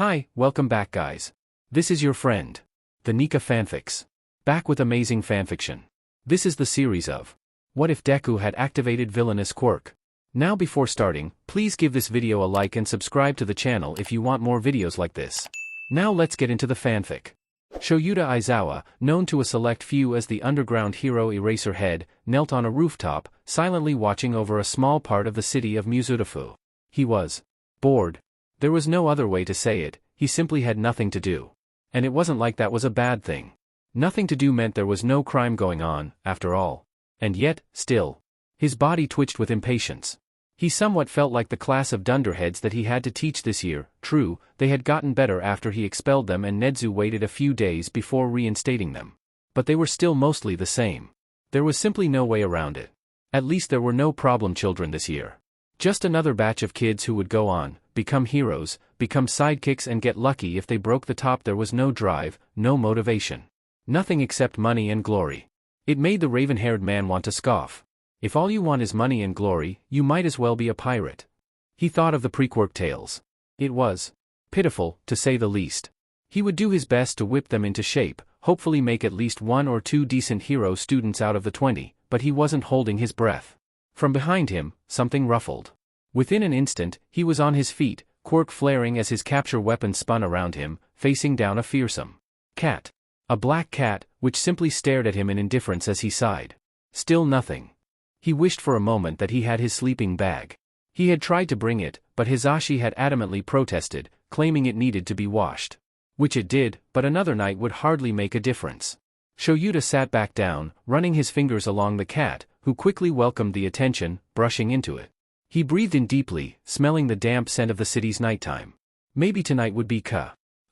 Hi, welcome back guys. This is your friend, the Nika Fanfics. Back with amazing fanfiction. This is the series of What if Deku had activated villainous Quirk? Now before starting, please give this video a like and subscribe to the channel if you want more videos like this. Now let's get into the fanfic. Shouta Aizawa, known to a select few as the underground hero Eraserhead, knelt on a rooftop, silently watching over a small part of the city of Mizudafu. He was bored. There was no other way to say it, he simply had nothing to do. And it wasn't like that was a bad thing. Nothing to do meant there was no crime going on, after all. And yet, still. His body twitched with impatience. He somewhat felt like the class of dunderheads that he had to teach this year. True, they had gotten better after he expelled them and Nedzu waited a few days before reinstating them. But they were still mostly the same. There was simply no way around it. At least there were no problem children this year. Just another batch of kids who would go on, become heroes, become sidekicks and get lucky if they broke the top. There was no drive, no motivation. Nothing except money and glory. It made the raven-haired man want to scoff. If all you want is money and glory, you might as well be a pirate. He thought of the pre-Quirk tales. It was pitiful, to say the least. He would do his best to whip them into shape, hopefully make at least 1 or 2 decent hero students out of the 20, but he wasn't holding his breath. From behind him, something ruffled. Within an instant, he was on his feet, Quirk flaring as his capture weapon spun around him, facing down a fearsome cat. A black cat, which simply stared at him in indifference as he sighed. Still nothing. He wished for a moment that he had his sleeping bag. He had tried to bring it, but Hizashi had adamantly protested, claiming it needed to be washed. Which it did, but another night would hardly make a difference. Shouta sat back down, running his fingers along the cat, who quickly welcomed the attention, brushing into it. He breathed in deeply, smelling the damp scent of the city's nighttime. Maybe tonight would be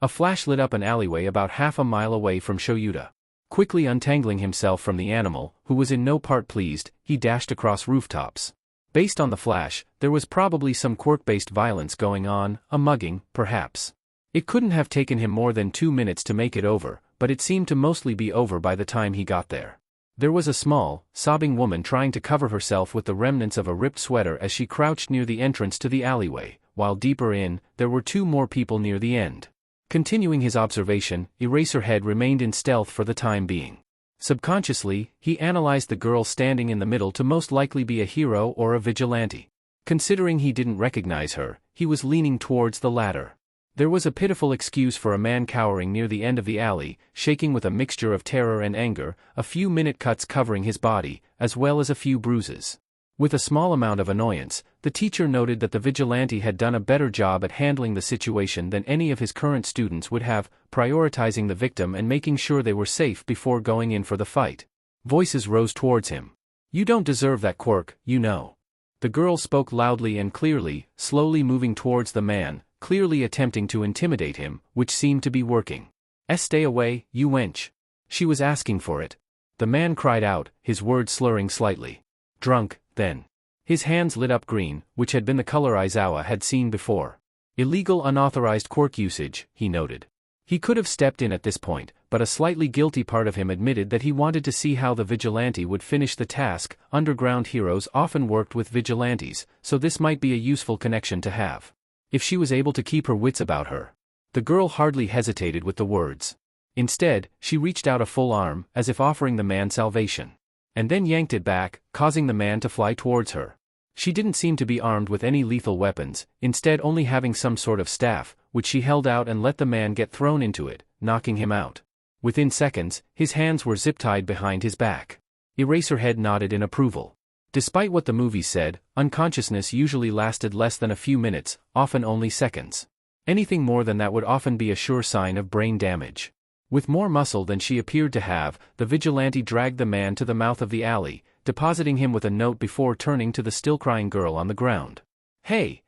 A flash lit up an alleyway about half a mile away from Shouta. Quickly untangling himself from the animal, who was in no part pleased, he dashed across rooftops. Based on the flash, there was probably some Quirk-based violence going on, a mugging, perhaps. It couldn't have taken him more than 2 minutes to make it over, but it seemed to mostly be over by the time he got there. There was a small, sobbing woman trying to cover herself with the remnants of a ripped sweater as she crouched near the entrance to the alleyway, while deeper in, there were 2 more people near the end. Continuing his observation, Eraserhead remained in stealth for the time being. Subconsciously, he analyzed the girl standing in the middle to most likely be a hero or a vigilante. Considering he didn't recognize her, he was leaning towards the latter. There was a pitiful excuse for a man cowering near the end of the alley, shaking with a mixture of terror and anger, a few minute cuts covering his body, as well as a few bruises. With a small amount of annoyance, the teacher noted that the vigilante had done a better job at handling the situation than any of his current students would have, prioritizing the victim and making sure they were safe before going in for the fight. Voices rose towards him. "You don't deserve that, Quirk, you know." The girl spoke loudly and clearly, slowly moving towards the man, clearly attempting to intimidate him, which seemed to be working. "Stay away, you wench." She was asking for it. The man cried out, his words slurring slightly. "Drunk, then." His hands lit up green, which had been the color Aizawa had seen before. Illegal unauthorized Quirk usage, he noted. He could have stepped in at this point, but a slightly guilty part of him admitted that he wanted to see how the vigilante would finish the task. Underground heroes often worked with vigilantes, so this might be a useful connection to have. If she was able to keep her wits about her. The girl hardly hesitated with the words. Instead, she reached out a full arm, as if offering the man salvation. And then yanked it back, causing the man to fly towards her. She didn't seem to be armed with any lethal weapons, instead only having some sort of staff, which she held out and let the man get thrown into it, knocking him out. Within seconds, his hands were zip-tied behind his back. Eraserhead nodded in approval. Despite what the movies said, unconsciousness usually lasted less than a few minutes, often only seconds. Anything more than that would often be a sure sign of brain damage. With more muscle than she appeared to have, the vigilante dragged the man to the mouth of the alley, depositing him with a note before turning to the still-crying girl on the ground. Hey,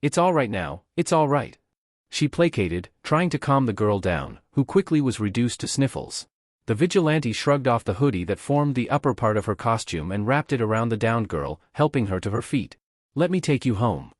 it's all right now, it's all right." She placated, trying to calm the girl down, who quickly was reduced to sniffles. The vigilante shrugged off the hoodie that formed the upper part of her costume and wrapped it around the downed girl, helping her to her feet. "Let me take you home."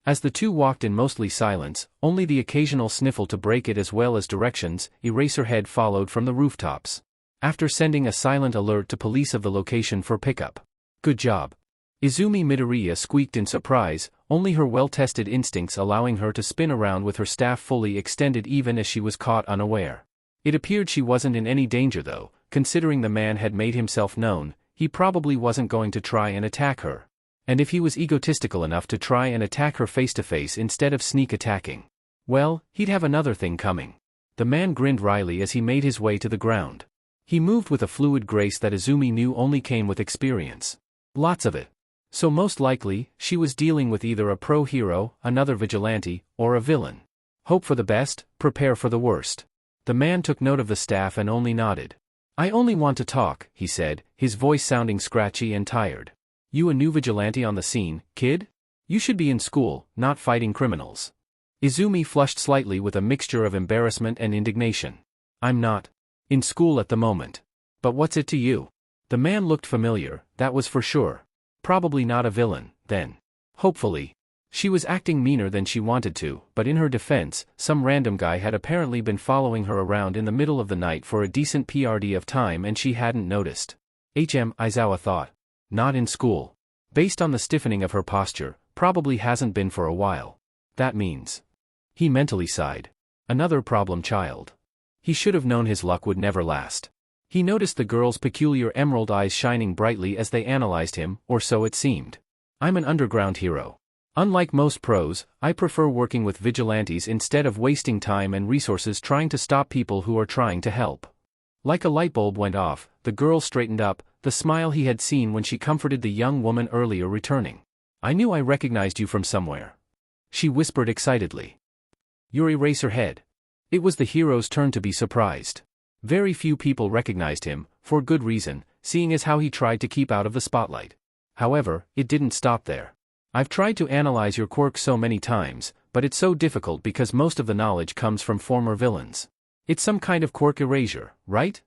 As the two walked in mostly silence, only the occasional sniffle to break it as well as directions, Eraserhead followed from the rooftops. After sending a silent alert to police of the location for pickup. "Good job." Izumi Midoriya squeaked in surprise, only her well-tested instincts allowing her to spin around with her staff fully extended even as she was caught unaware. It appeared she wasn't in any danger though, considering the man had made himself known, he probably wasn't going to try and attack her. And if he was egotistical enough to try and attack her face-to-face instead of sneak attacking, well, he'd have another thing coming. The man grinned wryly as he made his way to the ground. He moved with a fluid grace that Izumi knew only came with experience. Lots of it. So most likely, she was dealing with either a pro-hero, another vigilante, or a villain. Hope for the best, prepare for the worst. The man took note of the staff and only nodded. I only want to talk, he said, his voice sounding scratchy and tired. You a new vigilante on the scene, kid? You should be in school, not fighting criminals. Izumi flushed slightly with a mixture of embarrassment and indignation. I'm not in school at the moment. But what's it to you? The man looked familiar, that was for sure. Probably not a villain, then. Hopefully. She was acting meaner than she wanted to, but in her defense, some random guy had apparently been following her around in the middle of the night for a decent PRD of time and she hadn't noticed. Aizawa thought. Not in school. Based on the stiffening of her posture, probably hasn't been for a while. That means. He mentally sighed. Another problem child. He should have known his luck would never last. He noticed the girl's peculiar emerald eyes shining brightly as they analyzed him, or so it seemed. I'm an underground hero. Unlike most pros, I prefer working with vigilantes instead of wasting time and resources trying to stop people who are trying to help. Like a light bulb went off, the girl straightened up, the smile he had seen when she comforted the young woman earlier returning. I knew I recognized you from somewhere. She whispered excitedly. Yuuei raised her head. It was the hero's turn to be surprised. Very few people recognized him, for good reason, seeing as how he tried to keep out of the spotlight. However, it didn't stop there. I've tried to analyze your quirks so many times, but it's so difficult because most of the knowledge comes from former villains. It's some kind of quirk erasure, right?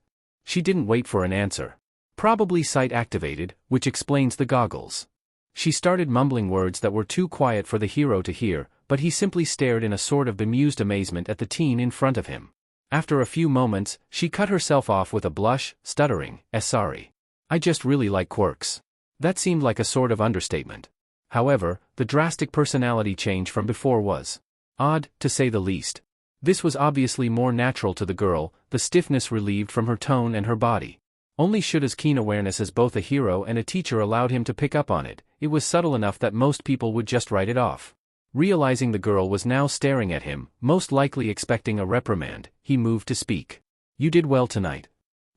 She didn't wait for an answer. Probably sight activated, which explains the goggles. She started mumbling words that were too quiet for the hero to hear, but he simply stared in a sort of bemused amazement at the teen in front of him. After a few moments, she cut herself off with a blush, stuttering, sorry. I just really like quirks. That seemed like a sort of understatement. However, the drastic personality change from before was odd, to say the least. This was obviously more natural to the girl, the stiffness relieved from her tone and her body. Only Shouta's keen awareness as both a hero and a teacher allowed him to pick up on it. It was subtle enough that most people would just write it off. Realizing the girl was now staring at him, most likely expecting a reprimand, he moved to speak. You did well tonight.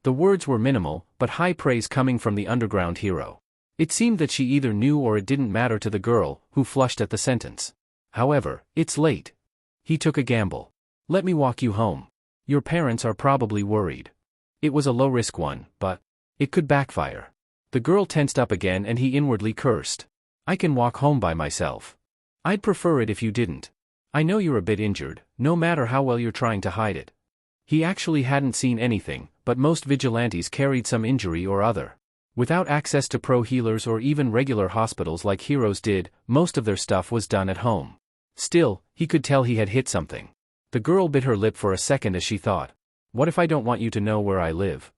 The words were minimal, but high praise coming from the underground hero. It seemed that she either knew or it didn't matter to the girl, who flushed at the sentence. However, it's late. He took a gamble. Let me walk you home. Your parents are probably worried. It was a low-risk one, but it could backfire. The girl tensed up again and he inwardly cursed. I can walk home by myself. I'd prefer it if you didn't. I know you're a bit injured, no matter how well you're trying to hide it. He actually hadn't seen anything, but most vigilantes carried some injury or other. Without access to pro healers or even regular hospitals like heroes did, most of their stuff was done at home. Still, he could tell he had hit something. The girl bit her lip for a second as she thought. What if I don't want you to know where I live?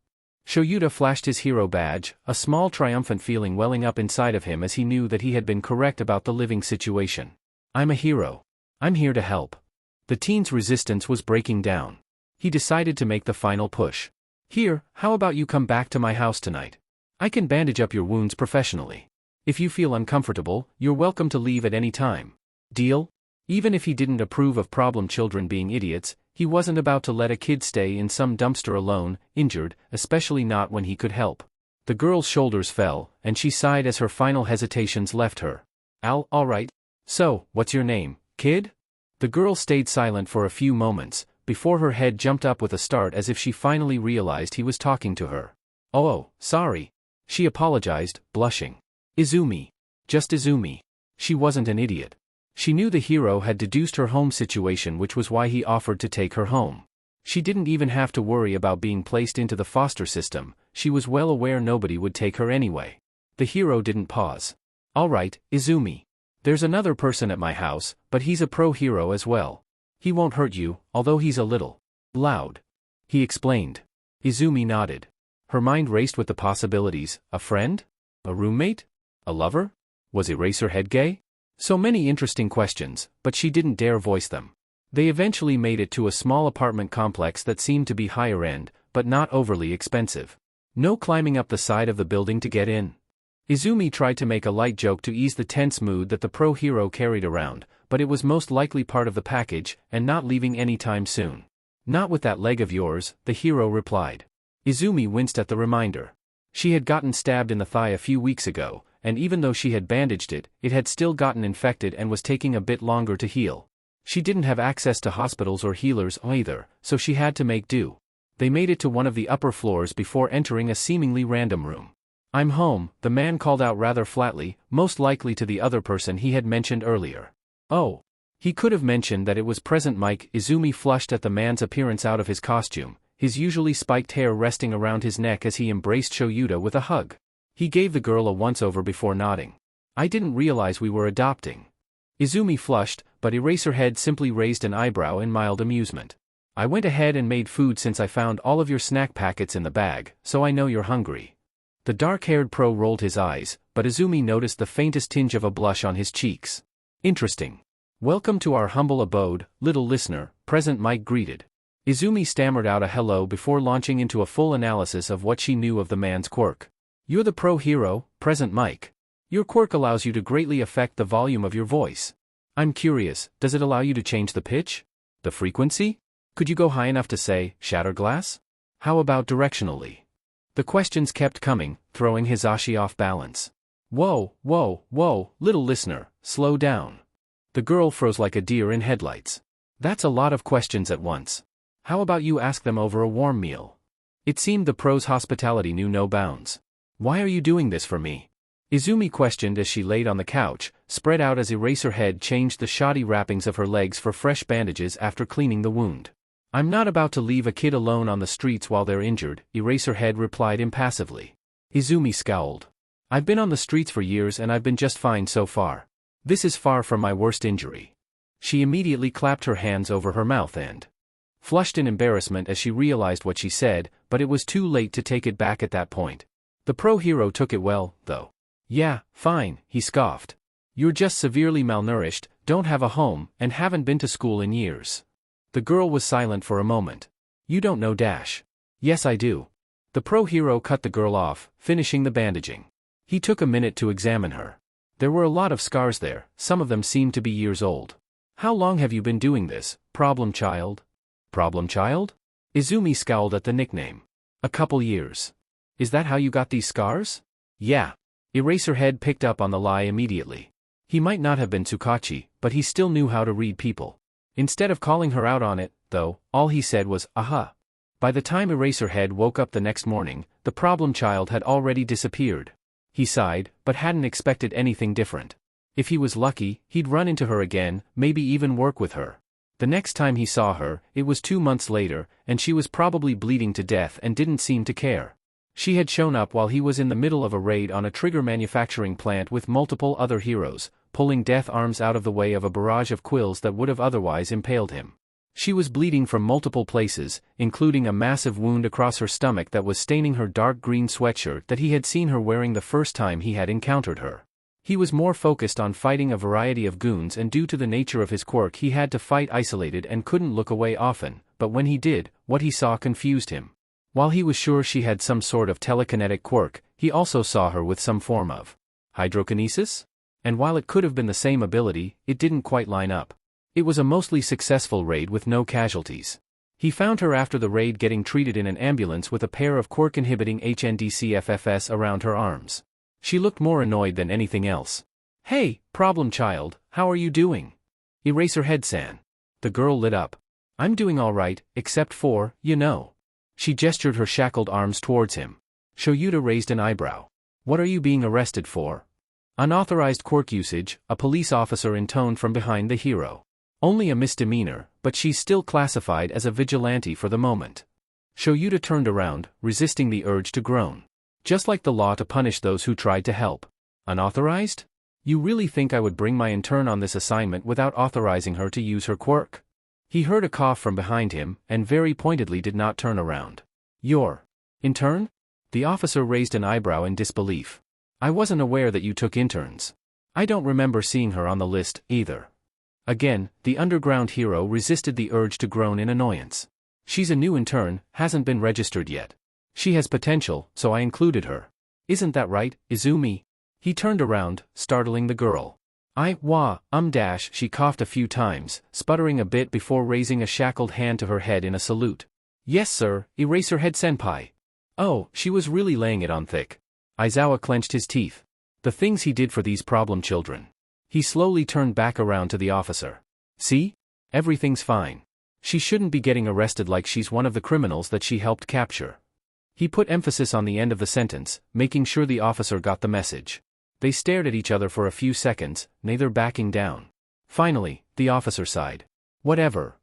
Shouta flashed his hero badge, a small triumphant feeling welling up inside of him as he knew that he had been correct about the living situation. I'm a hero. I'm here to help. The teen's resistance was breaking down. He decided to make the final push. Here, how about you come back to my house tonight? I can bandage up your wounds professionally. If you feel uncomfortable, you're welcome to leave at any time. Deal? Even if he didn't approve of problem children being idiots, he wasn't about to let a kid stay in some dumpster alone, injured, especially not when he could help. The girl's shoulders fell, and she sighed as her final hesitations left her. All right. So, what's your name, kid? The girl stayed silent for a few moments, before her head jumped up with a start as if she finally realized he was talking to her. Oh, sorry. She apologized, blushing. Izumi. Just Izumi. She wasn't an idiot. She knew the hero had deduced her home situation, which was why he offered to take her home. She didn't even have to worry about being placed into the foster system, she was well aware nobody would take her anyway. The hero didn't pause. All right, Izumi. There's another person at my house, but he's a pro hero as well. He won't hurt you, although he's a little loud. He explained. Izumi nodded. Her mind raced with the possibilities. A friend? A roommate? A lover? Was Eraserhead gay? So many interesting questions, but she didn't dare voice them. They eventually made it to a small apartment complex that seemed to be higher end, but not overly expensive. No climbing up the side of the building to get in. Izumi tried to make a light joke to ease the tense mood that the pro hero carried around, but it was most likely part of the package, and not leaving any time soon. Not with that leg of yours, the hero replied. Izumi winced at the reminder. She had gotten stabbed in the thigh a few weeks ago, and even though she had bandaged it, it had still gotten infected and was taking a bit longer to heal. She didn't have access to hospitals or healers either, so she had to make do. They made it to one of the upper floors before entering a seemingly random room. "I'm home," the man called out rather flatly, most likely to the other person he had mentioned earlier. Oh. He could have mentioned that it was Present Mike. Izumi flushed at the man's appearance out of his costume, his usually spiked hair resting around his neck as he embraced Shouta with a hug. He gave the girl a once-over before nodding. "I didn't realize we were adopting." Izumi flushed, but Eraserhead simply raised an eyebrow in mild amusement. "I went ahead and made food since I found all of your snack packets in the bag, so I know you're hungry." The dark-haired pro rolled his eyes, but Izumi noticed the faintest tinge of a blush on his cheeks. "Interesting. Welcome to our humble abode, little listener," Present Mike greeted. Izumi stammered out a hello before launching into a full analysis of what she knew of the man's quirk. "You're the pro hero, Present Mike. Your quirk allows you to greatly affect the volume of your voice. I'm curious, does it allow you to change the pitch? The frequency? Could you go high enough to say, shatter glass? How about directionally?" The questions kept coming, throwing Hisashi off balance. Whoa, little listener, slow down." The girl froze like a deer in headlights. "That's a lot of questions at once. How about you ask them over a warm meal?" It seemed the pro's hospitality knew no bounds. "Why are you doing this for me?" Izumi questioned as she laid on the couch, spread out as Eraserhead changed the shoddy wrappings of her legs for fresh bandages after cleaning the wound. "I'm not about to leave a kid alone on the streets while they're injured," Eraserhead replied impassively. Izumi scowled. "I've been on the streets for years and I've been just fine so far. This is far from my worst injury." She immediately clapped her hands over her mouth and flushed in embarrassment as she realized what she said, but it was too late to take it back at that point. The pro hero took it well, though. "Yeah, fine," he scoffed. "You're just severely malnourished, don't have a home, and haven't been to school in years." The girl was silent for a moment. "You don't know Dash." "Yes I do." The pro hero cut the girl off, finishing the bandaging. He took a minute to examine her. There were a lot of scars there, some of them seemed to be years old. "How long have you been doing this, problem child?" "Problem child?" Izumi scowled at the nickname. "A couple years." "Is that how you got these scars?" "Yeah." Eraserhead picked up on the lie immediately. He might not have been Tsukachi, but he still knew how to read people. Instead of calling her out on it, though, all he said was, "Aha." By the time Eraserhead woke up the next morning, the problem child had already disappeared. He sighed, but hadn't expected anything different. If he was lucky, he'd run into her again, maybe even work with her. The next time he saw her, it was 2 months later, and she was probably bleeding to death and didn't seem to care. She had shown up while he was in the middle of a raid on a trigger manufacturing plant with multiple other heroes, pulling death arms out of the way of a barrage of quills that would have otherwise impaled him. She was bleeding from multiple places, including a massive wound across her stomach that was staining her dark green sweatshirt that he had seen her wearing the first time he had encountered her. He was more focused on fighting a variety of goons, and due to the nature of his quirk he had to fight isolated and couldn't look away often, but when he did, what he saw confused him. While he was sure she had some sort of telekinetic quirk, he also saw her with some form of hydrokinesis? And while it could have been the same ability, it didn't quite line up. It was a mostly successful raid with no casualties. He found her after the raid getting treated in an ambulance with a pair of quirk-inhibiting HNDCFFs around her arms. She looked more annoyed than anything else. "Hey, problem child, how are you doing?" "Eraserhead-san." The girl lit up. "I'm doing all right, except for, you know." She gestured her shackled arms towards him. Shouta raised an eyebrow. "What are you being arrested for?" "Unauthorized quirk usage," a police officer intoned from behind the hero. "Only a misdemeanor, but she's still classified as a vigilante for the moment." Shouta turned around, resisting the urge to groan. "Just like the law to punish those who tried to help. Unauthorized? You really think I would bring my intern on this assignment without authorizing her to use her quirk?" He heard a cough from behind him, and very pointedly did not turn around. "Your intern?" The officer raised an eyebrow in disbelief. "I wasn't aware that you took interns." I don't remember seeing her on the list, either. Again, the underground hero resisted the urge to groan in annoyance. She's a new intern, hasn't been registered yet. She has potential, so I included her. Isn't that right, Izumi? He turned around, startling the girl. She coughed a few times, sputtering a bit before raising a shackled hand to her head in a salute. Yes sir, Eraserhead-senpai. Oh, she was really laying it on thick. Aizawa clenched his teeth. The things he did for these problem children. He slowly turned back around to the officer. See? Everything's fine. She shouldn't be getting arrested like she's one of the criminals that she helped capture. He put emphasis on the end of the sentence, making sure the officer got the message. They stared at each other for a few seconds, neither backing down. Finally, the officer sighed. Whatever.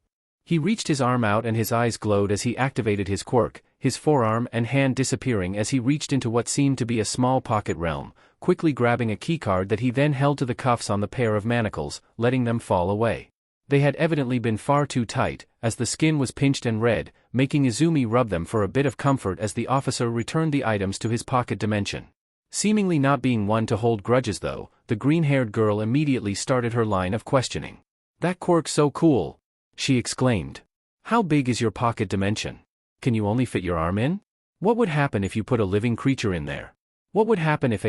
He reached his arm out and his eyes glowed as he activated his quirk, his forearm and hand disappearing as he reached into what seemed to be a small pocket realm, quickly grabbing a keycard that he then held to the cuffs on the pair of manacles, letting them fall away. They had evidently been far too tight, as the skin was pinched and red, making Izumi rub them for a bit of comfort as the officer returned the items to his pocket dimension. Seemingly not being one to hold grudges though, the green-haired girl immediately started her line of questioning. That quirk's so cool! She exclaimed. How big is your pocket dimension? Can you only fit your arm in? What would happen if you put a living creature in there? What would happen if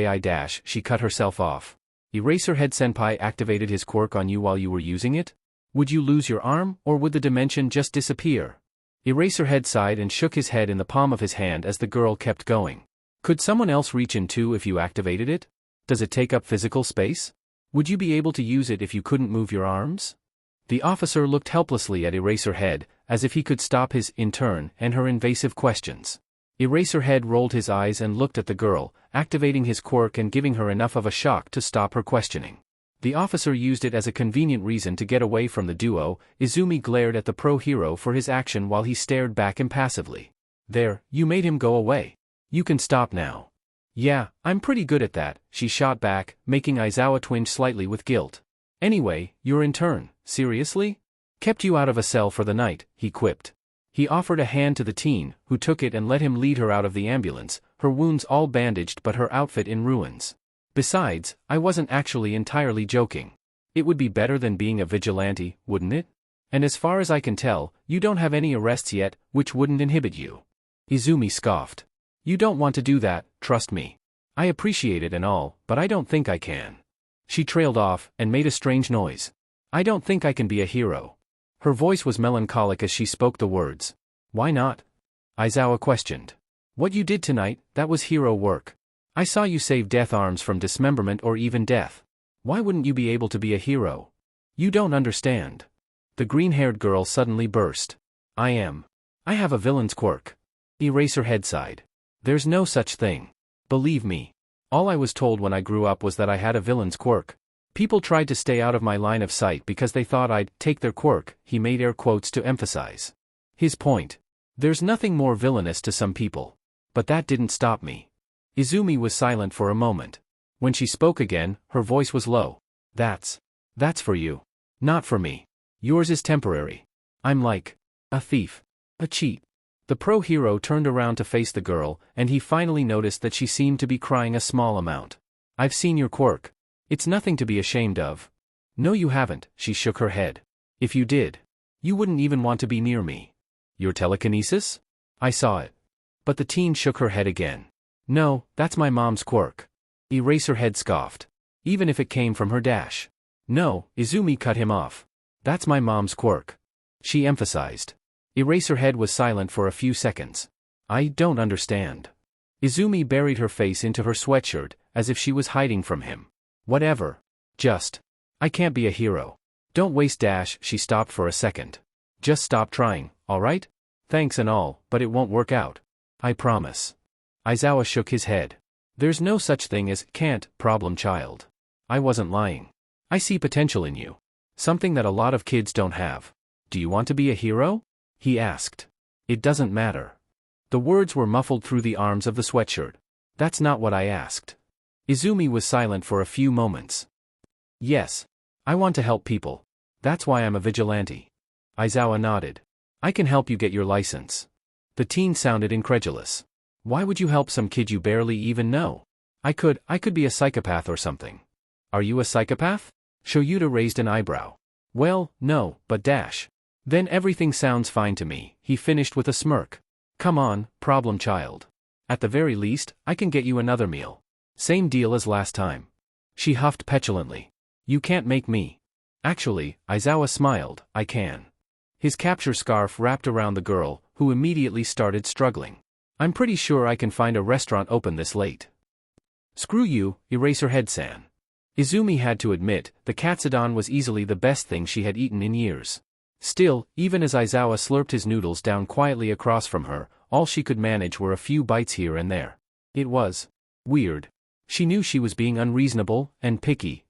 she cut herself off? Eraserhead-senpai activated his quirk on you while you were using it? Would you lose your arm, or would the dimension just disappear? Eraserhead sighed and shook his head in the palm of his hand as the girl kept going. Could someone else reach in too if you activated it? Does it take up physical space? Would you be able to use it if you couldn't move your arms? The officer looked helplessly at Eraserhead, as if he could stop his intern and her invasive questions. Eraserhead rolled his eyes and looked at the girl, activating his quirk and giving her enough of a shock to stop her questioning. The officer used it as a convenient reason to get away from the duo. Izumi glared at the pro-hero for his action while he stared back impassively. There, you made him go away. You can stop now. Yeah, I'm pretty good at that, she shot back, making Aizawa twinge slightly with guilt. Anyway, you're in turn, seriously? Kept you out of a cell for the night, he quipped. He offered a hand to the teen, who took it and let him lead her out of the ambulance, her wounds all bandaged but her outfit in ruins. Besides, I wasn't actually entirely joking. It would be better than being a vigilante, wouldn't it? And as far as I can tell, you don't have any arrests yet, which wouldn't inhibit you. Izumi scoffed. You don't want to do that, trust me. I appreciate it and all, but I don't think I can. She trailed off, and made a strange noise. I don't think I can be a hero. Her voice was melancholic as she spoke the words. Why not? Aizawa questioned. What you did tonight, that was hero work. I saw you save Death Arms from dismemberment or even death. Why wouldn't you be able to be a hero? You don't understand. The green-haired girl suddenly burst. I have a villain's quirk. Eraserhead sighed. There's no such thing. Believe me. All I was told when I grew up was that I had a villain's quirk. People tried to stay out of my line of sight because they thought I'd take their quirk, he made air quotes to emphasize his point. There's nothing more villainous to some people. But that didn't stop me. Izumi was silent for a moment. When she spoke again, her voice was low. That's for you. Not for me. Yours is temporary. I'm like a thief. A cheat. The pro-hero turned around to face the girl, and he finally noticed that she seemed to be crying a small amount. I've seen your quirk. It's nothing to be ashamed of. No you haven't, she shook her head. If you did, you wouldn't even want to be near me. Your telekinesis? I saw it. But the teen shook her head again. No, that's my mom's quirk. Eraserhead scoffed. Even if it came from her dash. No, Izumi cut him off. That's my mom's quirk. She emphasized. Eraserhead was silent for a few seconds. I don't understand. Izumi buried her face into her sweatshirt, as if she was hiding from him. Whatever. I can't be a hero. Don't waste dash, she stopped for a second. Just stop trying, alright? Thanks and all, but it won't work out. I promise. Aizawa shook his head. There's no such thing as can't, problem child. I wasn't lying. I see potential in you. Something that a lot of kids don't have. Do you want to be a hero? He asked. It doesn't matter. The words were muffled through the arms of the sweatshirt. That's not what I asked. Izumi was silent for a few moments. Yes. I want to help people. That's why I'm a vigilante. Aizawa nodded. I can help you get your license. The teen sounded incredulous. Why would you help some kid you barely even know? I could be a psychopath or something. Are you a psychopath? Shouta raised an eyebrow. Well, no, but dash. Then everything sounds fine to me, he finished with a smirk. Come on, problem child. At the very least, I can get you another meal. Same deal as last time. She huffed petulantly. You can't make me. Actually, Aizawa smiled, I can. His capture scarf wrapped around the girl, who immediately started struggling. I'm pretty sure I can find a restaurant open this late. Screw you, Eraserhead-san. Izumi had to admit, the katsudon was easily the best thing she had eaten in years. Still, even as Aizawa slurped his noodles down quietly across from her, all she could manage were a few bites here and there. It was weird. She knew she was being unreasonable and picky,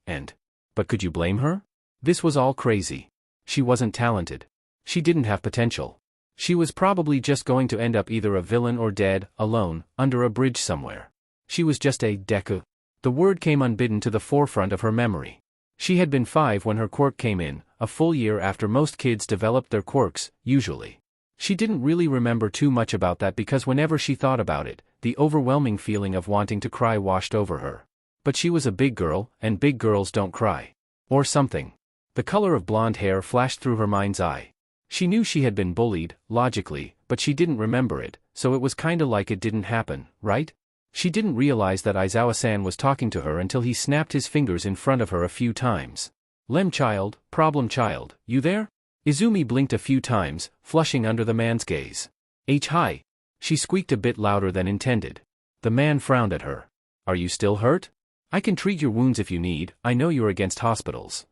but could you blame her? This was all crazy. She wasn't talented. She didn't have potential. She was probably just going to end up either a villain or dead, alone, under a bridge somewhere. She was just a Deku. The word came unbidden to the forefront of her memory. She had been 5 when her quirk came in, a full year after most kids developed their quirks, usually. She didn't really remember too much about that because whenever she thought about it, the overwhelming feeling of wanting to cry washed over her. But she was a big girl, and big girls don't cry. Or something. The color of blonde hair flashed through her mind's eye. She knew she had been bullied, logically, but she didn't remember it, so it was kinda like it didn't happen, right? She didn't realize that Aizawa-san was talking to her until he snapped his fingers in front of her a few times. Lem child, problem child, you there? Izumi blinked a few times, flushing under the man's gaze. Hi. She squeaked a bit louder than intended. The man frowned at her. Are you still hurt? I can treat your wounds if you need, I know you're against hospitals.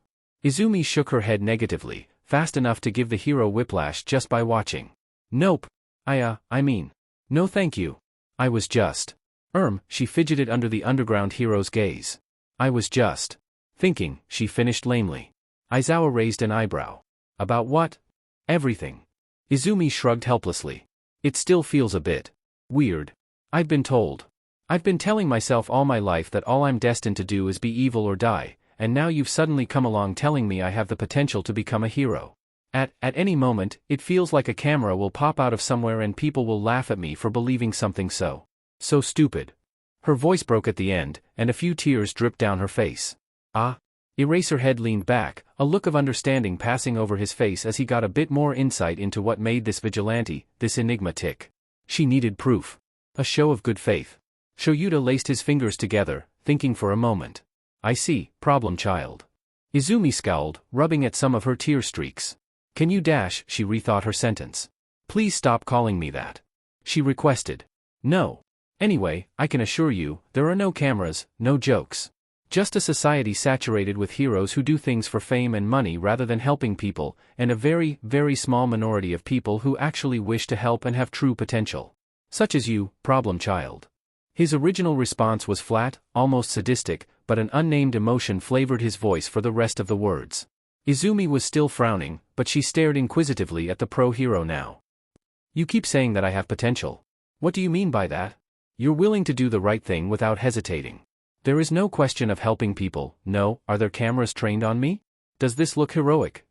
Izumi shook her head negatively, fast enough to give the hero whiplash just by watching. Nope. I mean. No thank you. I was just. She fidgeted under the underground hero's gaze. I was just. Thinking, she finished lamely. Aizawa raised an eyebrow. About what? Everything. Izumi shrugged helplessly. It still feels a bit weird. I've been told. I've been telling myself all my life that all I'm destined to do is be evil or die, and now you've suddenly come along telling me I have the potential to become a hero. At any moment, it feels like a camera will pop out of somewhere and people will laugh at me for believing something so stupid. Her voice broke at the end, and a few tears dripped down her face. Eraserhead leaned back, a look of understanding passing over his face as he got a bit more insight into what made this vigilante, this enigma tick. She needed proof. A show of good faith. Shouta laced his fingers together, thinking for a moment. I see, problem child. Izumi scowled, rubbing at some of her tear streaks. Can you dash? She rethought her sentence. Please stop calling me that. She requested. No. Anyway, I can assure you, there are no cameras, no jokes. Just a society saturated with heroes who do things for fame and money rather than helping people, and a very, very small minority of people who actually wish to help and have true potential. Such as you, problem child. His original response was flat, almost sadistic, but an unnamed emotion flavored his voice for the rest of the words. Izumi was still frowning, but she stared inquisitively at the pro-hero now. You keep saying that I have potential. What do you mean by that? You're willing to do the right thing without hesitating. There is no question of helping people, no, are there cameras trained on me? Does this look heroic?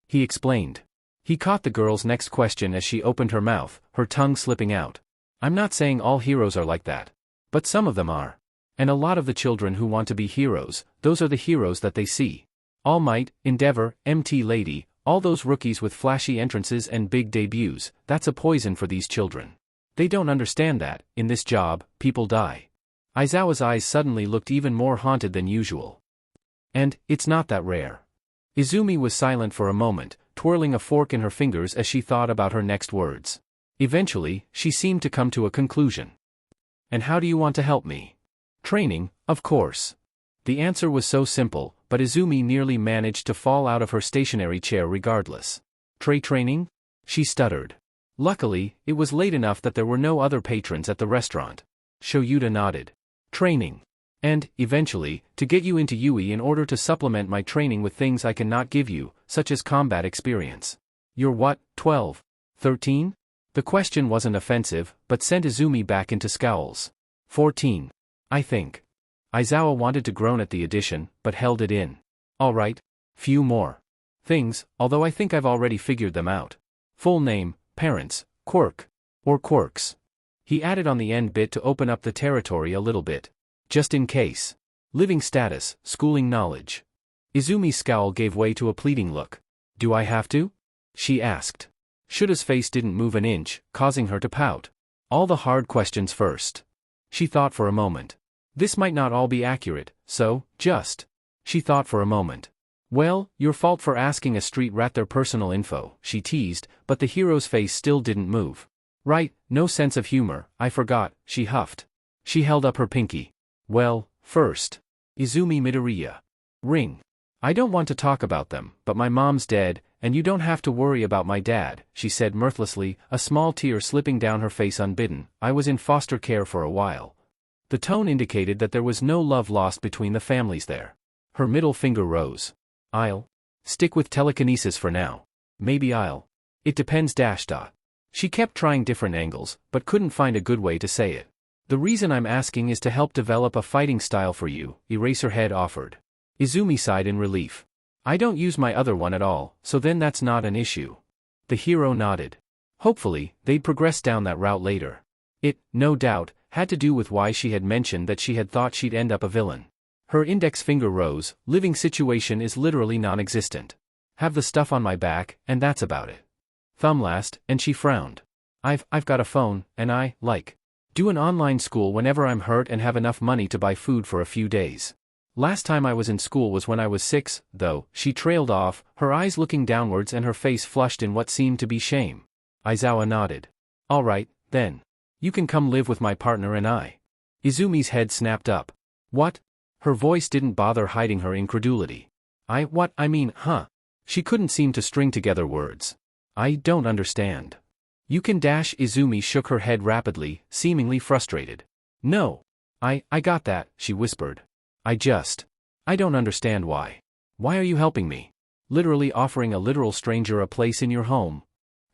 He explained. He caught the girl's next question as she opened her mouth, her tongue slipping out. I'm not saying all heroes are like that. But some of them are. And a lot of the children who want to be heroes, those are the heroes that they see. All Might, Endeavor, MT Lady, all those rookies with flashy entrances and big debuts, that's a poison for these children. They don't understand that, in this job, people die. Aizawa's eyes suddenly looked even more haunted than usual. And, it's not that rare. Izumi was silent for a moment, twirling a fork in her fingers as she thought about her next words. Eventually, she seemed to come to a conclusion. And how do you want to help me? Training, of course. The answer was so simple, but Izumi nearly managed to fall out of her stationary chair regardless. Training? She stuttered. Luckily, it was late enough that there were no other patrons at the restaurant. Shouta nodded. Training. And, eventually, to get you into Yuuei in order to supplement my training with things I cannot give you, such as combat experience. You're what, 12? 13? The question wasn't offensive, but sent Izumi back into scowls. 14. I think. Aizawa wanted to groan at the addition, but held it in. All right. Few more things, although I think I've already figured them out. Full name, parents, Quirk. Or Quirks. He added on the end bit to open up the territory a little bit. Just in case. Living status, schooling knowledge. Izumi's scowl gave way to a pleading look. Do I have to? She asked. Shouta's face didn't move an inch, causing her to pout. All the hard questions first. She thought for a moment. This might not all be accurate, so, just. She thought for a moment. Well, your fault for asking a street rat their personal info, she teased, but the hero's face still didn't move. Right, no sense of humor, I forgot, she huffed. She held up her pinky. Well, first. Izumi Midoriya. Ring. I don't want to talk about them, but my mom's dead, and you don't have to worry about my dad, she said mirthlessly, a small tear slipping down her face unbidden. I was in foster care for a while. The tone indicated that there was no love lost between the families there. Her middle finger rose. I'll stick with telekinesis for now. Maybe I'll. It depends. She kept trying different angles, but couldn't find a good way to say it. The reason I'm asking is to help develop a fighting style for you, Eraserhead offered. Izumi sighed in relief. I don't use my other one at all, so then that's not an issue. The hero nodded. Hopefully, they'd progress down that route later. It, no doubt, had to do with why she had mentioned that she had thought she'd end up a villain. Her index finger rose. Living situation is literally non-existent. Have the stuff on my back, and that's about it. Thumb last, and she frowned. I've got a phone, and I do an online school whenever I'm hurt and have enough money to buy food for a few days. Last time I was in school was when I was 6, though. She trailed off, her eyes looking downwards and her face flushed in what seemed to be shame. Aizawa nodded. All right, then. You can come live with my partner and I. Izumi's head snapped up. What? Her voice didn't bother hiding her incredulity. I mean, huh? She couldn't seem to string together words. I don't understand. You can dash. Izumi shook her head rapidly, seemingly frustrated. No. I got that, she whispered. I don't understand why. Why are you helping me? Literally offering a literal stranger a place in your home.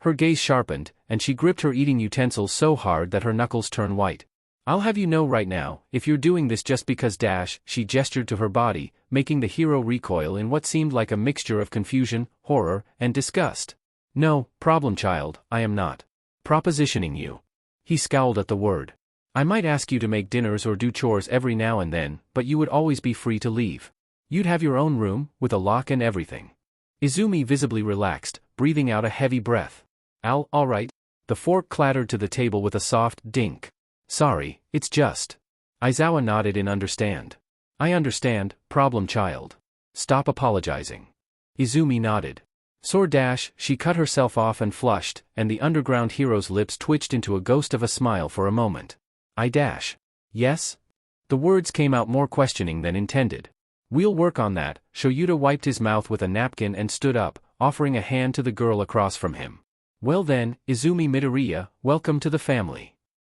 Her gaze sharpened, and she gripped her eating utensils so hard that her knuckles turned white. I'll have you know right now, if you're doing this just because she gestured to her body, making the hero recoil in what seemed like a mixture of confusion, horror, and disgust. No, problem child, I am not propositioning you. He scowled at the word. I might ask you to make dinners or do chores every now and then, but you would always be free to leave. You'd have your own room, with a lock and everything. Izumi visibly relaxed, breathing out a heavy breath. All right. The fork clattered to the table with a soft dink. Sorry, it's just. Aizawa nodded in understand. I understand, problem child. Stop apologizing. Izumi nodded. She cut herself off and flushed, and the underground hero's lips twitched into a ghost of a smile for a moment. Yes? The words came out more questioning than intended. We'll work on that. Shouta wiped his mouth with a napkin and stood up, offering a hand to the girl across from him. Well then, Izumi Midoriya, welcome to the family.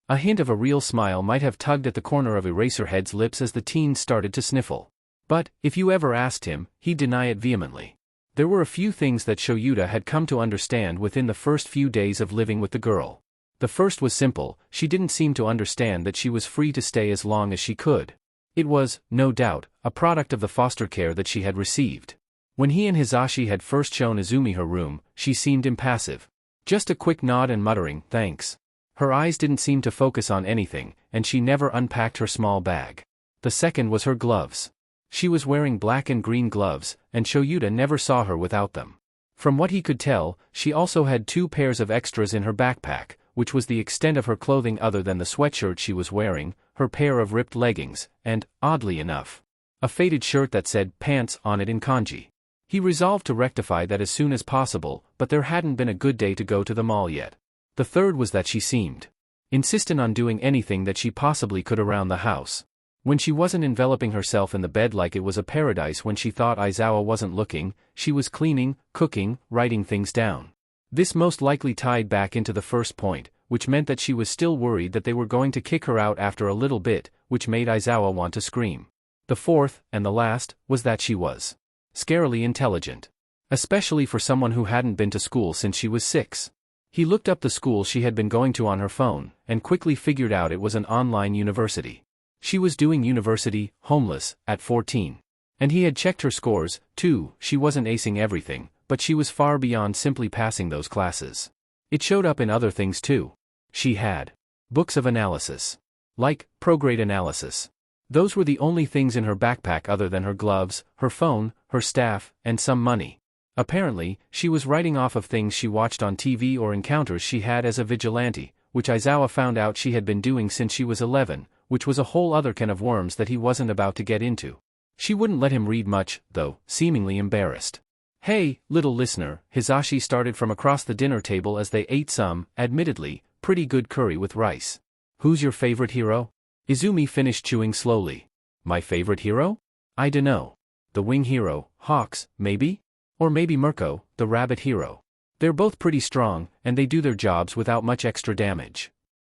A hint of a real smile might have tugged at the corner of Eraserhead's lips as the teen started to sniffle. But, if you ever asked him, he'd deny it vehemently. There were a few things that Shouta had come to understand within the first few days of living with the girl. The first was simple: she didn't seem to understand that she was free to stay as long as she could. It was, no doubt, a product of the foster care that she had received. When he and Hisashi had first shown Izumi her room, she seemed impassive. Just a quick nod and muttering, thanks. Her eyes didn't seem to focus on anything, and she never unpacked her small bag. The second was her gloves. She was wearing black and green gloves, and Shouta never saw her without them. From what he could tell, she also had 2 pairs of extras in her backpack, which was the extent of her clothing other than the sweatshirt she was wearing, her pair of ripped leggings, and, oddly enough, a faded shirt that said pants on it in kanji. He resolved to rectify that as soon as possible, but there hadn't been a good day to go to the mall yet. The third was that she seemed insistent on doing anything that she possibly could around the house. When she wasn't enveloping herself in the bed like it was a paradise when she thought Aizawa wasn't looking, she was cleaning, cooking, writing things down. This most likely tied back into the first point, which meant that she was still worried that they were going to kick her out after a little bit, which made Aizawa want to scream. The fourth, and the last, was that she was scarily intelligent. Especially for someone who hadn't been to school since she was 6. He looked up the school she had been going to on her phone, and quickly figured out it was an online university. She was doing university, homeless, at 14. And he had checked her scores, too. She wasn't acing everything, but she was far beyond simply passing those classes. It showed up in other things too. She had books of analysis. Like, prograde analysis. Those were the only things in her backpack other than her gloves, her phone, her staff, and some money. Apparently, she was writing off of things she watched on TV or encounters she had as a vigilante, which Aizawa found out she had been doing since she was 11, which was a whole other can of worms that he wasn't about to get into. She wouldn't let him read much, though, seemingly embarrassed. Hey, little listener, Hisashi started from across the dinner table as they ate some, admittedly, pretty good curry with rice. Who's your favorite hero? Izumi finished chewing slowly. My favorite hero? I dunno. The wing hero, Hawks, maybe? Or maybe Mirko, the rabbit hero. They're both pretty strong, and they do their jobs without much extra damage.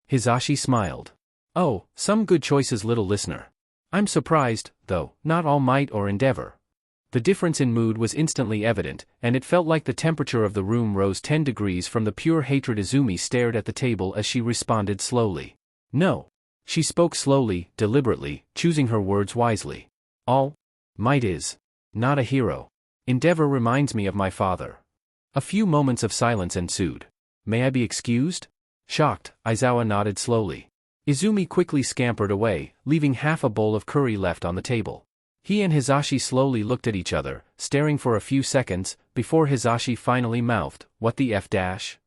Hisashi smiled. Oh, some good choices, little listener. I'm surprised, though, not all might or endeavor. The difference in mood was instantly evident, and it felt like the temperature of the room rose 10 degrees from the pure hatred. Izumi stared at the table as she responded slowly. No. She spoke slowly, deliberately, choosing her words wisely. All might is not a hero. Endeavor reminds me of my father. A few moments of silence ensued. May I be excused? Shocked, Aizawa nodded slowly. Izumi quickly scampered away, leaving half a bowl of curry left on the table. He and Hisashi slowly looked at each other, staring for a few seconds, before Hisashi finally mouthed, "What the F dash?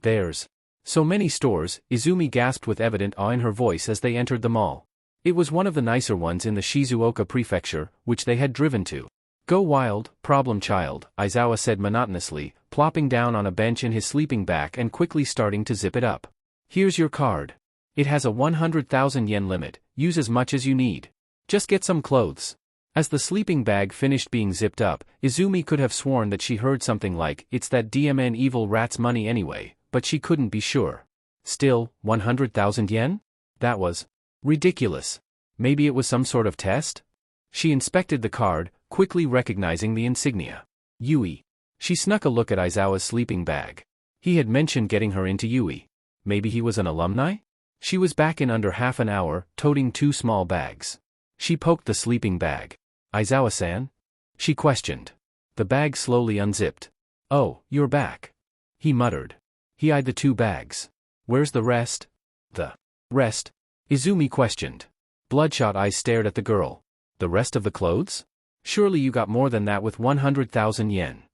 There's so many stores," Izumi gasped with evident awe in her voice as they entered the mall. It was one of the nicer ones in the Shizuoka prefecture, which they had driven to. Go wild, problem child, Aizawa said monotonously, plopping down on a bench in his sleeping bag and quickly starting to zip it up. Here's your card. It has a 100,000 yen limit, use as much as you need. Just get some clothes. As the sleeping bag finished being zipped up, Izumi could have sworn that she heard something like, "It's that DMN evil rat's money anyway," but she couldn't be sure. Still, 100,000 yen? That was ridiculous. Maybe it was some sort of test? She inspected the card, quickly recognizing the insignia. Yuuei. She snuck a look at Aizawa's sleeping bag. He had mentioned getting her into Yuuei. Maybe he was an alumni? She was back in under half an hour, toting 2 small bags. She poked the sleeping bag. Aizawa-san? She questioned. The bag slowly unzipped. Oh, you're back. He muttered. He eyed the 2 bags. Where's the rest? The rest? Izumi questioned. Bloodshot eyes stared at the girl. The rest of the clothes? Surely you got more than that with 100,000 yen.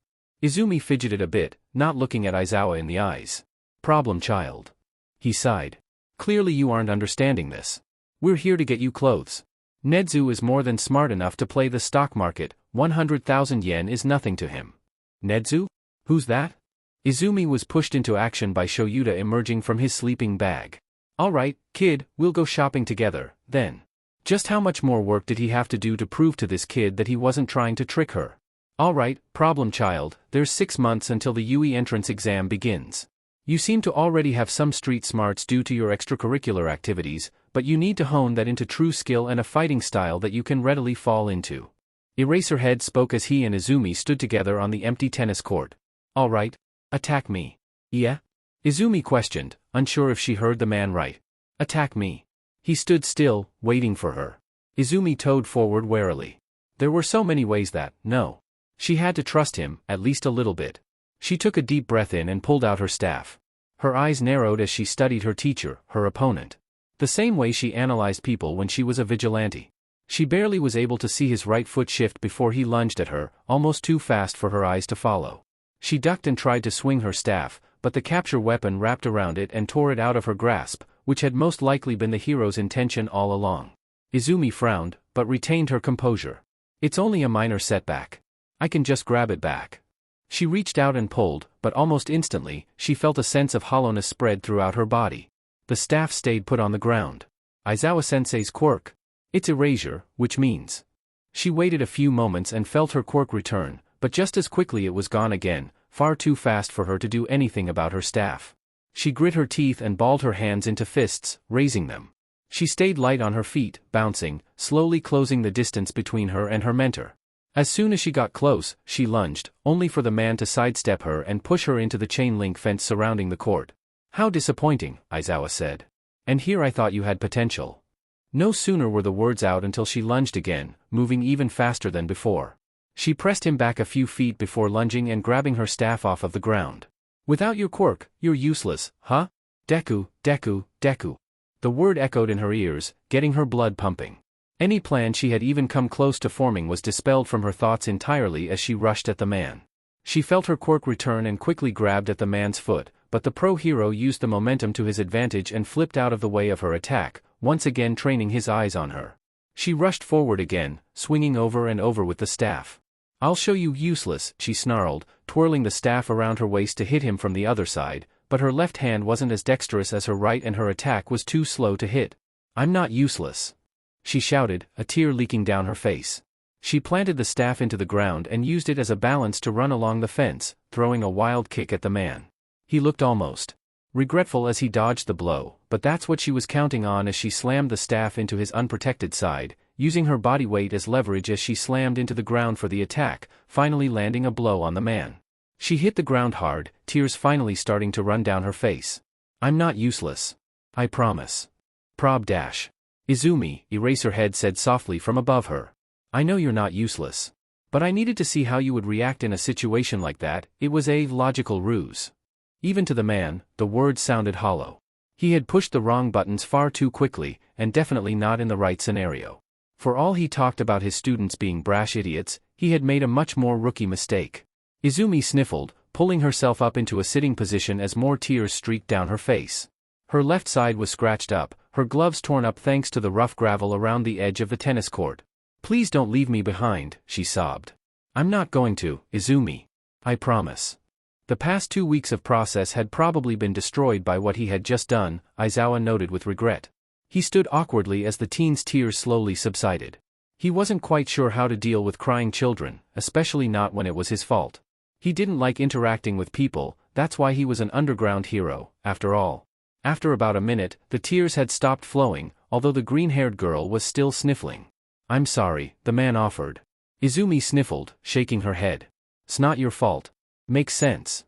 Izumi fidgeted a bit, not looking at Aizawa in the eyes. Problem child. He sighed. Clearly you aren't understanding this. We're here to get you clothes. Nedzu is more than smart enough to play the stock market, 100,000 yen is nothing to him. Nedzu? Who's that? Izumi was pushed into action by Shouta emerging from his sleeping bag. Alright, kid, we'll go shopping together, then. Just how much more work did he have to do to prove to this kid that he wasn't trying to trick her? Alright, problem child, there's 6 months until the Yuuei entrance exam begins. You seem to already have some street smarts due to your extracurricular activities, but you need to hone that into true skill and a fighting style that you can readily fall into. Eraserhead spoke as he and Izumi stood together on the empty tennis court. Alright. Attack me. Yeah? Izumi questioned, unsure if she heard the man right. Attack me. He stood still, waiting for her. Izumi toed forward warily. There were so many ways that, no. She had to trust him, at least a little bit. She took a deep breath in and pulled out her staff. Her eyes narrowed as she studied her teacher, her opponent. The same way she analyzed people when she was a vigilante. She barely was able to see his right foot shift before he lunged at her, almost too fast for her eyes to follow. She ducked and tried to swing her staff, but the capture weapon wrapped around it and tore it out of her grasp, which had most likely been the hero's intention all along. Izumi frowned, but retained her composure. It's only a minor setback. I can just grab it back. She reached out and pulled, but almost instantly, she felt a sense of hollowness spread throughout her body. The staff stayed put on the ground. Aizawa-sensei's quirk. It's erasure, which means. She waited a few moments and felt her quirk return, but just as quickly it was gone again, far too fast for her to do anything about her staff. She grit her teeth and balled her hands into fists, raising them. She stayed light on her feet, bouncing, slowly closing the distance between her and her mentor. As soon as she got close, she lunged, only for the man to sidestep her and push her into the chain-link fence surrounding the court. How disappointing, Aizawa said. And here I thought you had potential. No sooner were the words out until she lunged again, moving even faster than before. She pressed him back a few feet before lunging and grabbing her staff off of the ground. Without your quirk, you're useless, huh? Deku, Deku, Deku. The word echoed in her ears, getting her blood pumping. Any plan she had even come close to forming was dispelled from her thoughts entirely as she rushed at the man. She felt her quirk return and quickly grabbed at the man's foot, but the pro hero used the momentum to his advantage and flipped out of the way of her attack, once again training his eyes on her. She rushed forward again, swinging over and over with the staff. "I'll show you, useless," she snarled, twirling the staff around her waist to hit him from the other side, but her left hand wasn't as dexterous as her right and her attack was too slow to hit. "I'm not useless," she shouted, a tear leaking down her face. She planted the staff into the ground and used it as a balance to run along the fence, throwing a wild kick at the man. He looked almost regretful as he dodged the blow, but that's what she was counting on as she slammed the staff into his unprotected side, using her body weight as leverage as she slammed into the ground for the attack, finally landing a blow on the man. She hit the ground hard, tears finally starting to run down her face. "I'm not useless. I promise." Prob dash. Izumi, Eraserhead said softly from above her. "I know you're not useless. But I needed to see how you would react in a situation like that. It was a logical ruse." Even to the man, the words sounded hollow. He had pushed the wrong buttons far too quickly, and definitely not in the right scenario. For all he talked about his students being brash idiots, he had made a much more rookie mistake. Izumi sniffled, pulling herself up into a sitting position as more tears streaked down her face. Her left side was scratched up, her gloves torn up thanks to the rough gravel around the edge of the tennis court. "Please don't leave me behind," she sobbed. "I'm not going to, Izumi. I promise." The past 2 weeks of process had probably been destroyed by what he had just done, Aizawa noted with regret. He stood awkwardly as the teen's tears slowly subsided. He wasn't quite sure how to deal with crying children, especially not when it was his fault. He didn't like interacting with people, that's why he was an underground hero, after all. After about a minute, the tears had stopped flowing, although the green-haired girl was still sniffling. "I'm sorry," the man offered. Izumi sniffled, shaking her head. "It's not your fault. Makes sense,"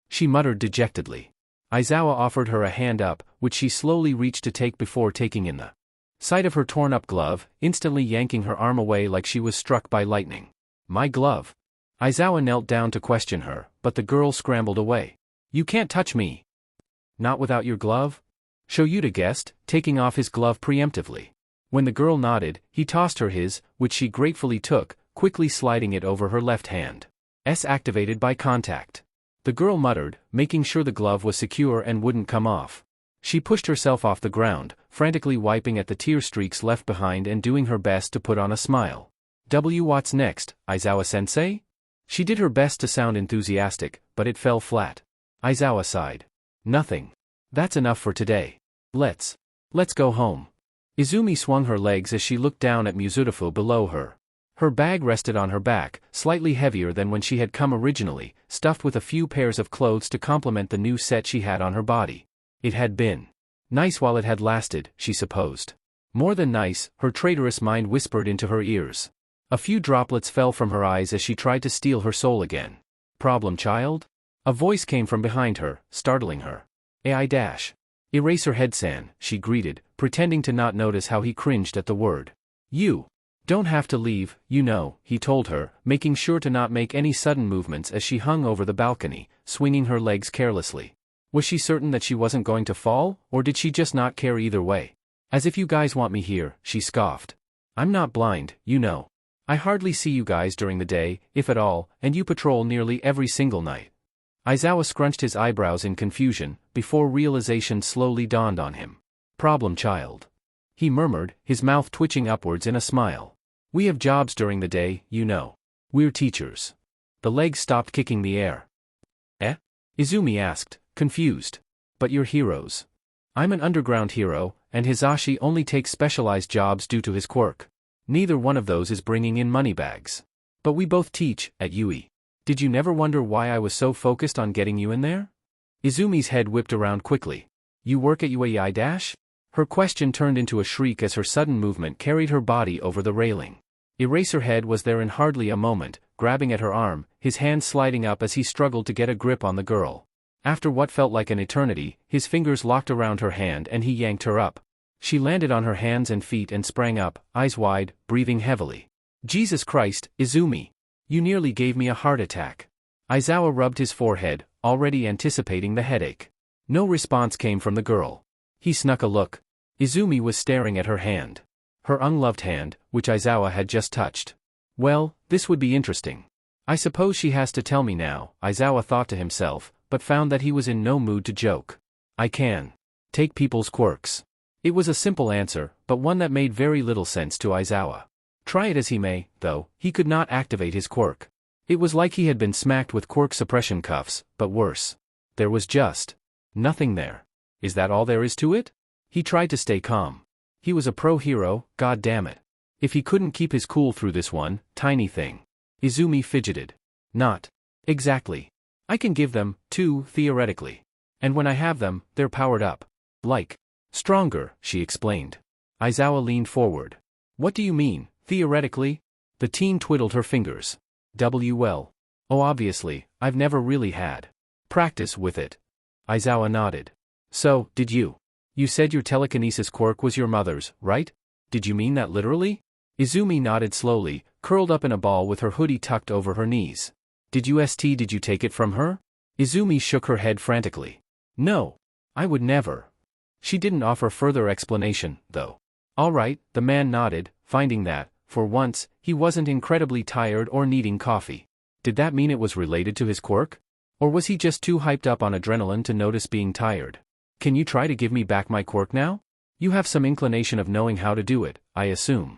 she muttered dejectedly. Aizawa offered her a hand up, which she slowly reached to take before taking in the sight of her torn-up glove, instantly yanking her arm away like she was struck by lightning. "My glove?" Aizawa knelt down to question her, but the girl scrambled away. "You can't touch me." "Not without your glove?" Shouta guessed, taking off his glove preemptively. When the girl nodded, he tossed her his, which she gratefully took, quickly sliding it over her left hand. Activated by contact. The girl muttered, making sure the glove was secure and wouldn't come off. She pushed herself off the ground, frantically wiping at the tear streaks left behind and doing her best to put on a smile. "What's next, Aizawa-sensei?" She did her best to sound enthusiastic, but it fell flat. Aizawa sighed. "Nothing. That's enough for today. Let's go home." Izumi swung her legs as she looked down at Mizurufu below her. Her bag rested on her back, slightly heavier than when she had come originally, stuffed with a few pairs of clothes to complement the new set she had on her body. It had been nice while it had lasted, she supposed. More than nice, her traitorous mind whispered into her ears. A few droplets fell from her eyes as she tried to steal her soul again. "Problem child?" A voice came from behind her, startling her. Eraserhead-san, she greeted, pretending to not notice how he cringed at the word. "You don't have to leave, you know," he told her, making sure to not make any sudden movements as she hung over the balcony, swinging her legs carelessly. Was she certain that she wasn't going to fall, or did she just not care either way? "As if you guys want me here," she scoffed. "I'm not blind, you know. I hardly see you guys during the day, if at all, and you patrol nearly every single night." Aizawa scrunched his eyebrows in confusion, before realization slowly dawned on him. "Problem child," he murmured, his mouth twitching upwards in a smile. "We have jobs during the day, you know. We're teachers." The legs stopped kicking the air. "Eh?" Izumi asked, confused. "But you're heroes." "I'm an underground hero, and Hisashi only takes specialized jobs due to his quirk. Neither one of those is bringing in moneybags. But we both teach, at Yuuei. Did you never wonder why I was so focused on getting you in there?" Izumi's head whipped around quickly. "You work at Yuuei-? Her question turned into a shriek as her sudden movement carried her body over the railing. Eraserhead was there in hardly a moment, grabbing at her arm, his hand sliding up as he struggled to get a grip on the girl. After what felt like an eternity, his fingers locked around her hand and he yanked her up. She landed on her hands and feet and sprang up, eyes wide, breathing heavily. "Jesus Christ, Izumi! You nearly gave me a heart attack." Aizawa rubbed his forehead, already anticipating the headache. No response came from the girl. He snuck a look. Izumi was staring at her hand. her unloved hand, which Aizawa had just touched. Well, this would be interesting. I suppose she has to tell me now, Aizawa thought to himself, but found that he was in no mood to joke. I can take people's quirks. It was a simple answer, but one that made very little sense to Aizawa. Try it as he may, though, he could not activate his quirk. It was like he had been smacked with quirk suppression cuffs, but worse. There was just nothing there. Is that all there is to it? He tried to stay calm. He was a pro hero, god damn it. If he couldn't keep his cool through this one tiny thing. Izumi fidgeted. Not exactly. I can give them, too, theoretically. And when I have them, they're powered up. Like stronger, she explained. Aizawa leaned forward. What do you mean, theoretically? The teen twiddled her fingers. Well. Oh, obviously, I've never really had practice with it. Aizawa nodded. So, did you? You said your telekinesis quirk was your mother's, right? Did you mean that literally? Izumi nodded slowly, curled up in a ball with her hoodie tucked over her knees. Did you take it from her? Izumi shook her head frantically. No. I would never. She didn't offer further explanation, though. All right, the man nodded, finding that, for once, he wasn't incredibly tired or needing coffee. Did that mean it was related to his quirk? Or was he just too hyped up on adrenaline to notice being tired? Can you try to give me back my quirk now? You have some inclination of knowing how to do it, I assume.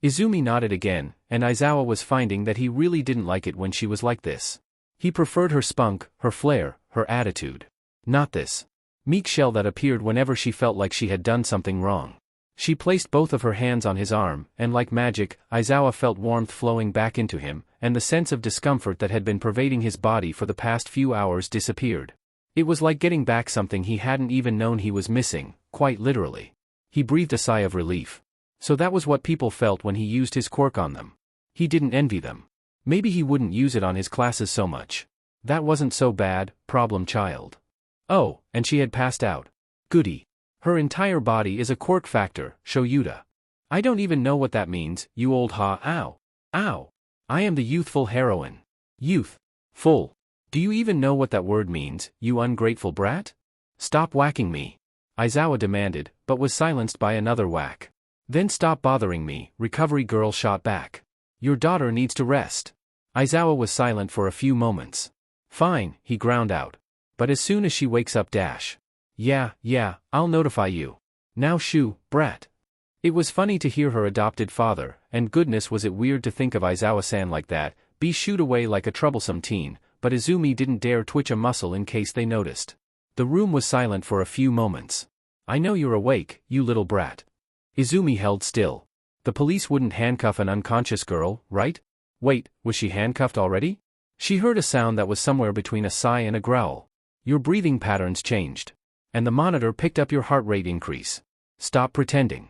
Izumi nodded again, and Aizawa was finding that he really didn't like it when she was like this. He preferred her spunk, her flair, her attitude. Not this meek shell that appeared whenever she felt like she had done something wrong. She placed both of her hands on his arm, and like magic, Aizawa felt warmth flowing back into him, and the sense of discomfort that had been pervading his body for the past few hours disappeared. It was like getting back something he hadn't even known he was missing, quite literally. He breathed a sigh of relief. So that was what people felt when he used his quirk on them. He didn't envy them. Maybe he wouldn't use it on his classes so much. That wasn't so bad, problem child. Oh, and she had passed out. Goody. Her entire body is a quirk factor, Shouta. I don't even know what that means, you old ow. Ow. I am the youthful heroine. Youth. Full. Do you even know what that word means, you ungrateful brat? Stop whacking me. Aizawa demanded, but was silenced by another whack. Then stop bothering me, recovery girl shot back. Your daughter needs to rest. Aizawa was silent for a few moments. Fine, he ground out. But as soon as she wakes up Yeah, I'll notify you. Now shoo, brat. It was funny to hear her adopted father, and goodness was it weird to think of Aizawa-san like that, be shooed away like a troublesome teen, but Izumi didn't dare twitch a muscle in case they noticed. The room was silent for a few moments. I know you're awake, you little brat. Izumi held still. The police wouldn't handcuff an unconscious girl, right? Wait, was she handcuffed already? She heard a sound that was somewhere between a sigh and a growl. Your breathing patterns changed. And the monitor picked up your heart rate increase. Stop pretending.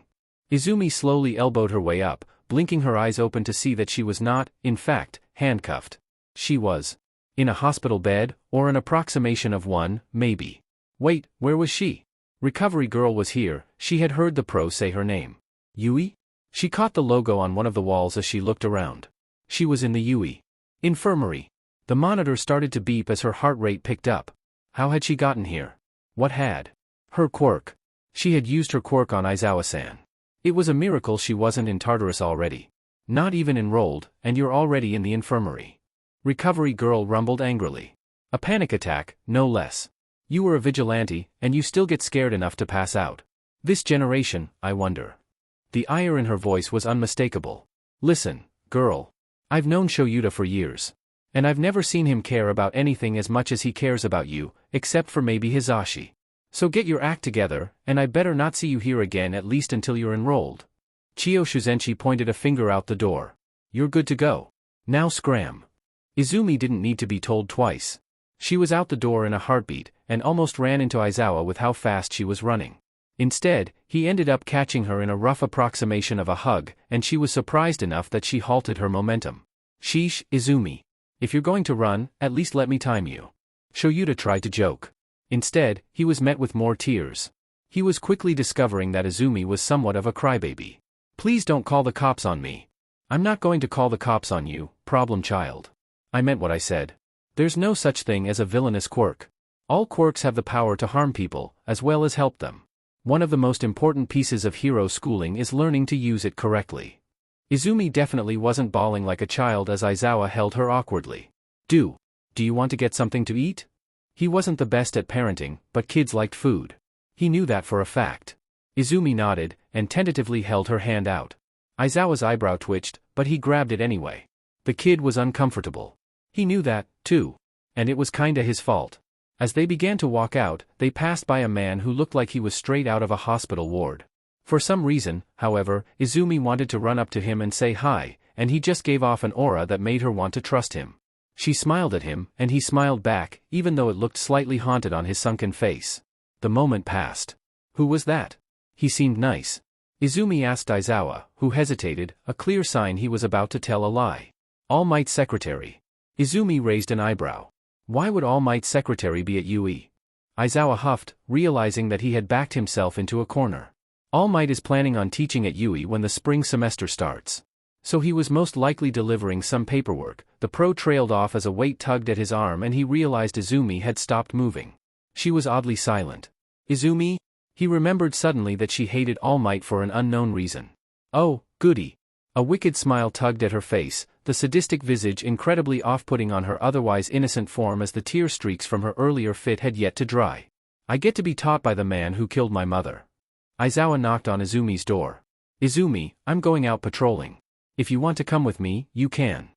Izumi slowly elbowed her way up, blinking her eyes open to see that she was not, in fact, handcuffed. She was in a hospital bed, or an approximation of one, maybe. Wait, where was she? Recovery girl was here, she had heard the pro say her name. Yuuei? She caught the logo on one of the walls as she looked around. She was in the Yuuei infirmary. The monitor started to beep as her heart rate picked up. How had she gotten here? What had? Her quirk. She had used her quirk on Aizawa-san. It was a miracle she wasn't in Tartarus already. Not even enrolled, and you're already in the infirmary. Recovery girl rumbled angrily. A panic attack, no less. You were a vigilante, and you still get scared enough to pass out. This generation, I wonder. The ire in her voice was unmistakable. Listen, girl. I've known Shouta for years. And I've never seen him care about anything as much as he cares about you, except for maybe Hizashi. So get your act together, and I better not see you here again at least until you're enrolled. Chiyo Shuzenshi pointed a finger out the door. You're good to go. Now scram. Izumi didn't need to be told twice. She was out the door in a heartbeat, and almost ran into Aizawa with how fast she was running. Instead, he ended up catching her in a rough approximation of a hug, and she was surprised enough that she halted her momentum. Sheesh, Izumi. If you're going to run, at least let me time you. Shouta tried to joke. Instead, he was met with more tears. He was quickly discovering that Izumi was somewhat of a crybaby. Please don't call the cops on me. I'm not going to call the cops on you, problem child. I meant what I said. There's no such thing as a villainous quirk. All quirks have the power to harm people, as well as help them. One of the most important pieces of hero schooling is learning to use it correctly. Izumi definitely wasn't bawling like a child as Aizawa held her awkwardly. Do you want to get something to eat? He wasn't the best at parenting, but kids liked food. He knew that for a fact. Izumi nodded, and tentatively held her hand out. Aizawa's eyebrow twitched, but he grabbed it anyway. The kid was uncomfortable. He knew that, too. And it was kinda his fault. As they began to walk out, they passed by a man who looked like he was straight out of a hospital ward. For some reason, however, Izumi wanted to run up to him and say hi, and he just gave off an aura that made her want to trust him. She smiled at him, and he smiled back, even though it looked slightly haunted on his sunken face. The moment passed. Who was that? He seemed nice. Izumi asked Aizawa, who hesitated, a clear sign he was about to tell a lie. All Might's secretary. Izumi raised an eyebrow. Why would All Might's secretary be at Yuuei? Aizawa huffed, realizing that he had backed himself into a corner. All Might is planning on teaching at Yuuei when the spring semester starts. So he was most likely delivering some paperwork. The pro trailed off as a weight tugged at his arm and he realized Izumi had stopped moving. She was oddly silent. Izumi? He remembered suddenly that she hated All Might for an unknown reason. Oh, goody. A wicked smile tugged at her face, the sadistic visage incredibly off-putting on her otherwise innocent form as the tear streaks from her earlier fit had yet to dry. I get to be taught by the man who killed my mother. Aizawa knocked on Izumi's door. Izumi, I'm going out patrolling. If you want to come with me, you can.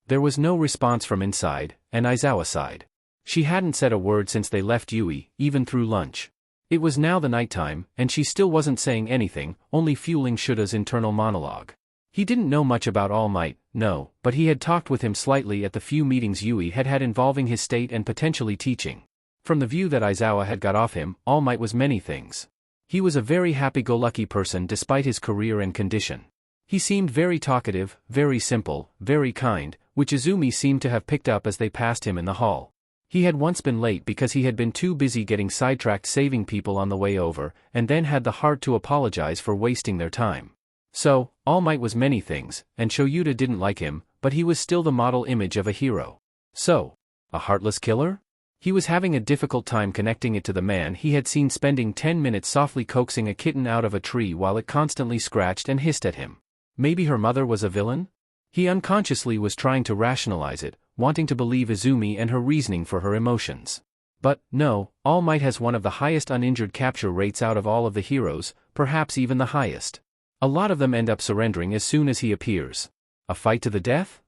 There was no response from inside, and Aizawa sighed. She hadn't said a word since they left Yuuei, even through lunch. It was now the nighttime, and she still wasn't saying anything, only fueling Shouta's internal monologue. He didn't know much about All Might, no, but he had talked with him slightly at the few meetings Yuuei had had involving his state and potentially teaching. From the view that Aizawa had got off him, All Might was many things. He was a very happy-go-lucky person despite his career and condition. He seemed very talkative, very simple, very kind, which Izumi seemed to have picked up as they passed him in the hall. He had once been late because he had been too busy getting sidetracked saving people on the way over, and then had the heart to apologize for wasting their time. So, All Might was many things, and Shouta didn't like him, but he was still the model image of a hero. So, a heartless killer? He was having a difficult time connecting it to the man he had seen spending 10 minutes softly coaxing a kitten out of a tree while it constantly scratched and hissed at him. Maybe her mother was a villain? He unconsciously was trying to rationalize it, wanting to believe Izumi and her reasoning for her emotions. But, no, All Might has one of the highest uninjured capture rates out of all of the heroes, perhaps even the highest. A lot of them end up surrendering as soon as he appears. A fight to the death?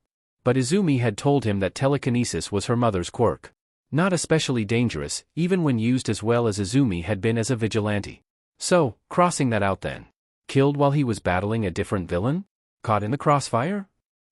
But Izumi had told him that telekinesis was her mother's quirk. Not especially dangerous, even when used as well as Izumi had been as a vigilante. So, crossing that out then. Killed while he was battling a different villain? Caught in the crossfire?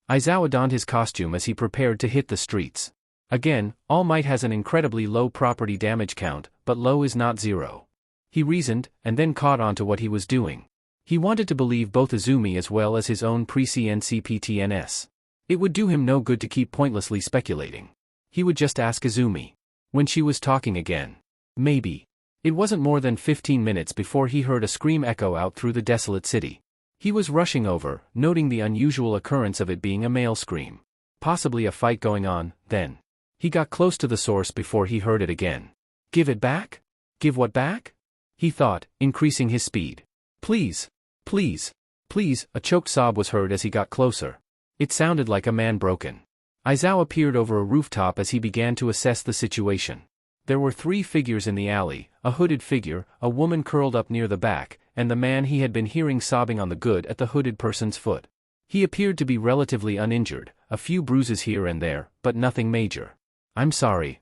Aizawa donned his costume as he prepared to hit the streets. Again, All Might has an incredibly low property damage count, but low is not zero. He reasoned, and then caught on to what he was doing. He wanted to believe both Izumi as well as his own pre-CNCPTNS. It would do him no good to keep pointlessly speculating. He would just ask Izumi. When she was talking again. Maybe. It wasn't more than 15 minutes before he heard a scream echo out through the desolate city. He was rushing over, noting the unusual occurrence of it being a male scream. Possibly a fight going on, then. He got close to the source before he heard it again. Give it back? Give what back? He thought, increasing his speed. Please. Please. Please, a choked sob was heard as he got closer. It sounded like a man broken. Aizawa peered over a rooftop as he began to assess the situation. There were 3 figures in the alley, a hooded figure, a woman curled up near the back, and the man he had been hearing sobbing on the good at the hooded person's foot. He appeared to be relatively uninjured, a few bruises here and there, but nothing major. I'm sorry,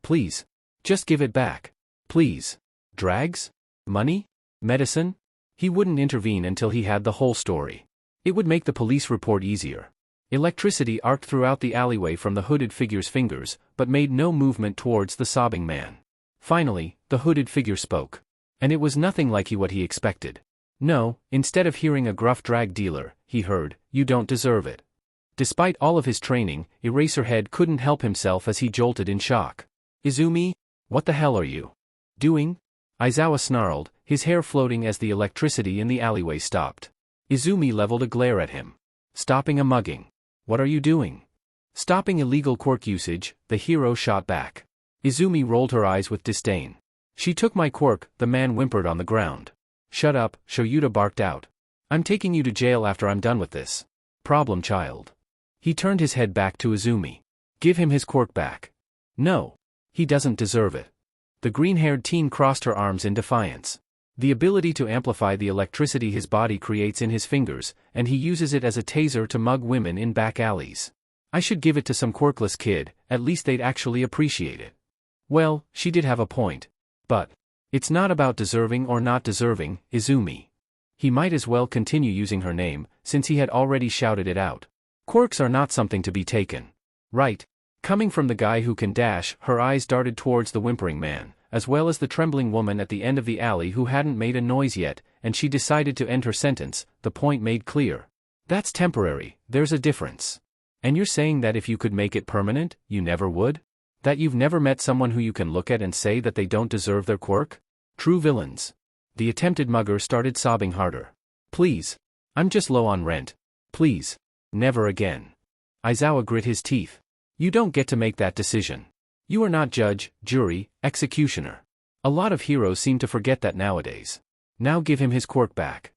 please. Just give it back. Please. Drags? Money? Medicine? He wouldn't intervene until he had the whole story. It would make the police report easier. Electricity arced throughout the alleyway from the hooded figure's fingers, but made no movement towards the sobbing man. Finally, the hooded figure spoke. And it was nothing like what he expected. No, instead of hearing a gruff drag dealer, he heard, "You don't deserve it." Despite all of his training, Eraserhead couldn't help himself as he jolted in shock. Izumi? What the hell are you doing? Aizawa snarled, his hair floating as the electricity in the alleyway stopped. Izumi leveled a glare at him. Stopping a mugging. What are you doing? Stopping illegal quirk usage, the hero shot back. Izumi rolled her eyes with disdain. She took my quirk, the man whimpered on the ground. Shut up, Shouta barked out. I'm taking you to jail after I'm done with this. Problem child. He turned his head back to Izumi. Give him his quirk back. No. He doesn't deserve it. The green-haired teen crossed her arms in defiance. The ability to amplify the electricity his body creates in his fingers, and he uses it as a taser to mug women in back alleys. I should give it to some quirkless kid, at least they'd actually appreciate it. Well, she did have a point. But it's not about deserving or not deserving, Izumi. He might as well continue using her name, since he had already shouted it out. Quirks are not something to be taken. Right? Coming from the guy who can dash, her eyes darted towards the whimpering man, as well as the trembling woman at the end of the alley who hadn't made a noise yet, and she decided to end her sentence, the point made clear. That's temporary, there's a difference. And you're saying that if you could make it permanent, you never would? That you've never met someone who you can look at and say that they don't deserve their quirk? True villains. The attempted mugger started sobbing harder. Please. I'm just low on rent. Please. Never again. Aizawa grit his teeth. You don't get to make that decision. You are not judge, jury, executioner. A lot of heroes seem to forget that nowadays. Now give him his quirk back.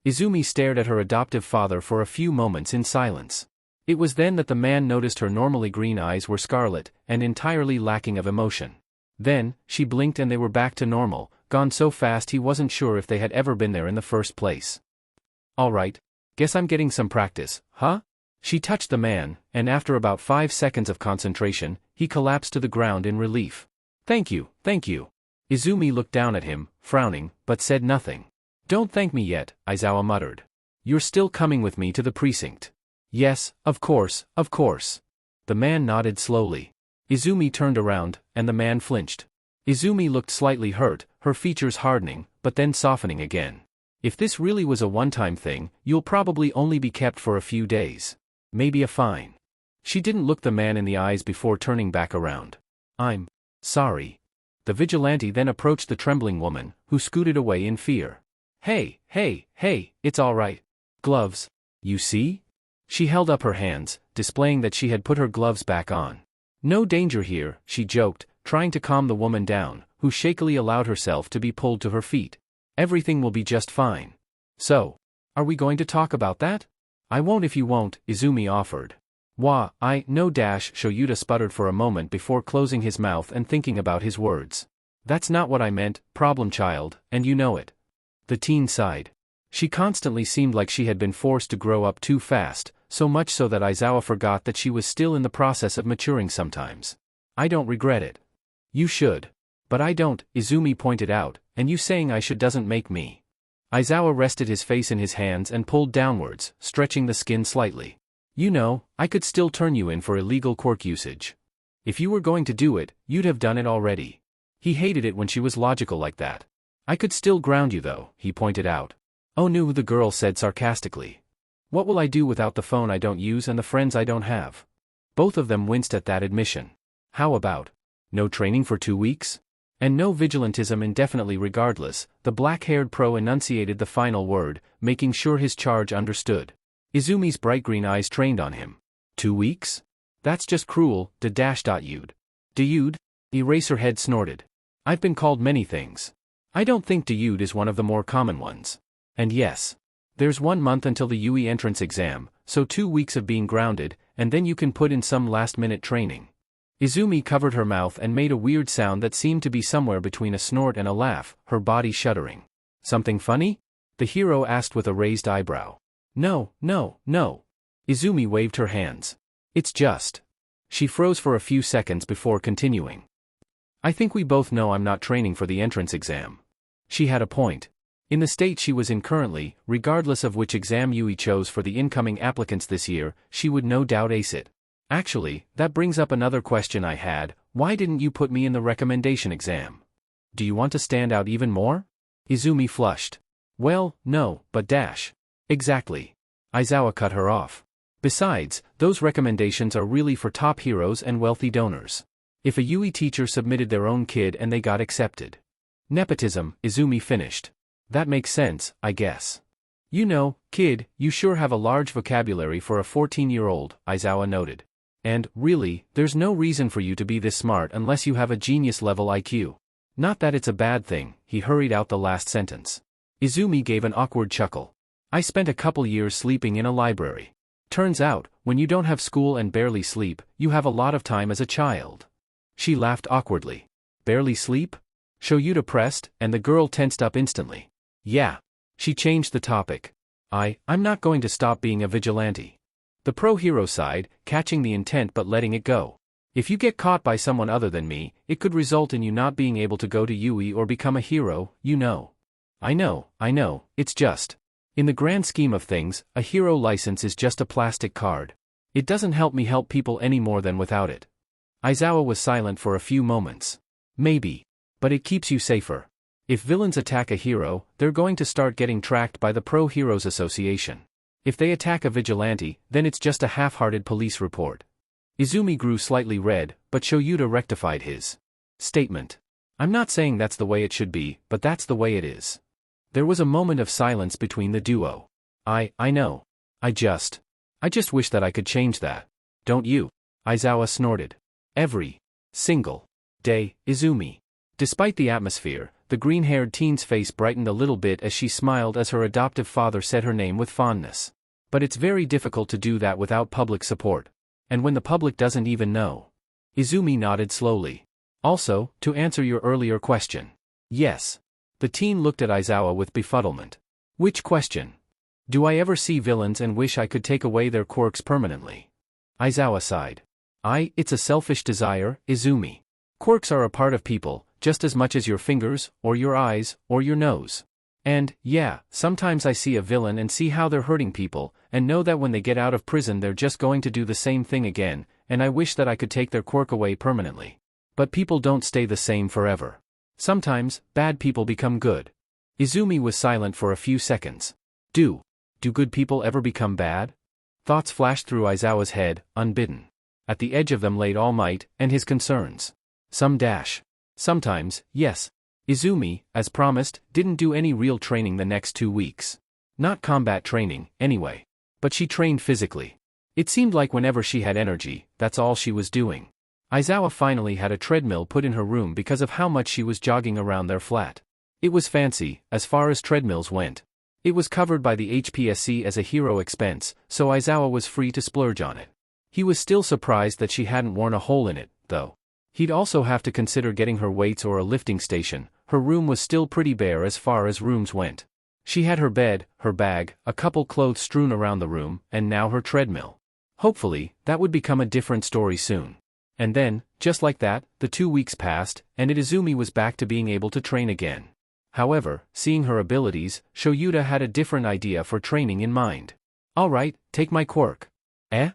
Izumi stared at her adoptive father for a few moments in silence. It was then that the man noticed her normally green eyes were scarlet, and entirely lacking of emotion. Then, she blinked and they were back to normal, gone so fast he wasn't sure if they had ever been there in the first place. Alright. Guess I'm getting some practice, huh? She touched the man, and after about 5 seconds of concentration, he collapsed to the ground in relief. Thank you, thank you. Izumi looked down at him, frowning, but said nothing. Don't thank me yet, Aizawa muttered. You're still coming with me to the precinct. Yes, of course, of course. The man nodded slowly. Izumi turned around, and the man flinched. Izumi looked slightly hurt, her features hardening, but then softening again. If this really was a one-time thing, you'll probably only be kept for a few days. Maybe a fine. She didn't look the man in the eyes before turning back around. I'm sorry. The vigilante then approached the trembling woman, who scooted away in fear. Hey, it's all right. Gloves. You see? She held up her hands, displaying that she had put her gloves back on. No danger here, she joked, trying to calm the woman down, who shakily allowed herself to be pulled to her feet. Everything will be just fine. So, are we going to talk about that? I won't if you won't, Izumi offered. No dash, Shouta sputtered for a moment before closing his mouth and thinking about his words. That's not what I meant, problem child, and you know it. The teen sighed. She constantly seemed like she had been forced to grow up too fast, so much so that Aizawa forgot that she was still in the process of maturing sometimes. I don't regret it. You should. But I don't, Izumi pointed out, and you saying I should doesn't make me. Aizawa rested his face in his hands and pulled downwards, stretching the skin slightly. You know, I could still turn you in for illegal quirk usage. If you were going to do it, you'd have done it already. He hated it when she was logical like that. I could still ground you though, he pointed out. Oh no, the girl said sarcastically. What will I do without the phone I don't use and the friends I don't have? Both of them winced at that admission. How about no training for 2 weeks? And no vigilantism indefinitely regardless, the black-haired pro enunciated the final word, making sure his charge understood. Izumi's bright green eyes trained on him. 2 weeks? That's just cruel, you'd. You'd? Eraserhead snorted. I've been called many things. I don't think you'd is one of the more common ones. And yes. There's 1 month until the Yuuei entrance exam, so 2 weeks of being grounded, and then you can put in some last-minute training. Izumi covered her mouth and made a weird sound that seemed to be somewhere between a snort and a laugh, her body shuddering. Something funny? The hero asked with a raised eyebrow. No. Izumi waved her hands. It's just. She froze for a few seconds before continuing. I think we both know I'm not training for the entrance exam. She had a point. In the state she was in currently, regardless of which exam Yuuei chose for the incoming applicants this year, she would no doubt ace it. Actually, that brings up another question I had, why didn't you put me in the recommendation exam? Do you want to stand out even more? Izumi flushed. Well, no, but dash. Exactly. Aizawa cut her off. Besides, those recommendations are really for top heroes and wealthy donors. If a Yuuei teacher submitted their own kid and they got accepted. Nepotism, Izumi finished. That makes sense, I guess. You know, kid, you sure have a large vocabulary for a 14-year-old, Aizawa noted. And, really, there's no reason for you to be this smart unless you have a genius-level IQ. Not that it's a bad thing, he hurried out the last sentence. Izumi gave an awkward chuckle. I spent a couple years sleeping in a library. Turns out, when you don't have school and barely sleep, you have a lot of time as a child. She laughed awkwardly. Barely sleep? Shouta pressed, and the girl tensed up instantly. Yeah. She changed the topic. I'm not going to stop being a vigilante. The pro-hero side, catching the intent but letting it go. If you get caught by someone other than me, it could result in you not being able to go to Yuuei or become a hero, you know. I know, it's just. In the grand scheme of things, a hero license is just a plastic card. It doesn't help me help people any more than without it. Aizawa was silent for a few moments. Maybe. But it keeps you safer. If villains attack a hero, they're going to start getting tracked by the Pro Heroes Association. If they attack a vigilante, then it's just a half-hearted police report. Izumi grew slightly red, but Shouta rectified his statement. I'm not saying that's the way it should be, but that's the way it is. There was a moment of silence between the duo. I know. I just wish that I could change that. Don't you? Aizawa snorted. Every single day, Izumi. Despite the atmosphere, the green-haired teen's face brightened a little bit as she smiled as her adoptive father said her name with fondness. But it's very difficult to do that without public support. And when the public doesn't even know. Izumi nodded slowly. Also, to answer your earlier question. Yes. The teen looked at Aizawa with befuddlement. Which question? Do I ever see villains and wish I could take away their quirks permanently? Aizawa sighed. It's a selfish desire, Izumi. Quirks are a part of people, just as much as your fingers, or your eyes, or your nose. And, yeah, sometimes I see a villain and see how they're hurting people, and know that when they get out of prison they're just going to do the same thing again, and I wish that I could take their quirk away permanently. But people don't stay the same forever. Sometimes, bad people become good. Izumi was silent for a few seconds. Do good people ever become bad? Thoughts flashed through Aizawa's head, unbidden. At the edge of them laid All Might, and his concerns. Sometimes, yes. Izumi, as promised, didn't do any real training the next 2 weeks. Not combat training, anyway. But she trained physically. It seemed like whenever she had energy, that's all she was doing. Aizawa finally had a treadmill put in her room because of how much she was jogging around their flat. It was fancy, as far as treadmills went. It was covered by the HPSC as a hero expense, so Aizawa was free to splurge on it. He was still surprised that she hadn't worn a hole in it, though. He'd also have to consider getting her weights or a lifting station. Her room was still pretty bare as far as rooms went. She had her bed, her bag, a couple clothes strewn around the room, and now her treadmill. Hopefully, that would become a different story soon. And then, just like that, the 2 weeks passed, and Izumi was back to being able to train again. However, seeing her abilities, Shouta had a different idea for training in mind. Alright, take my quirk. Eh?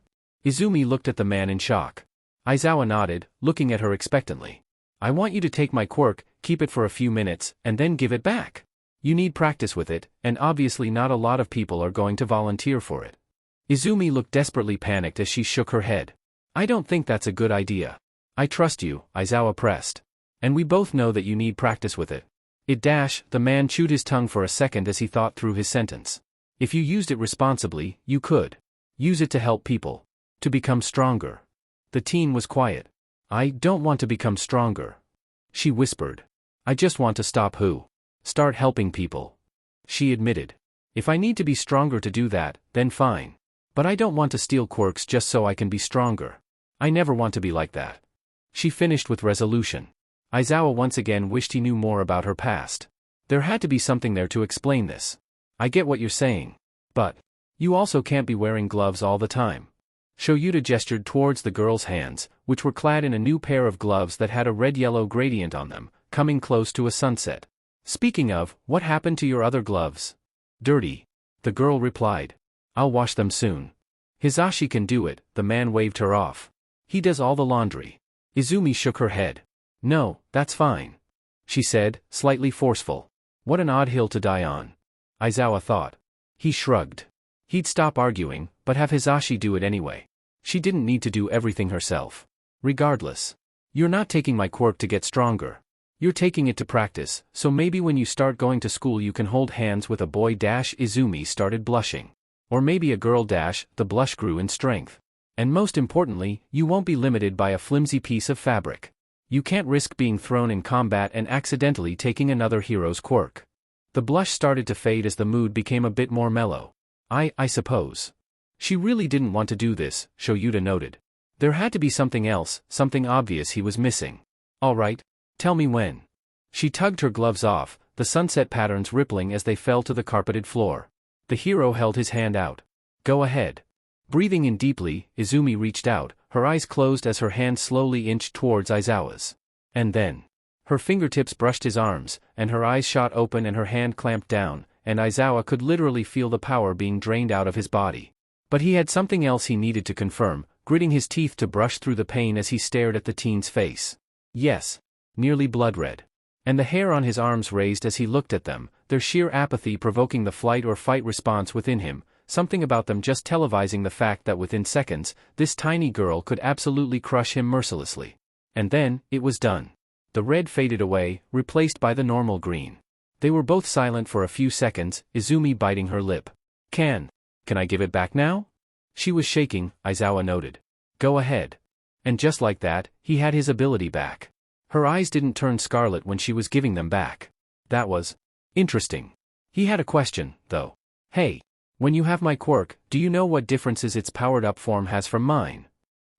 Izumi looked at the man in shock. Aizawa nodded, looking at her expectantly. I want you to take my quirk, keep it for a few minutes, and then give it back. You need practice with it, and obviously not a lot of people are going to volunteer for it. Izumi looked desperately panicked as she shook her head. I don't think that's a good idea. I trust you, Aizawa pressed. And we both know that you need practice with it. The man chewed his tongue for a second as he thought through his sentence. If you used it responsibly, you could. Use it to help people. To become stronger. The teen was quiet. I don't want to become stronger. She whispered. I just want to start helping people. She admitted. If I need to be stronger to do that, then fine. But I don't want to steal quirks just so I can be stronger. I never want to be like that. She finished with resolution. Aizawa once again wished he knew more about her past. There had to be something there to explain this. I get what you're saying. But you also can't be wearing gloves all the time. Shouta gestured towards the girl's hands, which were clad in a new pair of gloves that had a red-yellow gradient on them, coming close to a sunset. Speaking of, what happened to your other gloves? Dirty. The girl replied. I'll wash them soon. Hisashi can do it, the man waved her off. He does all the laundry. Izumi shook her head. No, that's fine. She said, slightly forceful. What an odd hill to die on. Aizawa thought. He shrugged. He'd stop arguing, but have Hisashi do it anyway. She didn't need to do everything herself. Regardless. You're not taking my quirk to get stronger. You're taking it to practice, so maybe when you start going to school you can hold hands with a boy. Izumi started blushing. Or maybe a girl. The blush grew in strength. And most importantly, you won't be limited by a flimsy piece of fabric. You can't risk being thrown in combat and accidentally taking another hero's quirk. The blush started to fade as the mood became a bit more mellow. I suppose. She really didn't want to do this, Shouta noted. There had to be something else, something obvious he was missing. All right, tell me when. She tugged her gloves off, the sunset patterns rippling as they fell to the carpeted floor. The hero held his hand out. Go ahead. Breathing in deeply, Izumi reached out, her eyes closed as her hand slowly inched towards Aizawa's. And then, her fingertips brushed his arms, and her eyes shot open and her hand clamped down, and Aizawa could literally feel the power being drained out of his body. But he had something else he needed to confirm, gritting his teeth to brush through the pain as he stared at the teen's face. Yes. Nearly blood red. And the hair on his arms raised as he looked at them, their sheer apathy provoking the flight or fight response within him, something about them just televising the fact that within seconds, this tiny girl could absolutely crush him mercilessly. And then, it was done. The red faded away, replaced by the normal green. They were both silent for a few seconds, Izumi biting her lip. Can I give it back now? She was shaking, Aizawa noted. Go ahead. And just like that, he had his ability back. Her eyes didn't turn scarlet when she was giving them back. That was interesting. He had a question, though. Hey. When you have my quirk, do you know what differences its powered-up form has from mine?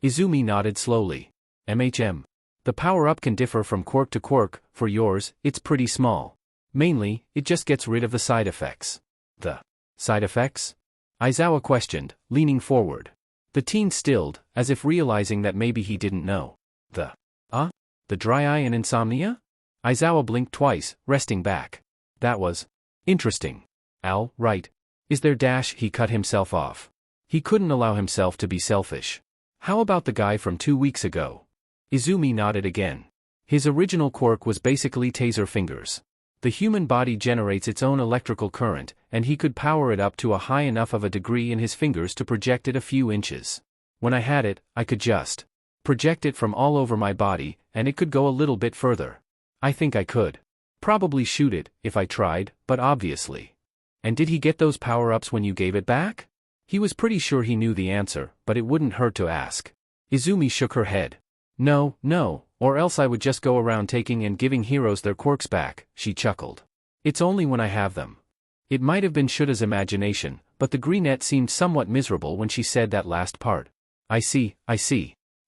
Izumi nodded slowly. The power-up can differ from quirk to quirk, for yours, it's pretty small. Mainly, it just gets rid of the side effects. The side effects? Aizawa questioned, leaning forward. The teen stilled, as if realizing that maybe he didn't know. The dry eye and insomnia? Aizawa blinked twice, resting back. That was interesting. Right. Is there he cut himself off. He couldn't allow himself to be selfish. How about the guy from 2 weeks ago? Izumi nodded again. His original quirk was basically taser fingers. The human body generates its own electrical current, and he could power it up to a high enough of a degree in his fingers to project it a few inches. When I had it, I could just project it from all over my body, and it could go a little bit further. I think I could probably shoot it, if I tried, but obviously. And did he get those power-ups when you gave it back? He was pretty sure he knew the answer, but it wouldn't hurt to ask. Izumi shook her head. No, or else I would just go around taking and giving heroes their quirks back, she chuckled. It's only when I have them. It might have been Shouta's imagination, but the greenette seemed somewhat miserable when she said that last part. I see.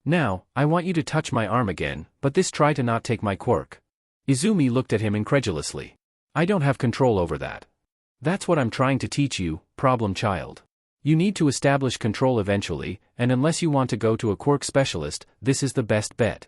Now, I want you to touch my arm again, but this try to not take my quirk. Izumi looked at him incredulously. I don't have control over that. That's what I'm trying to teach you, problem child. You need to establish control eventually, and unless you want to go to a quirk specialist, this is the best bet.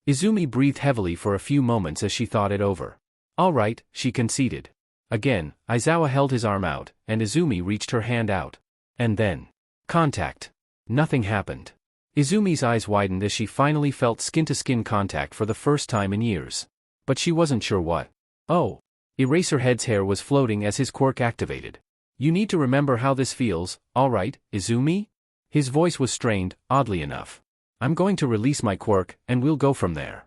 Izumi breathed heavily for a few moments as she thought it over. All right, she conceded. Again, Aizawa held his arm out, and Izumi reached her hand out. And then, contact. Nothing happened. Izumi's eyes widened as she finally felt skin-to-skin contact for the first time in years. But she wasn't sure what. Oh. Eraserhead's hair was floating as his quirk activated. You need to remember how this feels, all right, Izumi? His voice was strained, oddly enough. I'm going to release my quirk, and we'll go from there.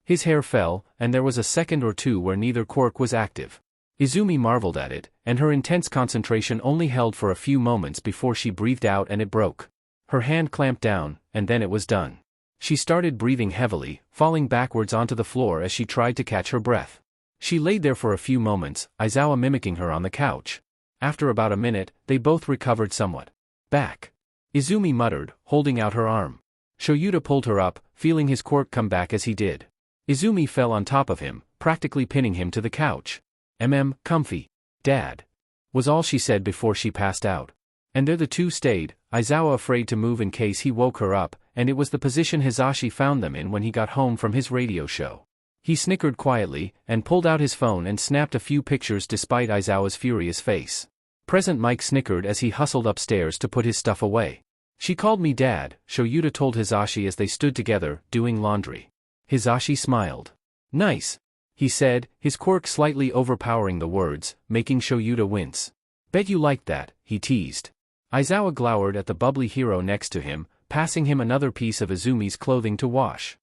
His hair fell, and there was a second or two where neither quirk was active. Izumi marveled at it, and her intense concentration only held for a few moments before she breathed out and it broke. Her hand clamped down, and then it was done. She started breathing heavily, falling backwards onto the floor as she tried to catch her breath. She laid there for a few moments, Aizawa mimicking her on the couch. After about a minute, they both recovered somewhat. Back. Izumi muttered, holding out her arm. Shouta pulled her up, feeling his quirk come back as he did. Izumi fell on top of him, practically pinning him to the couch. Comfy. Dad. Was all she said before she passed out. And there the two stayed, Aizawa afraid to move in case he woke her up, and it was the position Hisashi found them in when he got home from his radio show. He snickered quietly, and pulled out his phone and snapped a few pictures despite Aizawa's furious face. Present Mike snickered as he hustled upstairs to put his stuff away. She called me Dad, Shouta told Hisashi as they stood together, doing laundry. Hisashi smiled. Nice. He said, his quirk slightly overpowering the words, making Shouta wince. Bet you liked that, he teased. Aizawa glowered at the bubbly hero next to him, passing him another piece of Izumi's clothing to wash.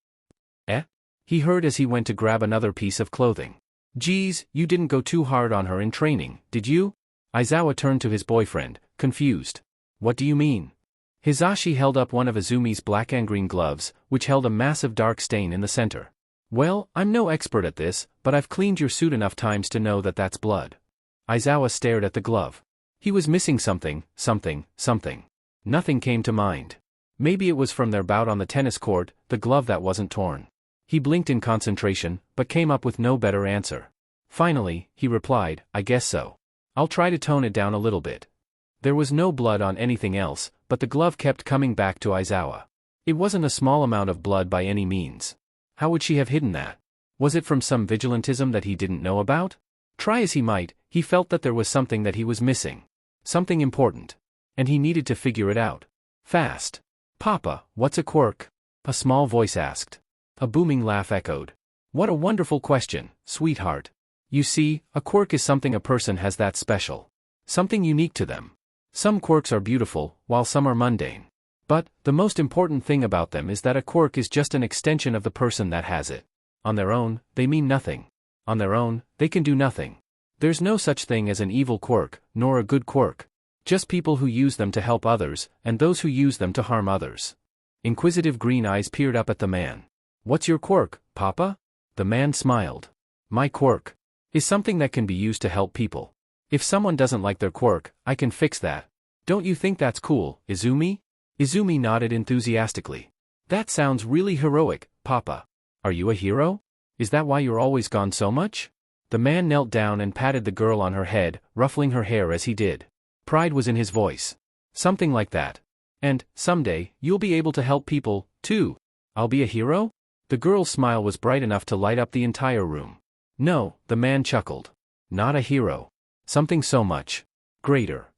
He heard as he went to grab another piece of clothing. Geez, you didn't go too hard on her in training, did you? Aizawa turned to his boyfriend, confused. What do you mean? Hisashi held up one of Izumi's black and green gloves, which held a massive dark stain in the center. Well, I'm no expert at this, but I've cleaned your suit enough times to know that that's blood. Aizawa stared at the glove. He was missing something. Nothing came to mind. Maybe it was from their bout on the tennis court, the glove that wasn't torn. He blinked in concentration, but came up with no better answer. Finally, he replied, I guess so. I'll try to tone it down a little bit. There was no blood on anything else, but the glove kept coming back to Aizawa. It wasn't a small amount of blood by any means. How would she have hidden that? Was it from some vigilantism that he didn't know about? Try as he might, he felt that there was something that he was missing. Something important. And he needed to figure it out. Fast. Papa, what's a quirk? A small voice asked. A booming laugh echoed. What a wonderful question, sweetheart. You see, a quirk is something a person has that's special. Something unique to them. Some quirks are beautiful, while some are mundane. But, the most important thing about them is that a quirk is just an extension of the person that has it. On their own, they mean nothing. On their own, they can do nothing. There's no such thing as an evil quirk, nor a good quirk. Just people who use them to help others, and those who use them to harm others. Inquisitive green eyes peered up at the man. What's your quirk, Papa? The man smiled. My quirk is something that can be used to help people. If someone doesn't like their quirk, I can fix that. Don't you think that's cool, Izumi? Izumi nodded enthusiastically. That sounds really heroic, Papa. Are you a hero? Is that why you're always gone so much? The man knelt down and patted the girl on her head, ruffling her hair as he did. Pride was in his voice. Something like that. And, someday, you'll be able to help people, too. I'll be a hero? The girl's smile was bright enough to light up the entire room. No, the man chuckled. Not a hero. Something so much greater.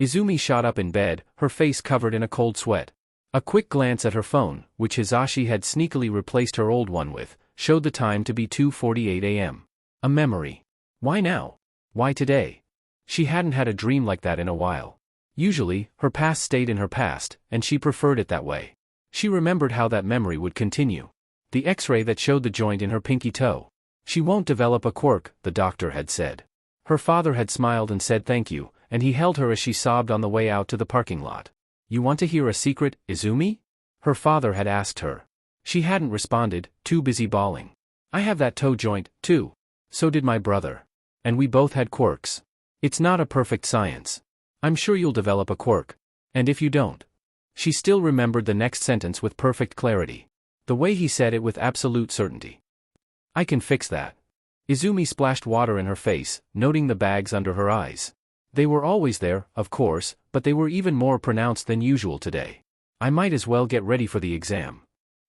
Izumi shot up in bed, her face covered in a cold sweat. A quick glance at her phone, which Hisashi had sneakily replaced her old one with, showed the time to be 2:48 a.m. A memory. Why now? Why today? She hadn't had a dream like that in a while. Usually, her past stayed in her past, and she preferred it that way. She remembered how that memory would continue. The X-ray that showed the joint in her pinky toe. She won't develop a quirk, the doctor had said. Her father had smiled and said thank you, and he held her as she sobbed on the way out to the parking lot. You want to hear a secret, Izumi? Her father had asked her. She hadn't responded, too busy bawling. I have that toe joint, too. So did my brother. And we both had quirks. It's not a perfect science. I'm sure you'll develop a quirk. And if you don't. She still remembered the next sentence with perfect clarity. The way he said it with absolute certainty. I can fix that. Izumi splashed water in her face, noting the bags under her eyes. They were always there, of course, but they were even more pronounced than usual today. I might as well get ready for the exam.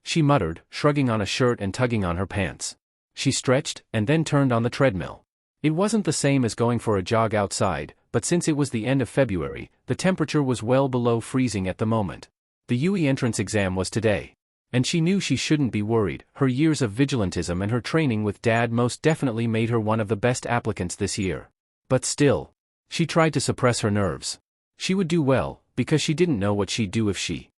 She muttered, shrugging on a shirt and tugging on her pants. She stretched, and then turned on the treadmill. It wasn't the same as going for a jog outside, but since it was the end of February, the temperature was well below freezing at the moment. The Yuuei entrance exam was today. And she knew she shouldn't be worried. Her years of vigilantism and her training with Dad most definitely made her one of the best applicants this year. But still. She tried to suppress her nerves. She would do well, because she didn't know what she'd do if she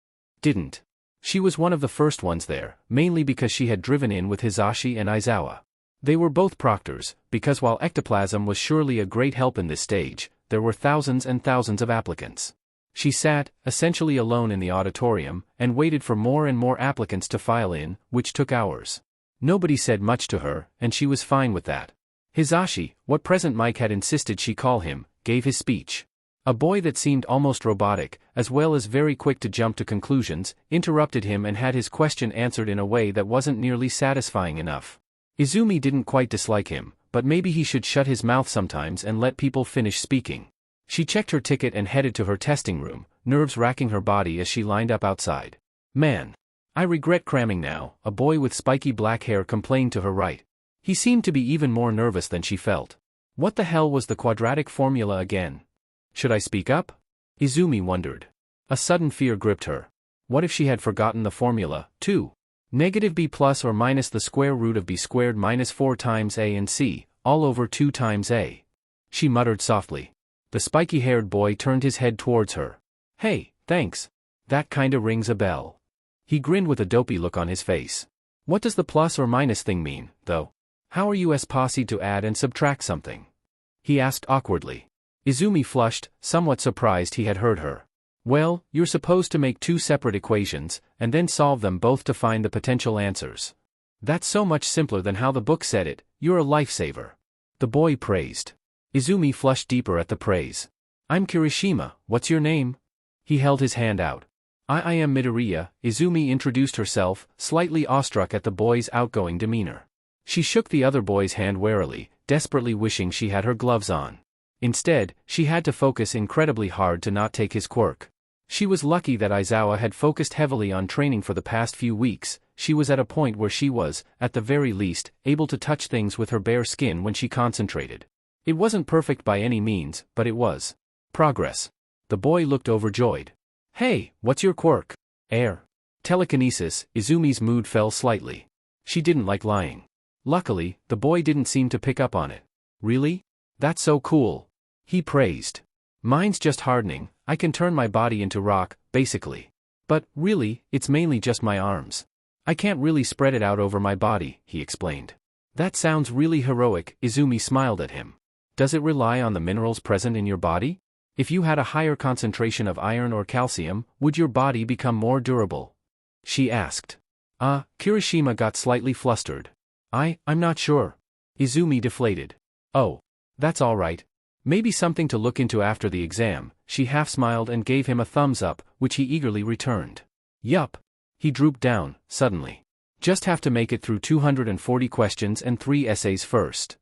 didn't. She was one of the first ones there, mainly because she had driven in with Hisashi and Aizawa. They were both proctors, because while ectoplasm was surely a great help in this stage, there were thousands and thousands of applicants. She sat, essentially alone in the auditorium, and waited for more and more applicants to file in, which took hours. Nobody said much to her, and she was fine with that. Hisashi, what President Mike had insisted she call him, gave his speech. A boy that seemed almost robotic, as well as very quick to jump to conclusions, interrupted him and had his question answered in a way that wasn't nearly satisfying enough. Izumi didn't quite dislike him, but maybe he should shut his mouth sometimes and let people finish speaking. She checked her ticket and headed to her testing room, nerves racking her body as she lined up outside. Man. I regret cramming now, a boy with spiky black hair complained to her right. He seemed to be even more nervous than she felt. What the hell was the quadratic formula again? Should I speak up? Izumi wondered. A sudden fear gripped her. What if she had forgotten the formula, too? Negative b plus or minus the square root of b squared minus 4 times a and c, all over 2 times a. She muttered softly. The spiky-haired boy turned his head towards her. Hey, thanks. That kinda rings a bell. He grinned with a dopey look on his face. What does the plus or minus thing mean, though? How are you posse to add and subtract something? He asked awkwardly. Izumi flushed, somewhat surprised he had heard her. Well, you're supposed to make 2 separate equations, and then solve them both to find the potential answers. That's so much simpler than how the book said it, you're a lifesaver. The boy praised. Izumi flushed deeper at the praise. I'm Kirishima, what's your name? He held his hand out. I am Midoriya, Izumi introduced herself, slightly awestruck at the boy's outgoing demeanor. She shook the other boy's hand warily, desperately wishing she had her gloves on. Instead, she had to focus incredibly hard to not take his quirk. She was lucky that Aizawa had focused heavily on training for the past few weeks. She was at a point where she was, at the very least, able to touch things with her bare skin when she concentrated. It wasn't perfect by any means, but it was progress. The boy looked overjoyed. Hey, what's your quirk? Air. Telekinesis. Izumi's mood fell slightly. She didn't like lying. Luckily, the boy didn't seem to pick up on it. Really? That's so cool. He praised. Mine's just hardening, I can turn my body into rock, basically. But, really, it's mainly just my arms. I can't really spread it out over my body, he explained. That sounds really heroic, Izumi smiled at him. Does it rely on the minerals present in your body? If you had a higher concentration of iron or calcium, would your body become more durable? She asked. Kirishima got slightly flustered. I'm not sure. Izumi deflated. Oh. That's all right. Maybe something to look into after the exam. She half smiled and gave him a thumbs up, which he eagerly returned. Yup. He drooped down, suddenly. Just have to make it through 240 questions and 3 essays first.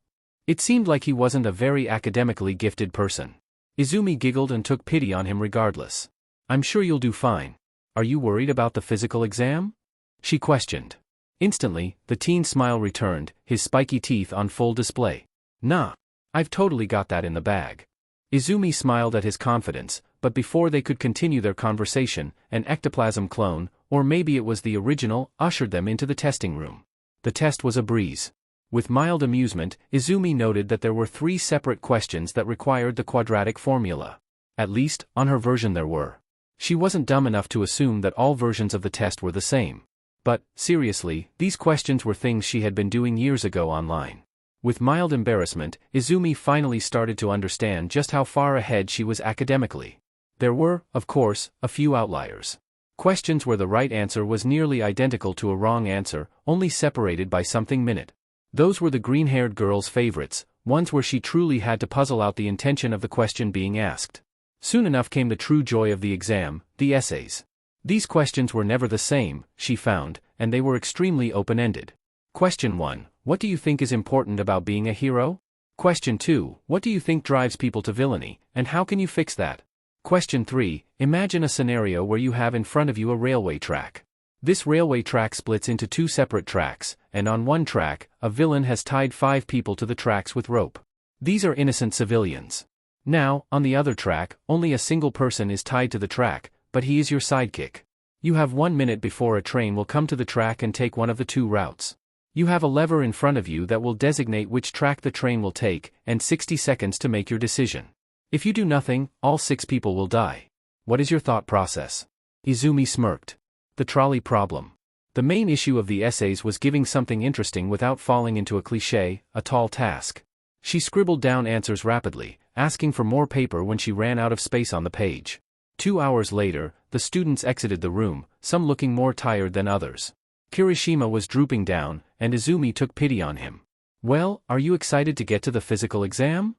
It seemed like he wasn't a very academically gifted person. Izumi giggled and took pity on him regardless. I'm sure you'll do fine. Are you worried about the physical exam? She questioned. Instantly, the teen's smile returned, his spiky teeth on full display. Nah. I've totally got that in the bag. Izumi smiled at his confidence, but before they could continue their conversation, an ectoplasm clone, or maybe it was the original, ushered them into the testing room. The test was a breeze. With mild amusement, Izumi noted that there were 3 separate questions that required the quadratic formula. At least, on her version there were. She wasn't dumb enough to assume that all versions of the test were the same. But, seriously, these questions were things she had been doing years ago online. With mild embarrassment, Izumi finally started to understand just how far ahead she was academically. There were, of course, a few outliers. Questions where the right answer was nearly identical to a wrong answer, only separated by something minute. Those were the green-haired girl's favorites, ones where she truly had to puzzle out the intention of the question being asked. Soon enough came the true joy of the exam, the essays. These questions were never the same, she found, and they were extremely open-ended. Question 1. What do you think is important about being a hero? Question 2. What do you think drives people to villainy, and how can you fix that? Question 3. Imagine a scenario where you have in front of you a railway track. This railway track splits into 2 separate tracks, and on one track, a villain has tied 5 people to the tracks with rope. These are innocent civilians. Now, on the other track, only a single person is tied to the track, but he is your sidekick. You have 1 minute before a train will come to the track and take one of the 2 routes. You have a lever in front of you that will designate which track the train will take, and 60 seconds to make your decision. If you do nothing, all 6 people will die. What is your thought process? Izumi smirked. The trolley problem. The main issue of the essays was giving something interesting without falling into a cliché, a tall task. She scribbled down answers rapidly, asking for more paper when she ran out of space on the page. 2 hours later, the students exited the room, some looking more tired than others. Kirishima was drooping down, and Izumi took pity on him. Well, are you excited to get to the physical exam?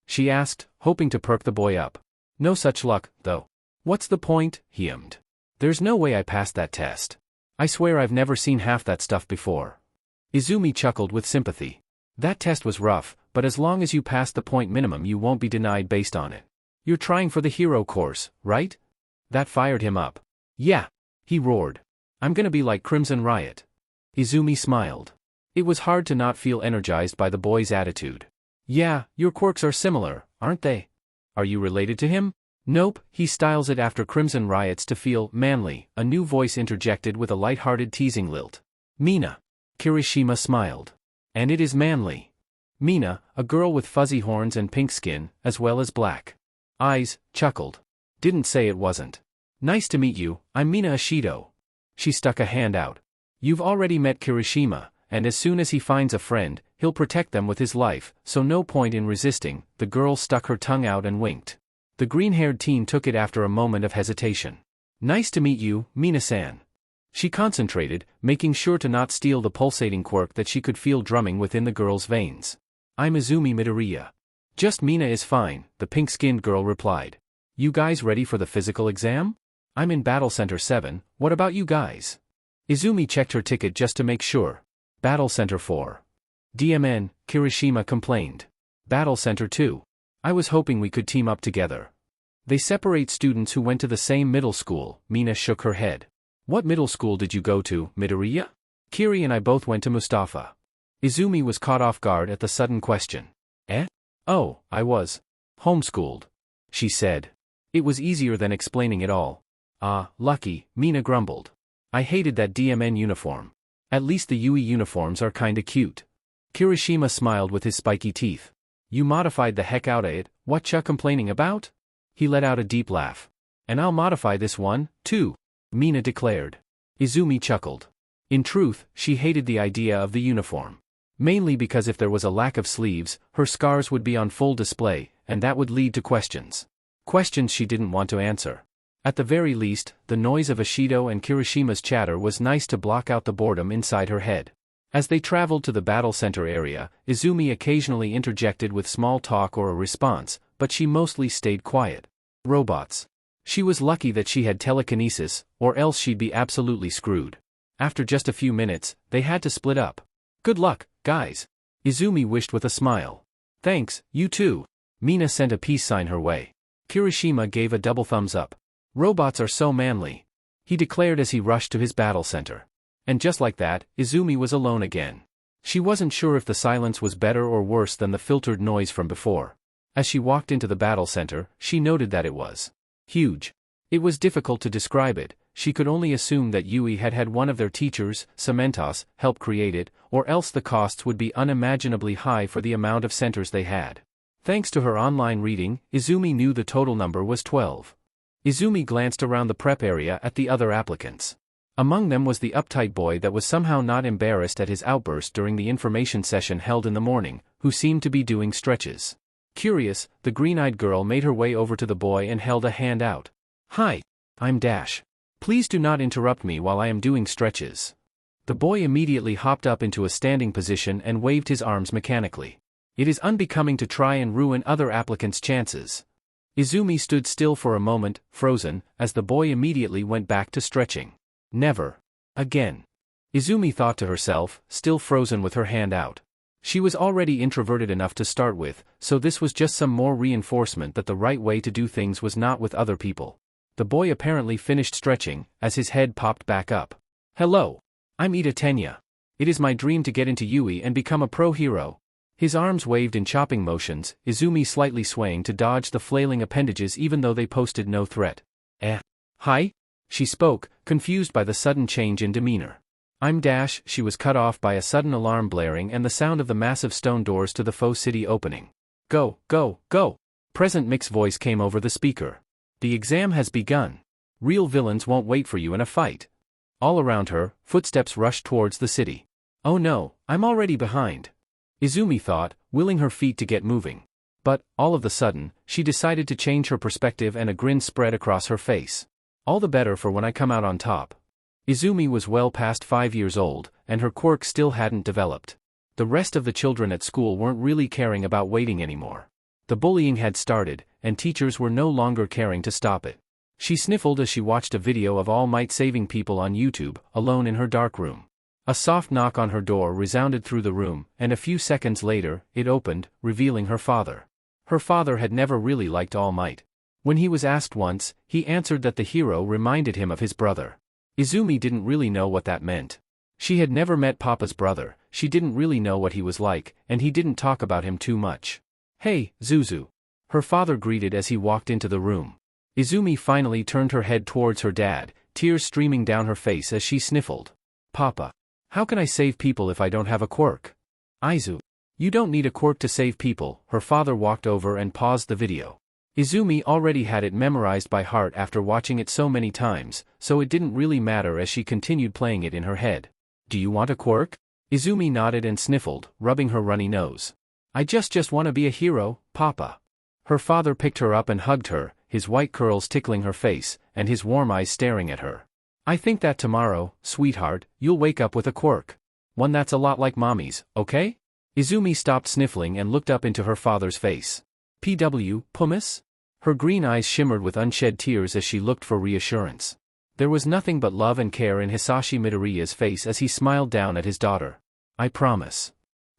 She asked, hoping to perk the boy up. No such luck, though. What's the point? He hummed. There's no way I passed that test. I swear I've never seen half that stuff before. Izumi chuckled with sympathy. That test was rough, but as long as you pass the point minimum you won't be denied based on it. You're trying for the hero course, right? That fired him up. Yeah. He roared. I'm gonna be like Crimson Riot. Izumi smiled. It was hard to not feel energized by the boy's attitude. Yeah, your quirks are similar, aren't they? Are you related to him? Nope, he styles it after Crimson Riot's to feel manly, a new voice interjected with a light-hearted teasing lilt. Mina. Kirishima smiled. And it is manly. Mina, a girl with fuzzy horns and pink skin, as well as black eyes, chuckled. Didn't say it wasn't. Nice to meet you, I'm Mina Ashido. She stuck a hand out. You've already met Kirishima, and as soon as he finds a friend, he'll protect them with his life, so no point in resisting. The girl stuck her tongue out and winked. The green-haired teen took it after a moment of hesitation. Nice to meet you, Mina-san. She concentrated, making sure to not steal the pulsating quirk that she could feel drumming within the girl's veins. I'm Izumi Midoriya. Just Mina is fine, the pink-skinned girl replied. You guys ready for the physical exam? I'm in Battle Center 7, what about you guys? Izumi checked her ticket just to make sure. Battle Center 4. DMN, Kirishima complained. Battle Center 2. I was hoping we could team up together. They separate students who went to the same middle school, Mina shook her head. What middle school did you go to, Midoriya? Kiri and I both went to Mustafa. Izumi was caught off guard at the sudden question. Eh? Oh, I was homeschooled, she said. It was easier than explaining it all. Ah, lucky, Mina grumbled. I hated that DMN uniform. At least the Yuuei uniforms are kinda cute. Kirishima smiled with his spiky teeth. You modified the heck out of it, whatcha complaining about? He let out a deep laugh. And I'll modify this one, too, Mina declared. Izumi chuckled. In truth, she hated the idea of the uniform. Mainly because if there was a lack of sleeves, her scars would be on full display, and that would lead to questions. Questions she didn't want to answer. At the very least, the noise of Ishido and Kirishima's chatter was nice to block out the boredom inside her head. As they traveled to the battle center area, Izumi occasionally interjected with small talk or a response, but she mostly stayed quiet. Robots. She was lucky that she had telekinesis, or else she'd be absolutely screwed. After just a few minutes, they had to split up. Good luck, guys. Izumi wished with a smile. Thanks, you too. Mina sent a peace sign her way. Kirishima gave a double thumbs up. Robots are so manly, he declared as he rushed to his battle center. And just like that, Izumi was alone again. She wasn't sure if the silence was better or worse than the filtered noise from before. As she walked into the battle center, she noted that it was huge. It was difficult to describe it. She could only assume that Yuuei had had one of their teachers, Cementos, help create it, or else the costs would be unimaginably high for the amount of centers they had. Thanks to her online reading, Izumi knew the total number was 12. Izumi glanced around the prep area at the other applicants. Among them was the uptight boy that was somehow not embarrassed at his outburst during the information session held in the morning, who seemed to be doing stretches. Curious, the green-eyed girl made her way over to the boy and held a hand out. Hi, I'm Dash. Please do not interrupt me while I am doing stretches. The boy immediately hopped up into a standing position and waved his arms mechanically. It is unbecoming to try and ruin other applicants' chances. Izumi stood still for a moment, frozen, as the boy immediately went back to stretching. Never again. Izumi thought to herself, still frozen with her hand out. She was already introverted enough to start with, so this was just some more reinforcement that the right way to do things was not with other people. The boy apparently finished stretching, as his head popped back up. Hello. I'm Ida Tenya. It is my dream to get into Yuuei and become a pro hero. His arms waved in chopping motions, Izumi slightly swaying to dodge the flailing appendages even though they posted no threat. Hi? She spoke, confused by the sudden change in demeanor. I'm Dash. She was cut off by a sudden alarm blaring and the sound of the massive stone doors to the faux city opening. Go, go, go! Present Mick's voice came over the speaker. The exam has begun. Real villains won't wait for you in a fight. All around her, footsteps rushed towards the city. Oh no, I'm already behind. Izumi thought, willing her feet to get moving. But, all of a sudden, she decided to change her perspective and a grin spread across her face. All the better for when I come out on top. Izumi was well past 5 years old, and her quirk still hadn't developed. The rest of the children at school weren't really caring about waiting anymore. The bullying had started, and teachers were no longer caring to stop it. She sniffled as she watched a video of All Might saving people on YouTube, alone in her dark room. A soft knock on her door resounded through the room, and a few seconds later, it opened, revealing her father. Her father had never really liked All Might. When he was asked once, he answered that the hero reminded him of his brother. Izumi didn't really know what that meant. She had never met Papa's brother, she didn't really know what he was like, and he didn't talk about him too much. Hey, Zuzu. Her father greeted as he walked into the room. Izumi finally turned her head towards her dad, tears streaming down her face as she sniffled. Papa. How can I save people if I don't have a quirk? Aizu. You don't need a quirk to save people. Her father walked over and paused the video. Izumi already had it memorized by heart after watching it so many times, so it didn't really matter as she continued playing it in her head. Do you want a quirk? Izumi nodded and sniffled, rubbing her runny nose. I just want to be a hero, Papa. Her father picked her up and hugged her, his white curls tickling her face, and his warm eyes staring at her. I think that tomorrow, sweetheart, you'll wake up with a quirk. One that's a lot like mommy's, okay? Izumi stopped sniffling and looked up into her father's face. Pumice? Her green eyes shimmered with unshed tears as she looked for reassurance. There was nothing but love and care in Hisashi Midoriya's face as he smiled down at his daughter. I promise.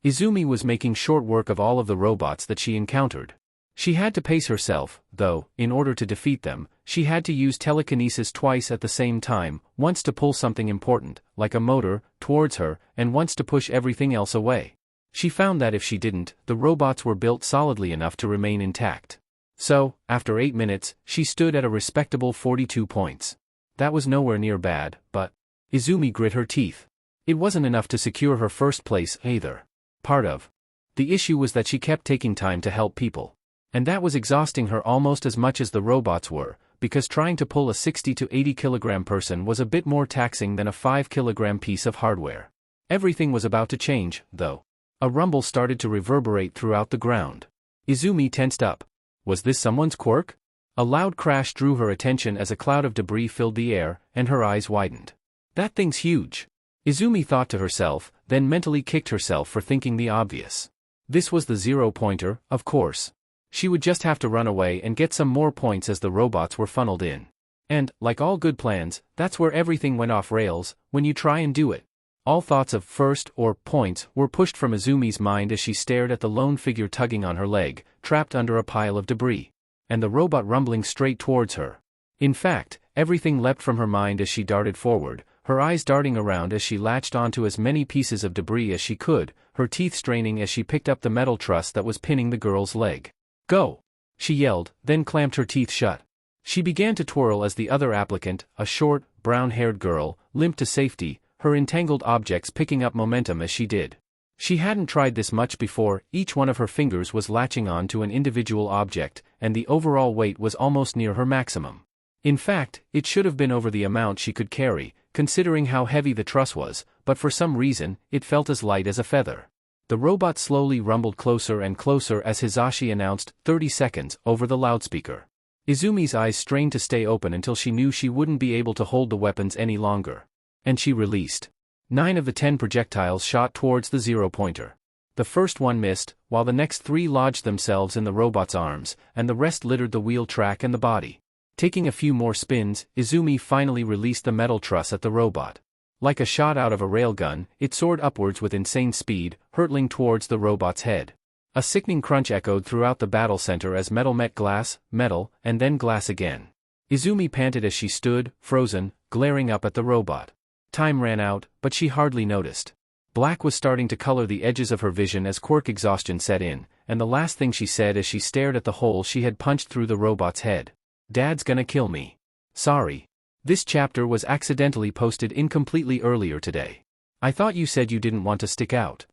Izumi was making short work of all of the robots that she encountered. She had to pace herself, though, in order to defeat them, she had to use telekinesis twice at the same time, once to pull something important, like a motor, towards her, and once to push everything else away. She found that if she didn't, the robots were built solidly enough to remain intact. So, after 8 minutes, she stood at a respectable 42 points. That was nowhere near bad, but Izumi grit her teeth. It wasn't enough to secure her first place either. Part of the issue was that she kept taking time to help people. And that was exhausting her almost as much as the robots were, because trying to pull a 60 to 80 kilogram person was a bit more taxing than a 5 kilogram piece of hardware. Everything was about to change, though. A rumble started to reverberate throughout the ground. Izumi tensed up. Was this someone's quirk? A loud crash drew her attention as a cloud of debris filled the air, and her eyes widened. That thing's huge. Izumi thought to herself, then mentally kicked herself for thinking the obvious. This was the 0-pointer, of course. She would just have to run away and get some more points as the robots were funneled in. And, like all good plans, that's where everything went off rails, when you try and do it. All thoughts of first, or points, were pushed from Izumi's mind as she stared at the lone figure tugging on her leg, trapped under a pile of debris. And the robot rumbling straight towards her. In fact, everything leapt from her mind as she darted forward, her eyes darting around as she latched onto as many pieces of debris as she could, her teeth straining as she picked up the metal truss that was pinning the girl's leg. Go! She yelled, then clamped her teeth shut. She began to twirl as the other applicant, a short, brown-haired girl, limped to safety, her entangled objects picking up momentum as she did. She hadn't tried this much before, each one of her fingers was latching on to an individual object, and the overall weight was almost near her maximum. In fact, it should have been over the amount she could carry, considering how heavy the truss was, but for some reason, it felt as light as a feather. The robot slowly rumbled closer and closer as Hisashi announced, 30 seconds, over the loudspeaker. Izumi's eyes strained to stay open until she knew she wouldn't be able to hold the weapons any longer. And she released. 9 of the 10 projectiles shot towards the 0-pointer. The first one missed, while the next 3 lodged themselves in the robot's arms, and the rest littered the wheel track and the body. Taking a few more spins, Izumi finally released the metal truss at the robot. Like a shot out of a railgun, it soared upwards with insane speed, hurtling towards the robot's head. A sickening crunch echoed throughout the battle center as metal met glass, metal, and then glass again. Izumi panted as she stood, frozen, glaring up at the robot. Time ran out, but she hardly noticed. Black was starting to color the edges of her vision as quirk exhaustion set in, and the last thing she said as she stared at the hole she had punched through the robot's head. Dad's gonna kill me. Sorry. This chapter was accidentally posted incompletely earlier today. I thought you said you didn't want to stick out.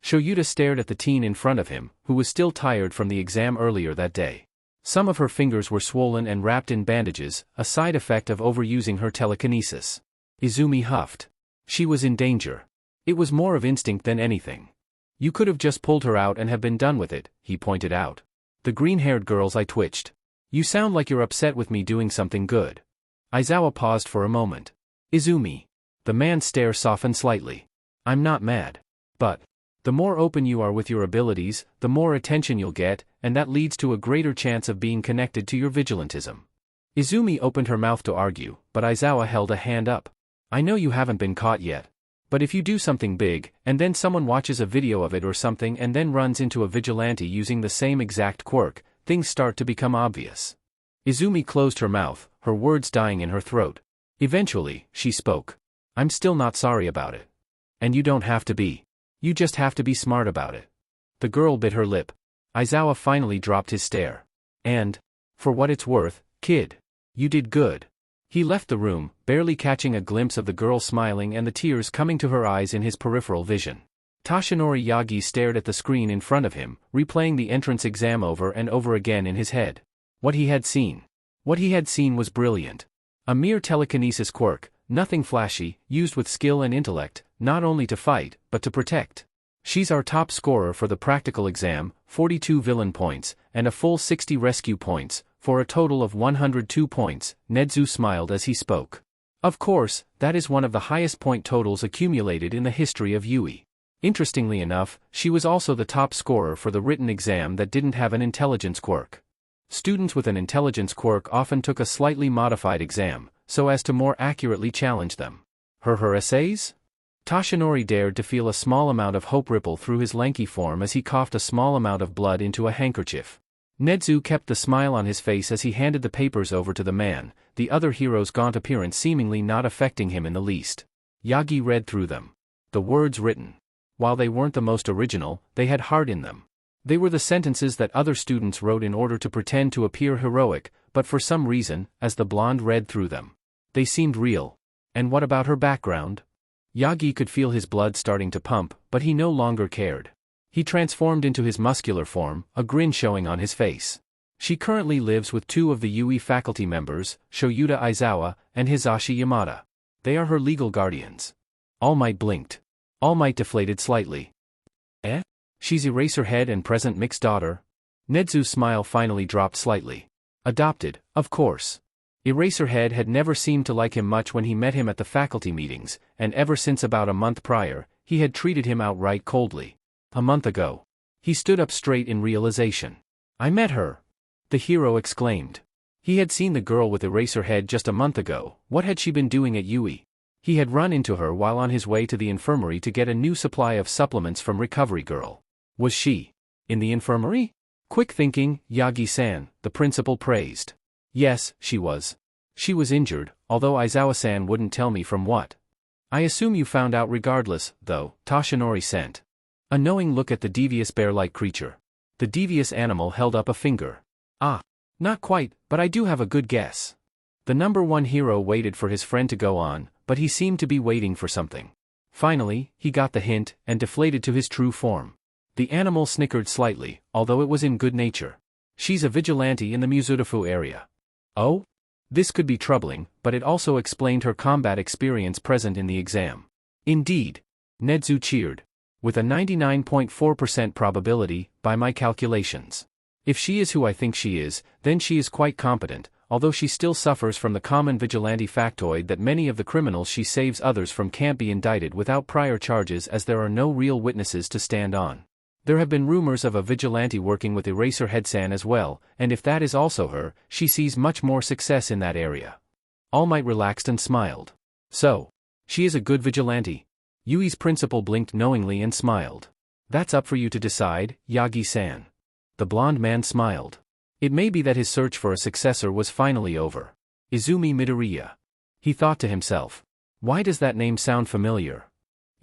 Shouta stared at the teen in front of him, who was still tired from the exam earlier that day. Some of her fingers were swollen and wrapped in bandages, a side effect of overusing her telekinesis. Izumi huffed. She was in danger. It was more of instinct than anything. You could have just pulled her out and have been done with it, he pointed out. The green-haired girls I twitched. You sound like you're upset with me doing something good. Aizawa paused for a moment. Izumi. The man's stare softened slightly. I'm not mad. But the more open you are with your abilities, the more attention you'll get, and that leads to a greater chance of being connected to your vigilantism. Izumi opened her mouth to argue, but Aizawa held a hand up. I know you haven't been caught yet. But if you do something big, and then someone watches a video of it or something and then runs into a vigilante using the same exact quirk, things start to become obvious. Izumi closed her mouth, her words dying in her throat. Eventually, she spoke. I'm still not sorry about it. And you don't have to be. You just have to be smart about it. The girl bit her lip. Aizawa finally dropped his stare. And, for what it's worth, kid, you did good. He left the room, barely catching a glimpse of the girl smiling and the tears coming to her eyes in his peripheral vision. Toshinori Yagi stared at the screen in front of him, replaying the entrance exam over and over again in his head. What he had seen was brilliant. A mere telekinesis quirk, nothing flashy, used with skill and intellect, not only to fight, but to protect. She's our top scorer for the practical exam, 42 villain points, and a full 60 rescue points, for a total of 102 points, Nedzu smiled as he spoke. Of course, that is one of the highest point totals accumulated in the history of Yuuei. Interestingly enough, she was also the top scorer for the written exam that didn't have an intelligence quirk. Students with an intelligence quirk often took a slightly modified exam, so as to more accurately challenge them. Her essays? Toshinori dared to feel a small amount of hope ripple through his lanky form as he coughed a small amount of blood into a handkerchief. Nezu kept the smile on his face as he handed the papers over to the man, the other hero's gaunt appearance seemingly not affecting him in the least. Yagi read through them. The words written. While they weren't the most original, they had heart in them. They were the sentences that other students wrote in order to pretend to appear heroic, but for some reason, as the blonde read through them, they seemed real. And what about her background? Yagi could feel his blood starting to pump, but he no longer cared. He transformed into his muscular form, a grin showing on his face. She currently lives with two of the Yuuei faculty members, Shouta Aizawa and Hisashi Yamada. They are her legal guardians. All Might blinked. All Might deflated slightly. Eh? She's Eraserhead and present Mix's daughter? Nezu's smile finally dropped slightly. Adopted, of course. Eraserhead had never seemed to like him much when he met him at the faculty meetings, and ever since about a month prior, he had treated him outright coldly. A month ago. He stood up straight in realization. I met her. The hero exclaimed. He had seen the girl with Eraserhead just a month ago. What had she been doing at Yuuei? He had run into her while on his way to the infirmary to get a new supply of supplements from Recovery Girl. Was she in the infirmary? Quick thinking, Yagi-san, the principal praised. Yes, she was. She was injured, although Aizawa-san wouldn't tell me from what. I assume you found out regardless, though, Toshinori sent a knowing look at the devious bear-like creature. The devious animal held up a finger. Ah. Not quite, but I do have a good guess. The number one hero waited for his friend to go on, but he seemed to be waiting for something. Finally, he got the hint, and deflated to his true form. The animal snickered slightly, although it was in good nature. She's a vigilante in the Muzurafu area. Oh? This could be troubling, but it also explained her combat experience present in the exam. Indeed. Nezu cheered. With a 99.4% probability, by my calculations. If she is who I think she is, then she is quite competent, although she still suffers from the common vigilante factoid that many of the criminals she saves others from can't be indicted without prior charges as there are no real witnesses to stand on. There have been rumors of a vigilante working with Eraserhead-san as well, and if that is also her, she sees much more success in that area. All Might relaxed and smiled. So, she is a good vigilante. Yui's principal blinked knowingly and smiled. That's up for you to decide, Yagi-san. The blond man smiled. It may be that his search for a successor was finally over. Izumi Midoriya. He thought to himself. Why does that name sound familiar?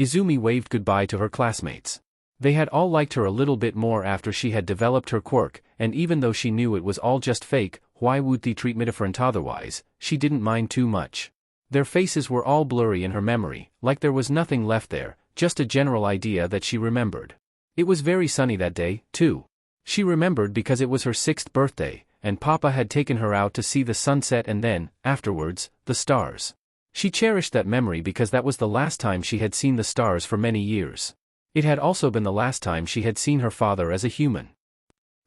Izumi waved goodbye to her classmates. They had all liked her a little bit more after she had developed her quirk, and even though she knew it was all just fake, why would they treat me different otherwise, she didn't mind too much. Their faces were all blurry in her memory, like there was nothing left there, just a general idea that she remembered. It was very sunny that day, too. She remembered because it was her 6th birthday, and Papa had taken her out to see the sunset and then, afterwards, the stars. She cherished that memory because that was the last time she had seen the stars for many years. It had also been the last time she had seen her father as a human.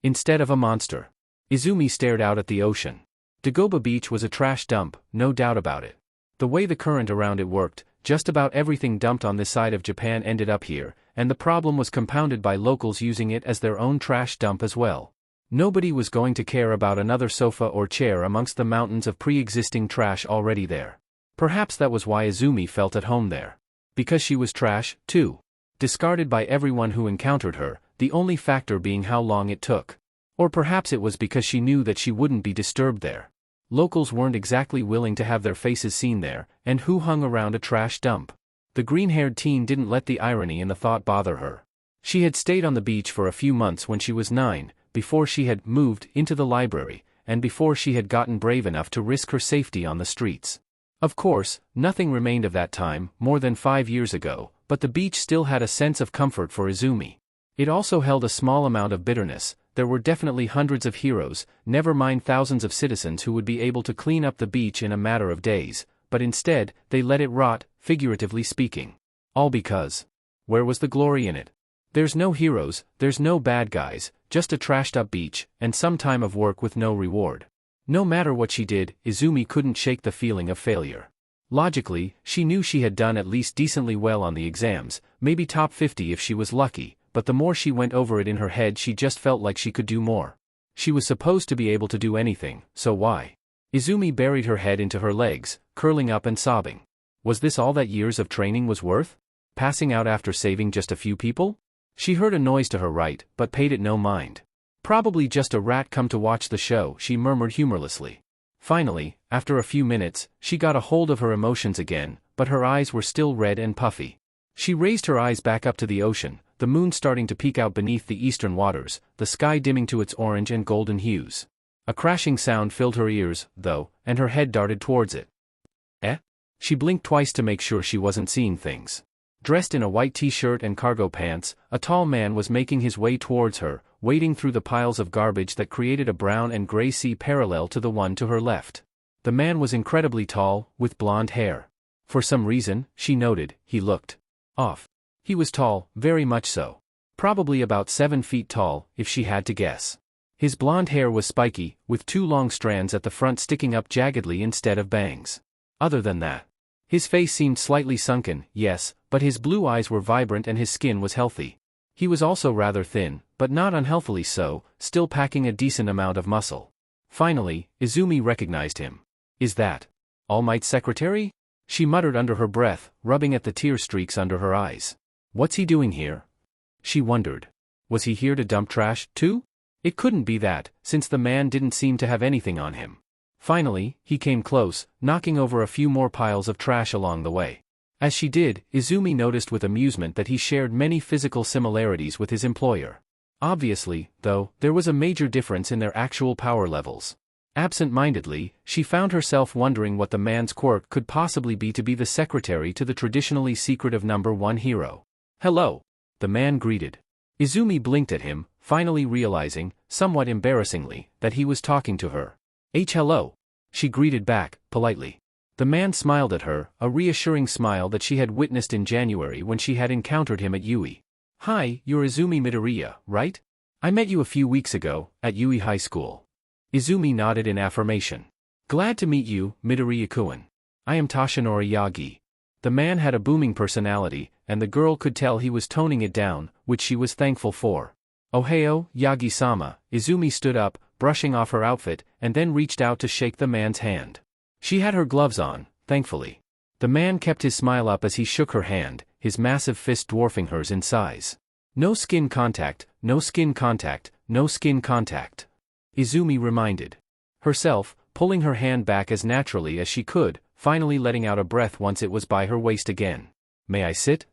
Instead of a monster. Izumi stared out at the ocean. Dagoba Beach was a trash dump, no doubt about it. The way the current around it worked, just about everything dumped on this side of Japan ended up here, and the problem was compounded by locals using it as their own trash dump as well. Nobody was going to care about another sofa or chair amongst the mountains of pre-existing trash already there. Perhaps that was why Izumi felt at home there. Because she was trash, too. Discarded by everyone who encountered her, the only factor being how long it took. Or perhaps it was because she knew that she wouldn't be disturbed there. Locals weren't exactly willing to have their faces seen there, and who hung around a trash dump? The green-haired teen didn't let the irony in the thought bother her. She had stayed on the beach for a few months when she was 9, before she had moved into the library, and before she had gotten brave enough to risk her safety on the streets. Of course, nothing remained of that time, more than 5 years ago, but the beach still had a sense of comfort for Izumi. It also held a small amount of bitterness. There were definitely hundreds of heroes, never mind thousands of citizens who would be able to clean up the beach in a matter of days, but instead, they let it rot, figuratively speaking. All because. Where was the glory in it? There's no heroes, there's no bad guys, just a trashed-up beach, and some time of work with no reward. No matter what she did, Izumi couldn't shake the feeling of failure. Logically, she knew she had done at least decently well on the exams, maybe top 50 if she was lucky, but the more she went over it in her head she just felt like she could do more. She was supposed to be able to do anything, so why? Izumi buried her head into her legs, curling up and sobbing. Was this all that years of training was worth? Passing out after saving just a few people? She heard a noise to her right, but paid it no mind. Probably just a rat come to watch the show, she murmured humorlessly. Finally, after a few minutes, she got a hold of her emotions again, but her eyes were still red and puffy. She raised her eyes back up to the ocean, the moon starting to peek out beneath the eastern waters, the sky dimming to its orange and golden hues. A crashing sound filled her ears, though, and her head darted towards it. Eh? She blinked twice to make sure she wasn't seeing things. Dressed in a white t-shirt and cargo pants, a tall man was making his way towards her, wading through the piles of garbage that created a brown and gray sea parallel to the one to her left. The man was incredibly tall, with blonde hair. For some reason, she noted, he looked off. He was tall, very much so. Probably about 7 feet tall, if she had to guess. His blonde hair was spiky, with 2 long strands at the front sticking up jaggedly instead of bangs. Other than that, his face seemed slightly sunken, yes, but his blue eyes were vibrant and his skin was healthy. He was also rather thin, but not unhealthily so, still packing a decent amount of muscle. Finally, Izumi recognized him. Is that All Might's secretary? She muttered under her breath, rubbing at the tear streaks under her eyes. What's he doing here? She wondered. Was he here to dump trash, too? It couldn't be that, since the man didn't seem to have anything on him. Finally, he came close, knocking over a few more piles of trash along the way. As she did, Izumi noticed with amusement that he shared many physical similarities with his employer. Obviously, though, there was a major difference in their actual power levels. Absent-mindedly, she found herself wondering what the man's quirk could possibly be to be the secretary to the traditionally secretive #1 hero. Hello. The man greeted. Izumi blinked at him, finally realizing, somewhat embarrassingly, that he was talking to her. Hello. She greeted back, politely. The man smiled at her, a reassuring smile that she had witnessed in January when she had encountered him at Yuuei. Hi, you're Izumi Midoriya, right? I met you a few weeks ago, at Yuuei High School. Izumi nodded in affirmation. Glad to meet you, Midoriya-kun. I am Toshinori Yagi. The man had a booming personality, and the girl could tell he was toning it down, which she was thankful for. Ohio, Yagi-sama. Izumi stood up, brushing off her outfit, and then reached out to shake the man's hand. She had her gloves on, thankfully. The man kept his smile up as he shook her hand, his massive fist dwarfing hers in size. No skin contact, no skin contact, no skin contact. Izumi reminded herself, pulling her hand back as naturally as she could, finally letting out a breath once it was by her waist again. May I sit?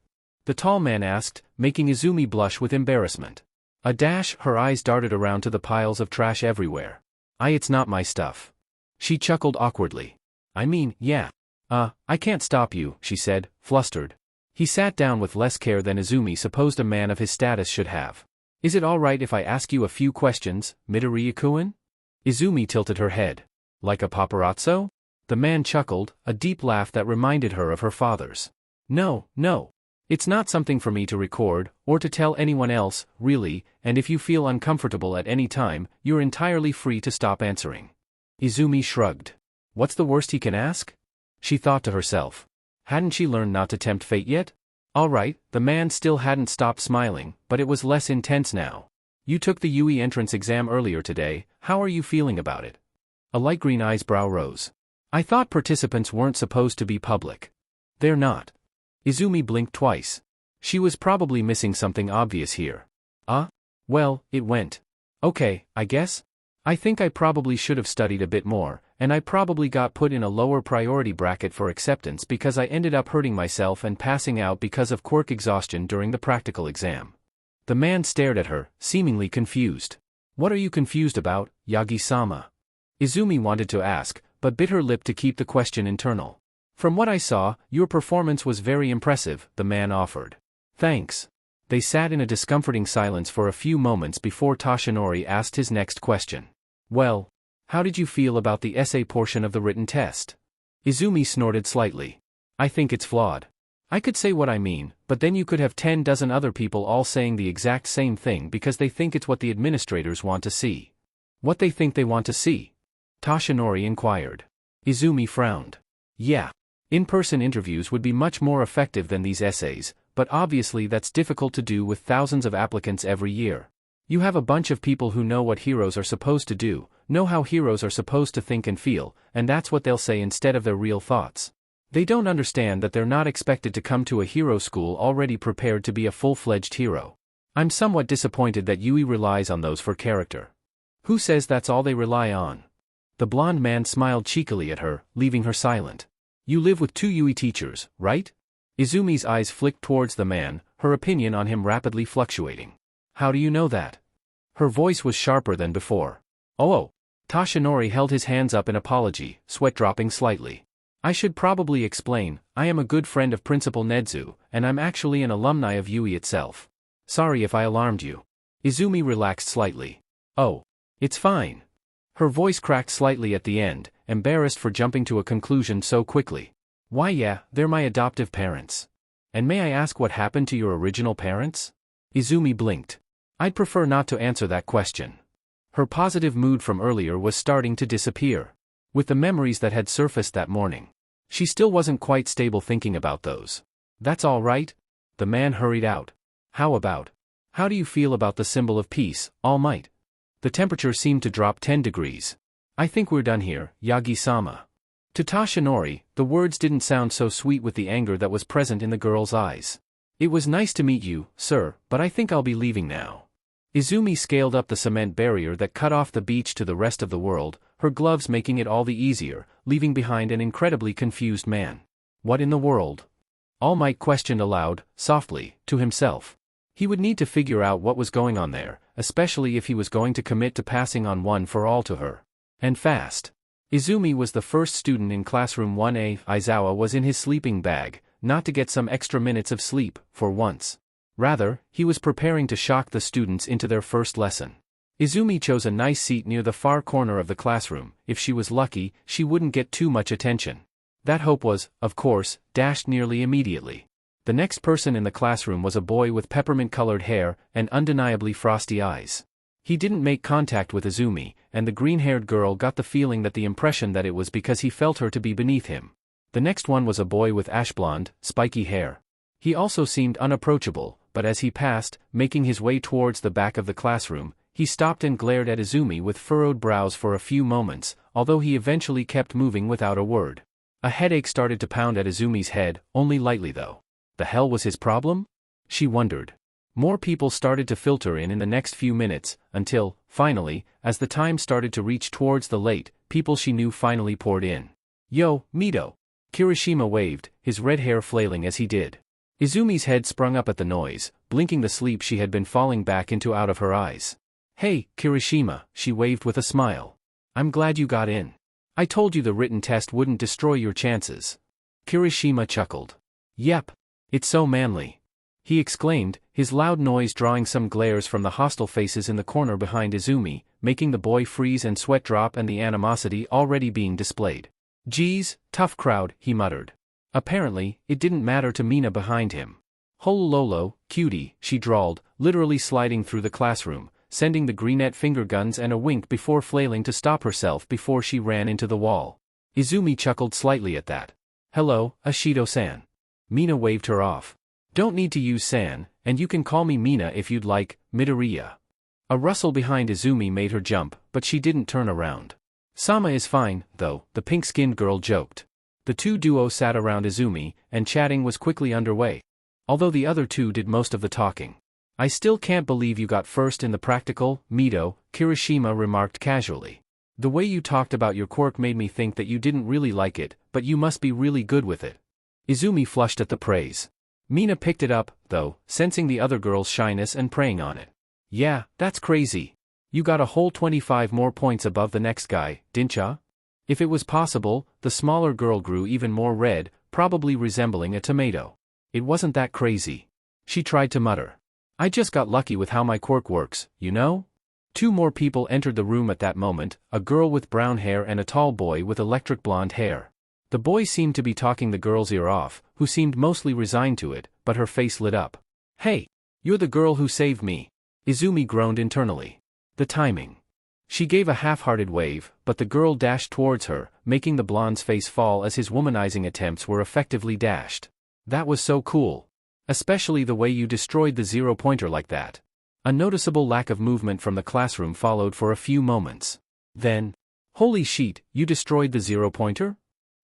The tall man asked, making Izumi blush with embarrassment. Her eyes darted around to the piles of trash everywhere. It's not my stuff. She chuckled awkwardly. I mean, yeah. I can't stop you, she said, flustered. He sat down with less care than Izumi supposed a man of his status should have. Is it all right if I ask you a few questions, Midoriya-kun? Izumi tilted her head. Like a paparazzo? The man chuckled, a deep laugh that reminded her of her father's. No. It's not something for me to record, or to tell anyone else, really, and if you feel uncomfortable at any time, you're entirely free to stop answering. Izumi shrugged. What's the worst he can ask? She thought to herself. Hadn't she learned not to tempt fate yet? All right, the man still hadn't stopped smiling, but it was less intense now. You took the Yuuei entrance exam earlier today, how are you feeling about it? A light green eyebrow rose. I thought participants weren't supposed to be public. They're not. Izumi blinked twice. She was probably missing something obvious here. Well, it went. Okay, I guess? I think I probably should have studied a bit more, and I probably got put in a lower priority bracket for acceptance because I ended up hurting myself and passing out because of quirk exhaustion during the practical exam. The man stared at her, seemingly confused. What are you confused about, Yagi-sama? Izumi wanted to ask, but bit her lip to keep the question internal. From what I saw, your performance was very impressive, the man offered. Thanks. They sat in a discomforting silence for a few moments before Toshinori asked his next question. Well, how did you feel about the essay portion of the written test? Izumi snorted slightly. I think it's flawed. I could say what I mean, but then you could have 10 dozen other people all saying the exact same thing because they think it's what the administrators want to see. What they think they want to see? Toshinori inquired. Izumi frowned. Yeah. In-person interviews would be much more effective than these essays, but obviously that's difficult to do with thousands of applicants every year. You have a bunch of people who know what heroes are supposed to do, know how heroes are supposed to think and feel, and that's what they'll say instead of their real thoughts. They don't understand that they're not expected to come to a hero school already prepared to be a full-fledged hero. I'm somewhat disappointed that Yuuei relies on those for character. Who says that's all they rely on? The blonde man smiled cheekily at her, leaving her silent. You live with 2 Yuuei teachers, right? Izumi's eyes flicked towards the man, her opinion on him rapidly fluctuating. How do you know that? Her voice was sharper than before. Oh. Toshinori held his hands up in apology, sweat dropping slightly. I should probably explain, I am a good friend of Principal Nedzu, and I'm actually an alumni of Yuuei itself. Sorry if I alarmed you. Izumi relaxed slightly. Oh. It's fine. Her voice cracked slightly at the end, embarrassed for jumping to a conclusion so quickly. Why yeah, they're my adoptive parents. And may I ask what happened to your original parents? Izumi blinked. I'd prefer not to answer that question. Her positive mood from earlier was starting to disappear. With the memories that had surfaced that morning, she still wasn't quite stable thinking about those. That's all right? The man hurried out. How do you feel about the symbol of peace, All Might? The temperature seemed to drop 10 degrees. I think we're done here, Yagi-sama. To Toshinori, the words didn't sound so sweet with the anger that was present in the girl's eyes. It was nice to meet you, sir, but I think I'll be leaving now. Izumi scaled up the cement barrier that cut off the beach to the rest of the world, her gloves making it all the easier, leaving behind an incredibly confused man. What in the world? All Might questioned aloud, softly, to himself. He would need to figure out what was going on there, especially if he was going to commit to passing on one for all to her. And fast. Izumi was the first student in classroom 1A. Aizawa was in his sleeping bag, not to get some extra minutes of sleep, for once. Rather, he was preparing to shock the students into their first lesson. Izumi chose a nice seat near the far corner of the classroom. If she was lucky, she wouldn't get too much attention. That hope was, of course, dashed nearly immediately. The next person in the classroom was a boy with peppermint-colored hair and undeniably frosty eyes. He didn't make contact with Izumi, and the green-haired girl got the feeling that the impression that it was because he felt her to be beneath him. The next one was a boy with ash-blonde, spiky hair. He also seemed unapproachable, but as he passed, making his way towards the back of the classroom, he stopped and glared at Izumi with furrowed brows for a few moments, although he eventually kept moving without a word. A headache started to pound at Izumi's head, only lightly though. The hell was his problem? She wondered. More people started to filter in the next few minutes, until, finally, as the time started to reach towards the late, people she knew finally poured in. Yo, Mido. Kirishima waved, his red hair flailing as he did. Izumi's head sprung up at the noise, blinking the sleep she had been falling back into out of her eyes. Hey, Kirishima, she waved with a smile. I'm glad you got in. I told you the written test wouldn't destroy your chances. Kirishima chuckled. Yep. It's so manly. He exclaimed, his loud noise drawing some glares from the hostile faces in the corner behind Izumi, making the boy freeze and sweat drop and the animosity already being displayed. Geez, tough crowd, he muttered. Apparently, it didn't matter to Mina behind him. Holololo, cutie, she drawled, literally sliding through the classroom, sending the greenette finger guns and a wink before flailing to stop herself before she ran into the wall. Izumi chuckled slightly at that. Hello, Ashido-san. Mina waved her off. Don't need to use san, and you can call me Mina if you'd like, Midoriya. A rustle behind Izumi made her jump, but she didn't turn around. Sama is fine, though, the pink-skinned girl joked. The two duos sat around Izumi, and chatting was quickly underway. Although the other two did most of the talking. I still can't believe you got first in the practical, Mido, Kirishima remarked casually. The way you talked about your quirk made me think that you didn't really like it, but you must be really good with it. Izumi flushed at the praise. Mina picked it up, though, sensing the other girl's shyness and preying on it. Yeah, that's crazy. You got a whole 25 more points above the next guy, didn't ya? If it was possible, the smaller girl grew even more red, probably resembling a tomato. It wasn't that crazy. She tried to mutter. I just got lucky with how my quirk works, you know? Two more people entered the room at that moment, a girl with brown hair and a tall boy with electric blonde hair. The boy seemed to be talking the girl's ear off, who seemed mostly resigned to it, but her face lit up. Hey! You're the girl who saved me. Izumi groaned internally. The timing. She gave a half-hearted wave, but the girl dashed towards her, making the blonde's face fall as his womanizing attempts were effectively dashed. That was so cool. Especially the way you destroyed the zero-pointer like that. A noticeable lack of movement from the classroom followed for a few moments. Then, holy shit, you destroyed the zero-pointer?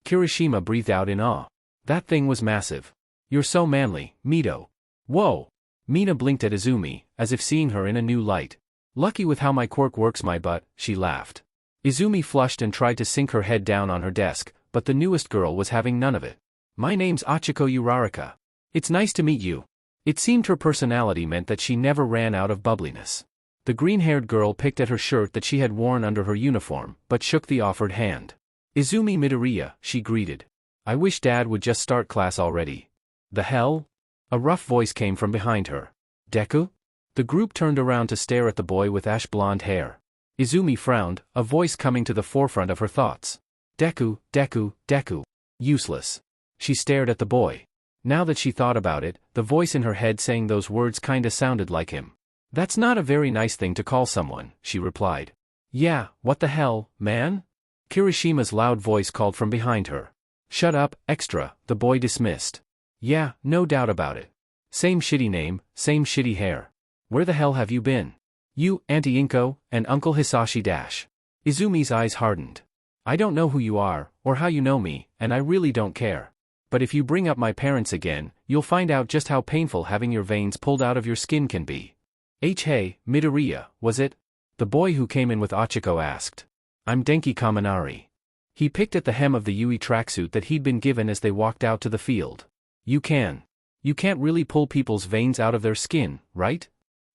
Kirishima breathed out in awe. That thing was massive. You're so manly, Mido. Whoa! Mina blinked at Izumi, as if seeing her in a new light. Lucky with how my quirk works my butt, she laughed. Izumi flushed and tried to sink her head down on her desk, but the newest girl was having none of it. My name's Achiko Uraraka. It's nice to meet you. It seemed her personality meant that she never ran out of bubbliness. The green-haired girl picked at her shirt that she had worn under her uniform, but shook the offered hand. Izumi Midoriya, she greeted. I wish Dad would just start class already. The hell? A rough voice came from behind her. Deku? The group turned around to stare at the boy with ash-blonde hair. Izumi frowned, a voice coming to the forefront of her thoughts. Deku, Deku, Deku. Useless. She stared at the boy. Now that she thought about it, the voice in her head saying those words kinda sounded like him. That's not a very nice thing to call someone, she replied. Yeah, what the hell, man? Kirishima's loud voice called from behind her. Shut up, extra, the boy dismissed. Yeah, no doubt about it. Same shitty name, same shitty hair. Where the hell have you been? You, Auntie Inko, and Uncle Hisashi dash. Izumi's eyes hardened. I don't know who you are, or how you know me, and I really don't care. But if you bring up my parents again, you'll find out just how painful having your veins pulled out of your skin can be. Hey, Midoriya, was it? The boy who came in with Achiko asked. I'm Denki Kaminari. He picked at the hem of the Yuuei tracksuit that he'd been given as they walked out to the field. You can't really pull people's veins out of their skin, right?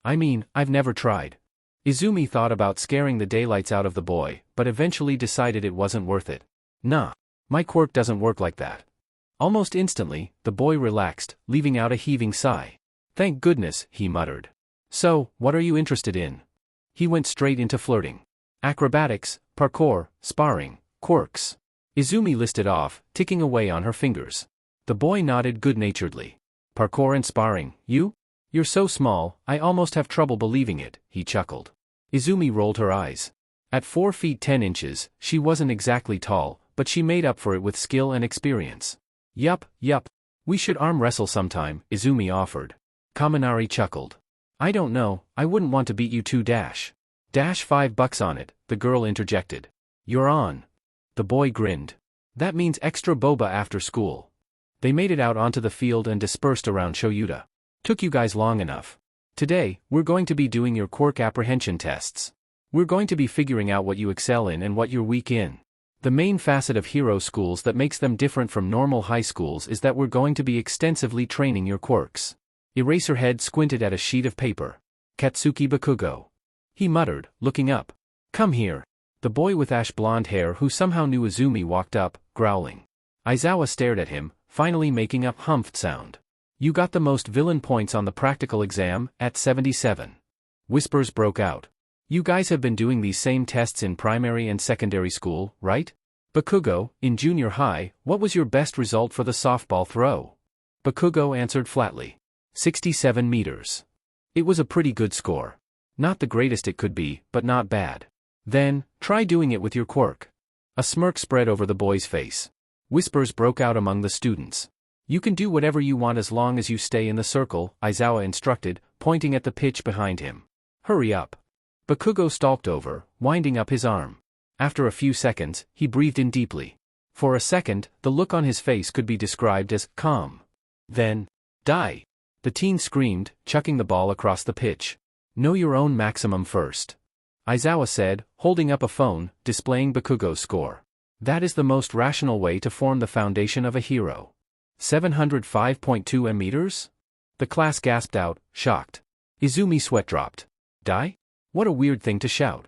I mean, I've never tried. Izumi thought about scaring the daylights out of the boy, but eventually decided it wasn't worth it. Nah. My quirk doesn't work like that. Almost instantly, the boy relaxed, leaving out a heaving sigh. Thank goodness, he muttered. So, what are you interested in? He went straight into flirting. Acrobatics, parkour, sparring, quirks. Izumi listed off, ticking away on her fingers. The boy nodded good-naturedly. Parkour and sparring, you? You're so small, I almost have trouble believing it, he chuckled. Izumi rolled her eyes. At 4 feet 10 inches, she wasn't exactly tall, but she made up for it with skill and experience. Yup. We should arm wrestle sometime, Izumi offered. Kaminari chuckled. I don't know, I wouldn't want to beat you too dash. Dash $5 on it, the girl interjected. You're on. The boy grinned. That means extra boba after school. They made it out onto the field and dispersed around Shouta. Took you guys long enough. Today, we're going to be doing your quirk apprehension tests. We're going to be figuring out what you excel in and what you're weak in. The main facet of hero schools that makes them different from normal high schools is that we're going to be extensively training your quirks. Eraserhead squinted at a sheet of paper. Katsuki Bakugo. He muttered, looking up. Come here. The boy with ash-blonde hair who somehow knew Izumi walked up, growling. Aizawa stared at him, finally making a humphed sound. You got the most villain points on the practical exam, at 77. Whispers broke out. You guys have been doing these same tests in primary and secondary school, right? Bakugo, in junior high, what was your best result for the softball throw? Bakugo answered flatly. 67 meters. It was a pretty good score. Not the greatest it could be, but not bad. Then, try doing it with your quirk. A smirk spread over the boy's face. Whispers broke out among the students. You can do whatever you want as long as you stay in the circle, Aizawa instructed, pointing at the pitch behind him. Hurry up. Bakugo stalked over, winding up his arm. After a few seconds, he breathed in deeply. For a second, the look on his face could be described as calm. Then, die! The teen screamed, chucking the ball across the pitch. Know your own maximum first. Aizawa said, holding up a phone, displaying Bakugo's score. That is the most rational way to form the foundation of a hero. 705.2 meters? The class gasped out, shocked. Izumi sweat dropped. Die? What a weird thing to shout.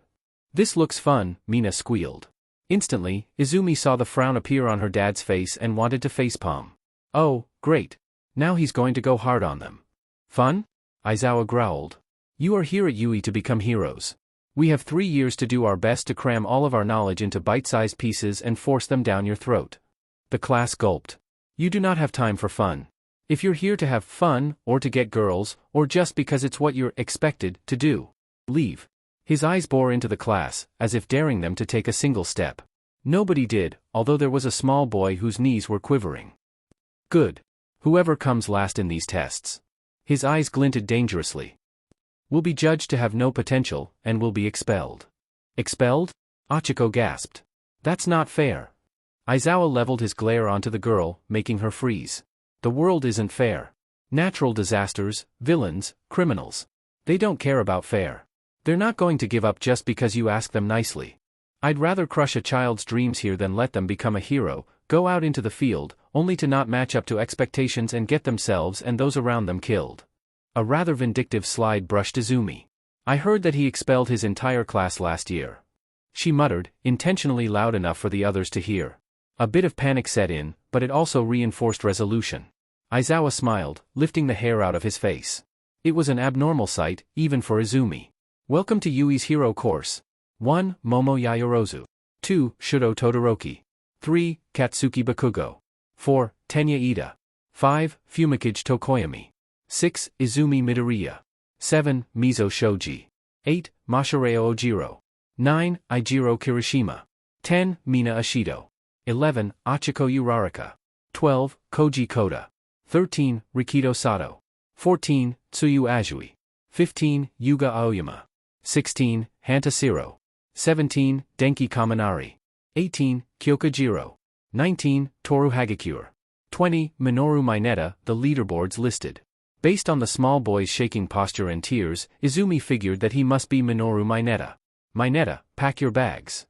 This looks fun, Mina squealed. Instantly, Izumi saw the frown appear on her dad's face and wanted to facepalm. Oh, great. Now he's going to go hard on them. Fun? Aizawa growled. You are here at Yuuei to become heroes. We have 3 years to do our best to cram all of our knowledge into bite-sized pieces and force them down your throat. The class gulped. You do not have time for fun. If you're here to have fun, or to get girls, or just because it's what you're expected to do, leave. His eyes bore into the class, as if daring them to take a single step. Nobody did, although there was a small boy whose knees were quivering. Good. Whoever comes last in these tests. His eyes glinted dangerously. Will be judged to have no potential, and will be expelled. Expelled? Achiko gasped. That's not fair. Aizawa leveled his glare onto the girl, making her freeze. The world isn't fair. Natural disasters, villains, criminals. They don't care about fair. They're not going to give up just because you ask them nicely. I'd rather crush a child's dreams here than let them become a hero, go out into the field, only to not match up to expectations and get themselves and those around them killed. A rather vindictive slide brushed Izumi. I heard that he expelled his entire class last year. She muttered, intentionally loud enough for the others to hear. A bit of panic set in, but it also reinforced resolution. Aizawa smiled, lifting the hair out of his face. It was an abnormal sight, even for Izumi. Welcome to Yuuei's hero course. 1. Momo Yayorozu. 2. Shudo Todoroki. 3. Katsuki Bakugo. 4. Tenya Ida. 5. Fumikage Tokoyami. 6. Izumi Midoriya. 7. Mizo Shoji. 8. Mashareo Ojiro. 9. Eijiro Kirishima. 10. Mina Ashido. 11. Achiko Uraraka. 12. Koji Koda. 13. Rikido Sato. 14. Tsuyu Ajui. 15. Yuga Aoyama. 16. Hantashiro. 17. Denki Kaminari. 18. Kyokujiro. 19. Toru Hagakure. 20. Minoru Mineta. The leaderboards listed. Based on the small boy's shaking posture and tears, Izumi figured that he must be Minoru Mineta. Mineta, pack your bags.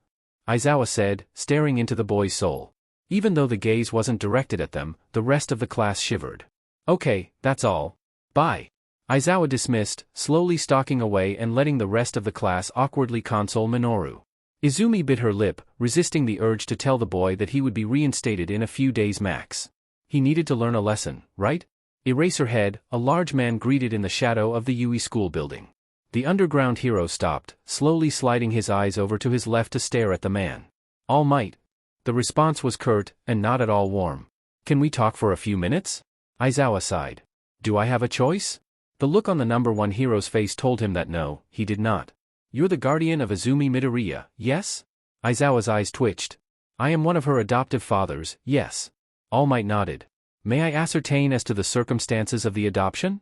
Aizawa said, staring into the boy's soul. Even though the gaze wasn't directed at them, the rest of the class shivered. Okay, that's all. Bye. Aizawa dismissed, slowly stalking away and letting the rest of the class awkwardly console Minoru. Izumi bit her lip, resisting the urge to tell the boy that he would be reinstated in a few days max. He needed to learn a lesson, right? Eraserhead, a large man greeted in the shadow of the Yuuei school building. The underground hero stopped, slowly sliding his eyes over to his left to stare at the man. All Might. The response was curt, and not at all warm. Can we talk for a few minutes? Aizawa sighed. Do I have a choice? The look on the number one hero's face told him that no, he did not. You're the guardian of Izumi Midoriya, yes? Aizawa's eyes twitched. I am one of her adoptive fathers, yes. All Might nodded. May I ascertain as to the circumstances of the adoption?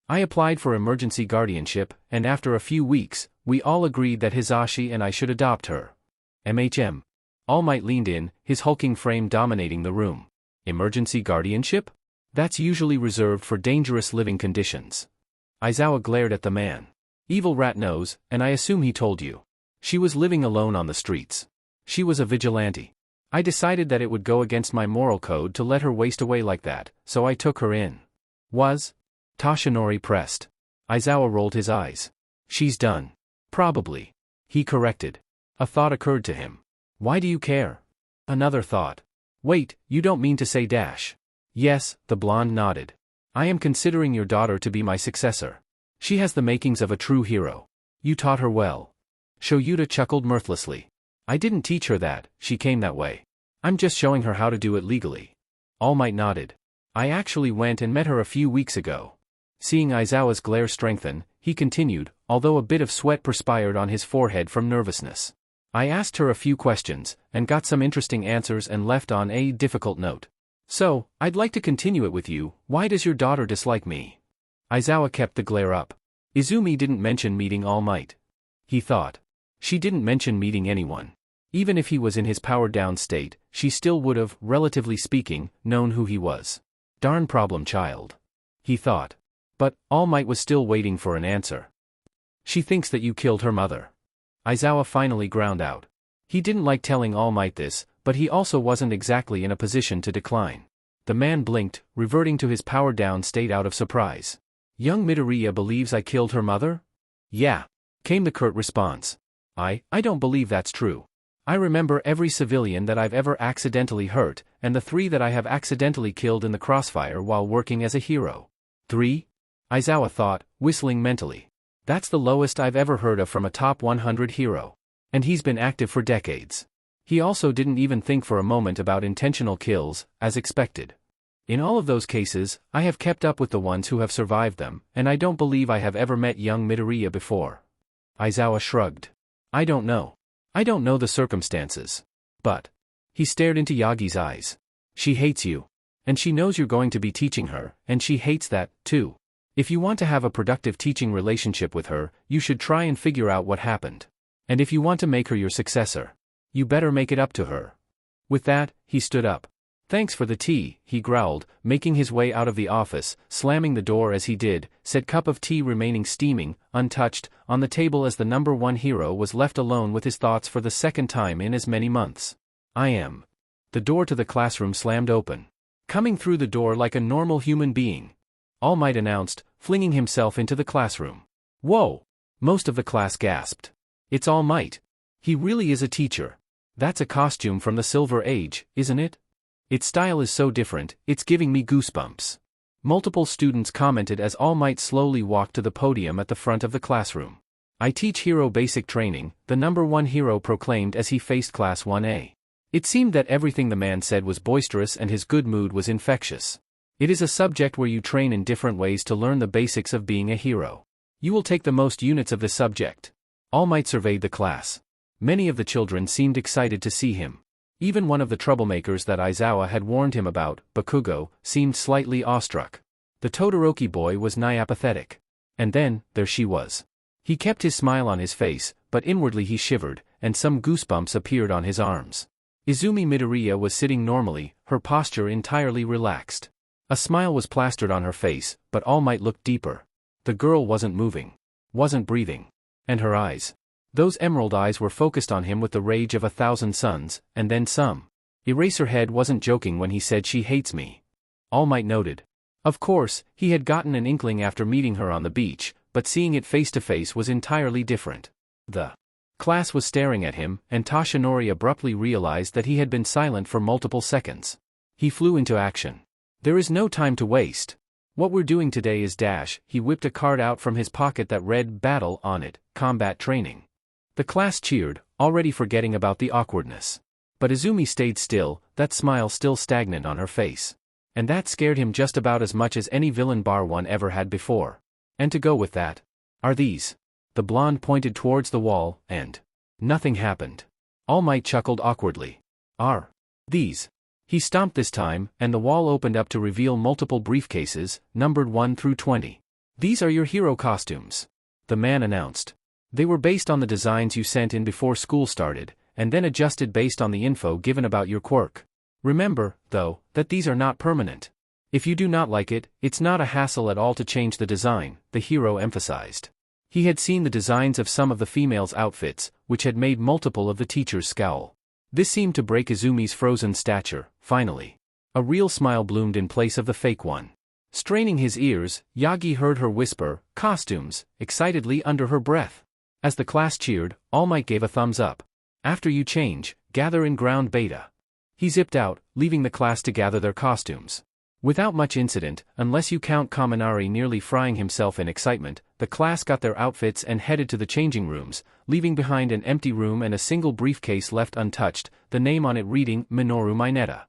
I applied for emergency guardianship, and after a few weeks, we all agreed that Hisashi and I should adopt her. MHM. All Might leaned in, his hulking frame dominating the room. Emergency guardianship? That's usually reserved for dangerous living conditions. Aizawa glared at the man. Evil rat knows, and I assume he told you. She was living alone on the streets. She was a vigilante. I decided that it would go against my moral code to let her waste away like that, so I took her in. Was? Toshinori pressed. Aizawa rolled his eyes. She's done. Probably. He corrected. A thought occurred to him. Why do you care? Another thought. Wait, you don't mean to say dash. Yes, the blonde nodded. I am considering your daughter to be my successor. She has the makings of a true hero. You taught her well. Shoyuta chuckled mirthlessly. I didn't teach her that, she came that way. I'm just showing her how to do it legally. All Might nodded. I actually went and met her a few weeks ago. Seeing Aizawa's glare strengthen, he continued, although a bit of sweat perspired on his forehead from nervousness. I asked her a few questions, and got some interesting answers and left on a difficult note. So, I'd like to continue it with you. Why does your daughter dislike me? Aizawa kept the glare up. Izumi didn't mention meeting All Might. He thought. She didn't mention meeting anyone. Even if he was in his powered-down state, she still would have, relatively speaking, known who he was. Darn problem child. He thought. But, All Might was still waiting for an answer. She thinks that you killed her mother. Aizawa finally ground out. He didn't like telling All Might this, but he also wasn't exactly in a position to decline. The man blinked, reverting to his powered-down state out of surprise. Young Midoriya believes I killed her mother? Yeah. Came the curt response. I don't believe that's true. I remember every civilian that I've ever accidentally hurt, and the 3 that I have accidentally killed in the crossfire while working as a hero. 3? Aizawa thought, whistling mentally. That's the lowest I've ever heard of from a top 100 hero. And he's been active for decades. He also didn't even think for a moment about intentional kills, as expected. In all of those cases, I have kept up with the ones who have survived them, and I don't believe I have ever met young Midoriya before. Aizawa shrugged. I don't know. I don't know the circumstances. But. He stared into Yagi's eyes. She hates you. And she knows you're going to be teaching her, and she hates that, too. If you want to have a productive teaching relationship with her, you should try and figure out what happened. And if you want to make her your successor, you better make it up to her. With that, he stood up. Thanks for the tea, he growled, making his way out of the office, slamming the door as he did, said cup of tea remaining steaming, untouched, on the table as the number one hero was left alone with his thoughts for the second time in as many months. I am. The door to the classroom slammed open. Coming through the door like a normal human being, All Might announced, flinging himself into the classroom. Whoa! Most of the class gasped. It's All Might. He really is a teacher. That's a costume from the Silver Age, isn't it? Its style is so different, it's giving me goosebumps. Multiple students commented as All Might slowly walked to the podium at the front of the classroom. I teach hero basic training, the number one hero proclaimed as he faced Class 1A. It seemed that everything the man said was boisterous and his good mood was infectious. It is a subject where you train in different ways to learn the basics of being a hero. You will take the most units of this subject. All Might surveyed the class. Many of the children seemed excited to see him. Even one of the troublemakers that Aizawa had warned him about, Bakugo, seemed slightly awestruck. The Todoroki boy was nigh apathetic. And then, there she was. He kept his smile on his face, but inwardly he shivered, and some goosebumps appeared on his arms. Izumi Midoriya was sitting normally, her posture entirely relaxed. A smile was plastered on her face, but All Might looked deeper. The girl wasn't moving. Wasn't breathing. And her eyes. Those emerald eyes were focused on him with the rage of 1,000 suns, and then some. Eraserhead wasn't joking when he said she hates me. All Might noted. Of course, he had gotten an inkling after meeting her on the beach, but seeing it face to face was entirely different. The class was staring at him, and Toshinori abruptly realized that he had been silent for multiple seconds. He flew into action. There is no time to waste. What we're doing today is dash. He whipped a card out from his pocket that read battle on it, combat training. The class cheered, already forgetting about the awkwardness. But Izumi stayed still, that smile still stagnant on her face. And that scared him just about as much as any villain bar one ever had before. And to go with that, are these? The blonde pointed towards the wall, and nothing happened. All Might chuckled awkwardly. Are these? He stomped this time, and the wall opened up to reveal multiple briefcases, numbered 1 through 20. These are your hero costumes, the man announced. They were based on the designs you sent in before school started, and then adjusted based on the info given about your quirk. Remember, though, that these are not permanent. If you do not like it, it's not a hassle at all to change the design, the hero emphasized. He had seen the designs of some of the females' outfits, which had made multiple of the teachers scowl. This seemed to break Izumi's frozen stature, finally. A real smile bloomed in place of the fake one. Straining his ears, Yagi heard her whisper, "Costumes," excitedly under her breath. As the class cheered, All Might gave a thumbs up. After you change, gather in ground beta. He zipped out, leaving the class to gather their costumes. Without much incident, unless you count Kaminari nearly frying himself in excitement, the class got their outfits and headed to the changing rooms, leaving behind an empty room and a single briefcase left untouched, the name on it reading Minoru Mineta.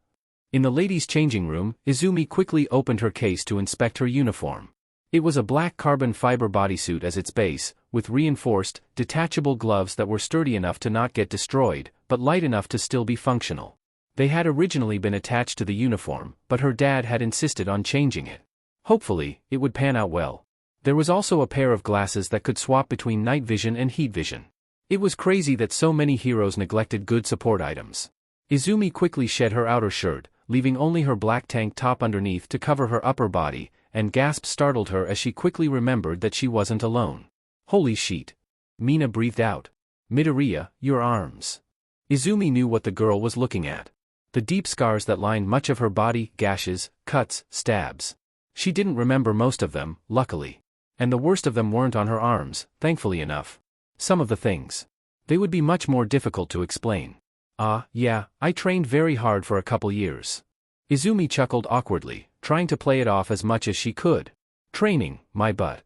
In the ladies' changing room, Izumi quickly opened her case to inspect her uniform. It was a black carbon fiber bodysuit as its base, with reinforced, detachable gloves that were sturdy enough to not get destroyed, but light enough to still be functional. They had originally been attached to the uniform, but her dad had insisted on changing it. Hopefully, it would pan out well. There was also a pair of glasses that could swap between night vision and heat vision. It was crazy that so many heroes neglected good support items. Izumi quickly shed her outer shirt, leaving only her black tank top underneath to cover her upper body, and gasps startled her as she quickly remembered that she wasn't alone. Holy shit. Mina breathed out. Midoriya, your arms. Izumi knew what the girl was looking at. The deep scars that lined much of her body, gashes, cuts, stabs. She didn't remember most of them, luckily. And the worst of them weren't on her arms, thankfully enough. Some of the things. They would be much more difficult to explain. Yeah, I trained very hard for a couple years. Izumi chuckled awkwardly, trying to play it off as much as she could. Training, my butt.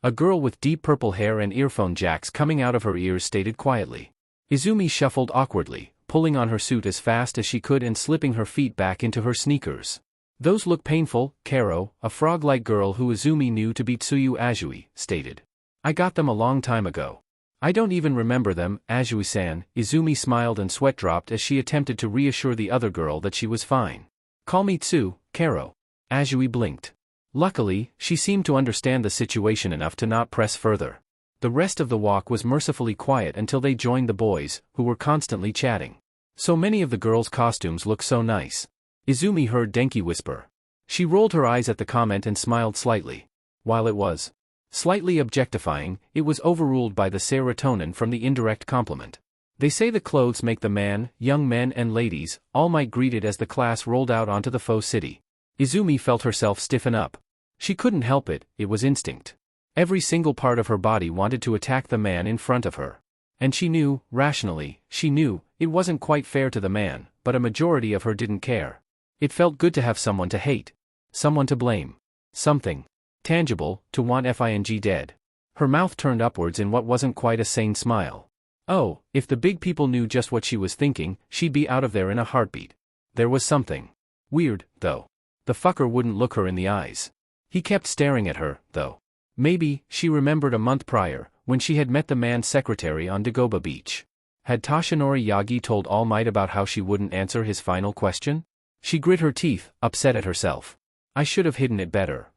A girl with deep purple hair and earphone jacks coming out of her ears stated quietly. Izumi shuffled awkwardly, pulling on her suit as fast as she could and slipping her feet back into her sneakers. Those look painful, Karo, a frog-like girl who Izumi knew to be Tsuyu Azui, stated. I got them a long time ago. I don't even remember them, Azui-san. Izumi smiled and sweat dropped as she attempted to reassure the other girl that she was fine. Call me Tsu, Karo. Azui blinked. Luckily, she seemed to understand the situation enough to not press further. The rest of the walk was mercifully quiet until they joined the boys, who were constantly chatting. So many of the girls' costumes look so nice. Izumi heard Denki whisper. She rolled her eyes at the comment and smiled slightly. While it was slightly objectifying, it was overruled by the serotonin from the indirect compliment. They say the clothes make the man, young men and ladies, All Might greeted as the class rolled out onto the faux city. Izumi felt herself stiffen up. She couldn't help it, it was instinct. Every single part of her body wanted to attack the man in front of her. And she knew, rationally, she knew, it wasn't quite fair to the man, but a majority of her didn't care. It felt good to have someone to hate. Someone to blame. Something tangible, to want FING dead. Her mouth turned upwards in what wasn't quite a sane smile. Oh, if the big people knew just what she was thinking, she'd be out of there in a heartbeat. There was something weird, though. The fucker wouldn't look her in the eyes. He kept staring at her, though. Maybe, she remembered a month prior, when she had met the man's secretary on Dagoba Beach. Had Toshinori Yagi told All Might about how she wouldn't answer his final question? She grit her teeth, upset at herself. I should have hidden it better.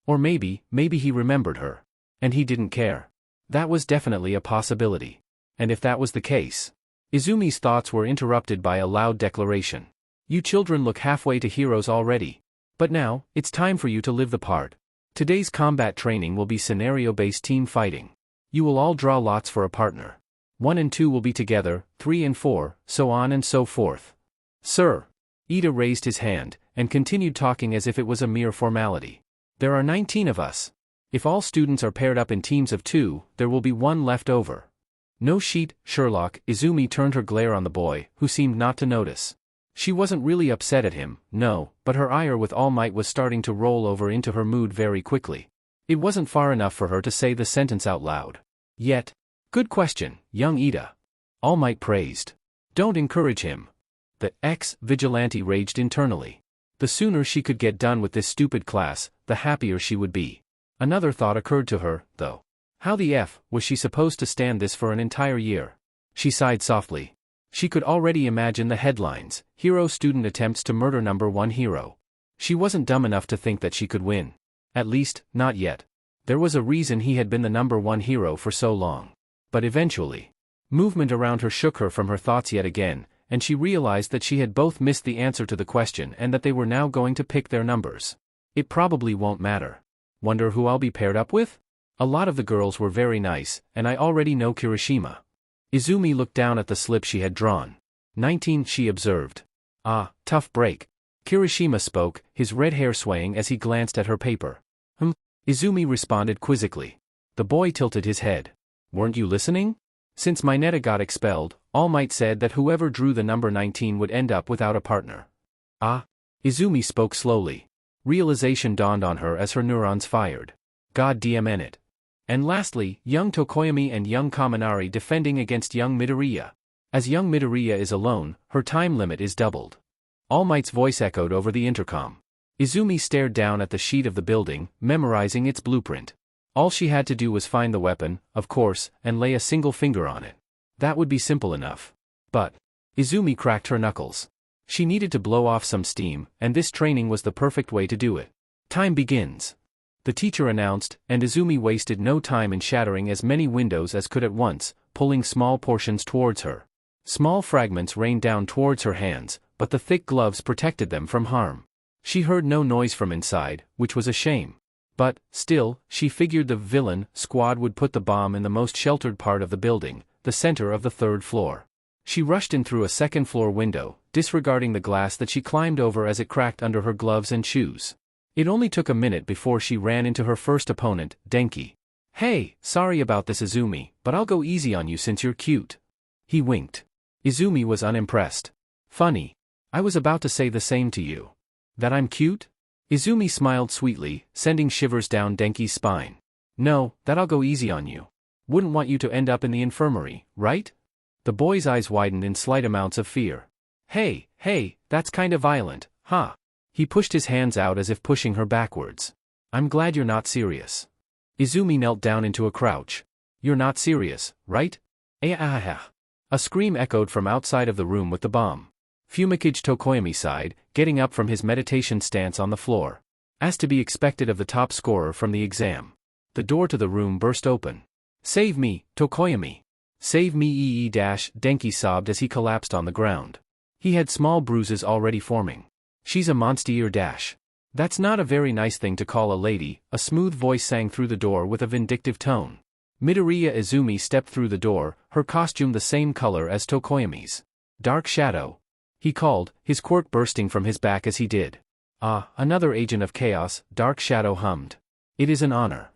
Or maybe he remembered her. And he didn't care. That was definitely a possibility. And if that was the case... Izumi's thoughts were interrupted by a loud declaration. You children look halfway to heroes already. But now, it's time for you to live the part. Today's combat training will be scenario-based team fighting. You will all draw lots for a partner. 1 and 2 will be together, 3 and 4, so on and so forth. Sir. Ida raised his hand, and continued talking as if it was a mere formality. There are 19 of us. If all students are paired up in teams of 2, there will be 1 left over. No sheet, Sherlock. Izumi turned her glare on the boy, who seemed not to notice. She wasn't really upset at him, no, but her ire with All Might was starting to roll over into her mood very quickly. It wasn't far enough for her to say the sentence out loud. Yet. Good question, young Ida. All Might praised. Don't encourage him. The vigilante raged internally. The sooner she could get done with this stupid class, the happier she would be. Another thought occurred to her, though. How the F was she supposed to stand this for an entire year? She sighed softly. She could already imagine the headlines, Hero Student Attempts to Murder Number 1 Hero. She wasn't dumb enough to think that she could win. At least, not yet. There was a reason he had been the number 1 hero for so long. But eventually. Movement around her shook her from her thoughts yet again, and she realized that she had both missed the answer to the question and that they were now going to pick their numbers. It probably won't matter. Wonder who I'll be paired up with? A lot of the girls were very nice, and I already know Kirishima. Izumi looked down at the slip she had drawn. 19, she observed. Ah, tough break. Kirishima spoke, his red hair swaying as he glanced at her paper. Izumi responded quizzically. The boy tilted his head. Weren't you listening? Since Mineta got expelled, All Might said that whoever drew the number 19 would end up without a partner. Ah? Izumi spoke slowly. Realization dawned on her as her neurons fired. God damn it. And lastly, young Tokoyami and young Kaminari defending against young Midoriya. As young Midoriya is alone, her time limit is doubled. All Might's voice echoed over the intercom. Izumi stared down at the sheet of the building, memorizing its blueprint. All she had to do was find the weapon, of course, and lay a single finger on it. That would be simple enough. But Izumi cracked her knuckles. She needed to blow off some steam, and this training was the perfect way to do it. Time begins. The teacher announced, and Izumi wasted no time in shattering as many windows as could at once, pulling small portions towards her. Small fragments rained down towards her hands, but the thick gloves protected them from harm. She heard no noise from inside, which was a shame. But, still, she figured the villain squad would put the bomb in the most sheltered part of the building, the center of the 3rd floor. She rushed in through a 2nd-floor window, disregarding the glass that she climbed over as it cracked under her gloves and shoes. It only took a minute before she ran into her first opponent, Denki. Hey, sorry about this Izumi, but I'll go easy on you since you're cute. He winked. Izumi was unimpressed. Funny. I was about to say the same to you. That I'm cute? Izumi smiled sweetly, sending shivers down Denki's spine. No, that I'll go easy on you. Wouldn't want you to end up in the infirmary, right? The boy's eyes widened in slight amounts of fear. Hey, that's kinda violent, huh? He pushed his hands out as if pushing her backwards. I'm glad you're not serious. Izumi knelt down into a crouch. You're not serious, right? A scream echoed from outside of the room with the bomb. Fumikage Tokoyami sighed, getting up from his meditation stance on the floor. As to be expected of the top scorer from the exam. The door to the room burst open. Save me, Tokoyami. Save me Denki sobbed as he collapsed on the ground. He had small bruises already forming. She's a monster dash. That's not a very nice thing to call a lady, a smooth voice sang through the door with a vindictive tone. Midoriya Izumi stepped through the door, her costume the same color as Tokoyami's. Dark Shadow. He called, his quirk bursting from his back as he did. Ah, another agent of chaos, Dark Shadow hummed. It is an honor.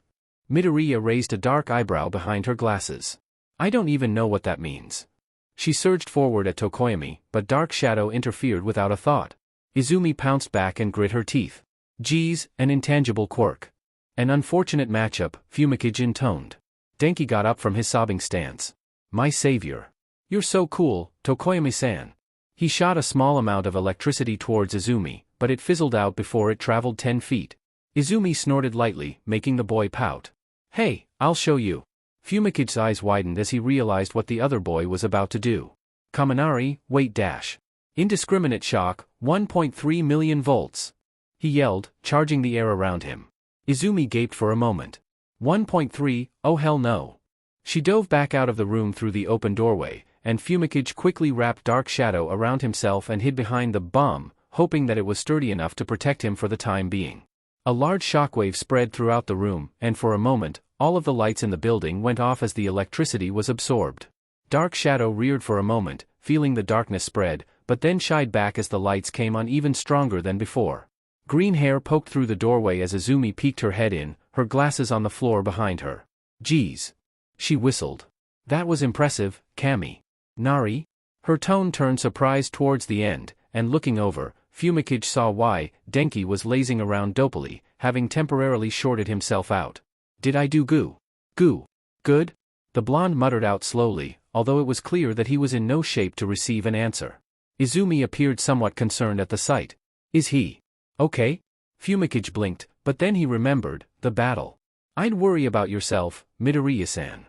Midoriya raised a dark eyebrow behind her glasses. I don't even know what that means. She surged forward at Tokoyami, but Dark Shadow interfered without a thought. Izumi pounced back and grit her teeth. Geez, an intangible quirk. An unfortunate matchup, Fumikage intoned. Denki got up from his sobbing stance. My savior. You're so cool, Tokoyami-san. He shot a small amount of electricity towards Izumi, but it fizzled out before it traveled 10 feet. Izumi snorted lightly, making the boy pout. Hey, I'll show you. Fumikage's eyes widened as he realized what the other boy was about to do. Kaminari, wait dash. Indiscriminate shock, 1.3 million volts. He yelled, charging the air around him. Izumi gaped for a moment. 1.3, oh hell no. She dove back out of the room through the open doorway, and Fumikage quickly wrapped Dark Shadow around himself and hid behind the bomb, hoping that it was sturdy enough to protect him for the time being. A large shockwave spread throughout the room, and for a moment, all of the lights in the building went off as the electricity was absorbed. Dark Shadow reared for a moment, feeling the darkness spread, but then shied back as the lights came on even stronger than before. Green hair poked through the doorway as Izumi peeked her head in, her glasses on the floor behind her. Geez. She whistled. That was impressive, Kami. Nari? Her tone turned surprised towards the end, and looking over, Fumikage saw why. Denki was lazing around dopily, having temporarily shorted himself out. Did I do goo? Goo. Good? The blonde muttered out slowly, although it was clear that he was in no shape to receive an answer. Izumi appeared somewhat concerned at the sight. Is he okay? Fumikage blinked, but then he remembered, the battle. I'd worry about yourself, Midoriya-san.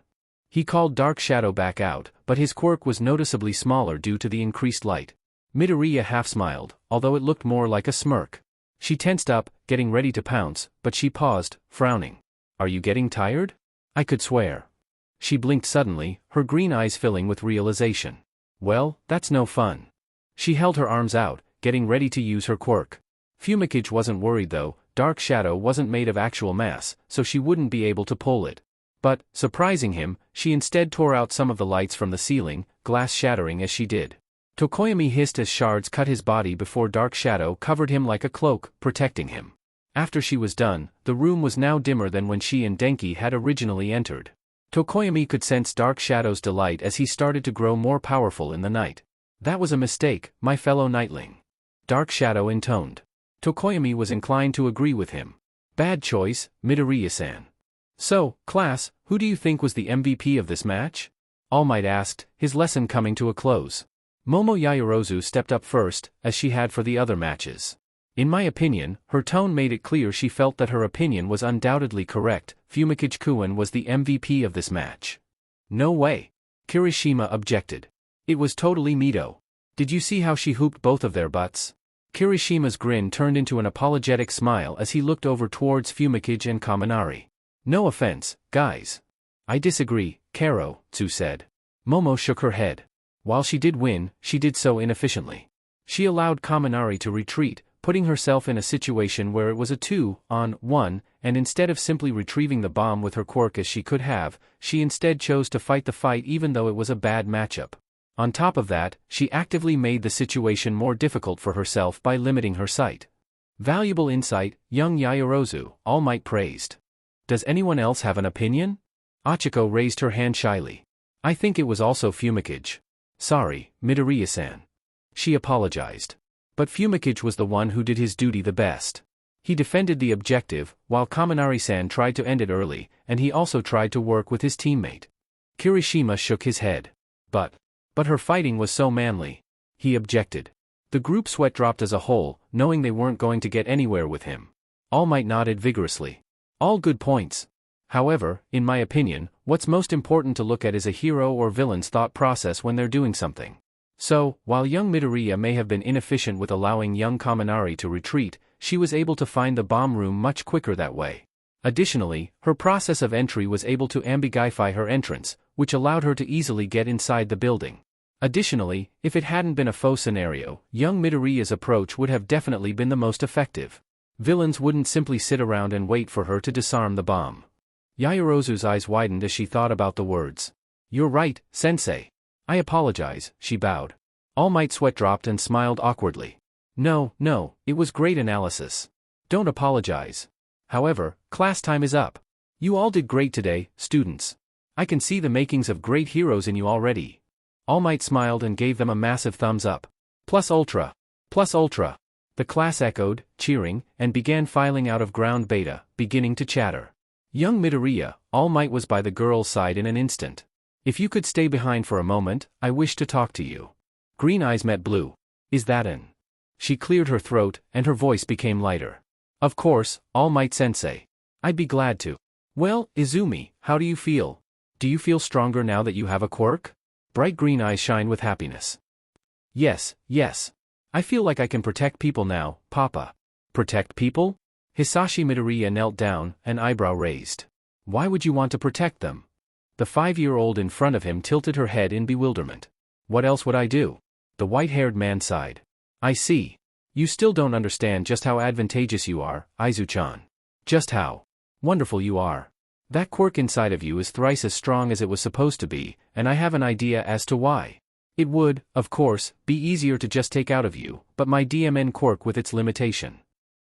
He called Dark Shadow back out, but his quirk was noticeably smaller due to the increased light. Midoriya half smiled, although it looked more like a smirk. She tensed up, getting ready to pounce, but she paused, frowning. Are you getting tired? I could swear. She blinked suddenly, her green eyes filling with realization. Well, that's no fun. She held her arms out, getting ready to use her quirk. Fumikage wasn't worried though. Dark Shadow wasn't made of actual mass, so she wouldn't be able to pull it. But, surprising him, she instead tore out some of the lights from the ceiling, glass shattering as she did. Tokoyami hissed as shards cut his body before Dark Shadow covered him like a cloak, protecting him. After she was done, the room was now dimmer than when she and Denki had originally entered. Tokoyami could sense Dark Shadow's delight as he started to grow more powerful in the night. That was a mistake, my fellow Nightling. Dark Shadow intoned. Tokoyami was inclined to agree with him. Bad choice, Midoriya-san. So, class, who do you think was the MVP of this match? All Might asked, his lesson coming to a close. Momo Yaoyorozu stepped up first, as she had for the other matches. In my opinion, her tone made it clear she felt that her opinion was undoubtedly correct. Fumikage-kun was the MVP of this match. No way. Kirishima objected. It was totally Mito. Did you see how she hooped both of their butts? Kirishima's grin turned into an apologetic smile as he looked over towards Fumikage and Kaminari. No offense, guys. I disagree, Karo, Tsu said. Momo shook her head. While she did win, she did so inefficiently. She allowed Kaminari to retreat, putting herself in a situation where it was a 2-on-1, and instead of simply retrieving the bomb with her quirk as she could have, she instead chose to fight the fight even though it was a bad matchup. On top of that, she actively made the situation more difficult for herself by limiting her sight. Valuable insight, young Yaoyorozu, All Might praised. Does anyone else have an opinion? Achiko raised her hand shyly. I think it was also Fumikage. Sorry, Midoriya-san. She apologized. But Fumikage was the one who did his duty the best. He defended the objective, while Kaminari-san tried to end it early, and he also tried to work with his teammate. Kirishima shook his head. But her fighting was so manly. He objected. The group sweat dropped as a whole, knowing they weren't going to get anywhere with him. All Might nodded vigorously. All good points. However, in my opinion, What's most important to look at is a hero or villain's thought process when they're doing something. So, while young Midoriya may have been inefficient with allowing young Kaminari to retreat, she was able to find the bomb room much quicker that way. Additionally, her process of entry was able to ambiguify her entrance, which allowed her to easily get inside the building. Additionally, if it hadn't been a faux scenario, young Midoriya's approach would have definitely been the most effective. Villains wouldn't simply sit around and wait for her to disarm the bomb. Yaoyorozu's eyes widened as she thought about the words. "You're right, sensei. I apologize," she bowed. All Might's sweat dropped and smiled awkwardly. No, it was great analysis. Don't apologize. However, class time is up. You all did great today, students. I can see the makings of great heroes in you already. All Might smiled and gave them a massive thumbs up. Plus ultra. Plus ultra. The class echoed, cheering, and began filing out of ground beta, beginning to chatter. Young Midoriya, All Might was by the girl's side in an instant. If you could stay behind for a moment, I wish to talk to you. Green eyes met blue. Is that an? She cleared her throat, and her voice became lighter. Of course, All Might sensei. I'd be glad to. Well, Izumi, how do you feel? Do you feel stronger now that you have a quirk? Bright green eyes shined with happiness. Yes. I feel like I can protect people now, Papa. Protect people? Hisashi Midoriya knelt down, an eyebrow raised. Why would you want to protect them? The 5-year-old in front of him tilted her head in bewilderment. What else would I do? The white-haired man sighed. I see. You still don't understand just how advantageous you are, Aizu-chan. Just how wonderful you are. That quirk inside of you is thrice as strong as it was supposed to be, and I have an idea as to why. It would, of course, be easier to just take out of you, but my DMN quirk with its limitation.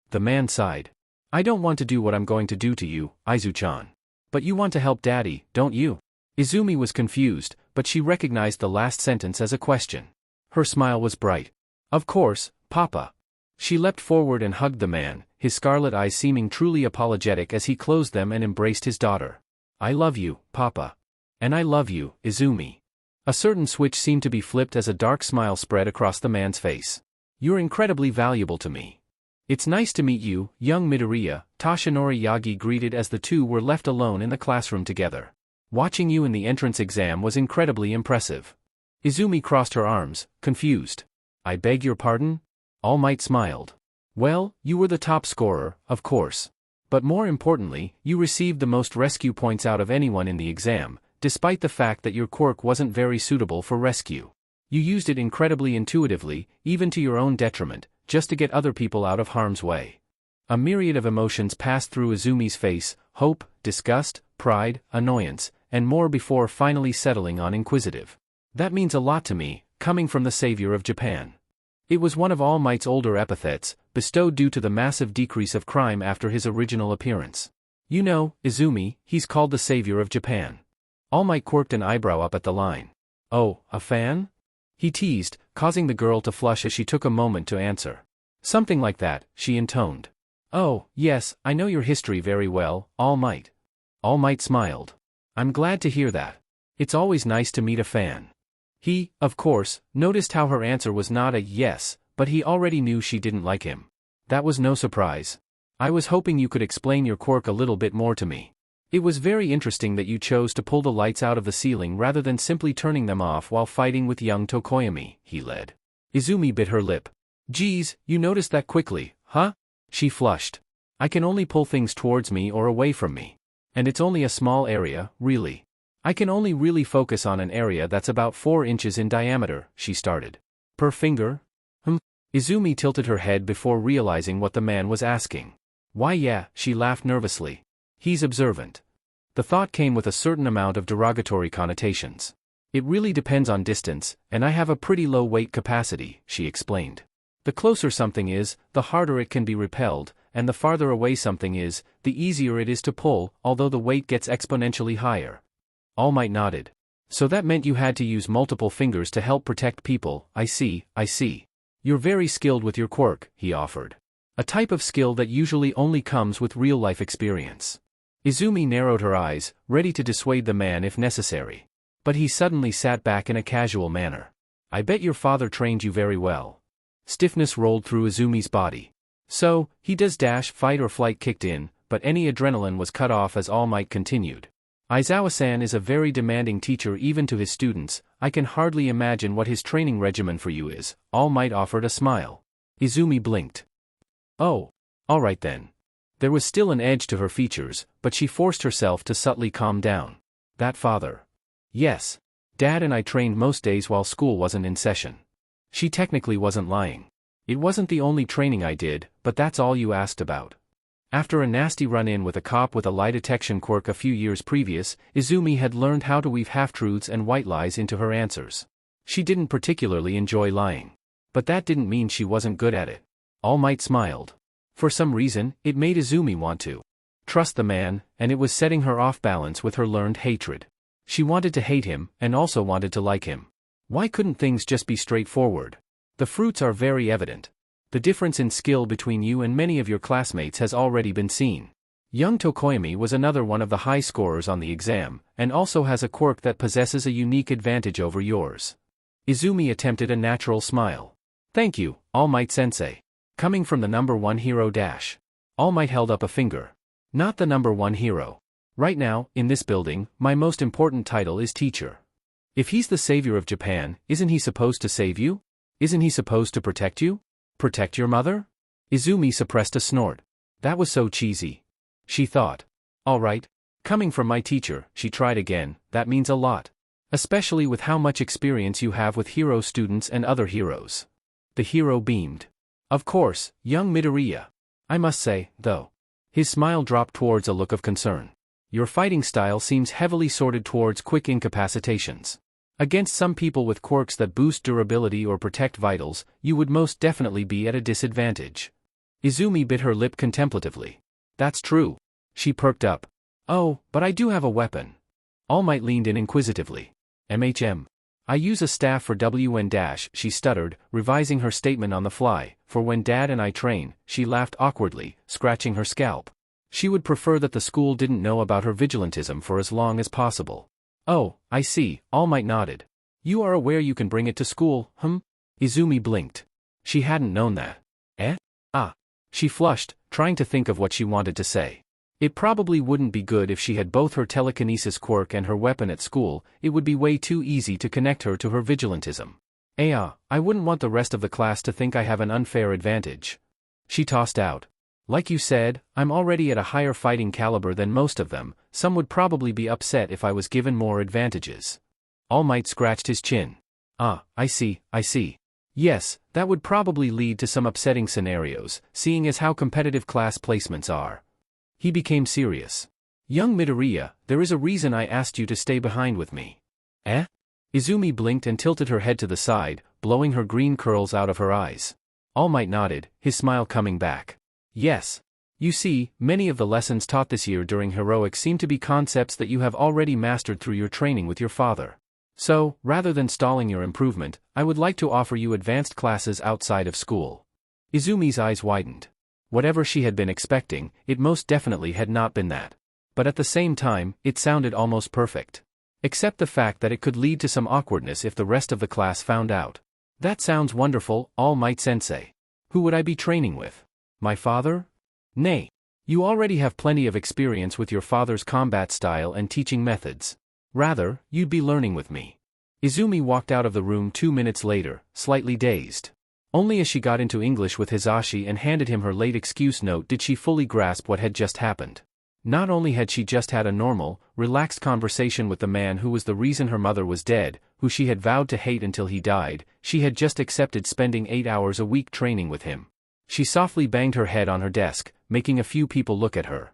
The man sighed. I don't want to do what I'm going to do to you, Aizu-chan. But you want to help Daddy, don't you? Izumi was confused, but she recognized the last sentence as a question. Her smile was bright. Of course, Papa. She leapt forward and hugged the man, his scarlet eyes seeming truly apologetic as he closed them and embraced his daughter. I love you, Papa. And I love you, Izumi. A certain switch seemed to be flipped as a dark smile spread across the man's face. You're incredibly valuable to me. It's nice to meet you, young Midoriya, Toshinori Yagi greeted as the two were left alone in the classroom together. Watching you in the entrance exam was incredibly impressive. Izumi crossed her arms, confused. I beg your pardon? All Might smiled. Well, you were the top scorer, of course. But more importantly, you received the most rescue points out of anyone in the exam, despite the fact that your quirk wasn't very suitable for rescue. You used it incredibly intuitively, even to your own detriment, just to get other people out of harm's way. A myriad of emotions passed through Izumi's face, hope, disgust, pride, annoyance, and more before finally settling on inquisitive. That means a lot to me, coming from the savior of Japan. It was one of All Might's older epithets, bestowed due to the massive decrease of crime after his original appearance. You know, Izumi, he's called the savior of Japan. All Might quirked an eyebrow up at the line. Oh, a fan? He teased, causing the girl to flush as she took a moment to answer. Something like that, she intoned. Oh, yes, I know your history very well, All Might. All Might smiled. I'm glad to hear that. It's always nice to meet a fan. He, of course, noticed how her answer was not a yes, but he already knew she didn't like him. That was no surprise. I was hoping you could explain your quirk a little bit more to me. It was very interesting that you chose to pull the lights out of the ceiling rather than simply turning them off while fighting with young Tokoyami, he led. Izumi bit her lip. Geez, you noticed that quickly, huh? She flushed. I can only pull things towards me or away from me. And it's only a small area, really. I can only really focus on an area that's about 4 inches in diameter, she started. Per finger? Izumi tilted her head before realizing what the man was asking. Why yeah, she laughed nervously. He's observant. The thought came with a certain amount of derogatory connotations. It really depends on distance, and I have a pretty low weight capacity, she explained. The closer something is, the harder it can be repelled, and the farther away something is, the easier it is to pull, although the weight gets exponentially higher. All Might nodded. So that meant you had to use multiple fingers to help protect people, I see. You're very skilled with your quirk, he offered. A type of skill that usually only comes with real-life experience. Izumi narrowed her eyes, ready to dissuade the man if necessary. But he suddenly sat back in a casual manner. I bet your father trained you very well. Stiffness rolled through Izumi's body. So, he does dash, fight or flight kicked in, but any adrenaline was cut off as All Might continued. Aizawa-san is a very demanding teacher even to his students. I can hardly imagine what his training regimen for you is. All Might offered a smile. Izumi blinked. Oh, alright then. There was still an edge to her features, but she forced herself to subtly calm down. That father. Yes. Dad and I trained most days while school wasn't in session. She technically wasn't lying. It wasn't the only training I did, but that's all you asked about. After a nasty run-in with a cop with a lie detection quirk a few years previous, Izumi had learned how to weave half-truths and white lies into her answers. She didn't particularly enjoy lying. But that didn't mean she wasn't good at it. All Might smiled. For some reason, it made Izumi want to trust the man, and it was setting her off balance with her learned hatred. She wanted to hate him, and also wanted to like him. Why couldn't things just be straightforward? The fruits are very evident. The difference in skill between you and many of your classmates has already been seen. Young Tokoyami was another one of the high scorers on the exam, and also has a quirk that possesses a unique advantage over yours. Izumi attempted a natural smile. Thank you, All Might Sensei. Coming from the number one hero dash. All Might held up a finger. Not the number one hero. Right now, in this building, my most important title is teacher. If he's the savior of Japan, isn't he supposed to save you? Isn't he supposed to protect you? Protect your mother? Izumi suppressed a snort. That was so cheesy. She thought. Alright. Coming from my teacher, she tried again, that means a lot. Especially with how much experience you have with hero students and other heroes. The hero beamed. Of course, young Midoriya. I must say, though. His smile dropped towards a look of concern. Your fighting style seems heavily sorted towards quick incapacitations. Against some people with quirks that boost durability or protect vitals, you would most definitely be at a disadvantage. Izumi bit her lip contemplatively. That's true. She perked up. Oh, but I do have a weapon. All Might leaned in inquisitively. I use a staff for WN dash, she stuttered, revising her statement on the fly, for when Dad and I train. She laughed awkwardly, scratching her scalp. She would prefer that the school didn't know about her vigilantism for as long as possible. Oh, I see, All Might nodded. You are aware you can bring it to school, Izumi blinked. She hadn't known that. Eh? Ah. She flushed, trying to think of what she wanted to say. It probably wouldn't be good if she had both her telekinesis quirk and her weapon at school. It would be way too easy to connect her to her vigilantism. I wouldn't want the rest of the class to think I have an unfair advantage. She tossed out. Like you said, I'm already at a higher fighting caliber than most of them. Some would probably be upset if I was given more advantages. All Might scratched his chin. I see. Yes, that would probably lead to some upsetting scenarios, seeing as how competitive class placements are. He became serious. Young Midoriya, there is a reason I asked you to stay behind with me. Eh? Izumi blinked and tilted her head to the side, blowing her green curls out of her eyes. All Might nodded, his smile coming back. Yes. You see, many of the lessons taught this year during Heroic seem to be concepts that you have already mastered through your training with your father. So, rather than stalling your improvement, I would like to offer you advanced classes outside of school. Izumi's eyes widened. Whatever she had been expecting, it most definitely had not been that. But at the same time, it sounded almost perfect. Except the fact that it could lead to some awkwardness if the rest of the class found out. That sounds wonderful, All Might Sensei. Who would I be training with? My father? Nay. You already have plenty of experience with your father's combat style and teaching methods. Rather, you'd be learning with me. Izumi walked out of the room 2 minutes later, slightly dazed. Only as she got into English with Hisashi and handed him her late excuse note did she fully grasp what had just happened. Not only had she just had a normal, relaxed conversation with the man who was the reason her mother was dead, who she had vowed to hate until he died, she had just accepted spending 8 hours a week training with him. She softly banged her head on her desk, making a few people look at her.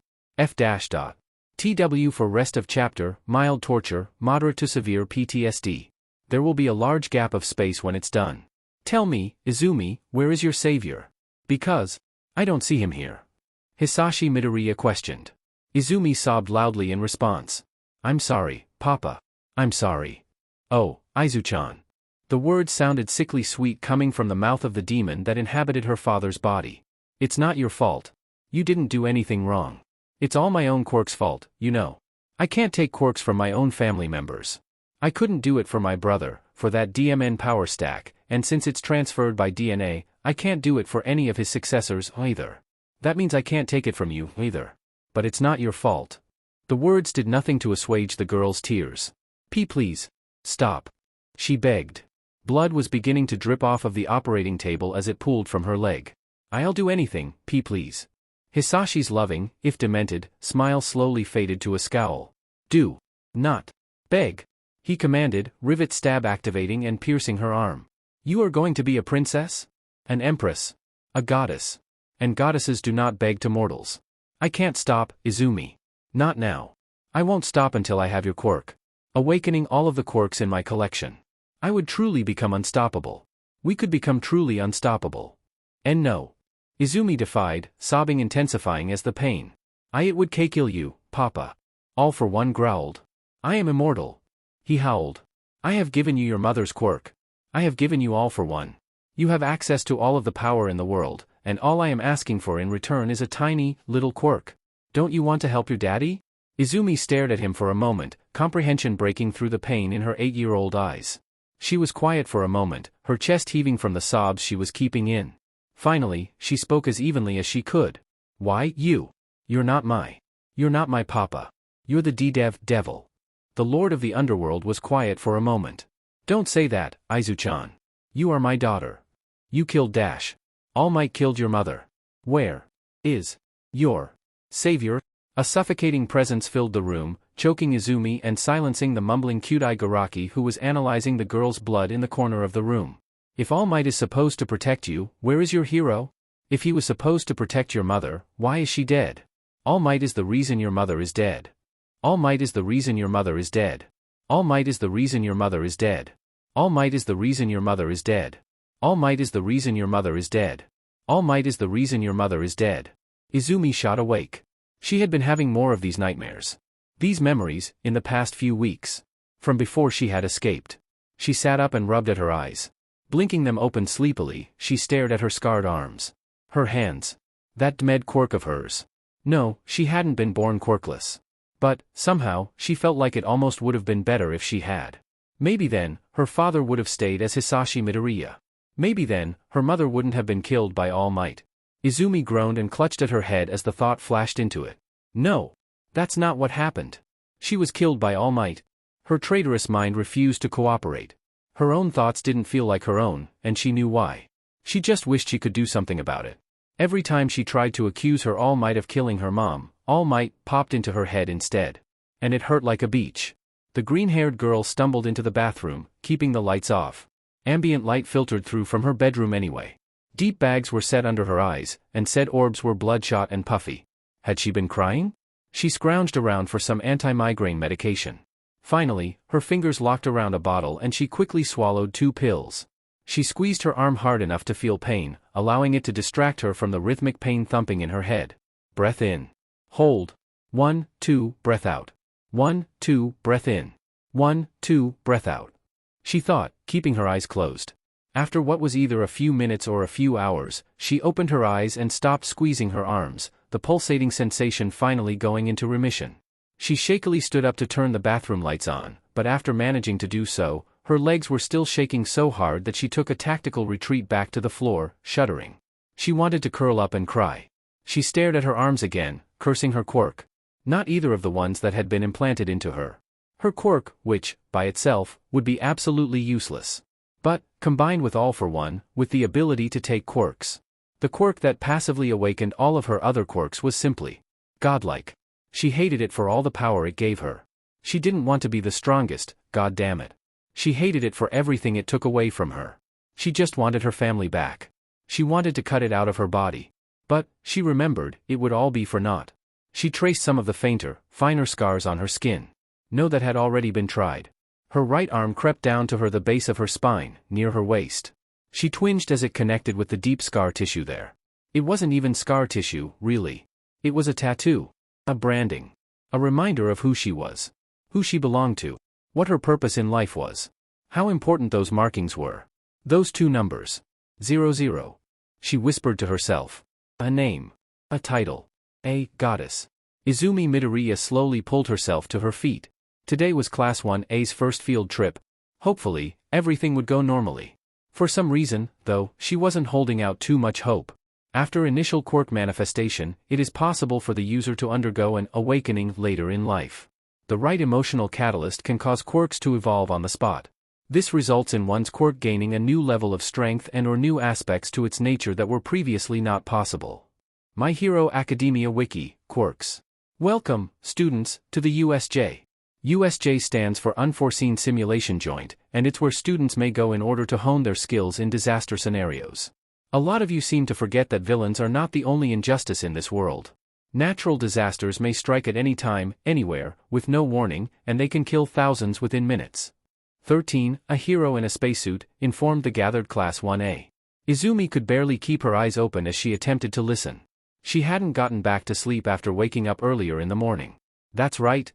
TW for rest of chapter, mild torture, moderate to severe PTSD. There will be a large gap of space when it's done. Tell me, Izumi, where is your savior? Because I don't see him here. Hisashi Midoriya questioned. Izumi sobbed loudly in response. I'm sorry, Papa. I'm sorry. Oh, Aizu-chan. The words sounded sickly sweet coming from the mouth of the demon that inhabited her father's body. It's not your fault. You didn't do anything wrong. It's all my own quirk's fault, you know. I can't take quirks from my own family members. I couldn't do it for my brother, for that DMN power stack, and since it's transferred by DNA, I can't do it for any of his successors either. That means I can't take it from you either. But it's not your fault. The words did nothing to assuage the girl's tears. Please. Stop. She begged. Blood was beginning to drip off of the operating table as it pooled from her leg. I'll do anything, please. Hisashi's loving, if demented, smile slowly faded to a scowl. Do not beg, he commanded, rivet stab activating and piercing her arm. You are going to be a princess? An empress. A goddess. And goddesses do not beg to mortals. I can't stop, Izumi. Not now. I won't stop until I have your quirk. Awakening all of the quirks in my collection. I would truly become unstoppable. We could become truly unstoppable. And no. Izumi defied, sobbing intensifying as the pain. It would kill you, Papa. All for one growled. I am immortal. He howled. I have given you your mother's quirk. I have given you all for one. You have access to all of the power in the world, and all I am asking for in return is a tiny, little quirk. Don't you want to help your daddy? Izumi stared at him for a moment, comprehension breaking through the pain in her 8-year-old eyes. She was quiet for a moment, her chest heaving from the sobs she was keeping in. Finally, she spoke as evenly as she could. Why, you're not my papa. You're the devil. The lord of the underworld was quiet for a moment. Don't say that, Aizu-chan. You are my daughter. You killed Dash. All Might killed your mother. Where is your savior? A suffocating presence filled the room, choking Izumi and silencing the mumbling Kyudai Garaki who was analyzing the girl's blood in the corner of the room. If All Might is supposed to protect you, where is your hero? If he was supposed to protect your mother, why is she dead? All Might is the reason your mother is dead. All Might is the reason your mother is dead. All Might is the reason your mother is dead. All Might is the reason your mother is dead. All Might is the reason your mother is dead. All Might is the reason your mother is dead. Izumi shot awake. She had been having more of these nightmares. These memories, in the past few weeks. From before she had escaped. She sat up and rubbed at her eyes. Blinking them open sleepily, she stared at her scarred arms. Her hands. That Dmed quirk of hers. No, she hadn't been born quirkless. But, somehow, she felt like it almost would have been better if she had. Maybe then, her father would have stayed as Hisashi Midoriya. Maybe then, her mother wouldn't have been killed by All Might. Izumi groaned and clutched at her head as the thought flashed into it. No. That's not what happened. She was killed by All Might. Her traitorous mind refused to cooperate. Her own thoughts didn't feel like her own, and she knew why. She just wished she could do something about it. Every time she tried to accuse her All Might of killing her mom, All Might popped into her head instead. And it hurt like a beach. The green-haired girl stumbled into the bathroom, keeping the lights off. Ambient light filtered through from her bedroom anyway. Deep bags were set under her eyes, and said orbs were bloodshot and puffy. Had she been crying? She scrounged around for some anti-migraine medication. Finally, her fingers locked around a bottle and she quickly swallowed 2 pills. She squeezed her arm hard enough to feel pain, allowing it to distract her from the rhythmic pain thumping in her head. Breath in. Hold. 1, 2, breath out. 1, 2, breath in. 1, 2, breath out. She thought, keeping her eyes closed. After what was either a few minutes or a few hours, she opened her eyes and stopped squeezing her arms, the pulsating sensation finally going into remission. She shakily stood up to turn the bathroom lights on, but after managing to do so, her legs were still shaking so hard that she took a tactical retreat back to the floor, shuddering. She wanted to curl up and cry. She stared at her arms again, cursing her quirk. Not either of the ones that had been implanted into her. Her quirk, which, by itself, would be absolutely useless. But, combined with All for One, with the ability to take quirks. The quirk that passively awakened all of her other quirks was simply godlike. She hated it for all the power it gave her. She didn't want to be the strongest, god damn it. She hated it for everything it took away from her. She just wanted her family back. She wanted to cut it out of her body. But, she remembered, it would all be for naught. She traced some of the fainter, finer scars on her skin. No, that had already been tried. Her right arm crept down to the base of her spine, near her waist. She twinged as it connected with the deep scar tissue there. It wasn't even scar tissue, really. It was a tattoo. A branding. A reminder of who she was. Who she belonged to. What her purpose in life was. How important those markings were. Those 2 numbers. 00. She whispered to herself. A name. A title. A goddess. Izumi Midoriya slowly pulled herself to her feet. Today was Class 1A's first field trip. Hopefully, everything would go normally. For some reason, though, she wasn't holding out too much hope. After initial quirk manifestation, it is possible for the user to undergo an awakening later in life. The right emotional catalyst can cause quirks to evolve on the spot. This results in one's quirk gaining a new level of strength and/or new aspects to its nature that were previously not possible. My Hero Academia Wiki, Quirks. Welcome, students, to the USJ. USJ stands for Unforeseen Simulation Joint, and it's where students may go in order to hone their skills in disaster scenarios. A lot of you seem to forget that villains are not the only injustice in this world. Natural disasters may strike at any time, anywhere, with no warning, and they can kill thousands within minutes. 13. A hero in a spacesuit, informed the gathered Class 1A. Izumi could barely keep her eyes open as she attempted to listen. She hadn't gotten back to sleep after waking up earlier in the morning. That's right.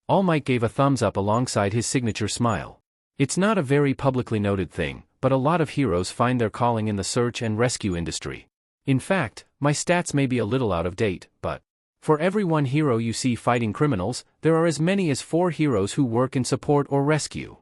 All Might gave a thumbs up alongside his signature smile. It's not a very publicly noted thing, but a lot of heroes find their calling in the search and rescue industry. In fact, my stats may be a little out of date, but for every one hero you see fighting criminals, there are as many as 4 heroes who work in support or rescue.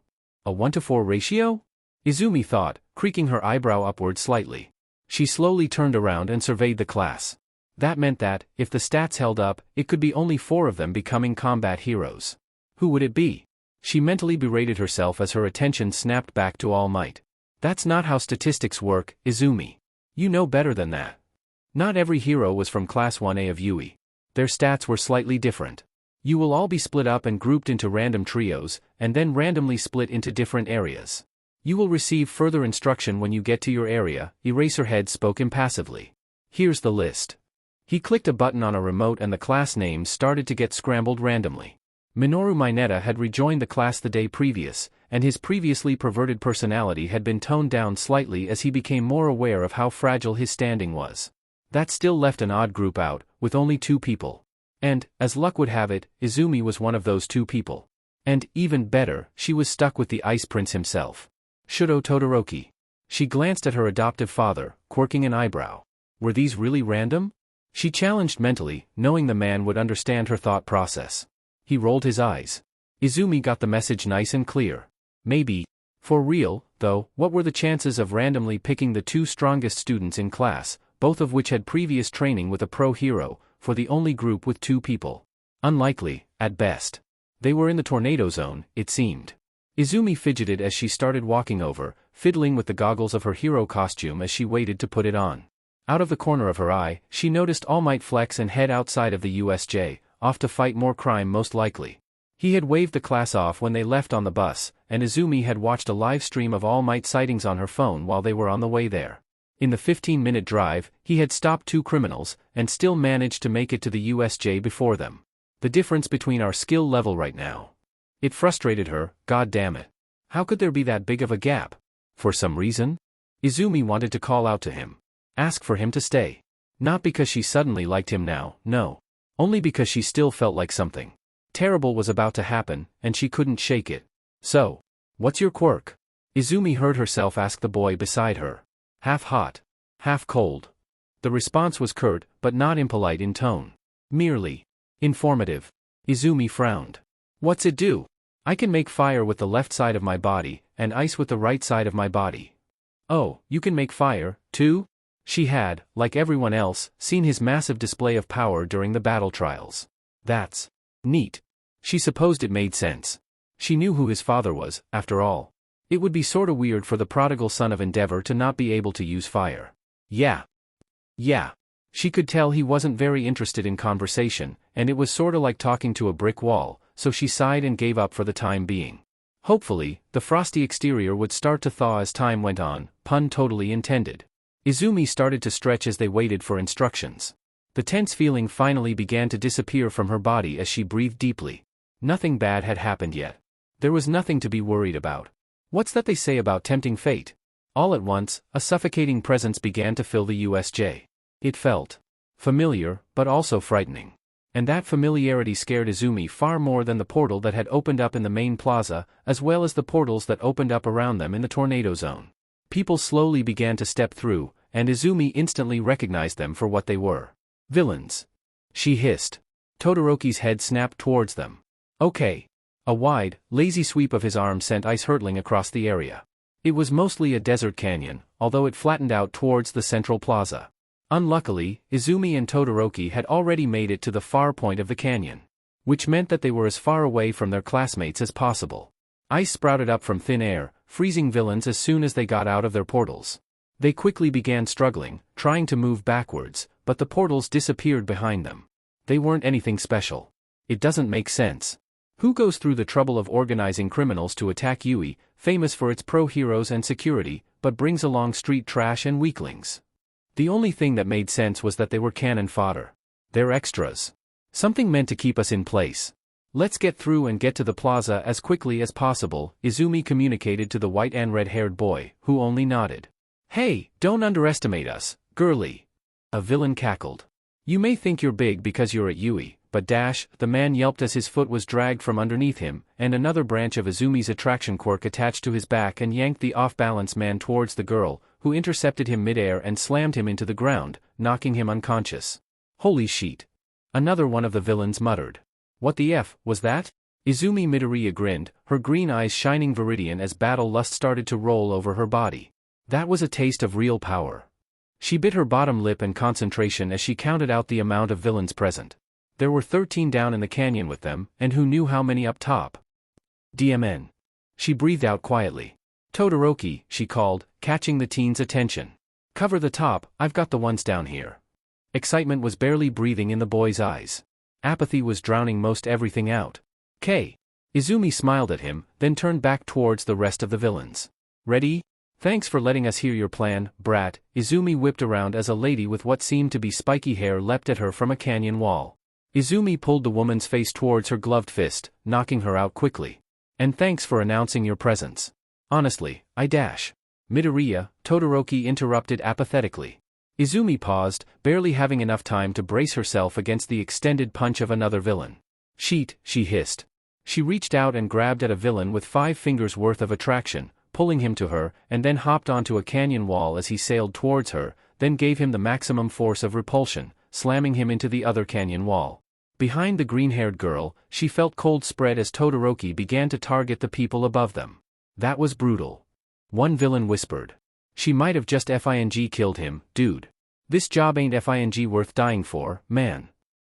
A 1-to-4 ratio? Izumi thought, creaking her eyebrow upward slightly. She slowly turned around and surveyed the class. That meant that, if the stats held up, it could be only 4 of them becoming combat heroes. Who would it be? She mentally berated herself as her attention snapped back to All Might. That's not how statistics work, Izumi. You know better than that. Not every hero was from Class 1A of Yuuei. Their stats were slightly different. You will all be split up and grouped into random trios, and then randomly split into different areas. You will receive further instruction when you get to your area, Eraserhead spoke impassively. Here's the list. He clicked a button on a remote and the class names started to get scrambled randomly. Minoru Mineta had rejoined the class the day previous, and his previously perverted personality had been toned down slightly as he became more aware of how fragile his standing was. That still left an odd group out, with only 2 people. And, as luck would have it, Izumi was one of those 2 people. And, even better, she was stuck with the Ice Prince himself. Shuto Todoroki. She glanced at her adoptive father, quirking an eyebrow. Were these really random? She challenged mentally, knowing the man would understand her thought process. He rolled his eyes. Izumi got the message nice and clear. Maybe. For real, though, what were the chances of randomly picking the 2 strongest students in class, both of which had previous training with a pro hero, for the only group with 2 people? Unlikely, at best. They were in the tornado zone, it seemed. Izumi fidgeted as she started walking over, fiddling with the goggles of her hero costume as she waited to put it on. Out of the corner of her eye, she noticed All Might flex and head outside of the USJ, off to fight more crime most likely. He had waved the class off when they left on the bus, and Izumi had watched a live stream of All Might sightings on her phone while they were on the way there. In the 15-minute drive, he had stopped 2 criminals, and still managed to make it to the USJ before them. The difference between our skill level right now. It frustrated her, god damn it. How could there be that big of a gap? For some reason? Izumi wanted to call out to him. Ask for him to stay. Not because she suddenly liked him now, no. Only because she still felt like something terrible was about to happen, and she couldn't shake it. So, what's your quirk? Izumi heard herself ask the boy beside her. Half hot. Half cold. The response was curt, but not impolite in tone. Merely informative. Izumi frowned. What's it do? I can make fire with the left side of my body, and ice with the right side of my body. Oh, you can make fire, too? She had, like everyone else, seen his massive display of power during the battle trials. That's neat. She supposed it made sense. She knew who his father was, after all. It would be sorta weird for the prodigal son of Endeavor to not be able to use fire. Yeah. She could tell he wasn't very interested in conversation, and it was sorta like talking to a brick wall, so she sighed and gave up for the time being. Hopefully, the frosty exterior would start to thaw as time went on, pun totally intended. Izumi started to stretch as they waited for instructions. The tense feeling finally began to disappear from her body as she breathed deeply. Nothing bad had happened yet. There was nothing to be worried about. What's that they say about tempting fate? All at once, a suffocating presence began to fill the USJ. It felt familiar, but also frightening. And that familiarity scared Izumi far more than the portal that had opened up in the main plaza, as well as the portals that opened up around them in the tornado zone. People slowly began to step through, and Izumi instantly recognized them for what they were. Villains. She hissed. Todoroki's head snapped towards them. Okay. A wide, lazy sweep of his arm sent ice hurtling across the area. It was mostly a desert canyon, although it flattened out towards the central plaza. Unluckily, Izumi and Todoroki had already made it to the far point of the canyon, which meant that they were as far away from their classmates as possible. Ice sprouted up from thin air, freezing villains as soon as they got out of their portals. They quickly began struggling, trying to move backwards, but the portals disappeared behind them. They weren't anything special. It doesn't make sense. Who goes through the trouble of organizing criminals to attack Yuuei, famous for its pro-heroes and security, but brings along street trash and weaklings? The only thing that made sense was that they were cannon fodder. They're extras. Something meant to keep us in place. Let's get through and get to the plaza as quickly as possible, Izumi communicated to the white and red-haired boy, who only nodded. Hey, don't underestimate us, girly. A villain cackled. You may think you're big because you're at Yuuei, but the man yelped as his foot was dragged from underneath him, and another branch of Izumi's attraction quirk attached to his back and yanked the off-balance man towards the girl, who intercepted him mid-air and slammed him into the ground, knocking him unconscious. Holy shit. Another one of the villains muttered. What the F was that? Izumi Midoriya grinned, her green eyes shining viridian as battle lust started to roll over her body. That was a taste of real power. She bit her bottom lip in concentration as she counted out the amount of villains present. There were 13 down in the canyon with them, and who knew how many up top? DMN. She breathed out quietly. Todoroki, she called, catching the teen's attention. Cover the top, I've got the ones down here. Excitement was barely breathing in the boy's eyes. Apathy was drowning most everything out. K. Izumi smiled at him, then turned back towards the rest of the villains. Ready? Thanks for letting us hear your plan, brat. Izumi whipped around as a lady with what seemed to be spiky hair leapt at her from a canyon wall. Izumi pulled the woman's face towards her gloved fist, knocking her out quickly. And thanks for announcing your presence. Honestly, Midoriya, Todoroki interrupted apathetically. Izumi paused, barely having enough time to brace herself against the extended punch of another villain. Sheet, she hissed. She reached out and grabbed at a villain with 5 fingers worth of attraction, pulling him to her, and then hopped onto a canyon wall as he sailed towards her, then gave him the maximum force of repulsion, slamming him into the other canyon wall. Behind the green-haired girl, she felt cold spread as Todoroki began to target the people above them. That was brutal. One villain whispered. She might have just FING killed him, dude. This job ain't FING worth dying for, man.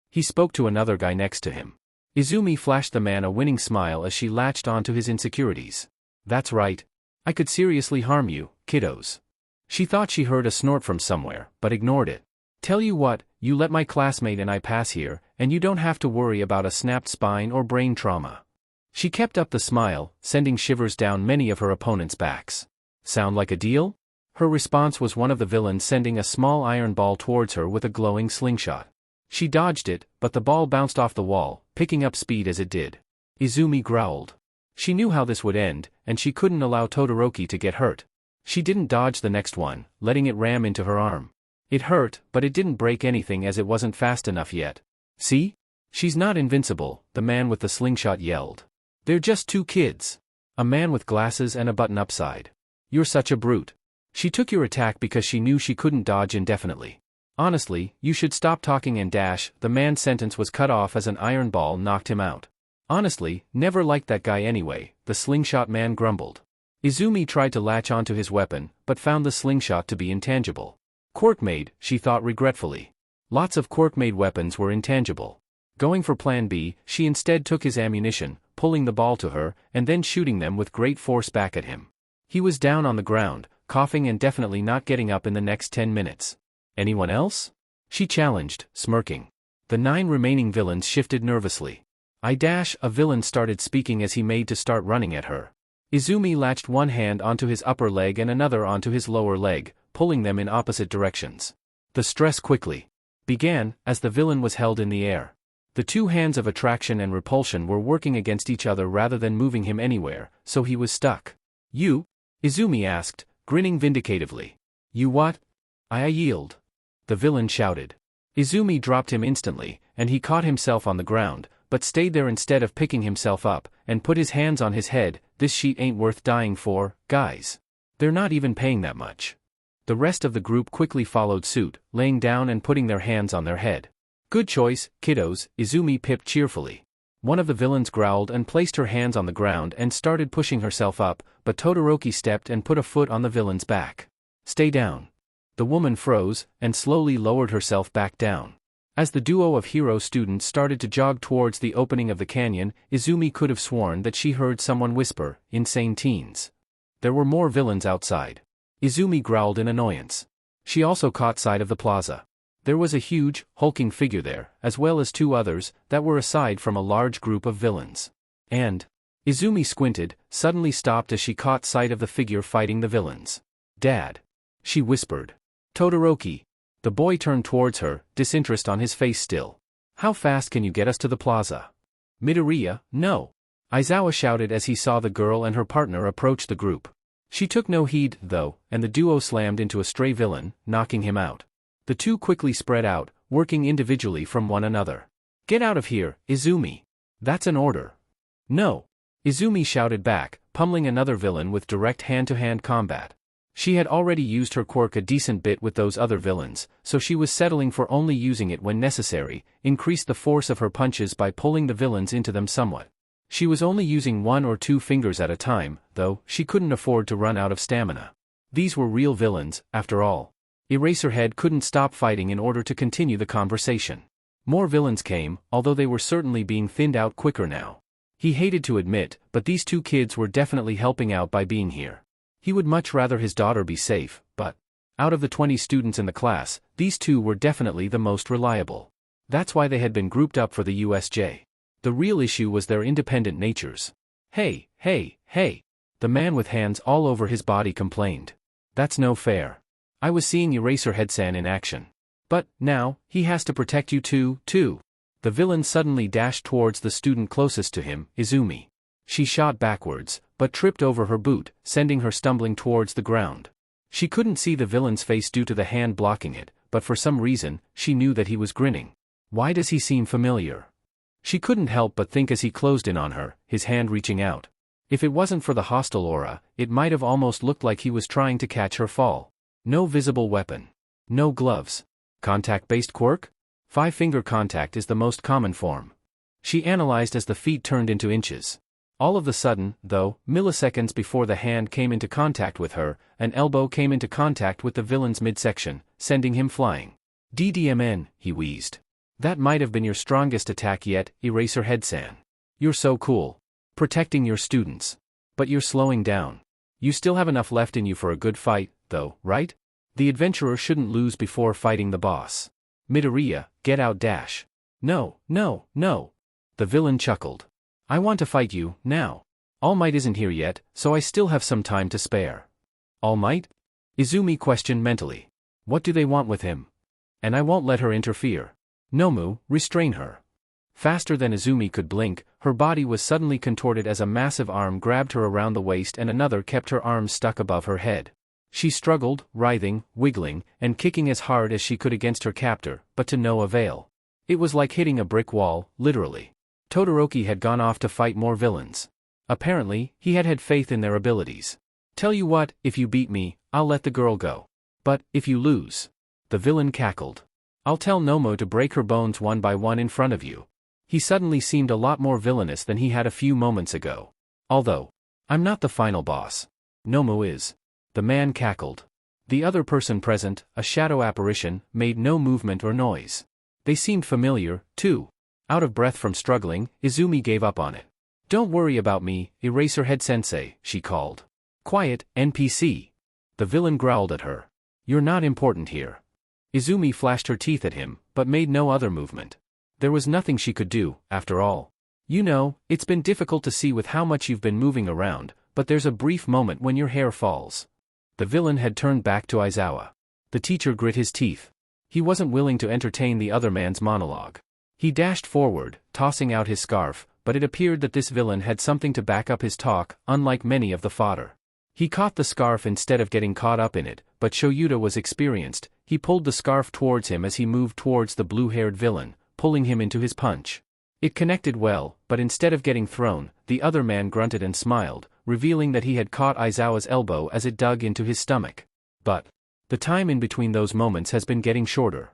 He spoke to another guy next to him. Izumi flashed the man a winning smile as she latched onto his insecurities. That's right. I could seriously harm you, kiddos. She thought she heard a snort from somewhere, but ignored it. Tell you what, you let my classmate and I pass here, and you don't have to worry about a snapped spine or brain trauma. She kept up the smile, sending shivers down many of her opponents' backs. Sound like a deal? Her response was one of the villains sending a small iron ball towards her with a glowing slingshot. She dodged it, but the ball bounced off the wall, picking up speed as it did. Izumi growled. She knew how this would end, and she couldn't allow Todoroki to get hurt. She didn't dodge the next one, letting it ram into her arm. It hurt, but it didn't break anything as it wasn't fast enough yet. See? She's not invincible, the man with the slingshot yelled. They're just 2 kids. A man with glasses and a button upside. You're such a brute. She took your attack because she knew she couldn't dodge indefinitely. Honestly, you should stop talking and dash. The man's sentence was cut off as an iron ball knocked him out. Honestly, never liked that guy anyway, the slingshot man grumbled. Izumi tried to latch onto his weapon, but found the slingshot to be intangible. Quirk-made, she thought regretfully. Lots of Quirk-made weapons were intangible. Going for plan B, she instead took his ammunition, pulling the ball to her, and then shooting them with great force back at him. He was down on the ground, coughing and definitely not getting up in the next 10 minutes. Anyone else? She challenged, smirking. The 9 remaining villains shifted nervously. A villain started speaking as he made to start running at her. Izumi latched one hand onto his upper leg and another onto his lower leg, pulling them in opposite directions. The stress quickly began, as the villain was held in the air. The 2 hands of attraction and repulsion were working against each other rather than moving him anywhere, so he was stuck. You? Izumi asked, grinning vindicatively. You what? I yield. The villain shouted. Izumi dropped him instantly, and he caught himself on the ground, but stayed there instead of picking himself up, and put his hands on his head. This sheet ain't worth dying for, guys. They're not even paying that much. The rest of the group quickly followed suit, laying down and putting their hands on their head. Good choice, kiddos, Izumi pipped cheerfully. One of the villains growled and placed her hands on the ground and started pushing herself up, but Todoroki stepped and put a foot on the villain's back. Stay down. The woman froze, and slowly lowered herself back down. As the duo of hero students started to jog towards the opening of the canyon, Izumi could have sworn that she heard someone whisper, "Insane teens." There were more villains outside. Izumi growled in annoyance. She also caught sight of the plaza. There was a huge, hulking figure there, as well as two others, that were aside from a large group of villains. And Izumi squinted, suddenly stopped as she caught sight of the figure fighting the villains. "Dad," she whispered. "Todoroki." The boy turned towards her, disinterest on his face still. "How fast can you get us to the plaza?" "Midoriya, no." Aizawa shouted as he saw the girl and her partner approach the group. She took no heed, though, and the duo slammed into a stray villain, knocking him out. The two quickly spread out, working individually from one another. "Get out of here, Izumi. That's an order." "No." Izumi shouted back, pummeling another villain with direct hand-to-hand combat. She had already used her quirk a decent bit with those other villains, so she was settling for only using it when necessary, increased the force of her punches by pulling the villains into them somewhat. She was only using 1 or 2 fingers at a time, though she couldn't afford to run out of stamina. These were real villains, after all. Eraserhead couldn't stop fighting in order to continue the conversation. More villains came, although they were certainly being thinned out quicker now. He hated to admit, but these two kids were definitely helping out by being here. He would much rather his daughter be safe, but out of the 20 students in the class, these two were definitely the most reliable. That's why they had been grouped up for the USJ. The real issue was their independent natures. "Hey, hey, hey," the man with hands all over his body complained. "That's no fair. I was seeing Eraserhead-san in action. But, now, he has to protect you too. The villain suddenly dashed towards the student closest to him, Izumi. She shot backwards, but tripped over her boot, sending her stumbling towards the ground. She couldn't see the villain's face due to the hand blocking it, but for some reason, she knew that he was grinning. Why does he seem familiar? She couldn't help but think as he closed in on her, his hand reaching out. If it wasn't for the hostile aura, it might have almost looked like he was trying to catch her fall. No visible weapon. No gloves. Contact-based quirk? 5-finger contact is the most common form. She analyzed as the feet turned into inches. All of a sudden, though, milliseconds before the hand came into contact with her, an elbow came into contact with the villain's midsection, sending him flying. "DDMN, he wheezed. "That might have been your strongest attack yet, Eraserhead-san. You're so cool. Protecting your students. But you're slowing down. You still have enough left in you for a good fight, though, right? The adventurer shouldn't lose before fighting the boss. Midoriya, get out dash." No. The villain chuckled. "I want to fight you, now. All Might isn't here yet, so I still have some time to spare." "All Might?" Izumi questioned mentally. "What do they want with him? And I won't let her interfere. Nomu, restrain her." Faster than Izumi could blink, her body was suddenly contorted as a massive arm grabbed her around the waist and another kept her arms stuck above her head. She struggled, writhing, wiggling, and kicking as hard as she could against her captor, but to no avail. It was like hitting a brick wall, literally. Todoroki had gone off to fight more villains. Apparently, he had faith in their abilities. "Tell you what, if you beat me, I'll let the girl go. But, if you lose," the villain cackled, "I'll tell Nomu to break her bones one by one in front of you." He suddenly seemed a lot more villainous than he had a few moments ago. "Although, I'm not the final boss. Nomu is." The man cackled. The other person present, a shadow apparition, made no movement or noise. They seemed familiar, too. Out of breath from struggling, Izumi gave up on it. "Don't worry about me, Eraserhead-sensei," she called. "Quiet, NPC." The villain growled at her. "You're not important here." Izumi flashed her teeth at him, but made no other movement. There was nothing she could do, after all. "You know, it's been difficult to see with how much you've been moving around, but there's a brief moment when your hair falls." The villain had turned back to Aizawa. The teacher grit his teeth. He wasn't willing to entertain the other man's monologue. He dashed forward, tossing out his scarf, but it appeared that this villain had something to back up his talk, unlike many of the fodder. He caught the scarf instead of getting caught up in it, but Shouta was experienced. He pulled the scarf towards him as he moved towards the blue-haired villain, pulling him into his punch. It connected well, but instead of getting thrown, the other man grunted and smiled, revealing that he had caught Aizawa's elbow as it dug into his stomach. But the time in between those moments has been getting shorter.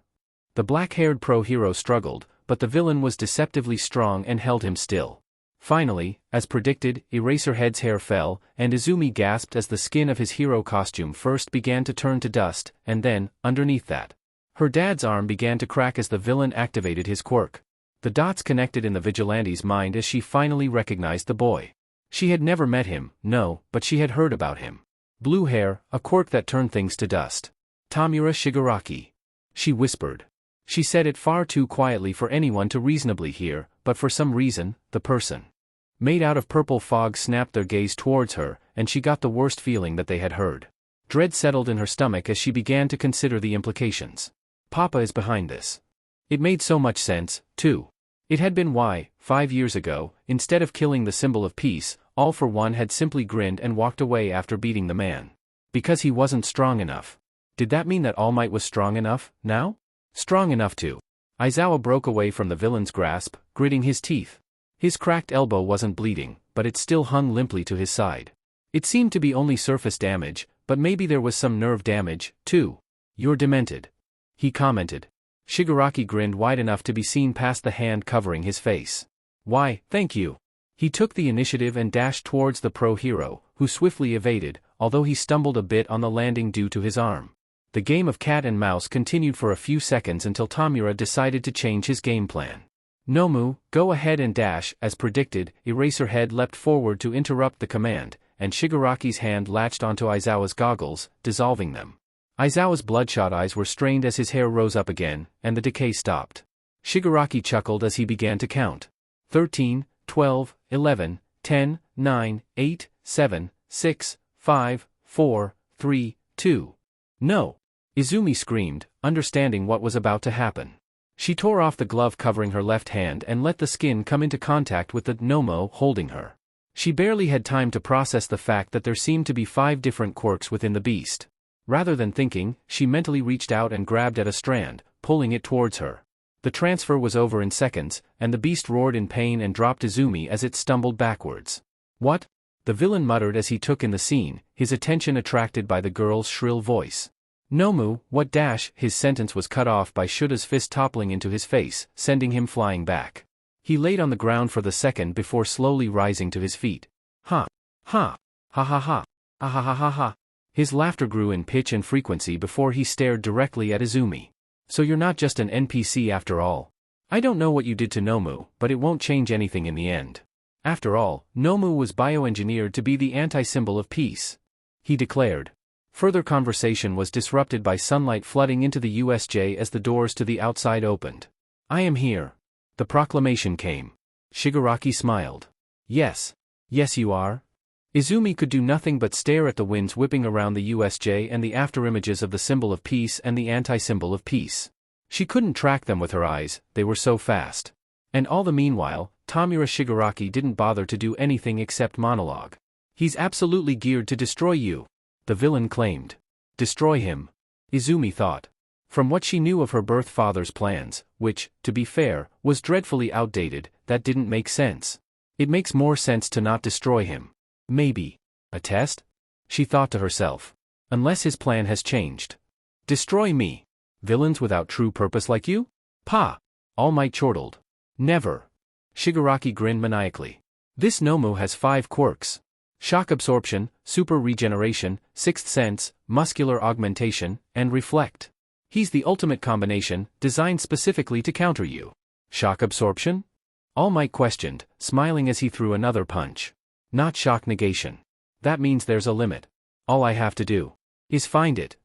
The black-haired pro-hero struggled, but the villain was deceptively strong and held him still. Finally, as predicted, Eraserhead's hair fell, and Izumi gasped as the skin of his hero costume first began to turn to dust, and then, underneath that, her dad's arm began to crack as the villain activated his quirk. The dots connected in the vigilante's mind as she finally recognized the boy. She had never met him, no, but she had heard about him. Blue hair, a quirk that turned things to dust. Tamura Shigaraki. She whispered. She said it far too quietly for anyone to reasonably hear, but for some reason, the person made out of purple fog snapped their gaze towards her, and she got the worst feeling that they had heard. Dread settled in her stomach as she began to consider the implications. Papa is behind this. It made so much sense, too. It had been why, 5 years ago, instead of killing the symbol of peace, All for One had simply grinned and walked away after beating the man. Because he wasn't strong enough. Did that mean that All Might was strong enough, now? Strong enough to. Aizawa broke away from the villain's grasp, gritting his teeth. His cracked elbow wasn't bleeding, but it still hung limply to his side. It seemed to be only surface damage, but maybe there was some nerve damage, too. You're demented. He commented. Shigaraki grinned wide enough to be seen past the hand covering his face. Why, thank you. He took the initiative and dashed towards the pro-hero, who swiftly evaded, although he stumbled a bit on the landing due to his arm. The game of cat and mouse continued for a few seconds until Tamura decided to change his game plan. Nomu, go ahead and dash. As predicted, Eraserhead leapt forward to interrupt the command, and Shigaraki's hand latched onto Aizawa's goggles, dissolving them. Aizawa's bloodshot eyes were strained as his hair rose up again, and the decay stopped. Shigaraki chuckled as he began to count. 13, 12, 11, 10, 9, 8, 7, 6, 5, 4, 3, 2. No! Izumi screamed, understanding what was about to happen. She tore off the glove covering her left hand and let the skin come into contact with the Nomo holding her. She barely had time to process the fact that there seemed to be 5 different quirks within the beast. Rather than thinking, she mentally reached out and grabbed at a strand, pulling it towards her. The transfer was over in seconds, and the beast roared in pain and dropped Izumi as it stumbled backwards. What? The villain muttered as he took in the scene, his attention attracted by the girl's shrill voice. Nomu, what dash? His sentence was cut off by Shouta's fist toppling into his face, sending him flying back. He laid on the ground for the second before slowly rising to his feet. Ha! Ha! Ha ha ha! Ha ha ha ha ha! His laughter grew in pitch and frequency before he stared directly at Izumi. So you're not just an NPC after all. I don't know what you did to Nomu, but it won't change anything in the end. After all, Nomu was bioengineered to be the anti-symbol of peace. He declared. Further conversation was disrupted by sunlight flooding into the USJ as the doors to the outside opened. I am here. The proclamation came. Shigaraki smiled. Yes. Yes you are. Izumi could do nothing but stare at the winds whipping around the USJ and the afterimages of the symbol of peace and the anti-symbol of peace. She couldn't track them with her eyes, they were so fast. And all the meanwhile, Tamura Shigaraki didn't bother to do anything except monologue. He's absolutely geared to destroy you. The villain claimed. Destroy him. Izumi thought. From what she knew of her birth father's plans, which, to be fair, was dreadfully outdated, that didn't make sense. It makes more sense to not destroy him. Maybe. A test? She thought to herself. Unless his plan has changed. Destroy me. Villains without true purpose like you? Pa! All Might chortled. Never. Shigaraki grinned maniacally. This Nomu has 5 quirks. Shock absorption, super regeneration, sixth sense, muscular augmentation, and reflect. He's the ultimate combination, designed specifically to counter you. Shock absorption? All Might questioned, smiling as he threw another punch. Not shock negation. That means there's a limit. All I have to do is find it.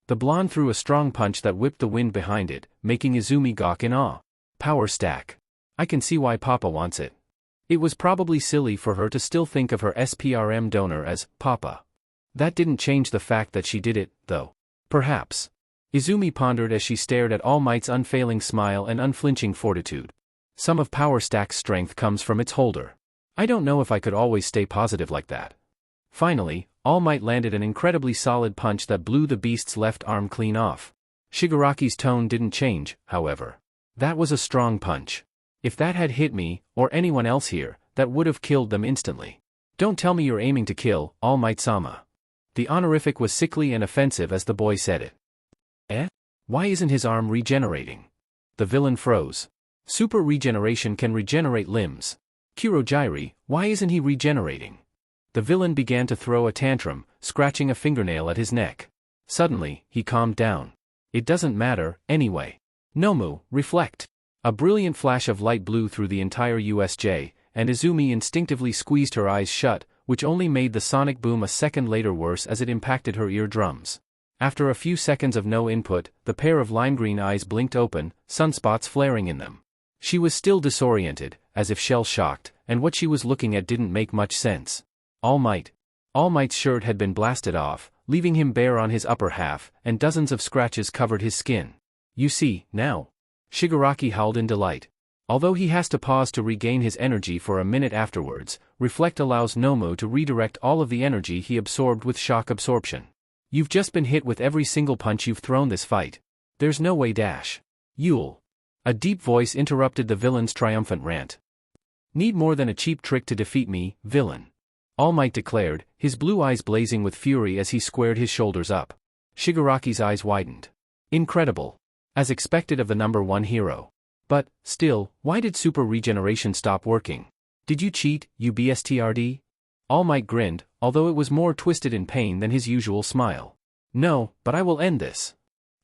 The blonde threw a strong punch that whipped the wind behind it, making Izumi gawk in awe. Power stack. I can see why Papa wants it. It was probably silly for her to still think of her SPRM donor as Papa. That didn't change the fact that she did it, though. Perhaps. Izumi pondered as she stared at All Might's unfailing smile and unflinching fortitude. Some of Power Stack's strength comes from its holder. I don't know if I could always stay positive like that. Finally, All Might landed an incredibly solid punch that blew the beast's left arm clean off. Shigaraki's tone didn't change, however. That was a strong punch. If that had hit me, or anyone else here, that would have killed them instantly. Don't tell me you're aiming to kill, All Might-sama. The honorific was sickly and offensive as the boy said it. Eh? Why isn't his arm regenerating? The villain froze. Super regeneration can regenerate limbs. Kurogyri, why isn't he regenerating? The villain began to throw a tantrum, scratching a fingernail at his neck. Suddenly, he calmed down. It doesn't matter, anyway. Nomu, reflect. A brilliant flash of light blew through the entire USJ, and Izumi instinctively squeezed her eyes shut, which only made the sonic boom a second later worse as it impacted her eardrums. After a few seconds of no input, the pair of lime-green eyes blinked open, sunspots flaring in them. She was still disoriented, as if shell-shocked, and what she was looking at didn't make much sense. All Might. All Might's shirt had been blasted off, leaving him bare on his upper half, and dozens of scratches covered his skin. You see, now. Shigaraki howled in delight. Although he has to pause to regain his energy for a minute afterwards, Reflect allows Nomu to redirect all of the energy he absorbed with shock absorption. You've just been hit with every single punch you've thrown this fight. There's no way dash. You'll. A deep voice interrupted the villain's triumphant rant. Need more than a cheap trick to defeat me, villain. All Might declared, his blue eyes blazing with fury as he squared his shoulders up. Shigaraki's eyes widened. Incredible. As expected of the number one hero. But, still, why did super regeneration stop working? Did you cheat, you bstrd? All Might grinned, although it was more twisted in pain than his usual smile. No, but I will end this.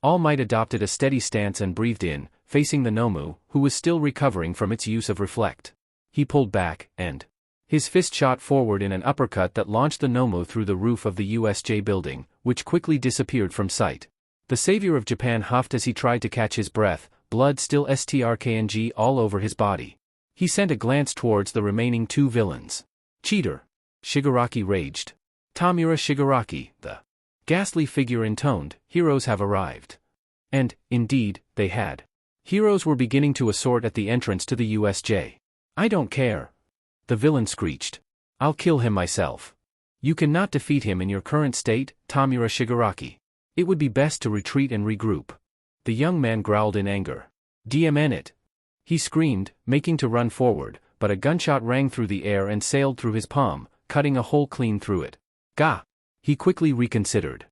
All Might adopted a steady stance and breathed in, facing the Nomu, who was still recovering from its use of Reflect. He pulled back, and his fist shot forward in an uppercut that launched the Nomu through the roof of the USJ building, which quickly disappeared from sight. The savior of Japan huffed as he tried to catch his breath, blood still strkng all over his body. He sent a glance towards the remaining two villains. Cheater! Shigaraki raged. Tamura Shigaraki, the ghastly figure intoned, heroes have arrived. And, indeed, they had. Heroes were beginning to assort at the entrance to the USJ. I don't care. The villain screeched. I'll kill him myself. You cannot defeat him in your current state, Tamura Shigaraki. It would be best to retreat and regroup. The young man growled in anger. DMN it. He screamed, making to run forward, but a gunshot rang through the air and sailed through his palm, cutting a hole clean through it. Gah! He quickly reconsidered.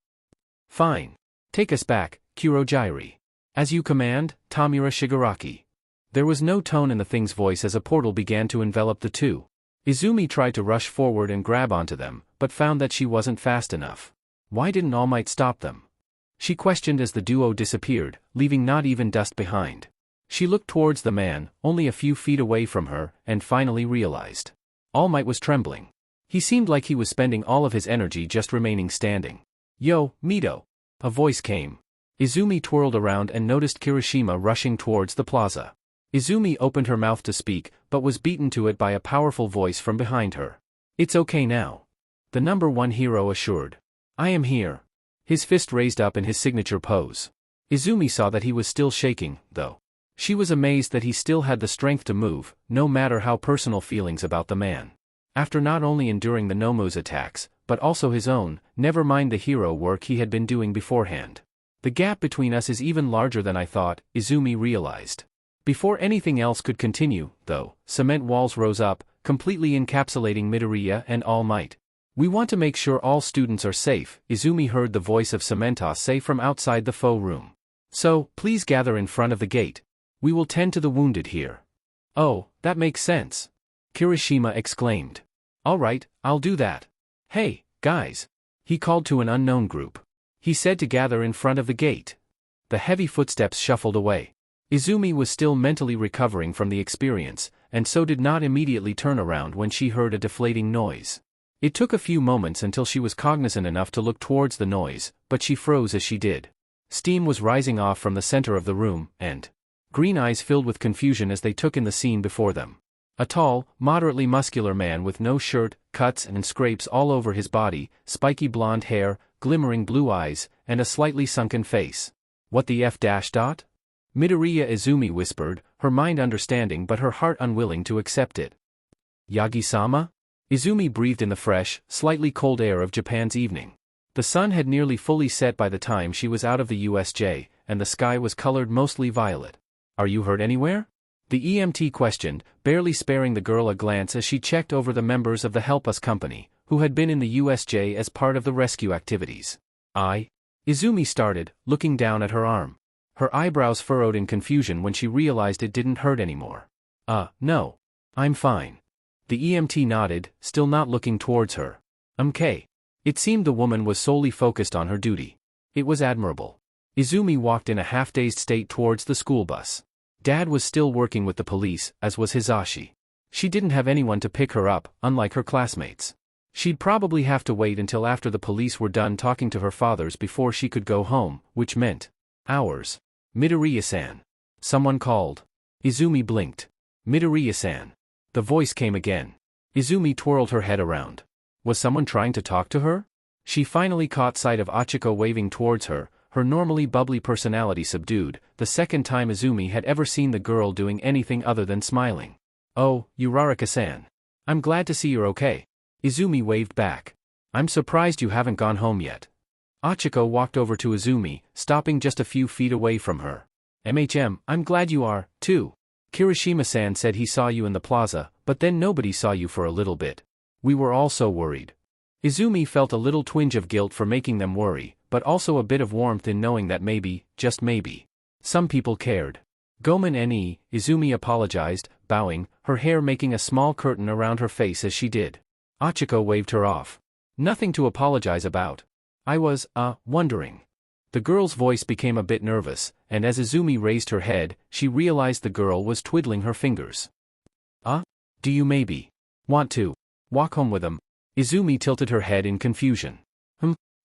Fine. Take us back, Kurogyri. As you command, Tamura Shigaraki. There was no tone in the thing's voice as a portal began to envelop the two. Izumi tried to rush forward and grab onto them, but found that she wasn't fast enough. Why didn't All Might stop them? She questioned as the duo disappeared, leaving not even dust behind. She looked towards the man, only a few feet away from her, and finally realized. All Might was trembling. He seemed like he was spending all of his energy just remaining standing. Yo, Mido! A voice came. Izumi twirled around and noticed Kirishima rushing towards the plaza. Izumi opened her mouth to speak, but was beaten to it by a powerful voice from behind her. It's okay now. The number one hero assured. I am here. His fist raised up in his signature pose. Izumi saw that he was still shaking, though. She was amazed that he still had the strength to move, no matter how personal feelings about the man. After not only enduring the Nomu's attacks, but also his own, never mind the hero work he had been doing beforehand. The gap between us is even larger than I thought, Izumi realized. Before anything else could continue, though, cement walls rose up, completely encapsulating Midoriya and All Might. We want to make sure all students are safe, Izumi heard the voice of Cementos say from outside the faux room. So, please gather in front of the gate. We will tend to the wounded here. Oh, that makes sense. Kirishima exclaimed. All right, I'll do that. Hey, guys. He called to an unknown group. He said to gather in front of the gate. The heavy footsteps shuffled away. Izumi was still mentally recovering from the experience, and so did not immediately turn around when she heard a deflating noise. It took a few moments until she was cognizant enough to look towards the noise, but she froze as she did. Steam was rising off from the center of the room, and green eyes filled with confusion as they took in the scene before them. A tall, moderately muscular man with no shirt, cuts and scrapes all over his body, spiky blonde hair, glimmering blue eyes, and a slightly sunken face. What the f-? Midoriya, Izumi whispered, her mind understanding but her heart unwilling to accept it. Yagi-sama? Izumi breathed in the fresh, slightly cold air of Japan's evening. The sun had nearly fully set by the time she was out of the USJ, and the sky was colored mostly violet. Are you hurt anywhere? The EMT questioned, barely sparing the girl a glance as she checked over the members of the Help Us company, who had been in the USJ as part of the rescue activities. Izumi started, looking down at her arm. Her eyebrows furrowed in confusion when she realized it didn't hurt anymore. No. I'm fine. The EMT nodded, still not looking towards her. Okay. It seemed the woman was solely focused on her duty. It was admirable. Izumi walked in a half-dazed state towards the school bus. Dad was still working with the police, as was Hisashi. She didn't have anyone to pick her up, unlike her classmates. She'd probably have to wait until after the police were done talking to her fathers before she could go home, which meant hours. Midoriya-san. Someone called. Izumi blinked. Midoriya-san. The voice came again. Izumi twirled her head around. Was someone trying to talk to her? She finally caught sight of Achiko waving towards her, her normally bubbly personality subdued, the second time Izumi had ever seen the girl doing anything other than smiling. Oh, Uraraka-san. I'm glad to see you're okay. Izumi waved back. I'm surprised you haven't gone home yet. Achiko walked over to Izumi, stopping just a few feet away from her. I'm glad you are, too. Kirishima-san said he saw you in the plaza, but then nobody saw you for a little bit. We were all so worried. Izumi felt a little twinge of guilt for making them worry, but also a bit of warmth in knowing that maybe, just maybe, some people cared. Gomen ne, Izumi apologized, bowing, her hair making a small curtain around her face as she did. Achiko waved her off. Nothing to apologize about. I was, wondering. The girl's voice became a bit nervous, and as Izumi raised her head, she realized the girl was twiddling her fingers. Do you maybe want to walk home with him? Izumi tilted her head in confusion.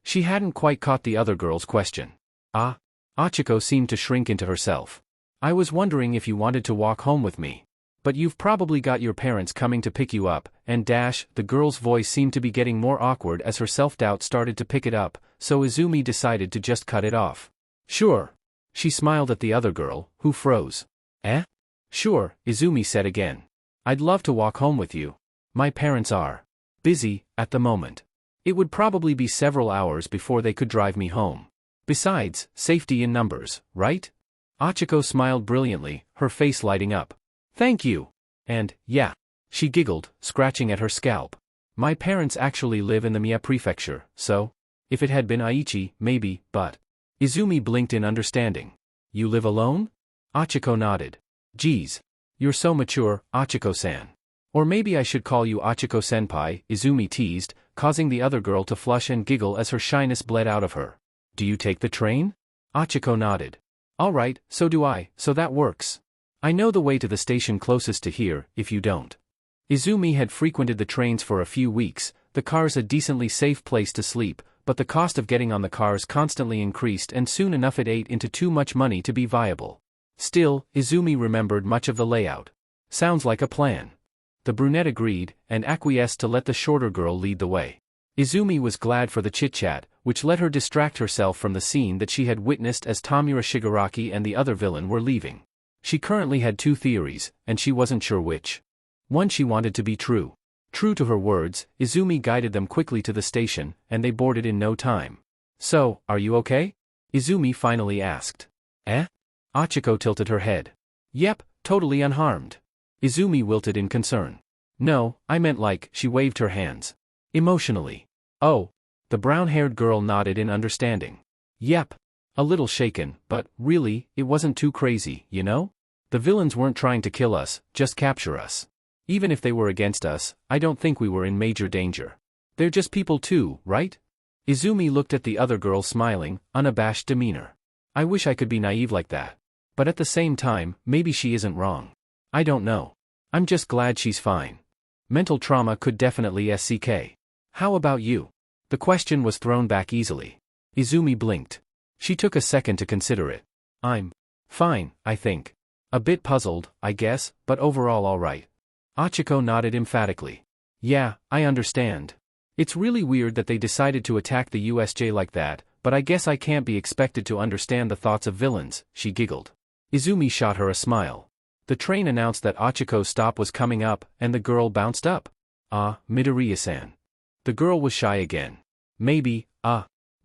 She hadn't quite caught the other girl's question. Achiko seemed to shrink into herself. I was wondering if you wanted to walk home with me. But you've probably got your parents coming to pick you up, and the girl's voice seemed to be getting more awkward as her self-doubt started to pick it up, so Izumi decided to just cut it off. Sure. She smiled at the other girl, who froze. Sure, Izumi said again. I'd love to walk home with you. My parents are busy, at the moment. It would probably be several hours before they could drive me home. Besides, safety in numbers, right? Achiko smiled brilliantly, her face lighting up. Thank you. And, yeah. She giggled, scratching at her scalp. My parents actually live in the Mie prefecture, so? If it had been Aichi, maybe, but. Izumi blinked in understanding. You live alone? Achiko nodded. Geez. You're so mature, Achiko-san. Or maybe I should call you Achiko-senpai, Izumi teased, causing the other girl to flush and giggle as her shyness bled out of her. Do you take the train? Achiko nodded. All right, so do I, so that works. I know the way to the station closest to here, if you don't. Izumi had frequented the trains for a few weeks, the car's a decently safe place to sleep, but the cost of getting on the cars constantly increased and soon enough it ate into too much money to be viable. Still, Izumi remembered much of the layout. Sounds like a plan. The brunette agreed, and acquiesced to let the shorter girl lead the way. Izumi was glad for the chit-chat, which let her distract herself from the scene that she had witnessed as Tamura Shigaraki and the other villain were leaving. She currently had two theories, and she wasn't sure which. One she wanted to be true. True to her words, Izumi guided them quickly to the station, and they boarded in no time. So, are you okay? Izumi finally asked. Achiko tilted her head. Yep, totally unharmed. Izumi wilted in concern. No, I meant like, she waved her hands. Emotionally. Oh. The brown-haired girl nodded in understanding. Yep. A little shaken, but, really, it wasn't too crazy, you know? The villains weren't trying to kill us, just capture us. Even if they were against us, I don't think we were in major danger. They're just people too, right? Izumi looked at the other girl smiling, unabashed demeanor. I wish I could be naive like that. But at the same time, maybe she isn't wrong. I don't know. I'm just glad she's fine. Mental trauma could definitely SCK. How about you? The question was thrown back easily. Izumi blinked. She took a second to consider it. I'm fine, I think. A bit puzzled, I guess, but overall all right. Achiko nodded emphatically. Yeah, I understand. It's really weird that they decided to attack the USJ like that, but I guess I can't be expected to understand the thoughts of villains, she giggled. Izumi shot her a smile. The train announced that Achiko's stop was coming up, and the girl bounced up. Midoriya-san. The girl was shy again. Maybe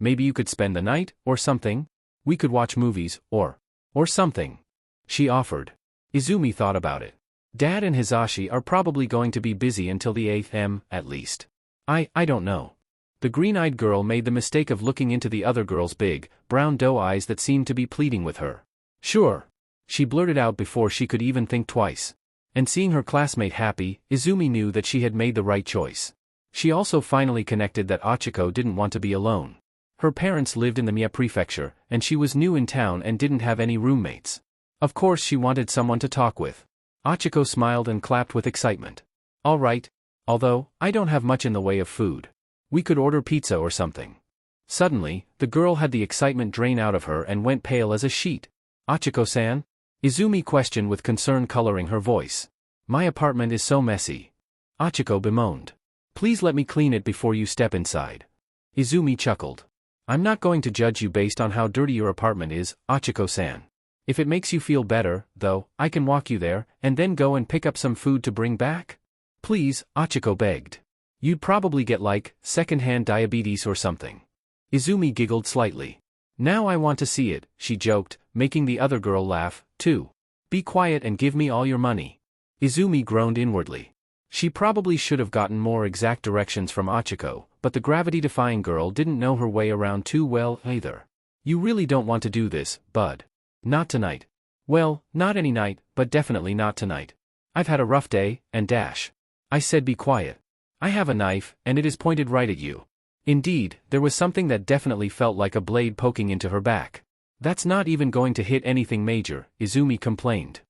you could spend the night, or something? We could watch movies, or something. She offered. Izumi thought about it. Dad and Hisashi are probably going to be busy until the 8th at least. I don't know. The green-eyed girl made the mistake of looking into the other girl's big, brown doe eyes that seemed to be pleading with her. Sure. She blurted out before she could even think twice. And seeing her classmate happy, Izumi knew that she had made the right choice. She also finally connected that Achiko didn't want to be alone. Her parents lived in the Mie prefecture, and she was new in town and didn't have any roommates. Of course she wanted someone to talk with. Achiko smiled and clapped with excitement. All right. Although, I don't have much in the way of food. We could order pizza or something. Suddenly, the girl had the excitement drain out of her and went pale as a sheet. Achiko-san? Izumi questioned with concern coloring her voice. My apartment is so messy. Achiko bemoaned. Please let me clean it before you step inside. Izumi chuckled. I'm not going to judge you based on how dirty your apartment is, Achiko-san. If it makes you feel better, though, I can walk you there, and then go and pick up some food to bring back? Please, Achiko begged. You'd probably get second-hand diabetes or something. Izumi giggled slightly. Now I want to see it, she joked, making the other girl laugh, too. Be quiet and give me all your money. Izumi groaned inwardly. She probably should have gotten more exact directions from Achiko, but the gravity-defying girl didn't know her way around too well either. You really don't want to do this, bud. Not tonight. Well, not any night, but definitely not tonight. I've had a rough day, and dash. I said be quiet. I have a knife, and it is pointed right at you. Indeed, there was something that definitely felt like a blade poking into her back. That's not even going to hit anything major, Izumi complained.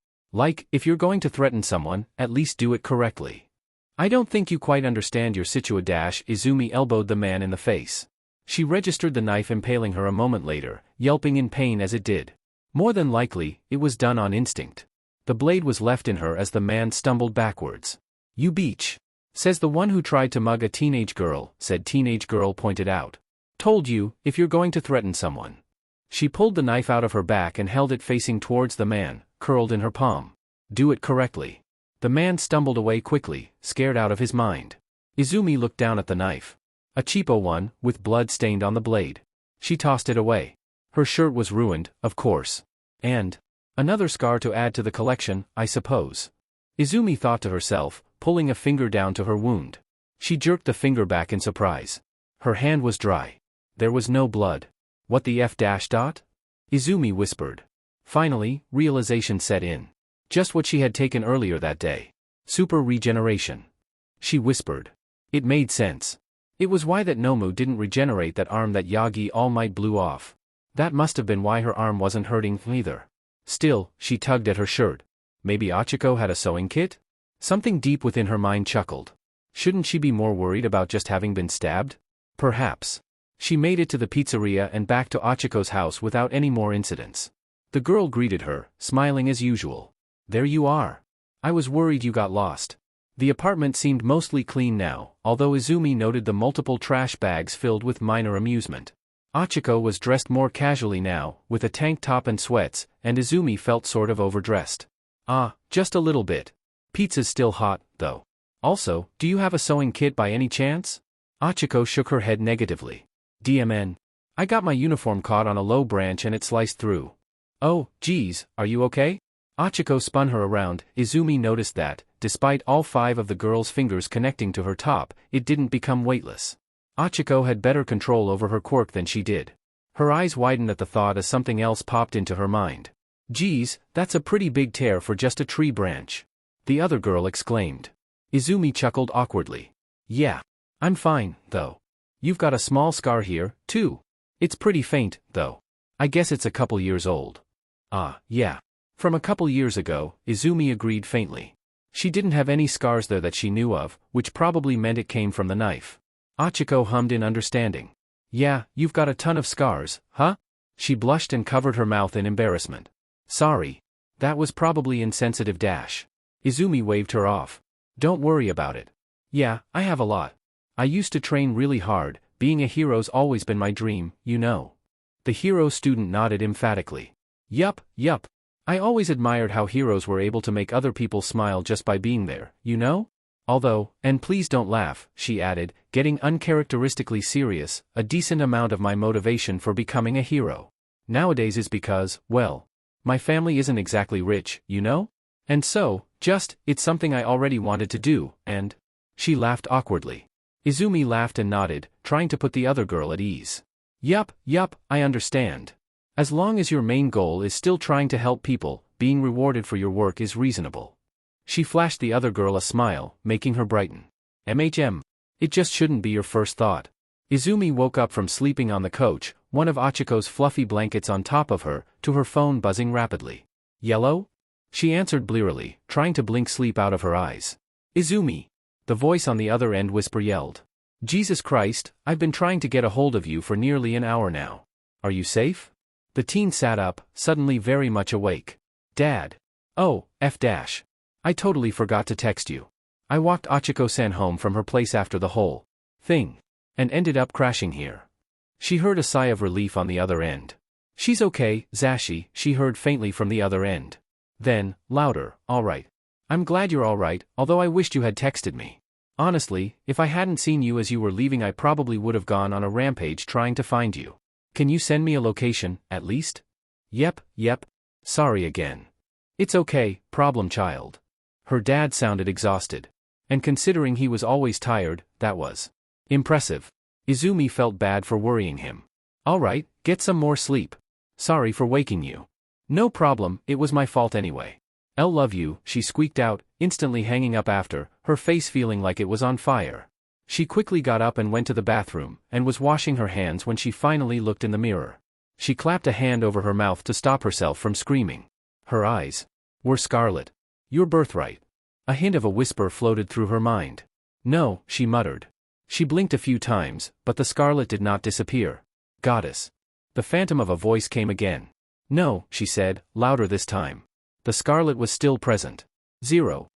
If you're going to threaten someone, at least do it correctly. I don't think you quite understand your situation. Izumi elbowed the man in the face. She registered the knife impaling her a moment later, yelping in pain as it did. More than likely, it was done on instinct. The blade was left in her as the man stumbled backwards. You beach. Says the one who tried to mug a teenage girl, said teenage girl pointed out. Told you, if you're going to threaten someone. She pulled the knife out of her back and held it facing towards the man, curled in her palm. Do it correctly. The man stumbled away quickly, scared out of his mind. Izumi looked down at the knife. A cheapo one, with blood stained on the blade. She tossed it away. Her shirt was ruined, of course. And another scar to add to the collection, I suppose. Izumi thought to herself, pulling a finger down to her wound. She jerked the finger back in surprise. Her hand was dry. There was no blood. What the f-? Izumi whispered. Finally, realization set in. Just what she had taken earlier that day. Super regeneration. She whispered. It made sense. It was why that Nomu didn't regenerate that arm that Yagi All Might blew off. That must have been why her arm wasn't hurting either. Still, she tugged at her shirt. Maybe Achiko had a sewing kit? Something deep within her mind chuckled. Shouldn't she be more worried about just having been stabbed? Perhaps. She made it to the pizzeria and back to Achiko's house without any more incidents. The girl greeted her, smiling as usual. There you are. I was worried you got lost. The apartment seemed mostly clean now, although Izumi noted the multiple trash bags filled with minor amusement. Achiko was dressed more casually now, with a tank top and sweats, and Izumi felt sort of overdressed. Just a little bit. Pizza's still hot, though. Also, do you have a sewing kit by any chance? Achiko shook her head negatively. DMN. I got my uniform caught on a low branch and it sliced through. Oh, geez, are you okay? Achiko spun her around. Izumi noticed that, despite all 5 of the girl's fingers connecting to her top, it didn't become weightless. Achiko had better control over her quirk than she did. Her eyes widened at the thought as something else popped into her mind. Geez, that's a pretty big tear for just a tree branch. The other girl exclaimed. Izumi chuckled awkwardly. Yeah. I'm fine, though. You've got a small scar here, too. It's pretty faint, though. I guess it's a couple years old. Yeah. From a couple years ago, Izumi agreed faintly. She didn't have any scars there that she knew of, which probably meant it came from the knife. Achiko hummed in understanding. Yeah, you've got a ton of scars, huh? She blushed and covered her mouth in embarrassment. Sorry. That was probably insensitive. Izumi waved her off. Don't worry about it. Yeah, I have a lot. I used to train really hard, being a hero's always been my dream, you know. The hero student nodded emphatically. Yup. I always admired how heroes were able to make other people smile just by being there, you know? Although, and please don't laugh, she added, getting uncharacteristically serious, a decent amount of my motivation for becoming a hero nowadays is because, well, my family isn't exactly rich, you know? And so, it's something I already wanted to do, and... She laughed awkwardly. Izumi laughed and nodded, trying to put the other girl at ease. Yup, I understand. As long as your main goal is still trying to help people, being rewarded for your work is reasonable. She flashed the other girl a smile, making her brighten. It just shouldn't be your first thought. Izumi woke up from sleeping on the couch, one of Achiko's fluffy blankets on top of her, to her phone buzzing rapidly. Yellow? She answered blearily, trying to blink sleep out of her eyes. Izumi! The voice on the other end yelled. Jesus Christ, I've been trying to get a hold of you for nearly an hour now. Are you safe? The teen sat up, suddenly very much awake. Dad. Oh, I totally forgot to text you. I walked Achiko-san home from her place after the whole thing, and ended up crashing here. She heard a sigh of relief on the other end. She's okay, Zashi, she heard faintly from the other end. Then, louder, all right. I'm glad you're all right, although I wished you had texted me. Honestly, if I hadn't seen you as you were leaving, I probably would have gone on a rampage trying to find you. Can you send me a location, at least? Yep. Sorry again. It's okay, problem child. Her dad sounded exhausted. And considering he was always tired, that was impressive. Izumi felt bad for worrying him. All right, get some more sleep. Sorry for waking you. No problem, it was my fault anyway. I'll love you, she squeaked out, instantly hanging up after, her face feeling like it was on fire. She quickly got up and went to the bathroom, and was washing her hands when she finally looked in the mirror. She clapped a hand over her mouth to stop herself from screaming. Her eyes were scarlet. Your birthright. A hint of a whisper floated through her mind. No, she muttered. She blinked a few times, but the scarlet did not disappear. Goddess. The phantom of a voice came again. No, she said, louder this time. The scarlet was still present. 0.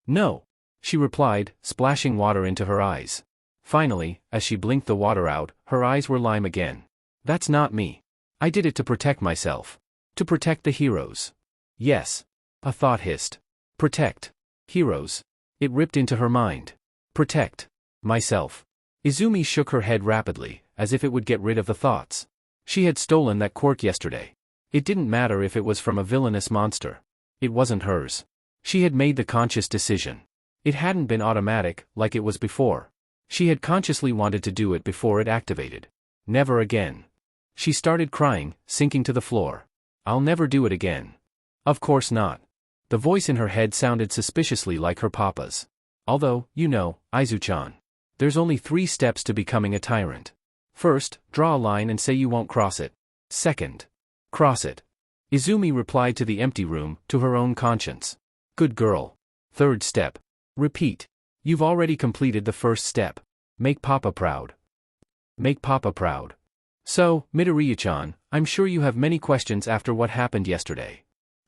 No. She replied, splashing water into her eyes. Finally, as she blinked the water out, her eyes were lime again. That's not me. I did it to protect myself. To protect the heroes. Yes. A thought hissed. Protect. Heroes. It ripped into her mind. Protect. Myself. Izumi shook her head rapidly, as if it would get rid of the thoughts. She had stolen that quirk yesterday. It didn't matter if it was from a villainous monster. It wasn't hers. She had made the conscious decision. It hadn't been automatic, like it was before. She had consciously wanted to do it before it activated. Never again. She started crying, sinking to the floor. I'll never do it again. Of course not. The voice in her head sounded suspiciously like her papa's. Although, you know, Aizu-chan. There's only 3 steps to becoming a tyrant. First, draw a line and say you won't cross it. Second, cross it. Izumi replied to the empty room, to her own conscience. Good girl. Third step. Repeat. You've already completed the first step. Make Papa proud. Make Papa proud. So, Midoriya-chan, I'm sure you have many questions after what happened yesterday.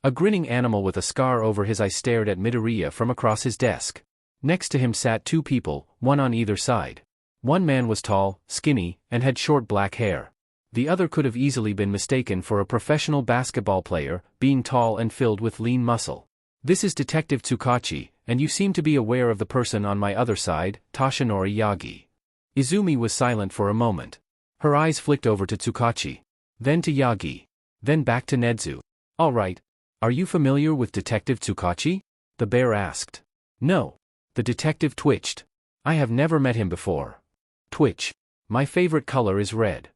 A grinning animal with a scar over his eye stared at Midoriya from across his desk. Next to him sat 2 people, one on either side. One man was tall, skinny, and had short black hair. The other could have easily been mistaken for a professional basketball player, being tall and filled with lean muscle. This is Detective Tsukachi, and you seem to be aware of the person on my other side, Toshinori Yagi. Izumi was silent for a moment. Her eyes flicked over to Tsukachi. Then to Yagi. Then back to Nedzu. All right. Are you familiar with Detective Tsukachi? The bear asked. No. The detective twitched. I have never met him before. Twitch. My favorite color is red.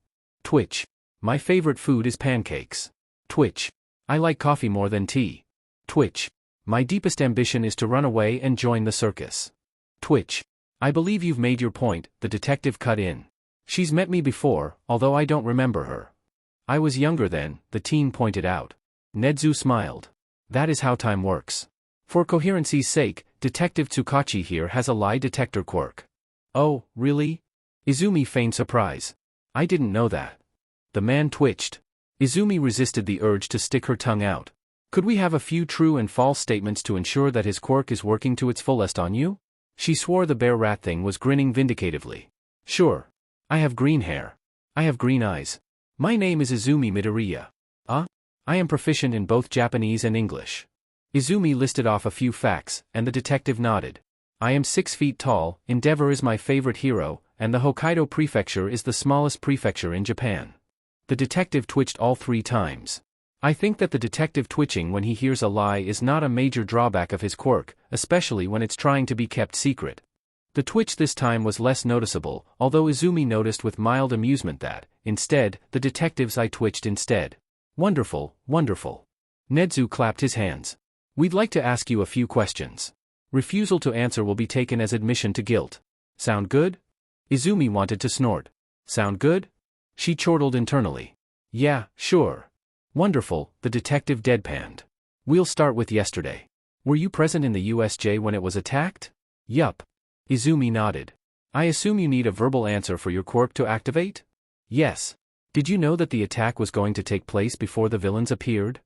Twitch. My favorite food is pancakes. Twitch. I like coffee more than tea. Twitch. My deepest ambition is to run away and join the circus. Twitch. I believe you've made your point, the detective cut in. She's met me before, although I don't remember her. I was younger then, the teen pointed out. Nedzu smiled. That is how time works. For coherency's sake, Detective Tsukachi here has a lie detector quirk. Oh, really? Izumi feigned surprise. I didn't know that. The man twitched. Izumi resisted the urge to stick her tongue out. Could we have a few true and false statements to ensure that his quirk is working to its fullest on you? She swore the bear rat thing was grinning vindicatively. Sure. I have green hair. I have green eyes. My name is Izumi Midoriya. I am proficient in both Japanese and English. Izumi listed off a few facts, and the detective nodded. I am 6 feet tall, Endeavor is my favorite hero, and the Hokkaido prefecture is the smallest prefecture in Japan. The detective twitched all 3 times. I think that the detective twitching when he hears a lie is not a major drawback of his quirk, especially when it's trying to be kept secret. The twitch this time was less noticeable, although Izumi noticed with mild amusement that, instead, the detective's eye twitched instead. Wonderful, wonderful. Nedzu clapped his hands. We'd like to ask you a few questions. Refusal to answer will be taken as admission to guilt. Sound good? Izumi wanted to snort. Sound good? She chortled internally. Yeah, sure. Wonderful, the detective deadpanned. We'll start with yesterday. Were you present in the USJ when it was attacked? Yup. Izumi nodded. I assume you need a verbal answer for your quirk to activate? Yes. Did you know that the attack was going to take place before the villains appeared?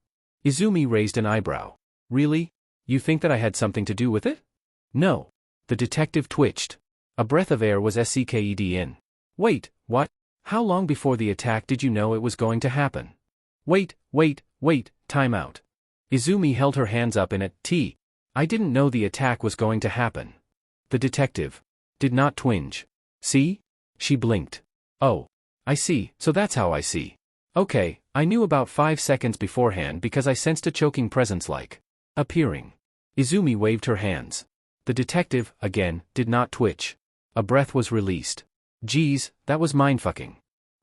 Izumi raised an eyebrow. Really? You think that I had something to do with it? No. The detective twitched. A breath of air was sucked in. Wait, what? How long before the attack did you know it was going to happen? Wait, time out. Izumi held her hands up in a T. I didn't know the attack was going to happen. The detective did not twinge. See? She blinked. Oh. I see, so that's how I see. Okay, I knew about 5 seconds beforehand because I sensed a choking presence like appearing. Izumi waved her hands. The detective, again, did not twitch. A breath was released. Geez, that was mindfucking.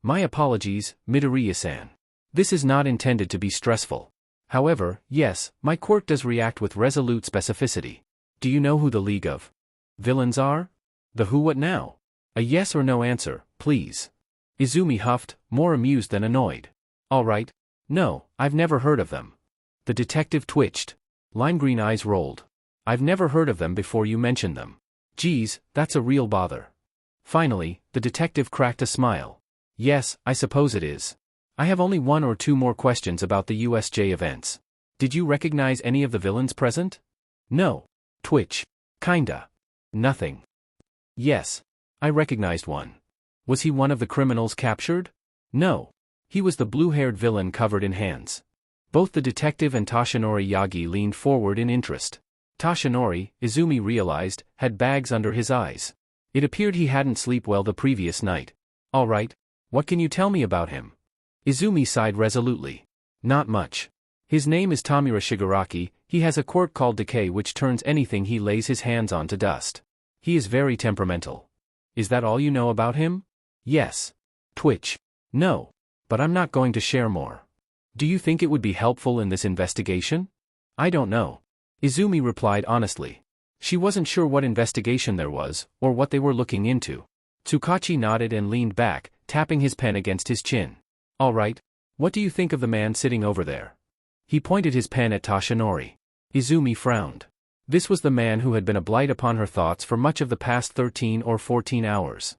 My apologies, Midoriya-san. This is not intended to be stressful. However, yes, my quirk does react with resolute specificity. Do you know who the League of Villains are? The who what now? A yes or no answer, please. Izumi huffed, more amused than annoyed. All right. No, I've never heard of them. The detective twitched. Lime green eyes rolled. I've never heard of them before you mentioned them. Geez, that's a real bother. Finally, the detective cracked a smile. Yes, I suppose it is. I have only 1 or 2 more questions about the USJ events. Did you recognize any of the villains present? No. Twitch. Kinda. Nothing. Yes. I recognized one. Was he one of the criminals captured? No. He was the blue-haired villain covered in hands. Both the detective and Toshinori Yagi leaned forward in interest. Toshinori, Izumi realized, had bags under his eyes. It appeared he hadn't slept well the previous night. All right. What can you tell me about him? Izumi sighed resolutely. Not much. His name is Tamura Shigaraki. He has a quirk called decay which turns anything he lays his hands on to dust. He is very temperamental. Is that all you know about him? Yes. Twitch. No. But I'm not going to share more. Do you think it would be helpful in this investigation? I don't know. Izumi replied honestly. She wasn't sure what investigation there was, or what they were looking into. Tsukachi nodded and leaned back, tapping his pen against his chin. All right. What do you think of the man sitting over there? He pointed his pen at Toshinori. Izumi frowned. This was the man who had been a blight upon her thoughts for much of the past 13 or 14 hours.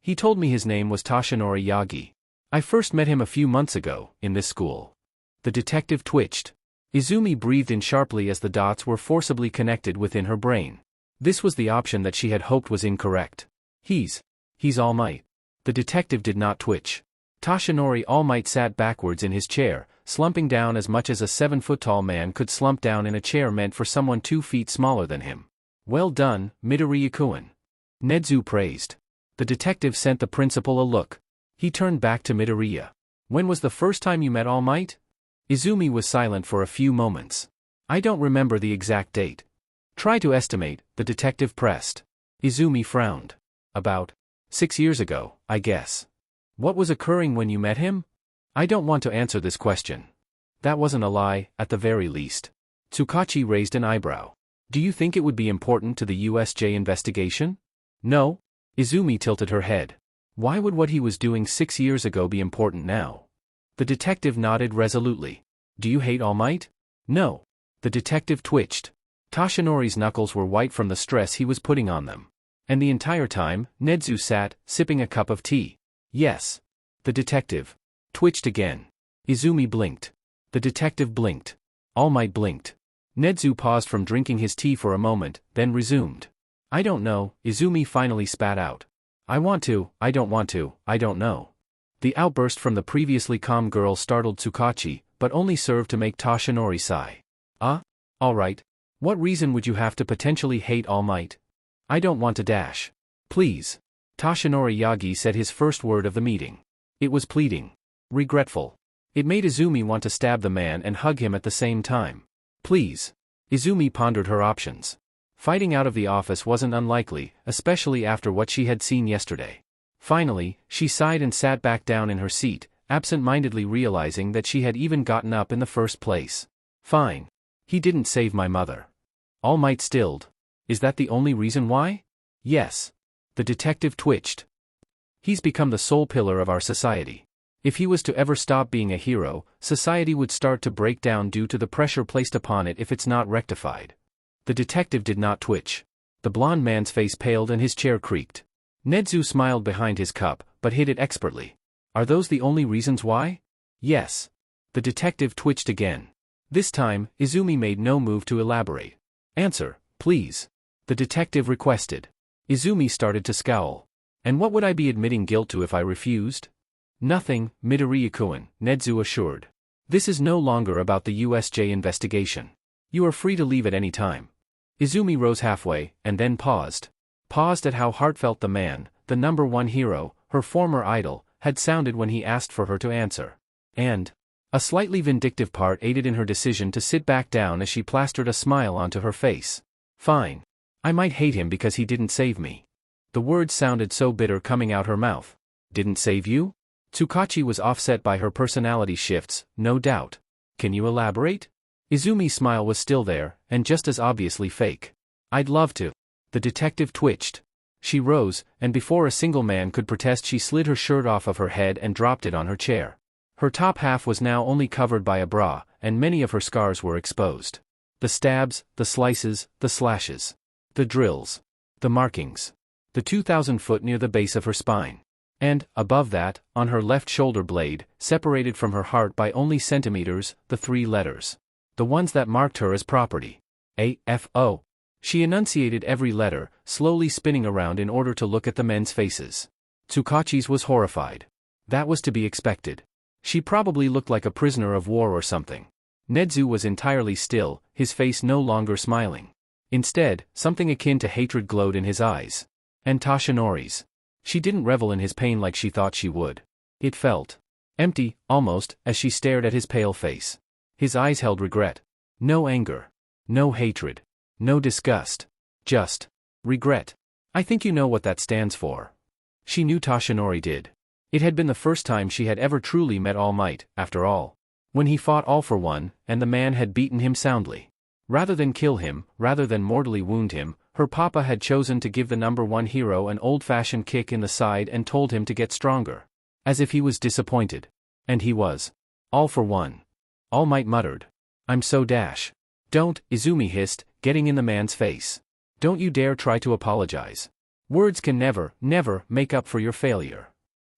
He told me his name was Toshinori Yagi. I first met him a few months ago, in this school. The detective twitched. Izumi breathed in sharply as the dots were forcibly connected within her brain. This was the option that she had hoped was incorrect. He's All Might. The detective did not twitch. Toshinori All Might sat backwards in his chair, slumping down as much as a 7-foot-tall man could slump down in a chair meant for someone 2 feet smaller than him. Well done, Midoriya-kun. Nedzu praised. The detective sent the principal a look. He turned back to Midoriya. When was the first time you met All Might? Izumi was silent for a few moments. I don't remember the exact date. Try to estimate, the detective pressed. Izumi frowned. About 6 years ago, I guess. What was occurring when you met him? I don't want to answer this question. That wasn't a lie, at the very least. Tsukachi raised an eyebrow. Do you think it would be important to the USJ investigation? No? Izumi tilted her head. Why would what he was doing 6 years ago be important now? The detective nodded resolutely. Do you hate All Might? No. The detective twitched. Toshinori's knuckles were white from the stress he was putting on them. And the entire time, Nedzu sat, sipping a cup of tea. Yes. The detective twitched again. Izumi blinked. The detective blinked. All Might blinked. Nedzu paused from drinking his tea for a moment, then resumed. I don't know, Izumi finally spat out. I want to, I don't want to, I don't know. The outburst from the previously calm girl startled Tsukachi, but only served to make Toshinori sigh. All right. What reason would you have to potentially hate All Might? I don't want to dash. Please. Toshinori Yagi said his first word of the meeting. It was pleading. Regretful. It made Izumi want to stab the man and hug him at the same time. Please. Izumi pondered her options. Fighting out of the office wasn't unlikely, especially after what she had seen yesterday. Finally, she sighed and sat back down in her seat, absent-mindedly realizing that she had even gotten up in the first place. Fine. He didn't save my mother. All Might stilled. Is that the only reason why? Yes. The detective twitched. He's become the sole pillar of our society. If he was to ever stop being a hero, society would start to break down due to the pressure placed upon it if it's not rectified. The detective did not twitch. The blond man's face paled and his chair creaked. Nedzu smiled behind his cup, but hid it expertly. Are those the only reasons why? Yes. The detective twitched again. This time, Izumi made no move to elaborate. Answer, please. The detective requested. Izumi started to scowl. And what would I be admitting guilt to if I refused? Nothing, Midoriya-kun, Nedzu assured. This is no longer about the USJ investigation. You are free to leave at any time. Izumi rose halfway, and then paused. Paused at how heartfelt the man, the number one hero, her former idol, had sounded when he asked for her to answer. And a slightly vindictive part aided in her decision to sit back down as she plastered a smile onto her face. Fine. I might hate him because he didn't save me. The words sounded so bitter coming out her mouth. Didn't save you? Tsukachi was offset by her personality shifts, no doubt. Can you elaborate? Izumi's smile was still there, and just as obviously fake. I'd love to. The detective twitched. She rose, and before a single man could protest she slid her shirt off of her head and dropped it on her chair. Her top half was now only covered by a bra, and many of her scars were exposed. The stabs, the slices, the slashes. The drills. The markings. The 2,000 foot near the base of her spine. And, above that, on her left shoulder blade, separated from her heart by only centimeters, the 3 letters. The ones that marked her as property. A-F-O. She enunciated every letter, slowly spinning around in order to look at the men's faces. Tsukachi's was horrified. That was to be expected. She probably looked like a prisoner of war or something. Nedzu was entirely still, his face no longer smiling. Instead, something akin to hatred glowed in his eyes. And Tashinori's. She didn't revel in his pain like she thought she would. It felt empty, almost, as she stared at his pale face. His eyes held regret. No anger. No hatred. No disgust. Just regret. I think you know what that stands for. She knew Tashinori did. It had been the first time she had ever truly met All Might, after all. When he fought All for One, and the man had beaten him soundly. Rather than kill him, rather than mortally wound him, her papa had chosen to give the number one hero an old-fashioned kick in the side and told him to get stronger. As if he was disappointed. And he was. All for One. All Might muttered. I'm so dash. Don't, Izumi hissed, getting in the man's face. Don't you dare try to apologize. Words can never, never make up for your failure.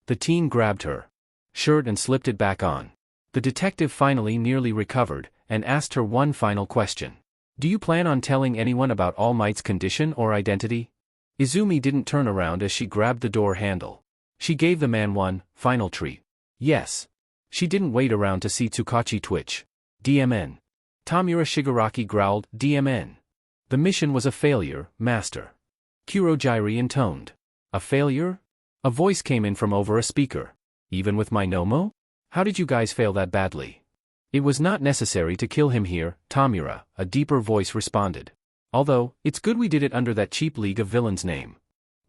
The teen grabbed her shirt and slipped it back on. The detective finally nearly recovered, and asked her one final question. Do you plan on telling anyone about All Might's condition or identity? Izumi didn't turn around as she grabbed the door handle. She gave the man one final treat. Yes. She didn't wait around to see Tsukachi twitch. DMN. Tamura Shigaraki growled, DMN. The mission was a failure, master. Kurojairi intoned. A failure? A voice came in from over a speaker. Even with my Nomo? How did you guys fail that badly? It was not necessary to kill him here, Tamura, a deeper voice responded. Although, it's good we did it under that cheap League of Villains name.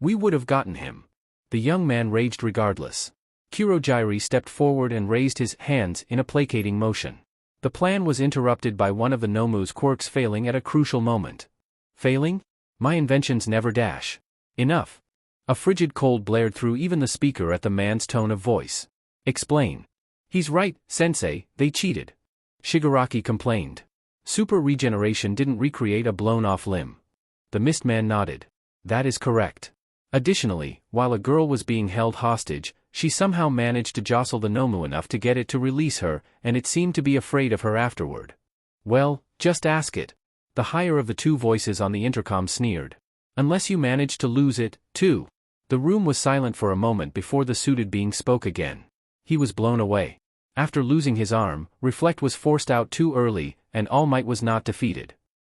We would have gotten him. The young man raged regardless. Kurojairi stepped forward and raised his hands in a placating motion. The plan was interrupted by one of the Nomu's quirks failing at a crucial moment. Failing? My inventions never dash. Enough. A frigid cold blared through even the speaker at the man's tone of voice. Explain. He's right, sensei, they cheated. Shigaraki complained. Super regeneration didn't recreate a blown-off limb. The Mistman nodded. That is correct. Additionally, while a girl was being held hostage, she somehow managed to jostle the Nomu enough to get it to release her, and it seemed to be afraid of her afterward. Well, just ask it. The higher of the two voices on the intercom sneered. Unless you managed to lose it, too. The room was silent for a moment before the suited being spoke again. He was blown away. After losing his arm, Reflect was forced out too early, and All Might was not defeated.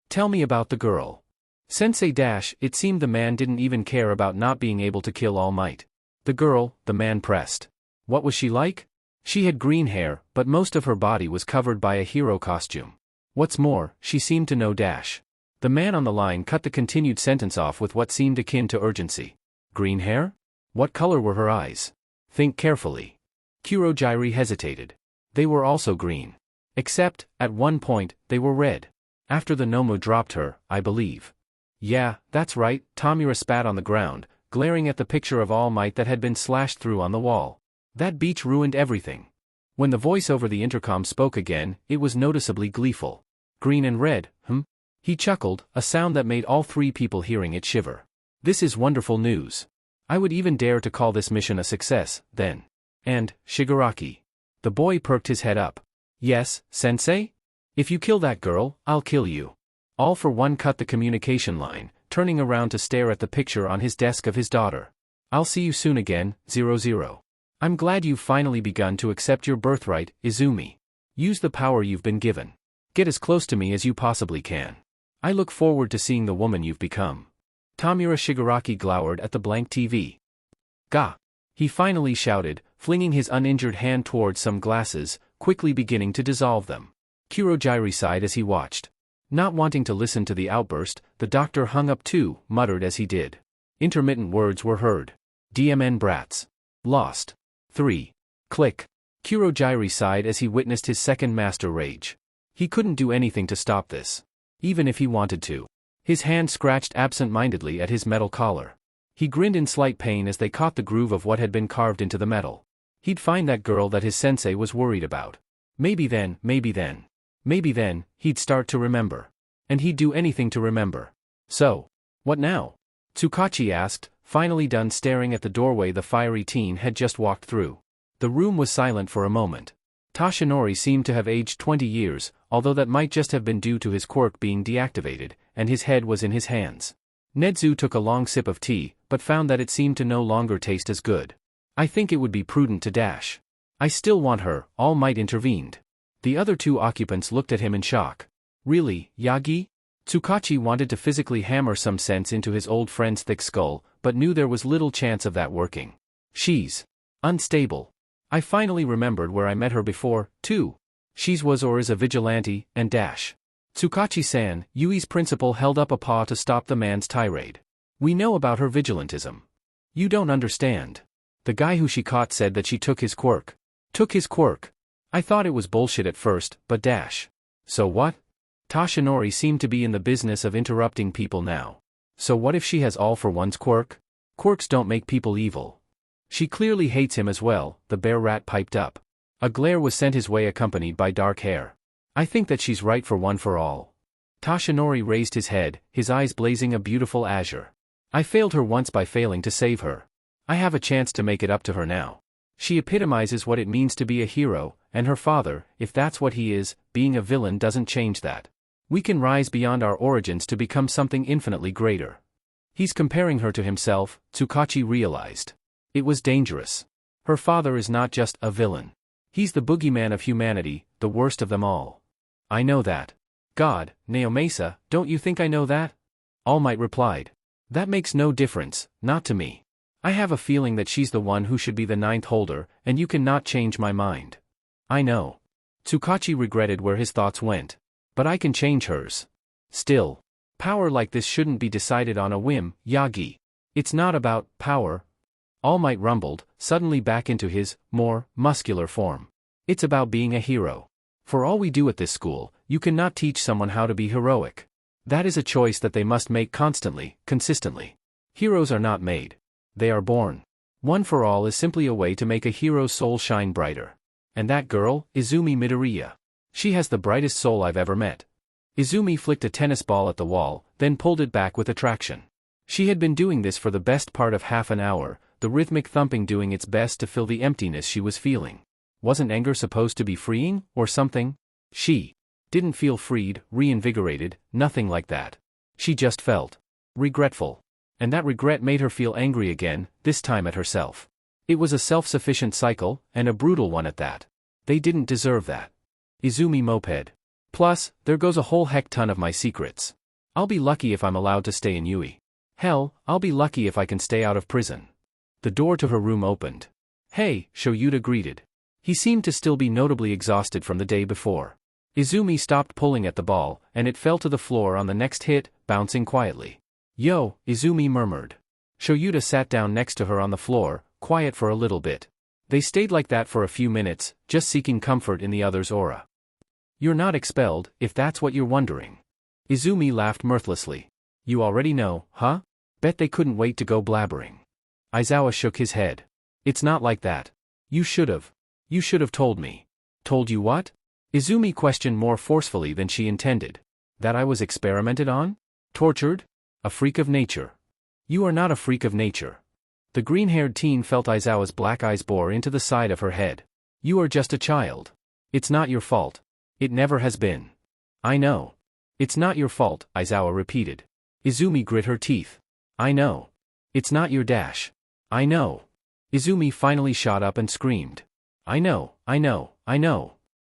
Tell me about the girl. Sensei Dash, it seemed the man didn't even care about not being able to kill All Might. The girl, the man pressed. What was she like? She had green hair, but most of her body was covered by a hero costume. What's more, she seemed to know Dash. The man on the line cut the continued sentence off with what seemed akin to urgency. Green hair? What color were her eyes? Think carefully. Kurojairi hesitated. They were also green. Except, at one point, they were red. After the Nomu dropped her, I believe. Yeah, that's right, Tamura spat on the ground, glaring at the picture of All Might that had been slashed through on the wall. That beach ruined everything. When the voice over the intercom spoke again, it was noticeably gleeful. Green and red, He chuckled, a sound that made all three people hearing it shiver. This is wonderful news. I would even dare to call this mission a success, then. And, Shigaraki. The boy perked his head up. Yes, sensei? If you kill that girl, I'll kill you. All for one cut the communication line, turning around to stare at the picture on his desk of his daughter. I'll see you soon again, 00. I'm glad you've finally begun to accept your birthright, Izumi. Use the power you've been given. Get as close to me as you possibly can. I look forward to seeing the woman you've become. Tamura Shigaraki glowered at the blank TV. Ga! He finally shouted, flinging his uninjured hand towards some glasses, quickly beginning to dissolve them. Kurojiri sighed as he watched. Not wanting to listen to the outburst, the doctor hung up too, muttered as he did. Intermittent words were heard. DMN brats. Lost. 3. Click. Kurojiri sighed as he witnessed his second master rage. He couldn't do anything to stop this. Even if he wanted to. His hand scratched absent-mindedly at his metal collar. He grinned in slight pain as they caught the groove of what had been carved into the metal. He'd find that girl that his sensei was worried about. Maybe then, he'd start to remember. And he'd do anything to remember. So, what now? Tsukachi asked, finally done staring at the doorway the fiery teen had just walked through. The room was silent for a moment. Tashinori seemed to have aged 20 years, although that might just have been due to his quirk being deactivated, and his head was in his hands. Nedzu took a long sip of tea, but found that it seemed to no longer taste as good. I think it would be prudent to dash. I still want her, All Might intervened. The other two occupants looked at him in shock. Really, Yagi? Tsukachi wanted to physically hammer some sense into his old friend's thick skull, but knew there was little chance of that working. She's unstable. I finally remembered where I met her before, too. She's was or is a vigilante, and dash. Tsukachi-san, Yuuei's principal held up a paw to stop the man's tirade. We know about her vigilantism. You don't understand. The guy who she caught said that she took his quirk. Took his quirk. I thought it was bullshit at first, but dash. So what? Tashinori seemed to be in the business of interrupting people now. So what if she has all for one's quirk? Quirks don't make people evil. She clearly hates him as well, the bear rat piped up. A glare was sent his way accompanied by dark hair. I think that she's right for one for all. Tashinori raised his head, his eyes blazing a beautiful azure. I failed her once by failing to save her. I have a chance to make it up to her now. She epitomizes what it means to be a hero, and her father, if that's what he is, being a villain doesn't change that. We can rise beyond our origins to become something infinitely greater. He's comparing her to himself, Tsukachi realized. It was dangerous. Her father is not just a villain. He's the boogeyman of humanity, the worst of them all. I know that. God, Naomasa, don't you think I know that? All Might replied. That makes no difference, not to me. I have a feeling that she's the one who should be the ninth holder, and you cannot change my mind. I know. Tsukachi regretted where his thoughts went. But I can change hers. Still. Power like this shouldn't be decided on a whim, Yagi. It's not about power. All Might rumbled, suddenly back into his, more, muscular form. It's about being a hero. For all we do at this school, you cannot teach someone how to be heroic. That is a choice that they must make constantly, consistently. Heroes are not made. They are born. One for all is simply a way to make a hero's soul shine brighter. And that girl, Izumi Midoriya. She has the brightest soul I've ever met. Izumi flicked a tennis ball at the wall, then pulled it back with attraction. She had been doing this for the best part of half an hour, the rhythmic thumping doing its best to fill the emptiness she was feeling. Wasn't anger supposed to be freeing, or something? She didn't feel freed, reinvigorated, nothing like that. She just felt regretful. And that regret made her feel angry again, this time at herself. It was a self-sufficient cycle, and a brutal one at that. They didn't deserve that. Izumi moped. Plus, there goes a whole heck ton of my secrets. I'll be lucky if I'm allowed to stay in Yuuei. Hell, I'll be lucky if I can stay out of prison. The door to her room opened. Hey, Shouta greeted. He seemed to still be notably exhausted from the day before. Izumi stopped pulling at the ball, and it fell to the floor on the next hit, bouncing quietly. Yo, Izumi murmured. Shouta sat down next to her on the floor, quiet for a little bit. They stayed like that for a few minutes, just seeking comfort in the other's aura. You're not expelled, if that's what you're wondering. Izumi laughed mirthlessly. You already know, huh? Bet they couldn't wait to go blabbering. Aizawa shook his head. It's not like that. You should've told me. Told you what? Izumi questioned more forcefully than she intended. That I was experimented on? Tortured? A freak of nature. You are not a freak of nature. The green-haired teen felt Aizawa's black eyes bore into the side of her head. You are just a child. It's not your fault. It never has been. I know. It's not your fault, Aizawa repeated. Izumi grit her teeth. I know. It's not your dash. I know. Izumi finally shot up and screamed. I know, I know, I know.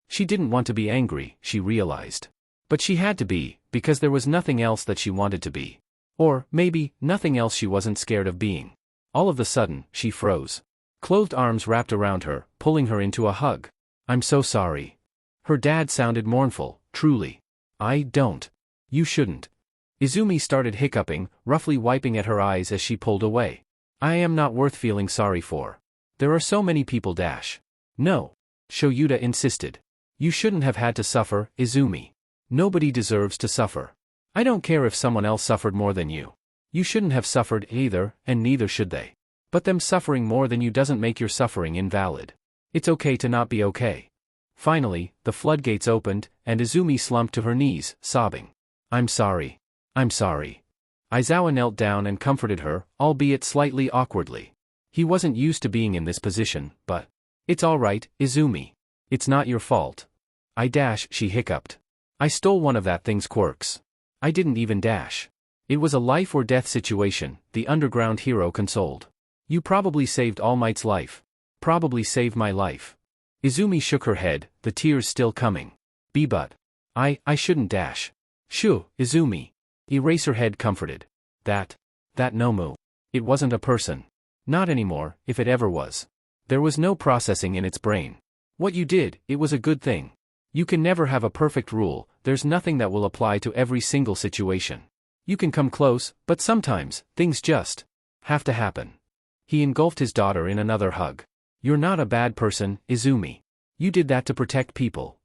She didn't want to be angry, she realized. But she had to be, because there was nothing else that she wanted to be. Or, maybe, nothing else she wasn't scared of being. All of a sudden, she froze. Clothed arms wrapped around her, pulling her into a hug. I'm so sorry. Her dad sounded mournful, truly. I don't. You shouldn't. Izumi started hiccuping, roughly wiping at her eyes as she pulled away. I am not worth feeling sorry for. There are so many people dash. No. Shouta insisted. You shouldn't have had to suffer, Izumi. Nobody deserves to suffer. I don't care if someone else suffered more than you. You shouldn't have suffered either, and neither should they. But them suffering more than you doesn't make your suffering invalid. It's okay to not be okay. Finally, the floodgates opened, and Izumi slumped to her knees, sobbing. I'm sorry. I'm sorry. Aizawa knelt down and comforted her, albeit slightly awkwardly. He wasn't used to being in this position, but... It's all right, Izumi. It's not your fault. She hiccuped. I stole one of that thing's quirks. I didn't even dash. It was a life-or-death situation, the underground hero consoled. You probably saved All Might's life. Probably saved my life. Izumi shook her head, the tears still coming. But. I shouldn't dash. Shoo, Izumi. Eraserhead comforted. That Nomu. It wasn't a person. Not anymore, if it ever was. There was no processing in its brain. What you did, it was a good thing. You can never have a perfect rule, there's nothing that will apply to every single situation. You can come close, but sometimes, things just have to happen. He engulfed his daughter in another hug. You're not a bad person, Izumi. You did that to protect people.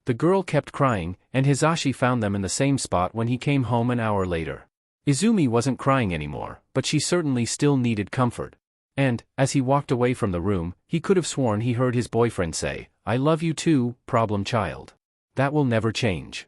The girl kept crying, and Hisashi found them in the same spot when he came home an hour later. Izumi wasn't crying anymore, but she certainly still needed comfort. And, as he walked away from the room, he could have sworn he heard his boyfriend say, I love you too, problem child. That will never change.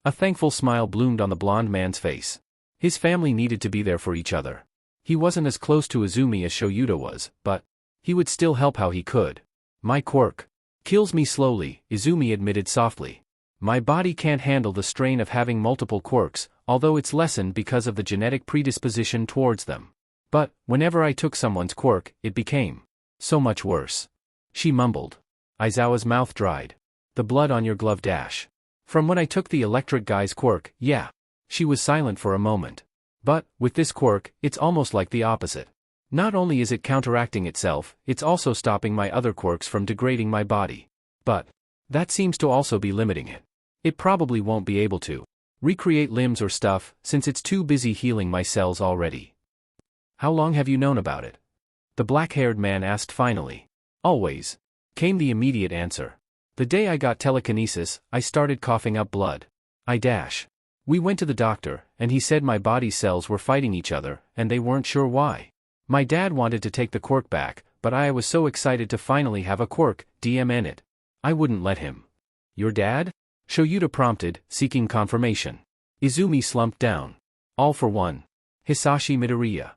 A thankful smile bloomed on the blond man's face. His family needed to be there for each other. He wasn't as close to Izumi as Shouta was, but he would still help how he could. My quirk kills me slowly, Izumi admitted softly. My body can't handle the strain of having multiple quirks, although it's lessened because of the genetic predisposition towards them. But, whenever I took someone's quirk, it became so much worse. She mumbled. Aizawa's mouth dried. The blood on your glove dash. From when I took the electric guy's quirk, yeah. She was silent for a moment. But, with this quirk, it's almost like the opposite. Not only is it counteracting itself, it's also stopping my other quirks from degrading my body. But that seems to also be limiting it. It probably won't be able to recreate limbs or stuff, since it's too busy healing my cells already. How long have you known about it? The black-haired man asked finally. Always, came the immediate answer. The day I got telekinesis, I started coughing up blood. We went to the doctor, and he said my body cells were fighting each other, and they weren't sure why. My dad wanted to take the quirk back, but I was so excited to finally have a quirk, DMN it. I wouldn't let him. Your dad? Shouta prompted, seeking confirmation. Izumi slumped down. All for one. Hisashi Midoriya.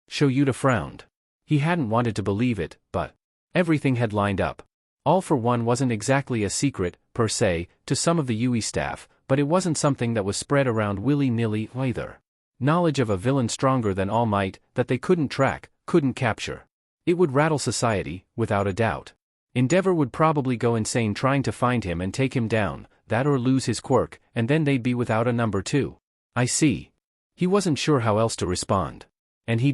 Shouta frowned. He hadn't wanted to believe it, but everything had lined up. All for one wasn't exactly a secret, per se, to some of the Yuuei staff, but it wasn't something that was spread around willy-nilly either. Knowledge of a villain stronger than All Might, that they couldn't track, couldn't capture. It would rattle society, without a doubt. Endeavor would probably go insane trying to find him and take him down, that or lose his quirk, and then they'd be without a number two. I see. He wasn't sure how else to respond. And he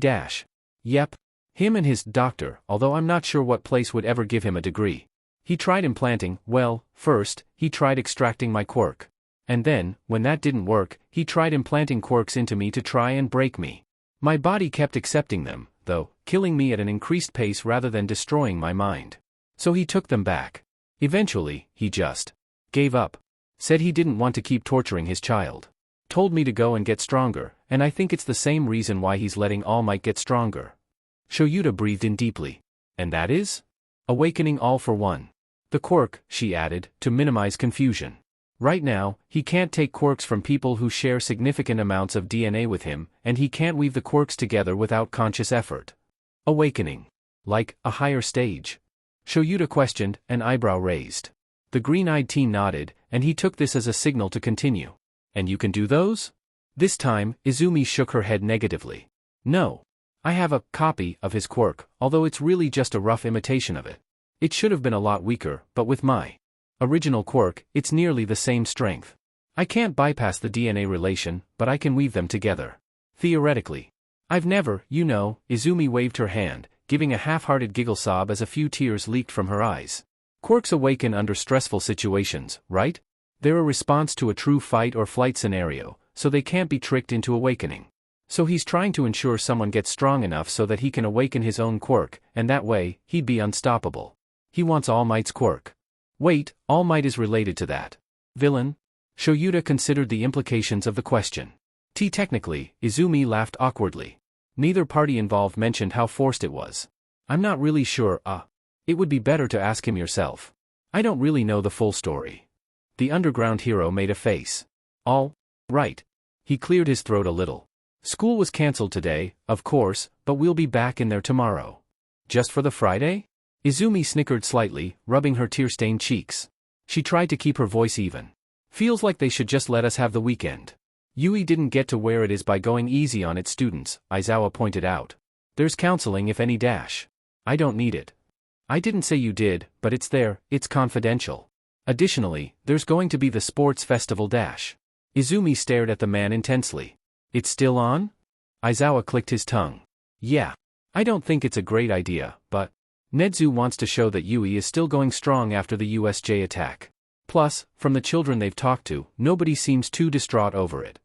Yep. Him and his doctor, although I'm not sure what place would ever give him a degree. He tried implanting, well, first, he tried extracting my quirk. And then, when that didn't work, he tried implanting quirks into me to try and break me. My body kept accepting them, though, killing me at an increased pace rather than destroying my mind. So he took them back. Eventually, he just gave up. Said he didn't want to keep torturing his child. Told me to go and get stronger, and I think it's the same reason why he's letting All Might get stronger. Shouta breathed in deeply. And that is? Awakening all for one. The quirk, she added, to minimize confusion. Right now, he can't take quirks from people who share significant amounts of DNA with him, and he can't weave the quirks together without conscious effort. Awakening. Like, a higher stage? Shouta questioned, an eyebrow raised. The green-eyed teen nodded, and he took this as a signal to continue. And you can do those? This time, Izumi shook her head negatively. No. I have a copy of his quirk, although it's really just a rough imitation of it. It should have been a lot weaker, but with my original quirk, it's nearly the same strength. I can't bypass the DNA relation, but I can weave them together. Theoretically. I've never, Izumi waved her hand, giving a half-hearted giggle sob as a few tears leaked from her eyes. Quirks awaken under stressful situations, right? They're a response to a true fight or flight scenario, so they can't be tricked into awakening. So he's trying to ensure someone gets strong enough so that he can awaken his own quirk, and that way, he'd be unstoppable. He wants All Might's quirk. Wait, All Might is related to that villain? Shouta considered the implications of the question. Technically, Izumi laughed awkwardly. Neither party involved mentioned how forced it was. I'm not really sure, It would be better to ask him yourself. I don't really know the full story. The underground hero made a face. All right. He cleared his throat a little. School was cancelled today, of course, but we'll be back in there tomorrow. Just for the Friday? Izumi snickered slightly, rubbing her tear-stained cheeks. She tried to keep her voice even. Feels like they should just let us have the weekend. Yuuei didn't get to where it is by going easy on its students, Aizawa pointed out. There's counseling if any dash. I don't need it. I didn't say you did, but it's there, it's confidential. Additionally, there's going to be the sports festival dash. Izumi stared at the man intensely. It's still on? Aizawa clicked his tongue. Yeah. I don't think it's a great idea, but Nedzu wants to show that Yuuei is still going strong after the USJ attack. Plus, from the children they've talked to, nobody seems too distraught over it.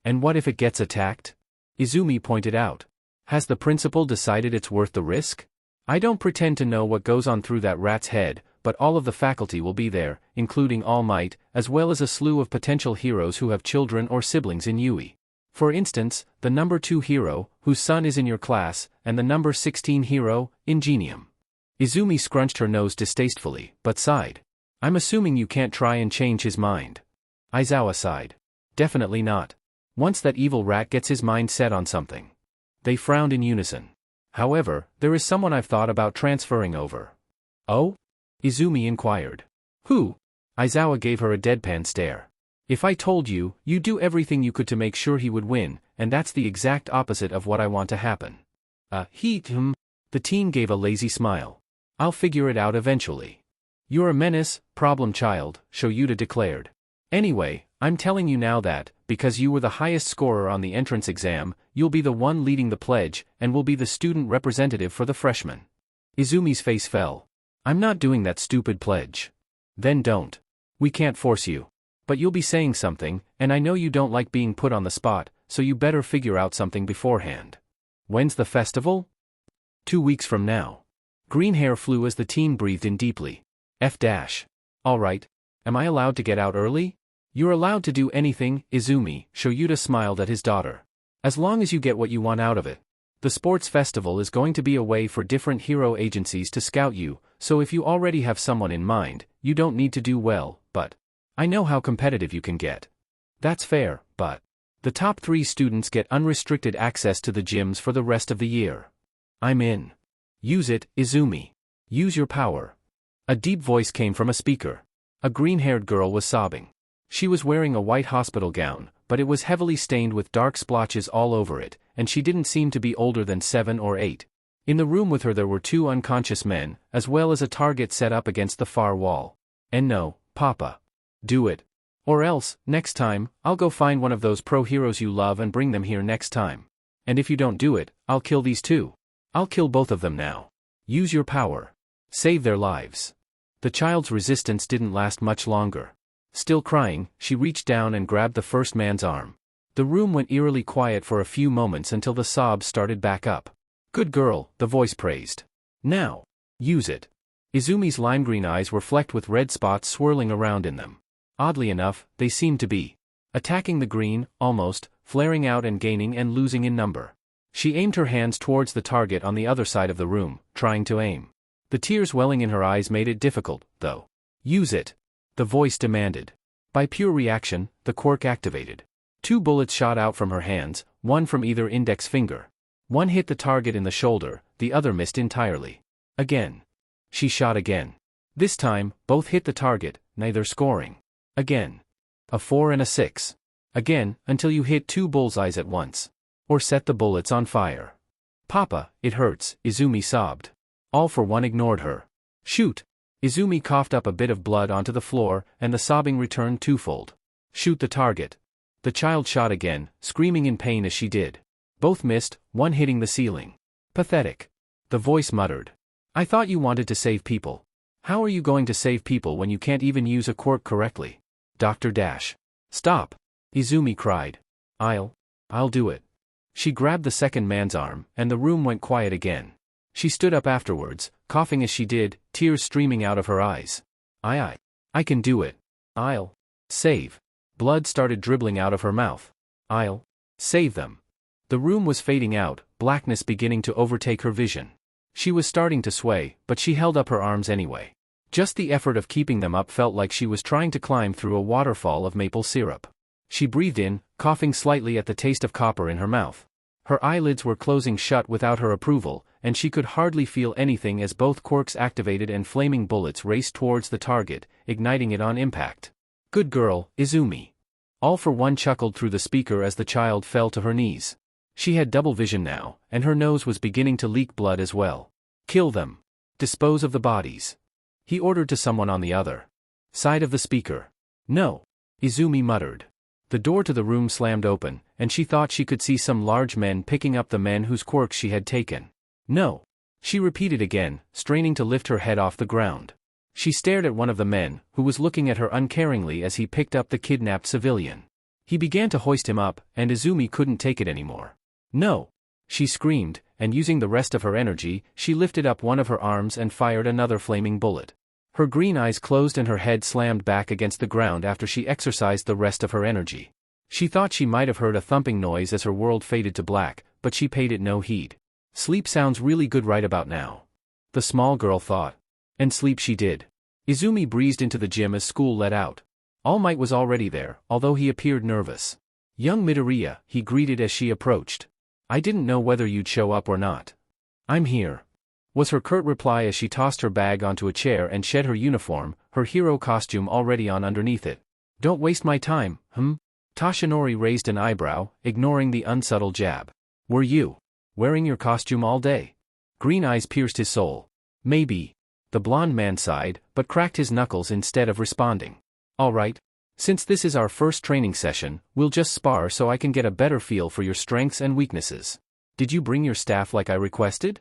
And what if it gets attacked? Izumi pointed out. Has the principal decided it's worth the risk? I don't pretend to know what goes on through that rat's head, but all of the faculty will be there, including All Might, as well as a slew of potential heroes who have children or siblings in Yuuei. For instance, the number 2 hero, whose son is in your class, and the number 16 hero, Ingenium. Izumi scrunched her nose distastefully, but sighed. I'm assuming you can't try and change his mind. Aizawa sighed. Definitely not. Once that evil rat gets his mind set on something. They frowned in unison. However, there is someone I've thought about transferring over. Oh? Izumi inquired. Who? Aizawa gave her a deadpan stare. If I told you, you'd do everything you could to make sure he would win, and that's the exact opposite of what I want to happen. The teen gave a lazy smile. I'll figure it out eventually. You're a menace, problem child, Shouta declared. Anyway, I'm telling you now that, because you were the highest scorer on the entrance exam, you'll be the one leading the pledge, and will be the student representative for the freshmen. Izumi's face fell. I'm not doing that stupid pledge. Then don't. We can't force you. But you'll be saying something, and I know you don't like being put on the spot, so you better figure out something beforehand. When's the festival? 2 weeks from now. Green hair flew as the teen breathed in deeply. All right. Am I allowed to get out early? You're allowed to do anything, Izumi, Shouta smiled at his daughter. As long as you get what you want out of it. The sports festival is going to be a way for different hero agencies to scout you, so if you already have someone in mind, you don't need to do well, but I know how competitive you can get. That's fair, but the top 3 students get unrestricted access to the gyms for the rest of the year. I'm in. Use it, Izumi. Use your power. A deep voice came from a speaker. A green-haired girl was sobbing. She was wearing a white hospital gown, but it was heavily stained with dark splotches all over it, and she didn't seem to be older than 7 or 8. In the room with her there were 2 unconscious men, as well as a target set up against the far wall. And no, Papa. Do it. Or else, next time, I'll go find one of those pro heroes you love and bring them here next time. And if you don't do it, I'll kill these 2. I'll kill both of them now. Use your power. Save their lives. The child's resistance didn't last much longer. Still crying, she reached down and grabbed the first man's arm. The room went eerily quiet for a few moments until the sobs started back up. Good girl, the voice praised. Now. Use it. Izumi's lime-green eyes were flecked with red spots swirling around in them. Oddly enough, they seemed to be attacking the green, almost, flaring out and gaining and losing in number. She aimed her hands towards the target on the other side of the room, trying to aim. The tears welling in her eyes made it difficult, though. Use it, the voice demanded. By pure reaction, the quirk activated. 2 bullets shot out from her hands, one from either index finger. One hit the target in the shoulder, the other missed entirely. Again. She shot again. This time, both hit the target, neither scoring. Again. A 4 and a 6. Again, until you hit 2 bullseyes at once. Or set the bullets on fire. Papa, it hurts, Izumi sobbed. All for One ignored her. Shoot. Izumi coughed up a bit of blood onto the floor, and the sobbing returned twofold. Shoot the target. The child shot again, screaming in pain as she did. Both missed, one hitting the ceiling. Pathetic. The voice muttered. I thought you wanted to save people. How are you going to save people when you can't even use a quirk correctly? Dr. Dash. Stop. Izumi cried. I'll do it. She grabbed the second man's arm, and the room went quiet again. She stood up afterwards, coughing as she did, tears streaming out of her eyes. I can do it. I'll save. Blood started dribbling out of her mouth. I'll save them. The room was fading out, blackness beginning to overtake her vision. She was starting to sway, but she held up her arms anyway. Just the effort of keeping them up felt like she was trying to climb through a waterfall of maple syrup. She breathed in, coughing slightly at the taste of copper in her mouth. Her eyelids were closing shut without her approval, and she could hardly feel anything as both quirks activated and flaming bullets raced towards the target, igniting it on impact. Good girl, Izumi. All for One chuckled through the speaker as the child fell to her knees. She had double vision now, and her nose was beginning to leak blood as well. Kill them. Dispose of the bodies. He ordered to someone on the other side of the speaker. No. Izumi muttered. The door to the room slammed open, and she thought she could see some large men picking up the men whose quirks she had taken. No. She repeated again, straining to lift her head off the ground. She stared at one of the men, who was looking at her uncaringly as he picked up the kidnapped civilian. He began to hoist him up, and Izumi couldn't take it anymore. No. She screamed, and using the rest of her energy, she lifted up one of her arms and fired another flaming bullet. Her green eyes closed and her head slammed back against the ground after she exercised the rest of her energy. She thought she might have heard a thumping noise as her world faded to black, but she paid it no heed. Sleep sounds really good right about now. The small girl thought. And sleep she did. Izumi breezed into the gym as school let out. All Might was already there, although he appeared nervous. Young Midoriya, he greeted as she approached. I didn't know whether you'd show up or not. I'm here. Was her curt reply as she tossed her bag onto a chair and shed her uniform, her hero costume already on underneath it. Don't waste my time, Toshinori raised an eyebrow, ignoring the unsubtle jab. Were you wearing your costume all day? Green eyes pierced his soul. Maybe. The blond man sighed, but cracked his knuckles instead of responding. All right. Since this is our first training session, we'll just spar so I can get a better feel for your strengths and weaknesses. Did you bring your staff like I requested?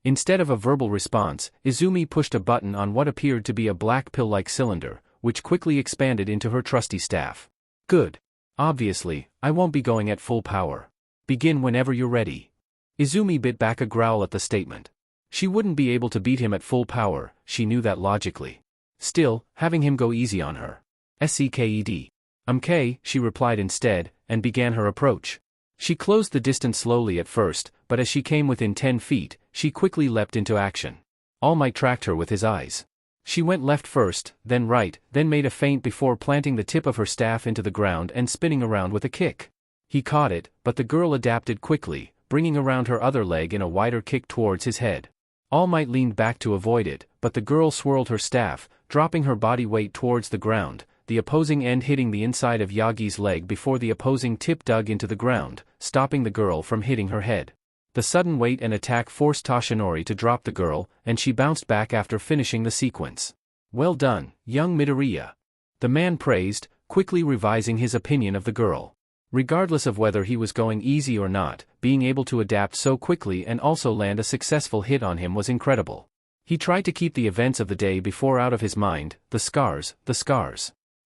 Instead of a verbal response, Izumi pushed a button on what appeared to be a black pill-like cylinder, which quickly expanded into her trusty staff. Good. Obviously, I won't be going at full power. Begin whenever you're ready. Izumi bit back a growl at the statement. She wouldn't be able to beat him at full power, she knew that logically. Still, having him go easy on her. Seked. Okay, she replied instead, and began her approach. She closed the distance slowly at first, but as she came within 10 feet, she quickly leapt into action. All Might tracked her with his eyes. She went left first, then right, then made a feint before planting the tip of her staff into the ground and spinning around with a kick. He caught it, but the girl adapted quickly, bringing around her other leg in a wider kick towards his head. All Might leaned back to avoid it, but the girl swirled her staff, dropping her body weight towards the ground, the opposing end hitting the inside of Yagi's leg before the opposing tip dug into the ground, stopping the girl from hitting her head. The sudden weight and attack forced Toshinori to drop the girl, and she bounced back after finishing the sequence. Well done, young Midoriya. The man praised, quickly revising his opinion of the girl. Regardless of whether he was going easy or not, being able to adapt so quickly and also land a successful hit on him was incredible. He tried to keep the events of the day before out of his mind, the scars.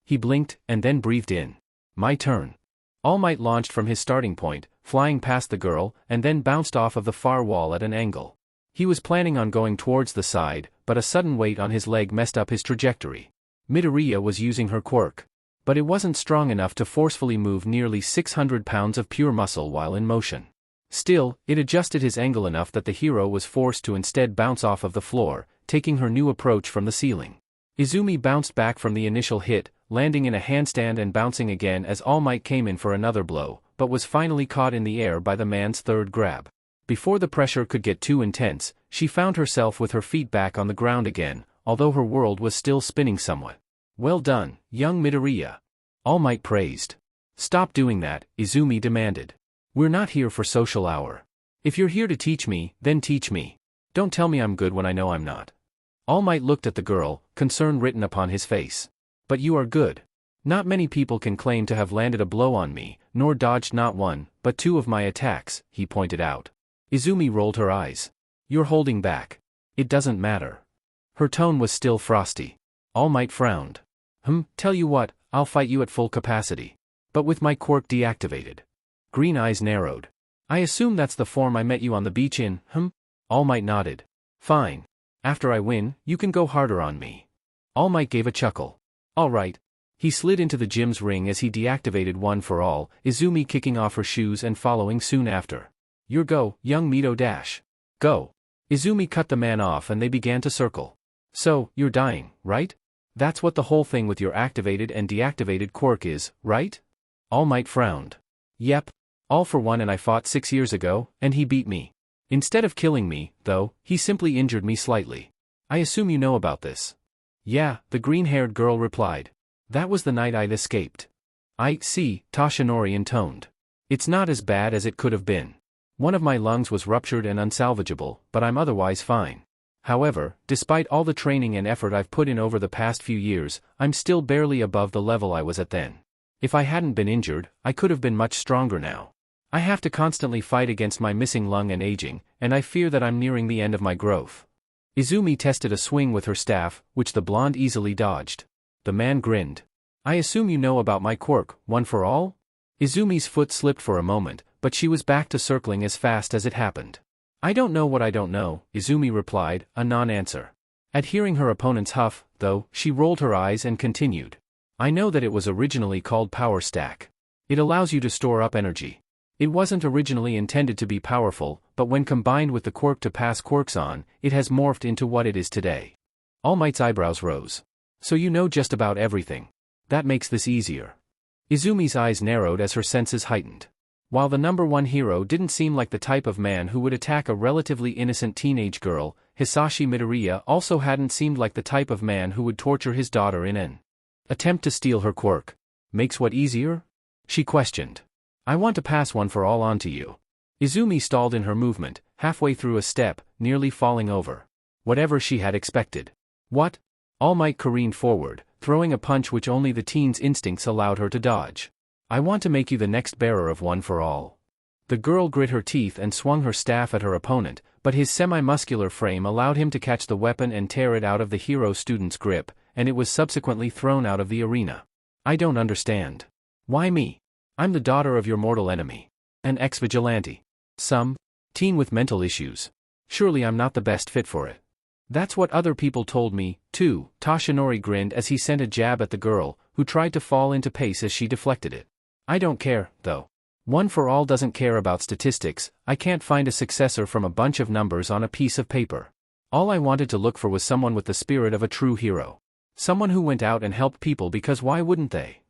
He blinked, and then breathed in. My turn. All Might launched from his starting point, flying past the girl, and then bounced off of the far wall at an angle. He was planning on going towards the side, but a sudden weight on his leg messed up his trajectory. Midoriya was using her quirk. but it wasn't strong enough to forcefully move nearly 600 pounds of pure muscle while in motion. Still, it adjusted his angle enough that the hero was forced to instead bounce off of the floor, taking her new approach from the ceiling. Izumi bounced back from the initial hit, landing in a handstand and bouncing again as All Might came in for another blow, but was finally caught in the air by the man's third grab. Before the pressure could get too intense, she found herself with her feet back on the ground again, although her world was still spinning somewhat. "Well done, young Midoriya," All Might praised. "Stop doing that," Izumi demanded. "We're not here for social hour. If you're here to teach me, then teach me. Don't tell me I'm good when I know I'm not." All Might looked at the girl, concern written upon his face. "But you are good. Not many people can claim to have landed a blow on me, nor dodged not one, but two of my attacks," he pointed out. Izumi rolled her eyes. "You're holding back. It doesn't matter." Her tone was still frosty. All Might frowned. Tell you what, I'll fight you at full capacity. But with my quirk deactivated." Green eyes narrowed. "I assume that's the form I met you on the beach in, All Might nodded. "Fine. After I win, you can go harder on me." All Might gave a chuckle. "All right." He slid into the gym's ring as he deactivated One for All, Izumi kicking off her shoes and following soon after. "Your go, young Mido Dash. Go." Izumi cut the man off and they began to circle. "So, you're dying, right? That's what the whole thing with your activated and deactivated quirk is, right?" All Might frowned. "Yep. All for one, and I fought 6 years ago, and he beat me. Instead of killing me, though, he simply injured me slightly. I assume you know about this." "Yeah," the green-haired girl replied. "That was the night I'd escaped." "I see," Toshinori intoned. "It's not as bad as it could have been. One of my lungs was ruptured and unsalvageable, but I'm otherwise fine. However, despite all the training and effort I've put in over the past few years, I'm still barely above the level I was at then. If I hadn't been injured, I could have been much stronger now. I have to constantly fight against my missing lung and aging, and I fear that I'm nearing the end of my growth." Izumi tested a swing with her staff, which the blonde easily dodged. The man grinned. "I assume you know about my quirk, One for All?" Izumi's foot slipped for a moment, but she was back to circling as fast as it happened. "I don't know what I don't know," Izumi replied, a non-answer. At hearing her opponent's huff, though, she rolled her eyes and continued. "I know that it was originally called Power Stack. It allows you to store up energy. It wasn't originally intended to be powerful, but when combined with the quirk to pass quirks on, it has morphed into what it is today." All Might's eyebrows rose. "So you know just about everything. That makes this easier." Izumi's eyes narrowed as her senses heightened. While the number one hero didn't seem like the type of man who would attack a relatively innocent teenage girl, Hisashi Midoriya also hadn't seemed like the type of man who would torture his daughter in an attempt to steal her quirk. "Makes what easier?" she questioned. "I want to pass One for All on to you." Izumi stalled in her movement, halfway through a step, nearly falling over. Whatever she had expected. "What?" All Might careened forward, throwing a punch which only the teen's instincts allowed her to dodge. "I want to make you the next bearer of One for All." The girl grit her teeth and swung her staff at her opponent, but his semi-muscular frame allowed him to catch the weapon and tear it out of the hero student's grip, and it was subsequently thrown out of the arena. "I don't understand. Why me? I'm the daughter of your mortal enemy. An ex-vigilante. Some teen with mental issues. Surely I'm not the best fit for it." "That's what other people told me, too," Toshinori grinned as he sent a jab at the girl, who tried to fall into pace as she deflected it. "I don't care, though. One for All doesn't care about statistics. I can't find a successor from a bunch of numbers on a piece of paper. All I wanted to look for was someone with the spirit of a true hero. Someone who went out and helped people because why wouldn't they?"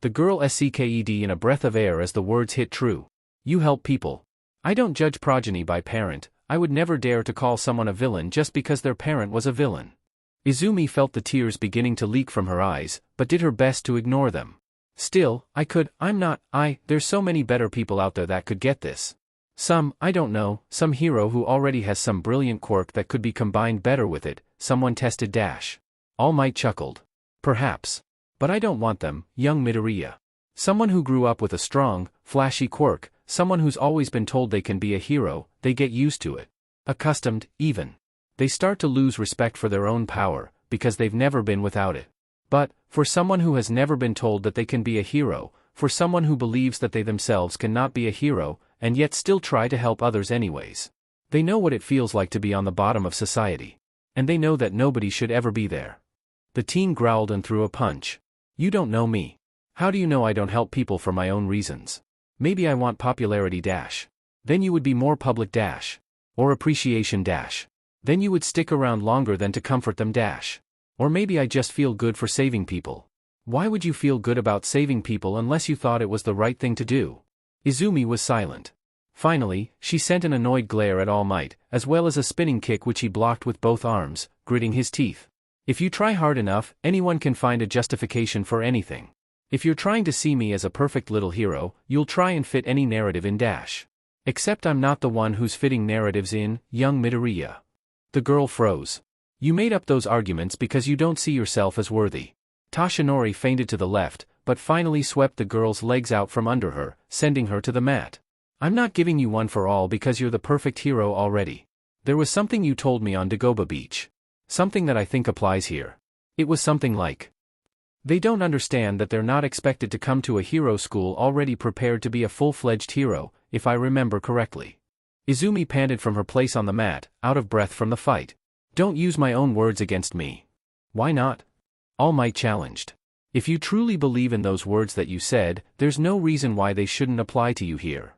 The girl sked in a breath of air as the words hit true. "You help people. I don't judge progeny by parent. I would never dare to call someone a villain just because their parent was a villain." Izumi felt the tears beginning to leak from her eyes, but did her best to ignore them. "Still, there's so many better people out there that could get this. Some hero who already has some brilliant quirk that could be combined better with it," someone tested Dash. All Might chuckled. "Perhaps. But I don't want them, young Midoriya. Someone who grew up with a strong, flashy quirk, someone who's always been told they can be a hero, they get used to it. Accustomed, even. They start to lose respect for their own power, because they've never been without it. But, for someone who has never been told that they can be a hero, for someone who believes that they themselves cannot be a hero, and yet still try to help others anyways. They know what it feels like to be on the bottom of society. And they know that nobody should ever be there." The teen growled and threw a punch. "You don't know me. How do you know I don't help people for my own reasons? Maybe I want popularity dash. Then you would be more public dash. Or appreciation dash. Then you would stick around longer than to comfort them dash. Or maybe I just feel good for saving people. Why would you feel good about saving people unless you thought it was the right thing to do? Izumi was silent. Finally, she sent an annoyed glare at All Might, as well as a spinning kick which he blocked with both arms, gritting his teeth. If you try hard enough, anyone can find a justification for anything. If you're trying to see me as a perfect little hero, you'll try and fit any narrative in dash. Except I'm not the one who's fitting narratives in, young Midoriya. The girl froze. You made up those arguments because you don't see yourself as worthy. Tashinori feinted to the left, but finally swept the girl's legs out from under her, sending her to the mat. I'm not giving you one for all because you're the perfect hero already. There was something you told me on Dagoba Beach. Something that I think applies here. It was something like, they don't understand that they're not expected to come to a hero school already prepared to be a full-fledged hero, if I remember correctly. Izumi panted from her place on the mat, out of breath from the fight. Don't use my own words against me. Why not? All Might challenged. If you truly believe in those words that you said, there's no reason why they shouldn't apply to you here.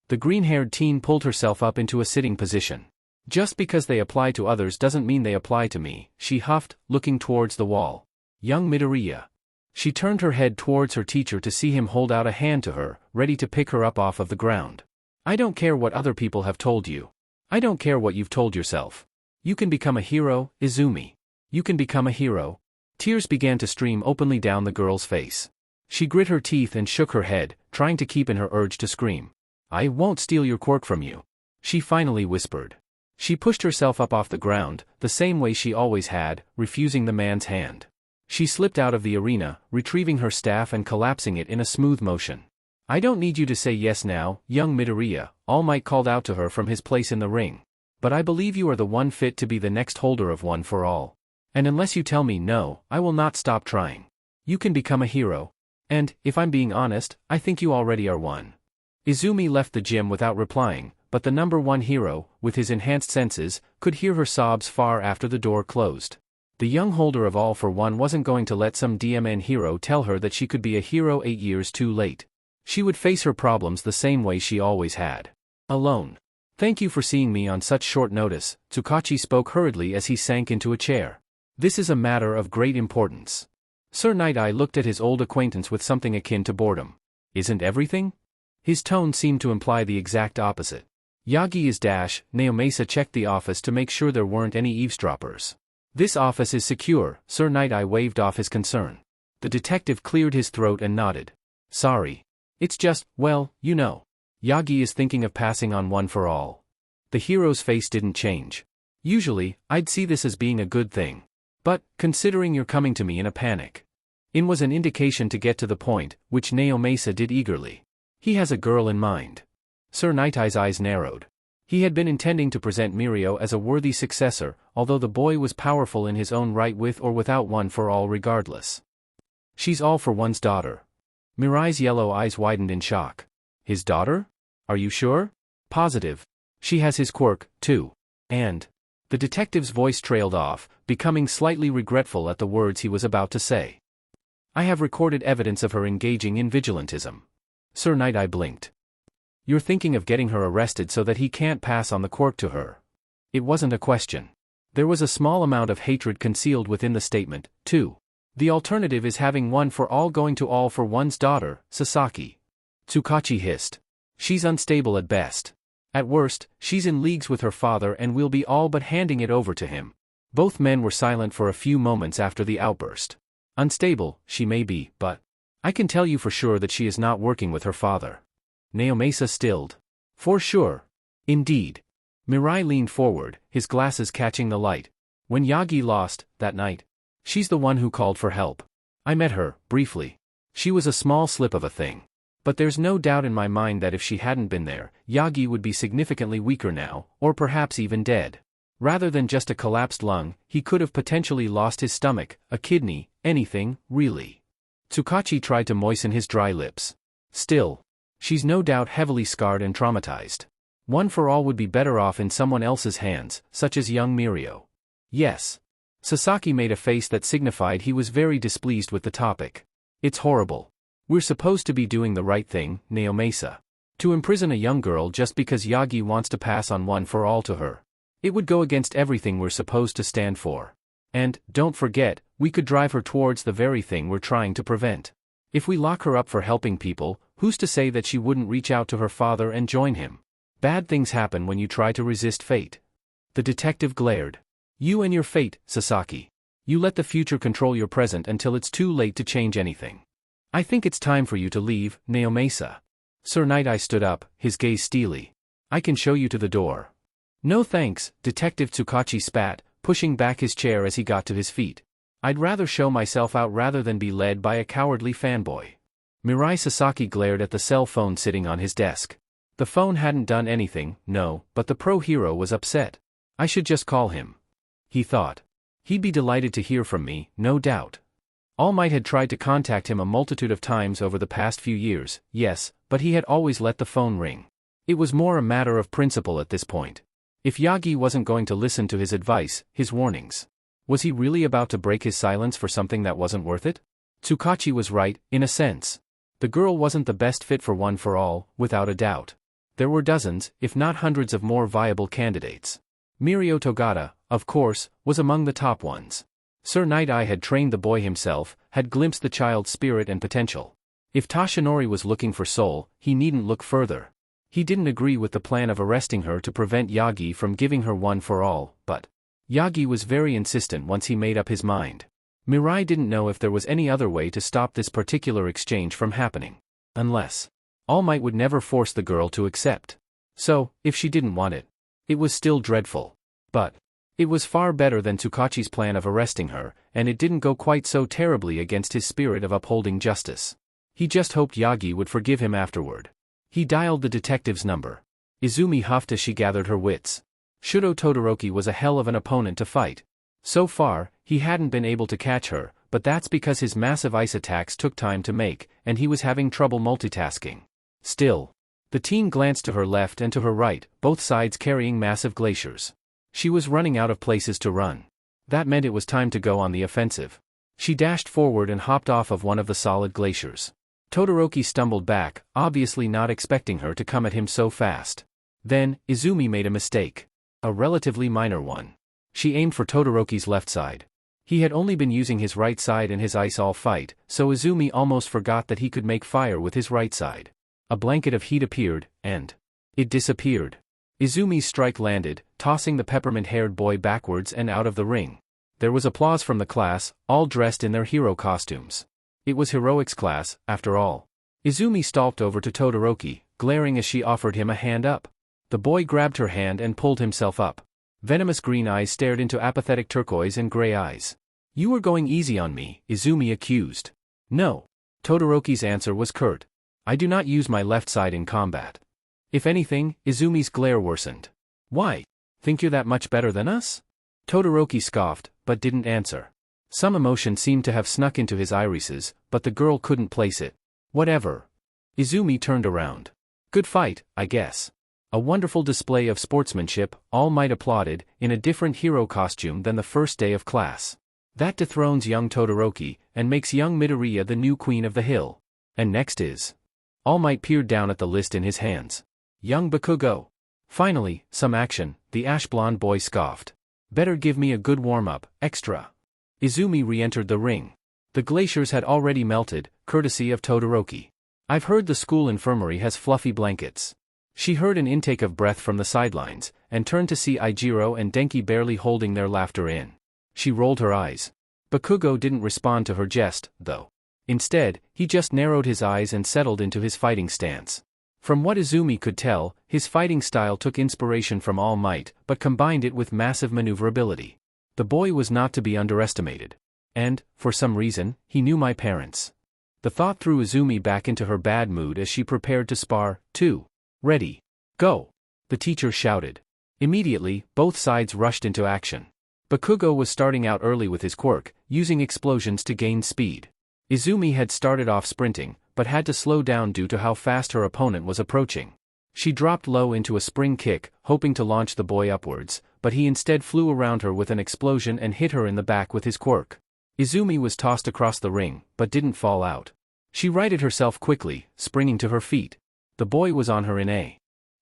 The green-haired teen pulled herself up into a sitting position. Just because they apply to others doesn't mean they apply to me, she huffed, looking towards the wall. Young Midoriya. She turned her head towards her teacher to see him hold out a hand to her, ready to pick her up off of the ground. I don't care what other people have told you. I don't care what you've told yourself. You can become a hero, Izumi. You can become a hero. Tears began to stream openly down the girl's face. She grit her teeth and shook her head, trying to keep in her urge to scream. I won't steal your quirk from you. She finally whispered. She pushed herself up off the ground, the same way she always had, refusing the man's hand. She slipped out of the arena, retrieving her staff and collapsing it in a smooth motion. I don't need you to say yes now, young Midoriya, All Might called out to her from his place in the ring. But I believe you are the one fit to be the next holder of one for all. And unless you tell me no, I will not stop trying. You can become a hero. And, if I'm being honest, I think you already are one. Izumi left the gym without replying, but the number one hero, with his enhanced senses, could hear her sobs far after the door closed. The young holder of all for one wasn't going to let some DMN hero tell her that she could be a hero 8 years too late. She would face her problems the same way she always had. Alone. Thank you for seeing me on such short notice, Tsukachi spoke hurriedly as he sank into a chair. This is a matter of great importance. Sir Night-Eye looked at his old acquaintance with something akin to boredom. Isn't everything? His tone seemed to imply the exact opposite. Yagi is dash, Naomasa checked the office to make sure there weren't any eavesdroppers. This office is secure, Sir Night-Eye waved off his concern. The detective cleared his throat and nodded. Sorry. It's just, well, you know. Yagi is thinking of passing on one for all. The hero's face didn't change. Usually, I'd see this as being a good thing. But, considering you're coming to me in a panic. It was an indication to get to the point, which Naomasa did eagerly. He has a girl in mind. Sir Night-Eye's eyes narrowed. He had been intending to present Mirio as a worthy successor, although the boy was powerful in his own right with or without one for all regardless. She's all for one's daughter. Mirai's yellow eyes widened in shock. His daughter? Are you sure? Positive. She has his quirk, too. And... The detective's voice trailed off, becoming slightly regretful at the words he was about to say. I have recorded evidence of her engaging in vigilantism. Sir Night-Eye blinked. You're thinking of getting her arrested so that he can't pass on the quirk to her. It wasn't a question. There was a small amount of hatred concealed within the statement, too. The alternative is having one for all going to all for one's daughter, Sasaki. Tsukachi hissed. She's unstable at best. At worst, she's in leagues with her father and we'll be all but handing it over to him. Both men were silent for a few moments after the outburst. Unstable, she may be, but I can tell you for sure that she is not working with her father. Naomasa stilled. For sure. Indeed. Mirai leaned forward, his glasses catching the light. When Yagi lost, that night. She's the one who called for help. I met her, briefly. She was a small slip of a thing. But there's no doubt in my mind that if she hadn't been there, Yagi would be significantly weaker now, or perhaps even dead. Rather than just a collapsed lung, he could have potentially lost his stomach, a kidney, anything, really. Tsukachi tried to moisten his dry lips. Still. She's no doubt heavily scarred and traumatized. One for all would be better off in someone else's hands, such as young Mirio. Yes. Sasaki made a face that signified he was very displeased with the topic. It's horrible. We're supposed to be doing the right thing, Naomasa. To imprison a young girl just because Yagi wants to pass on one for all to her. It would go against everything we're supposed to stand for. And, don't forget, we could drive her towards the very thing we're trying to prevent. If we lock her up for helping people, who's to say that she wouldn't reach out to her father and join him? Bad things happen when you try to resist fate. The detective glared. You and your fate, Sasaki. You let the future control your present until it's too late to change anything. I think it's time for you to leave, Naomasa. Sir Night Eye stood up, his gaze steely. I can show you to the door. No thanks, Detective Tsukachi spat, pushing back his chair as he got to his feet. I'd rather show myself out rather than be led by a cowardly fanboy. Mirai Sasaki glared at the cell phone sitting on his desk. The phone hadn't done anything, no, but the pro-hero was upset. I should just call him. He thought. He'd be delighted to hear from me, no doubt. All Might had tried to contact him a multitude of times over the past few years, yes, but he had always let the phone ring. It was more a matter of principle at this point. If Yagi wasn't going to listen to his advice, his warnings, was he really about to break his silence for something that wasn't worth it? Tsukachi was right, in a sense. The girl wasn't the best fit for One for All, without a doubt. There were dozens, if not hundreds of more viable candidates. Mirio Togata, of course, was among the top ones. Sir Night Eye had trained the boy himself, had glimpsed the child's spirit and potential. If Tashinori was looking for soul, he needn't look further. He didn't agree with the plan of arresting her to prevent Yagi from giving her One for All, but Yagi was very insistent once he made up his mind. Mirai didn't know if there was any other way to stop this particular exchange from happening. Unless All Might would never force the girl to accept. So, if she didn't want it, it was still dreadful. But it was far better than Tsukachi's plan of arresting her, and it didn't go quite so terribly against his spirit of upholding justice. He just hoped Yagi would forgive him afterward. He dialed the detective's number. Izumi huffed as she gathered her wits. Shudo Todoroki was a hell of an opponent to fight. So far, he hadn't been able to catch her, but that's because his massive ice attacks took time to make, and he was having trouble multitasking. Still, the teen glanced to her left and to her right, both sides carrying massive glaciers. She was running out of places to run. That meant it was time to go on the offensive. She dashed forward and hopped off of one of the solid glaciers. Todoroki stumbled back, obviously not expecting her to come at him so fast. Then, Izumi made a mistake. A relatively minor one. She aimed for Todoroki's left side. He had only been using his right side in his ice all fight, so Izumi almost forgot that he could make fire with his right side. A blanket of heat appeared, and it disappeared. Izumi's strike landed, tossing the peppermint-haired boy backwards and out of the ring. There was applause from the class, all dressed in their hero costumes. It was heroics class, after all. Izumi stalked over to Todoroki, glaring as she offered him a hand up. The boy grabbed her hand and pulled himself up. Venomous green eyes stared into apathetic turquoise and gray eyes. You were going easy on me, Izumi accused. No. Todoroki's answer was curt. I do not use my left side in combat. If anything, Izumi's glare worsened. Why? Think you're that much better than us? Todoroki scoffed, but didn't answer. Some emotion seemed to have snuck into his irises, but the girl couldn't place it. Whatever. Izumi turned around. Good fight, I guess. A wonderful display of sportsmanship, All Might applauded, in a different hero costume than the first day of class. That dethrones young Todoroki, and makes young Midoriya the new queen of the hill. And next is. All Might peered down at the list in his hands. Young Bakugo. Finally, some action, the ash-blonde boy scoffed. Better give me a good warm-up, extra. Izumi re-entered the ring. The glaciers had already melted, courtesy of Todoroki. I've heard the school infirmary has fluffy blankets. She heard an intake of breath from the sidelines, and turned to see Eijiro and Denki barely holding their laughter in. She rolled her eyes. Bakugo didn't respond to her jest, though. Instead, he just narrowed his eyes and settled into his fighting stance. From what Izumi could tell, his fighting style took inspiration from All Might, but combined it with massive maneuverability. The boy was not to be underestimated. And, for some reason, he knew my parents. The thought threw Izumi back into her bad mood as she prepared to spar, too. Ready. Go. The teacher shouted. Immediately, both sides rushed into action. Bakugo was starting out early with his quirk, using explosions to gain speed. Izumi had started off sprinting, but had to slow down due to how fast her opponent was approaching. She dropped low into a spring kick, hoping to launch the boy upwards, but he instead flew around her with an explosion and hit her in the back with his quirk. Izumi was tossed across the ring, but didn't fall out. She righted herself quickly, springing to her feet. The boy was on her in a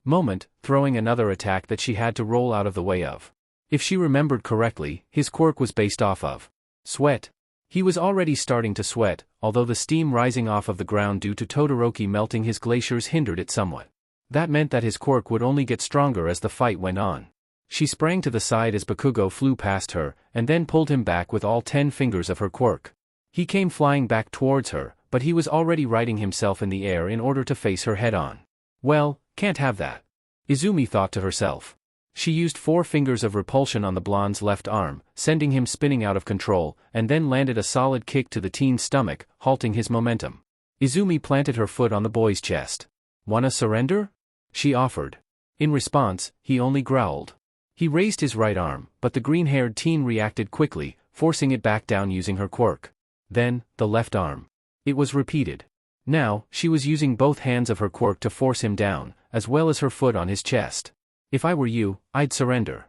moment, throwing another attack that she had to roll out of the way of. If she remembered correctly, his quirk was based off of sweat. He was already starting to sweat, although the steam rising off of the ground due to Todoroki melting his glaciers hindered it somewhat. That meant that his quirk would only get stronger as the fight went on. She sprang to the side as Bakugo flew past her, and then pulled him back with all 10 fingers of her quirk. He came flying back towards her, but he was already righting himself in the air in order to face her head-on. Well, can't have that. Izumi thought to herself. She used 4 fingers of repulsion on the blonde's left arm, sending him spinning out of control, and then landed a solid kick to the teen's stomach, halting his momentum. Izumi planted her foot on the boy's chest. "Wanna surrender?" she offered. In response, he only growled. He raised his right arm, but the green-haired teen reacted quickly, forcing it back down using her quirk. Then, the left arm. It was repeated. Now, she was using both hands of her quirk to force him down, as well as her foot on his chest. "If I were you, I'd surrender."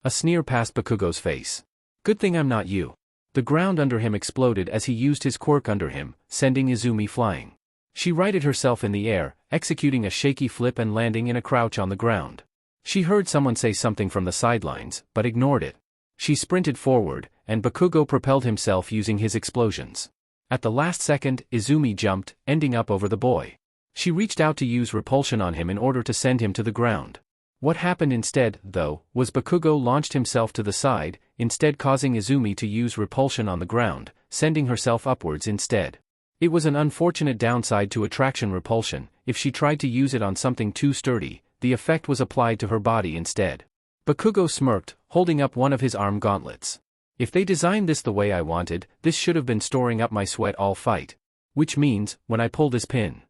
A sneer passed Bakugo's face. "Good thing I'm not you." The ground under him exploded as he used his quirk under him, sending Izumi flying. She righted herself in the air, executing a shaky flip and landing in a crouch on the ground. She heard someone say something from the sidelines, but ignored it. She sprinted forward, and Bakugo propelled himself using his explosions. At the last second, Izumi jumped, ending up over the boy. She reached out to use repulsion on him in order to send him to the ground. What happened instead, though, was Bakugo launched himself to the side, instead causing Izumi to use repulsion on the ground, sending herself upwards instead. It was an unfortunate downside to attraction repulsion. If she tried to use it on something too sturdy, the effect was applied to her body instead. Bakugo smirked, holding up one of his arm gauntlets. "If they designed this the way I wanted, this should have been storing up my sweat all fight. Which means, when I pull this pin."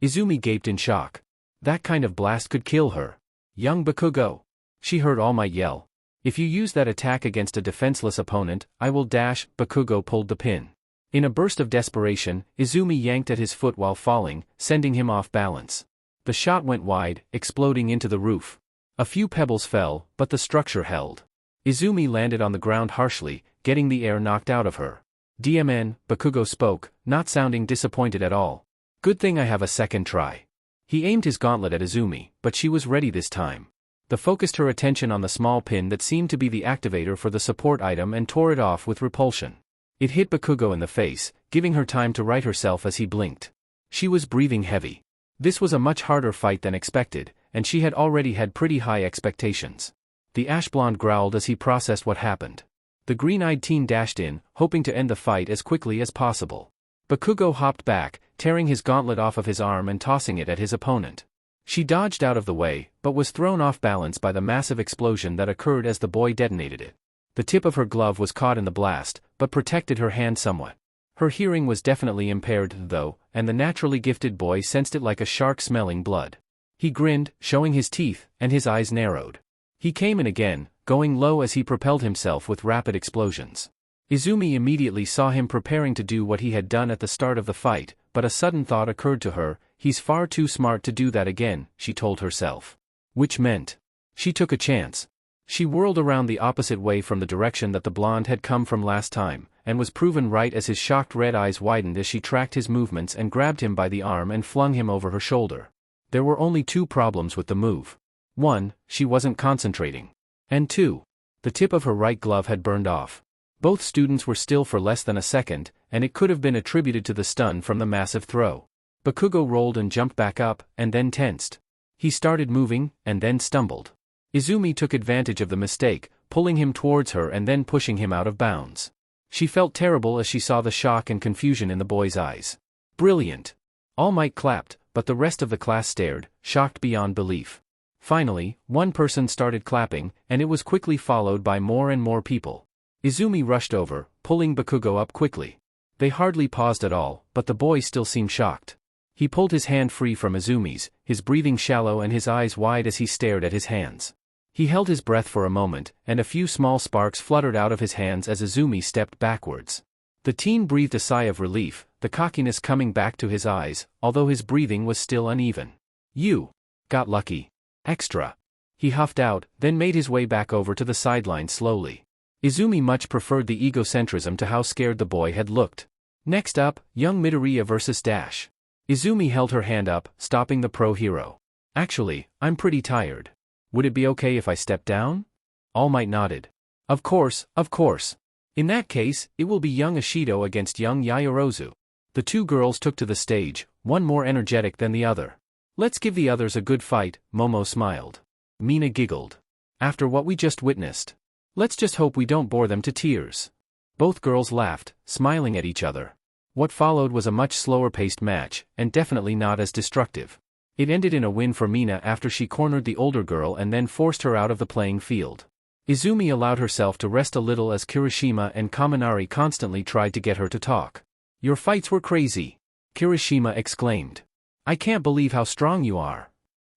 Izumi gaped in shock. That kind of blast could kill her. "Young Bakugo." She heard All Might yell. "If you use that attack against a defenseless opponent, I will dash." Bakugo pulled the pin. In a burst of desperation, Izumi yanked at his foot while falling, sending him off balance. The shot went wide, exploding into the roof. A few pebbles fell, but the structure held. Izumi landed on the ground harshly, getting the air knocked out of her. "DMN," Bakugo spoke, not sounding disappointed at all. "Good thing I have a second try." He aimed his gauntlet at Izumi, but she was ready this time. The focused her attention on the small pin that seemed to be the activator for the support item and tore it off with repulsion. It hit Bakugo in the face, giving her time to right herself as he blinked. She was breathing heavy. This was a much harder fight than expected, and she had already had pretty high expectations. The ash blonde growled as he processed what happened. The green-eyed teen dashed in, hoping to end the fight as quickly as possible. Bakugo hopped back, tearing his gauntlet off of his arm and tossing it at his opponent. She dodged out of the way, but was thrown off balance by the massive explosion that occurred as the boy detonated it. The tip of her glove was caught in the blast, but protected her hand somewhat. Her hearing was definitely impaired, though, and the naturally gifted boy sensed it like a shark smelling blood. He grinned, showing his teeth, and his eyes narrowed. He came in again, going low as he propelled himself with rapid explosions. Izumi immediately saw him preparing to do what he had done at the start of the fight, but a sudden thought occurred to her. "He's far too smart to do that again," she told herself. Which meant she took a chance. She whirled around the opposite way from the direction that the blonde had come from last time, and was proven right as his shocked red eyes widened as she tracked his movements and grabbed him by the arm and flung him over her shoulder. There were only 2 problems with the move. 1, she wasn't concentrating. And 2, the tip of her right glove had burned off. Both students were still for less than a second, and it could have been attributed to the stun from the massive throw. Bakugo rolled and jumped back up, and then tensed. He started moving, and then stumbled. Izumi took advantage of the mistake, pulling him towards her and then pushing him out of bounds. She felt terrible as she saw the shock and confusion in the boy's eyes. Brilliant! All Might clapped, but the rest of the class stared, shocked beyond belief. Finally, one person started clapping, and it was quickly followed by more and more people. Izumi rushed over, pulling Bakugo up quickly. They hardly paused at all, but the boy still seemed shocked. He pulled his hand free from Izumi's, his breathing shallow and his eyes wide as he stared at his hands. He held his breath for a moment, and a few small sparks fluttered out of his hands as Izumi stepped backwards. The teen breathed a sigh of relief, the cockiness coming back to his eyes, although his breathing was still uneven. "You got lucky. Extra." He huffed out, then made his way back over to the sideline slowly. Izumi much preferred the egocentrism to how scared the boy had looked. Next up, young Midoriya vs. Dash. Izumi held her hand up, stopping the pro hero. Actually, I'm pretty tired. Would it be okay if I step down? All Might nodded. Of course, of course. In that case, it will be young Ishido against young Yaoyorozu. The two girls took to the stage, one more energetic than the other. Let's give the others a good fight, Momo smiled. Mina giggled. After what we just witnessed. Let's just hope we don't bore them to tears. Both girls laughed, smiling at each other. What followed was a much slower-paced match, and definitely not as destructive. It ended in a win for Mina after she cornered the older girl and then forced her out of the playing field. Izumi allowed herself to rest a little as Kirishima and Kaminari constantly tried to get her to talk. Your fights were crazy. Kirishima exclaimed. I can't believe how strong you are.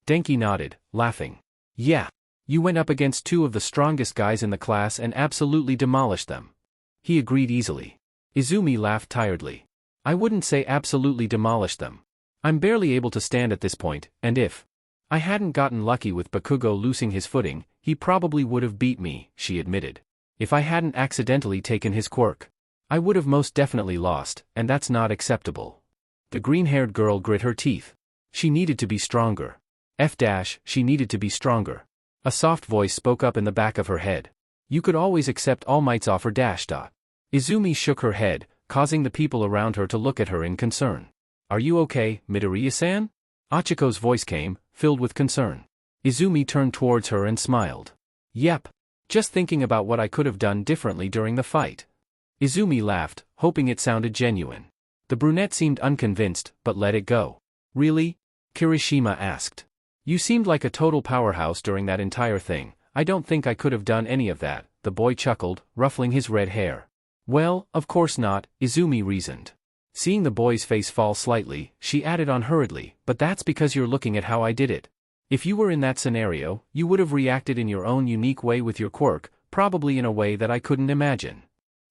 Denki nodded, laughing. Yeah. You went up against two of the strongest guys in the class and absolutely demolished them. He agreed easily. Izumi laughed tiredly. I wouldn't say absolutely demolished them. I'm barely able to stand at this point, and if I hadn't gotten lucky with Bakugo losing his footing, he probably would have beat me, she admitted. If I hadn't accidentally taken his quirk, I would have most definitely lost, and that's not acceptable. The green-haired girl grit her teeth. She needed to be stronger. She needed to be stronger. A soft voice spoke up in the back of her head. You could always accept All Might's offer. Izumi shook her head, causing the people around her to look at her in concern. Are you okay, Midoriya-san? Achiko's voice came, filled with concern. Izumi turned towards her and smiled. Yep. Just thinking about what I could have done differently during the fight. Izumi laughed, hoping it sounded genuine. The brunette seemed unconvinced, but let it go. Really? Kirishima asked. You seemed like a total powerhouse during that entire thing. I don't think I could have done any of that, the boy chuckled, ruffling his red hair. Well, of course not, Izumi reasoned. Seeing the boy's face fall slightly, she added on hurriedly, but that's because you're looking at how I did it. If you were in that scenario, you would have reacted in your own unique way with your quirk, probably in a way that I couldn't imagine.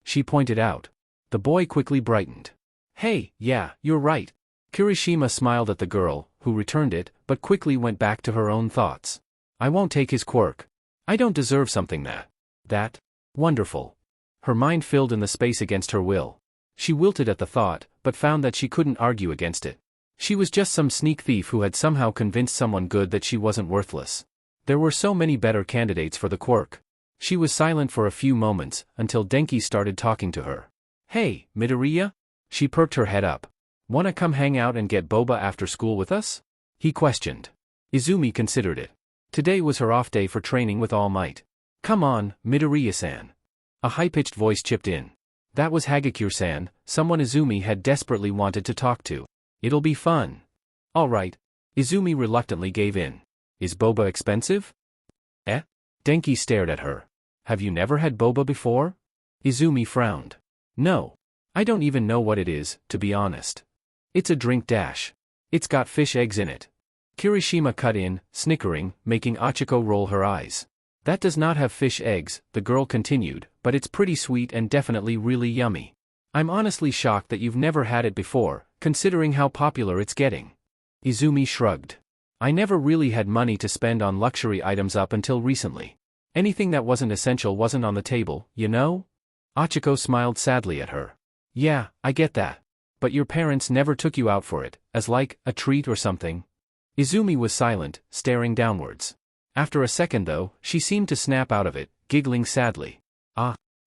She pointed out. The boy quickly brightened. Hey, yeah, you're right. Kirishima smiled at the girl, who returned it, but quickly went back to her own thoughts. I won't take his quirk. I don't deserve something that wonderful. Her mind filled in the space against her will. She wilted at the thought, but found that she couldn't argue against it. She was just some sneak thief who had somehow convinced someone good that she wasn't worthless. There were so many better candidates for the quirk. She was silent for a few moments, until Denki started talking to her. Hey, Midoriya? She perked her head up. Wanna come hang out and get boba after school with us? He questioned. Izumi considered it. Today was her off day for training with All Might. Come on, Midoriya-san. A high-pitched voice chipped in. That was Hagakure-san, someone Izumi had desperately wanted to talk to. It'll be fun. All right. Izumi reluctantly gave in. Is boba expensive? Denki stared at her. Have you never had boba before? Izumi frowned. No. I don't even know what it is, to be honest. It's a drink. It's got fish eggs in it. Kirishima cut in, snickering, making Achiko roll her eyes. That does not have fish eggs, the girl continued, but it's pretty sweet and definitely really yummy. I'm honestly shocked that you've never had it before, considering how popular it's getting. Izumi shrugged. I never really had money to spend on luxury items up until recently. Anything that wasn't essential wasn't on the table, you know? Achiko smiled sadly at her. Yeah, I get that. But your parents never took you out for it, as like, a treat or something? Izumi was silent, staring downwards. After a second though, she seemed to snap out of it, giggling sadly.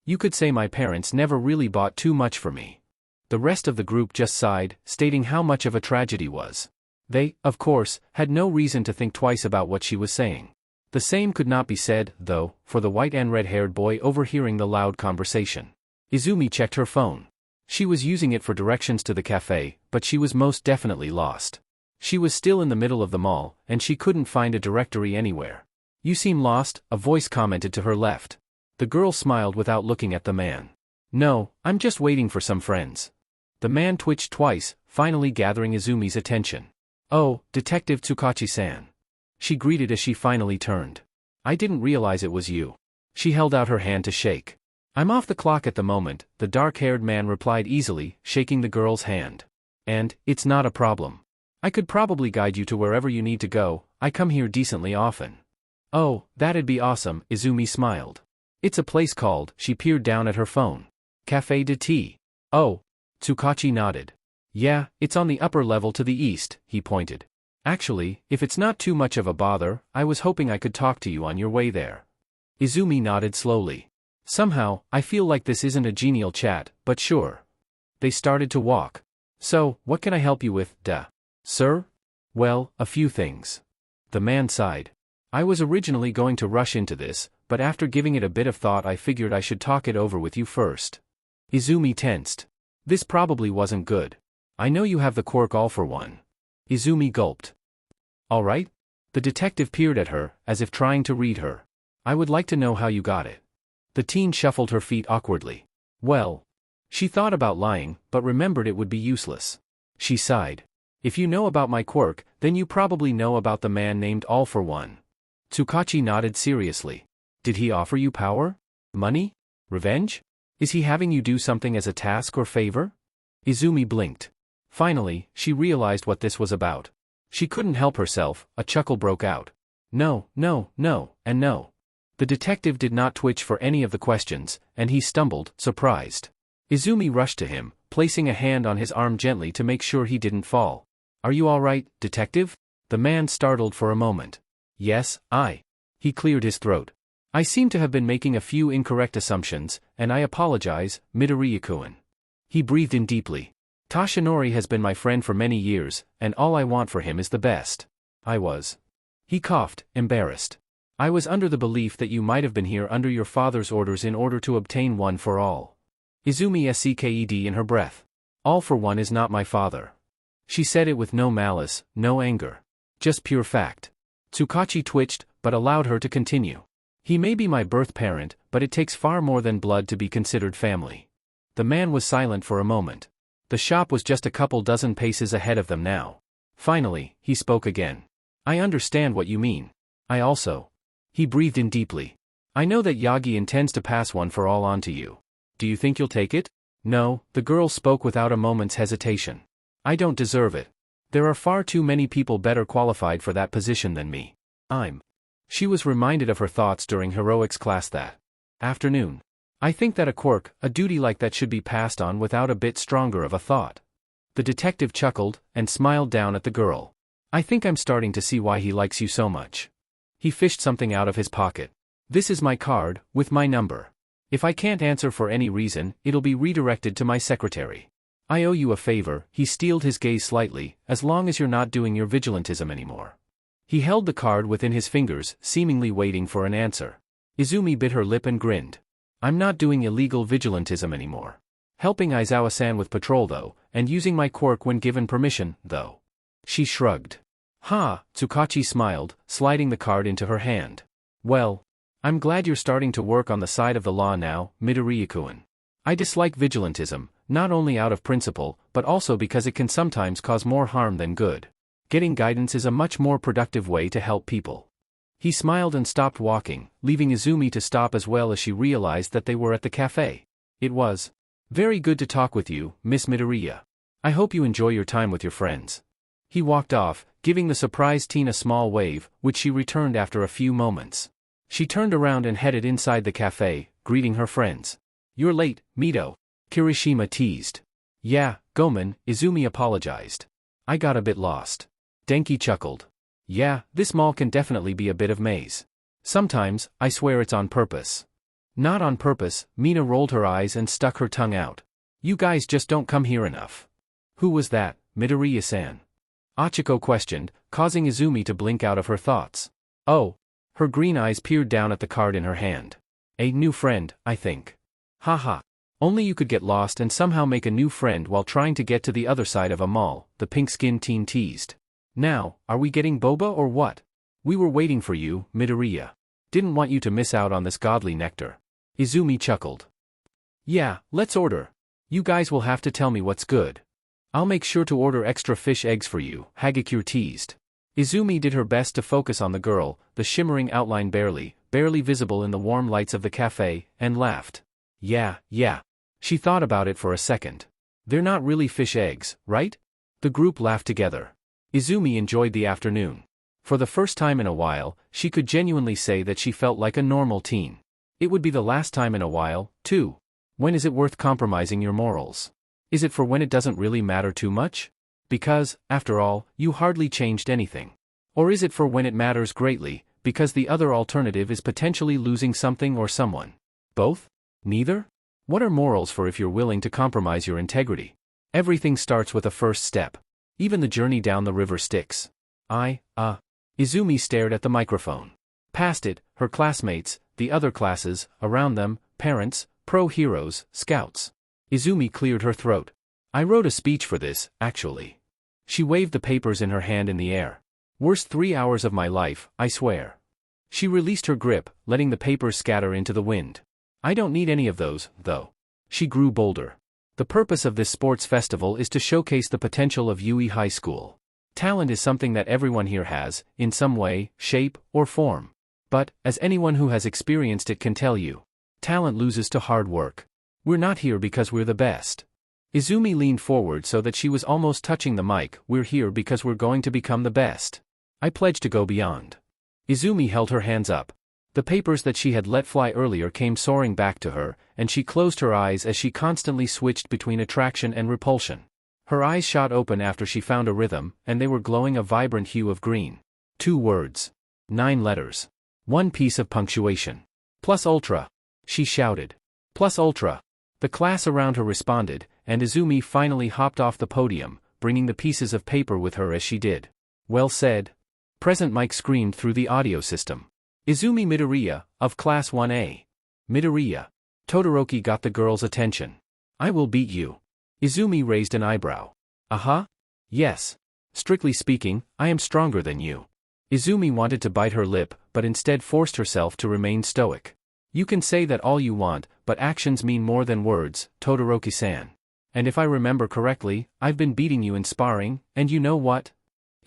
You could say my parents never really bought too much for me. The rest of the group just sighed, stating how much of a tragedy was. They, of course, had no reason to think twice about what she was saying. The same could not be said, though, for the white and red-haired boy overhearing the loud conversation. Izumi checked her phone. She was using it for directions to the cafe, but she was most definitely lost. She was still in the middle of the mall, and she couldn't find a directory anywhere. You seem lost, a voice commented to her left. The girl smiled without looking at the man. No, I'm just waiting for some friends. The man twitched twice, finally gathering Izumi's attention. Oh, Detective Tsukachi-san. She greeted as she finally turned. I didn't realize it was you. She held out her hand to shake. I'm off the clock at the moment, the dark-haired man replied easily, shaking the girl's hand. And, it's not a problem. I could probably guide you to wherever you need to go, I come here decently often. Oh, that'd be awesome, Izumi smiled. It's a place called, she peered down at her phone. Café de Tea. Oh. Tsukachi nodded. Yeah, it's on the upper level to the east, he pointed. Actually, if it's not too much of a bother, I was hoping I could talk to you on your way there. Izumi nodded slowly. Somehow, I feel like this isn't a genial chat, but sure. They started to walk. So, what can I help you with, sir? Well, a few things. The man sighed. I was originally going to rush into this, but after giving it a bit of thought I figured I should talk it over with you first. Izumi tensed. This probably wasn't good. I know you have the quirk all for one. Izumi gulped. All right? The detective peered at her, as if trying to read her. I would like to know how you got it. The teen shuffled her feet awkwardly. Well. She thought about lying, but remembered it would be useless. She sighed. If you know about my quirk, then you probably know about the man named All for One. Tsukachi nodded seriously. Did he offer you power? Money? Revenge? Is he having you do something as a task or favor? Izumi blinked. Finally, she realized what this was about. She couldn't help herself, a chuckle broke out. No, no, no, and no. The detective did not twitch for any of the questions, and he stumbled, surprised. Izumi rushed to him, placing a hand on his arm gently to make sure he didn't fall. Are you all right, detective? The man startled for a moment. Yes, He cleared his throat. I seem to have been making a few incorrect assumptions, and I apologize, Midoriya-kun. He breathed in deeply. Tashinori has been my friend for many years, and all I want for him is the best. He coughed, embarrassed. I was under the belief that you might have been here under your father's orders in order to obtain one for all. Izumi sked in her breath. All for one is not my father. She said it with no malice, no anger. Just pure fact. Tsukachi twitched, but allowed her to continue. He may be my birth parent, but it takes far more than blood to be considered family. The man was silent for a moment. The shop was just a couple dozen paces ahead of them now. Finally, he spoke again. I understand what you mean. I also. He breathed in deeply. I know that Yagi intends to pass one for all on to you. Do you think you'll take it? No, the girl spoke without a moment's hesitation. I don't deserve it. There are far too many people better qualified for that position than me. She was reminded of her thoughts during heroics class that afternoon. I think that a quirk, a duty like that should be passed on without a bit stronger of a thought. The detective chuckled, and smiled down at the girl. I think I'm starting to see why he likes you so much. He fished something out of his pocket. This is my card, with my number. If I can't answer for any reason, it'll be redirected to my secretary. I owe you a favor, he steeled his gaze slightly, as long as you're not doing your vigilantism anymore. He held the card within his fingers, seemingly waiting for an answer. Izumi bit her lip and grinned. I'm not doing illegal vigilantism anymore. Helping Aizawa-san with patrol though, and using my quirk when given permission, though. She shrugged. Ha, Tsukachi smiled, sliding the card into her hand. Well, I'm glad you're starting to work on the side of the law now, Midoriya-kun. I dislike vigilantism, not only out of principle, but also because it can sometimes cause more harm than good. Getting guidance is a much more productive way to help people. He smiled and stopped walking, leaving Izumi to stop as well as she realized that they were at the cafe. It was very good to talk with you, Miss Midoriya. I hope you enjoy your time with your friends. He walked off, giving the surprised teen a small wave, which she returned after a few moments. She turned around and headed inside the cafe, greeting her friends. You're late, Mido. Kirishima teased. Yeah, Gomen, Izumi apologized. I got a bit lost. Denki chuckled. Yeah, this mall can definitely be a bit of maze. Sometimes, I swear it's on purpose. Not on purpose, Mina rolled her eyes and stuck her tongue out. You guys just don't come here enough. Who was that, Midoriya-san? Achiko questioned, causing Izumi to blink out of her thoughts. Oh. Her green eyes peered down at the card in her hand. A new friend, I think. Haha. Only you could get lost and somehow make a new friend while trying to get to the other side of a mall, the pink-skinned teen teased. Now, are we getting boba or what? We were waiting for you, Midoriya. Didn't want you to miss out on this godly nectar. Izumi chuckled. Yeah, let's order. You guys will have to tell me what's good. I'll make sure to order extra fish eggs for you, Hagakure teased. Izumi did her best to focus on the girl, the shimmering outline barely visible in the warm lights of the cafe, and laughed. Yeah. She thought about it for a second. They're not really fish eggs, right? The group laughed together. Izumi enjoyed the afternoon. For the first time in a while, she could genuinely say that she felt like a normal teen. It would be the last time in a while, too. When is it worth compromising your morals? Is it for when it doesn't really matter too much? Because, after all, you hardly changed anything. Or is it for when it matters greatly, because the other alternative is potentially losing something or someone? Both? Neither? What are morals for if you're willing to compromise your integrity? Everything starts with a first step. Even the journey down the river sticks. Izumi stared at the microphone. Past it, her classmates, the other classes, around them, parents, pro-heroes, scouts. Izumi cleared her throat. I wrote a speech for this, actually. She waved the papers in her hand in the air. Worst 3 hours of my life, I swear. She released her grip, letting the papers scatter into the wind. I don't need any of those, though. She grew bolder. The purpose of this sports festival is to showcase the potential of Yuuei High School. Talent is something that everyone here has, in some way, shape, or form. But, as anyone who has experienced it can tell you, talent loses to hard work. We're not here because we're the best. Izumi leaned forward so that she was almost touching the mic. We're here because we're going to become the best. I pledge to go beyond. Izumi held her hands up. The papers that she had let fly earlier came soaring back to her, and she closed her eyes as she constantly switched between attraction and repulsion. Her eyes shot open after she found a rhythm, and they were glowing a vibrant hue of green. 2 words. 9 letters. 1 piece of punctuation. Plus ultra. She shouted. Plus ultra. The class around her responded, and Izumi finally hopped off the podium, bringing the pieces of paper with her as she did. Well said. Present mic screamed through the audio system. Izumi Midoriya, of Class 1A. Midoriya. Todoroki got the girl's attention. I will beat you. Izumi raised an eyebrow. Yes. Strictly speaking, I am stronger than you. Izumi wanted to bite her lip, but instead forced herself to remain stoic. You can say that all you want, but actions mean more than words, Todoroki-san. And if I remember correctly, I've been beating you in sparring, and you know what?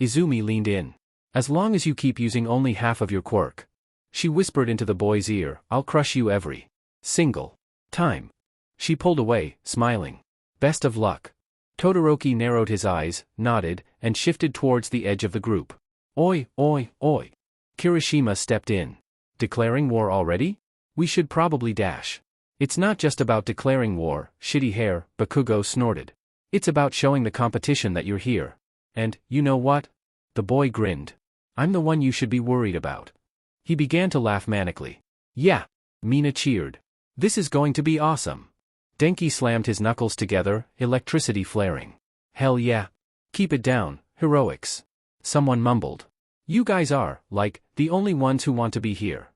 Izumi leaned in. As long as you keep using only half of your quirk. She whispered into the boy's ear, I'll crush you every single time. She pulled away, smiling. Best of luck. Todoroki narrowed his eyes, nodded, and shifted towards the edge of the group. Oi. Kirishima stepped in. Declaring war already? We should probably dash. It's not just about declaring war, shitty hair, Bakugo snorted. It's about showing the competition that you're here. And, you know what? The boy grinned. I'm the one you should be worried about. He began to laugh manically. Yeah. Mina cheered. This is going to be awesome. Denki slammed his knuckles together, electricity flaring. Hell yeah. Keep it down, heroics. Someone mumbled. You guys are, like, the only ones who want to be here.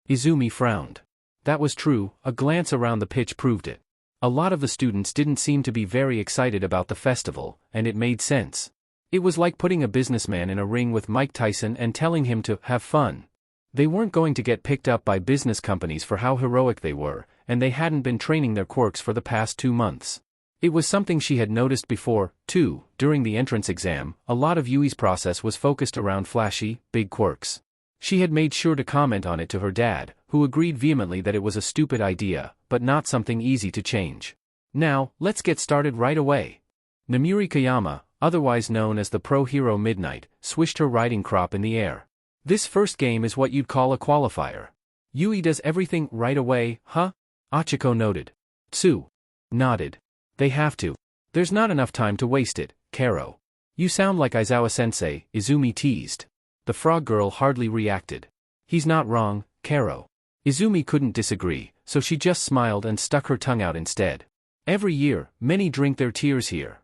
Izumi frowned. That was true, a glance around the pitch proved it. A lot of the students didn't seem to be very excited about the festival, and it made sense. It was like putting a businessman in a ring with Mike Tyson and telling him to have fun. They weren't going to get picked up by business companies for how heroic they were, and they hadn't been training their quirks for the past 2 months. It was something she had noticed before, too. During the entrance exam, a lot of Yuui's process was focused around flashy, big quirks. She had made sure to comment on it to her dad, who agreed vehemently that it was a stupid idea, but not something easy to change. Now, let's get started right away. Namuri Kayama, otherwise known as the pro-hero Midnight, swished her riding crop in the air. This first game is what you'd call a qualifier. Yuuei does everything right away, huh? Achiko noted. Tsu nodded. They have to. There's not enough time to waste it, Karo. You sound like Aizawa-sensei, Izumi teased. The frog girl hardly reacted. He's not wrong, Karo. Izumi couldn't disagree, so she just smiled and stuck her tongue out instead. Every year, many drink their tears here.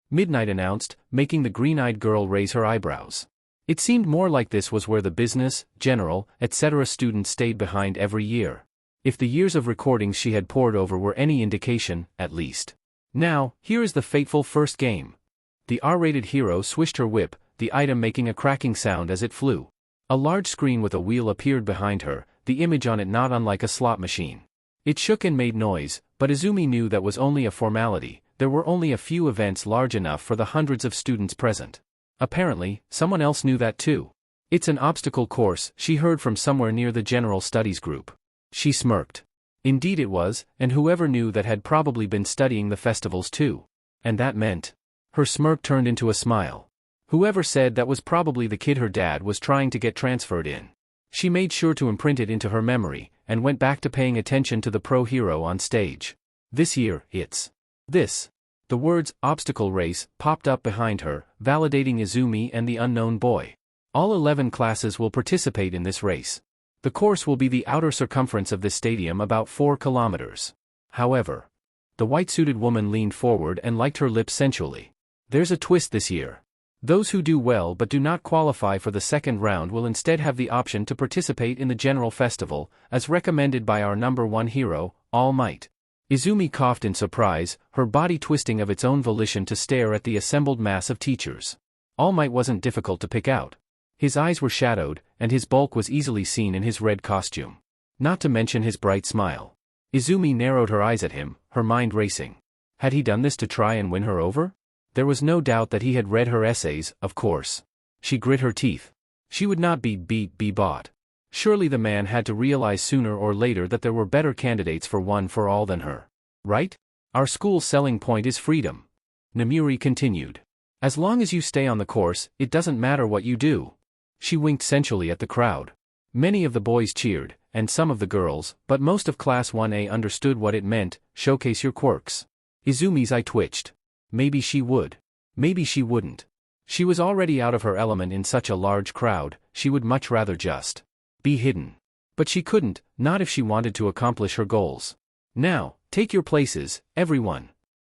Midnight announced, making the green-eyed girl raise her eyebrows. It seemed more like this was where the business, general, etc. students stayed behind every year. If the years of recordings she had pored over were any indication, at least. Now, here is the fateful first game. The R-rated hero swished her whip, the item making a cracking sound as it flew. A large screen with a wheel appeared behind her, the image on it not unlike a slot machine. It shook and made noise, but Izumi knew that was only a formality. There were only a few events large enough for the hundreds of students present. Apparently, someone else knew that too. It's an obstacle course, she heard from somewhere near the general studies group. She smirked. Indeed it was, and whoever knew that had probably been studying the festivals too. And that meant. Her smirk turned into a smile. Whoever said that was probably the kid her dad was trying to get transferred in. She made sure to imprint it into her memory, and went back to paying attention to the pro-hero on stage. This year, it's this. The words, obstacle race, popped up behind her, validating Izumi and the unknown boy. All 11 classes will participate in this race. The course will be the outer circumference of this stadium, about 4 kilometers. However, the white-suited woman leaned forward and liked her lips sensually. There's a twist this year. Those who do well but do not qualify for the second round will instead have the option to participate in the general festival, as recommended by our number 1 hero, All Might. Izumi coughed in surprise, her body twisting of its own volition to stare at the assembled mass of teachers. All Might wasn't difficult to pick out. His eyes were shadowed, and his bulk was easily seen in his red costume. Not to mention his bright smile. Izumi narrowed her eyes at him, her mind racing. Had he done this to try and win her over? There was no doubt that he had read her essays, of course. She grit her teeth. She would not be bought. Surely the man had to realize sooner or later that there were better candidates for one for all than her. Right? Our school's selling point is freedom. Namuri continued. As long as you stay on the course, it doesn't matter what you do. She winked sensually at the crowd. Many of the boys cheered, and some of the girls, but most of Class 1A understood what it meant, showcase your quirks. Izumi's eye twitched. Maybe she would. Maybe she wouldn't. She was already out of her element in such a large crowd, she would much rather just be hidden. But she couldn't, not if she wanted to accomplish her goals. Now, take your places, everyone.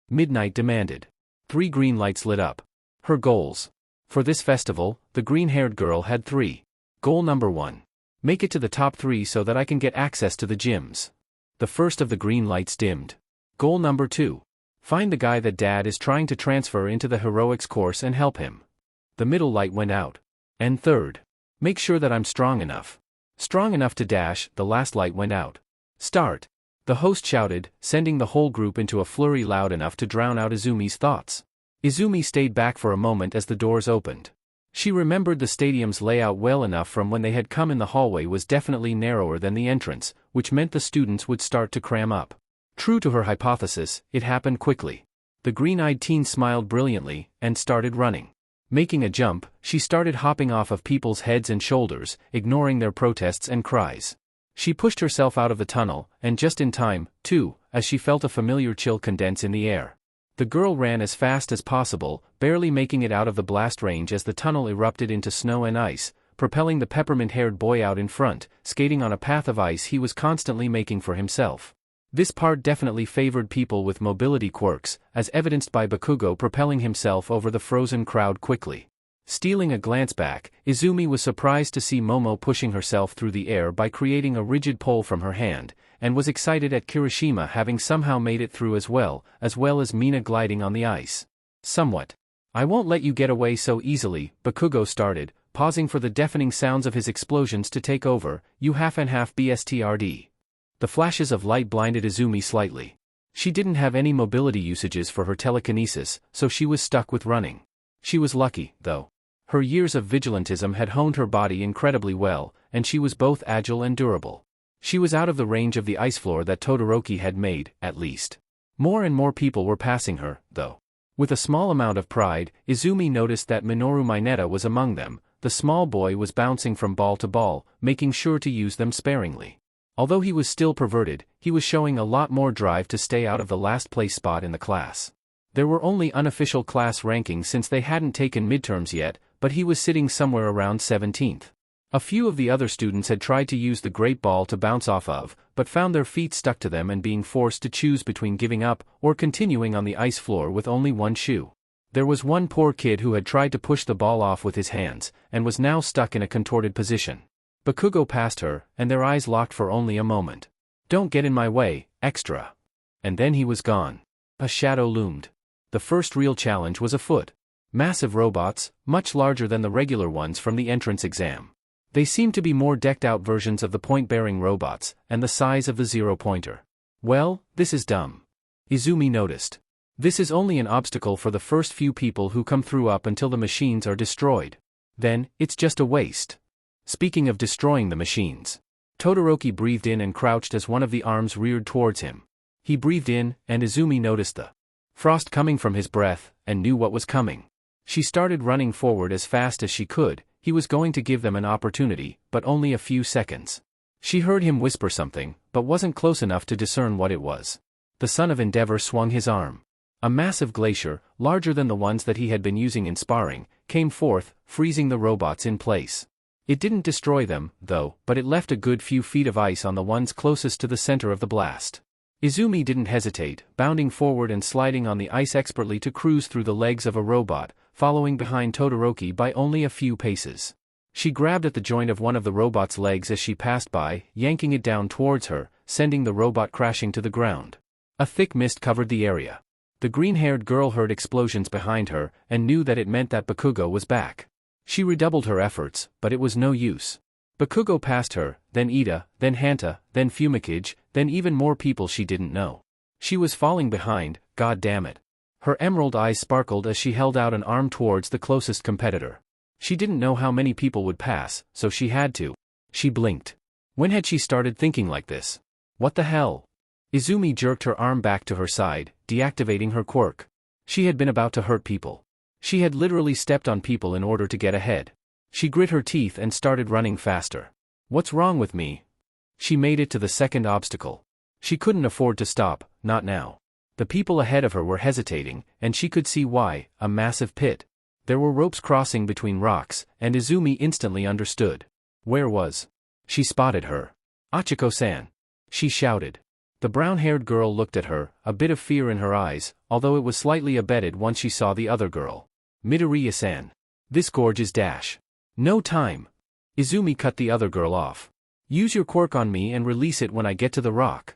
Midnight demanded. 3 green lights lit up. Her goals. For this festival, the green-haired girl had 3. Goal number 1. Make it to the top 3 so that I can get access to the gyms. The first of the green lights dimmed. Goal number 2. Find the guy that Dad is trying to transfer into the heroics course and help him. The middle light went out. And third. Make sure that I'm strong enough. Strong enough to dash, the last light went out. Start. The host shouted, sending the whole group into a flurry loud enough to drown out Izumi's thoughts. Izumi stayed back for a moment as the doors opened. She remembered the stadium's layout well enough from when they had come in. The hallway was definitely narrower than the entrance, which meant the students would start to cram up. True to her hypothesis, it happened quickly. The green-eyed teen smiled brilliantly, and started running. Making a jump, she started hopping off of people's heads and shoulders, ignoring their protests and cries. She pushed herself out of the tunnel, and just in time, too, as she felt a familiar chill condense in the air. The girl ran as fast as possible, barely making it out of the blast range as the tunnel erupted into snow and ice, propelling the peppermint-haired boy out in front, skating on a path of ice he was constantly making for himself. This part definitely favored people with mobility quirks, as evidenced by Bakugo propelling himself over the frozen crowd quickly. Stealing a glance back, Izumi was surprised to see Momo pushing herself through the air by creating a rigid pole from her hand, and was excited at Kirishima having somehow made it through as well as Mina gliding on the ice. Somewhat. I won't let you get away so easily, Bakugo started, pausing for the deafening sounds of his explosions to take over, you half and half BSTRD. The flashes of light blinded Izumi slightly. She didn't have any mobility usages for her telekinesis, so she was stuck with running. She was lucky, though. Her years of vigilantism had honed her body incredibly well, and she was both agile and durable. She was out of the range of the ice floor that Todoroki had made, at least. More and more people were passing her, though. With a small amount of pride, Izumi noticed that Minoru Mineta was among them. The small boy was bouncing from ball to ball, making sure to use them sparingly. Although he was still perverted, he was showing a lot more drive to stay out of the last place spot in the class. There were only unofficial class rankings since they hadn't taken midterms yet, but he was sitting somewhere around 17th. A few of the other students had tried to use the great ball to bounce off of, but found their feet stuck to them and being forced to choose between giving up or continuing on the ice floor with only one shoe. There was one poor kid who had tried to push the ball off with his hands, and was now stuck in a contorted position. Bakugo passed her, and their eyes locked for only a moment. Don't get in my way, extra. And then he was gone. A shadow loomed. The first real challenge was afoot. Massive robots, much larger than the regular ones from the entrance exam. They seemed to be more decked-out versions of the point-bearing robots, and the size of the zero-pointer. Well, this is dumb. Izumi noticed. This is only an obstacle for the first few people who come through up until the machines are destroyed. Then, it's just a waste. Speaking of destroying the machines. Todoroki breathed in and crouched as one of the arms reared towards him. He breathed in, and Izumi noticed the frost coming from his breath, and knew what was coming. She started running forward as fast as she could. He was going to give them an opportunity, but only a few seconds. She heard him whisper something, but wasn't close enough to discern what it was. The son of Endeavor swung his arm. A massive glacier, larger than the ones that he had been using in sparring, came forth, freezing the robots in place. It didn't destroy them, though, but it left a good few feet of ice on the ones closest to the center of the blast. Izumi didn't hesitate, bounding forward and sliding on the ice expertly to cruise through the legs of a robot, following behind Todoroki by only a few paces. She grabbed at the joint of one of the robot's legs as she passed by, yanking it down towards her, sending the robot crashing to the ground. A thick mist covered the area. The green-haired girl heard explosions behind her, and knew that it meant that Bakugo was back. She redoubled her efforts, but it was no use. Bakugo passed her, then Ida, then Hanta, then Fumikage, then even more people she didn't know. She was falling behind, god damn it. Her emerald eyes sparkled as she held out an arm towards the closest competitor. She didn't know how many people would pass, so she had to. She blinked. When had she started thinking like this? What the hell? Izumi jerked her arm back to her side, deactivating her quirk. She had been about to hurt people. She had literally stepped on people in order to get ahead. She grit her teeth and started running faster. What's wrong with me? She made it to the second obstacle. She couldn't afford to stop, not now. The people ahead of her were hesitating, and she could see why, a massive pit. There were ropes crossing between rocks, and Izumi instantly understood. Where was? She spotted her. Achiko-san. She shouted. The brown-haired girl looked at her, a bit of fear in her eyes, although it was slightly abated once she saw the other girl. Midoriya-san. This gorge is dash. No time. Izumi cut the other girl off. Use your quirk on me and release it when I get to the rock.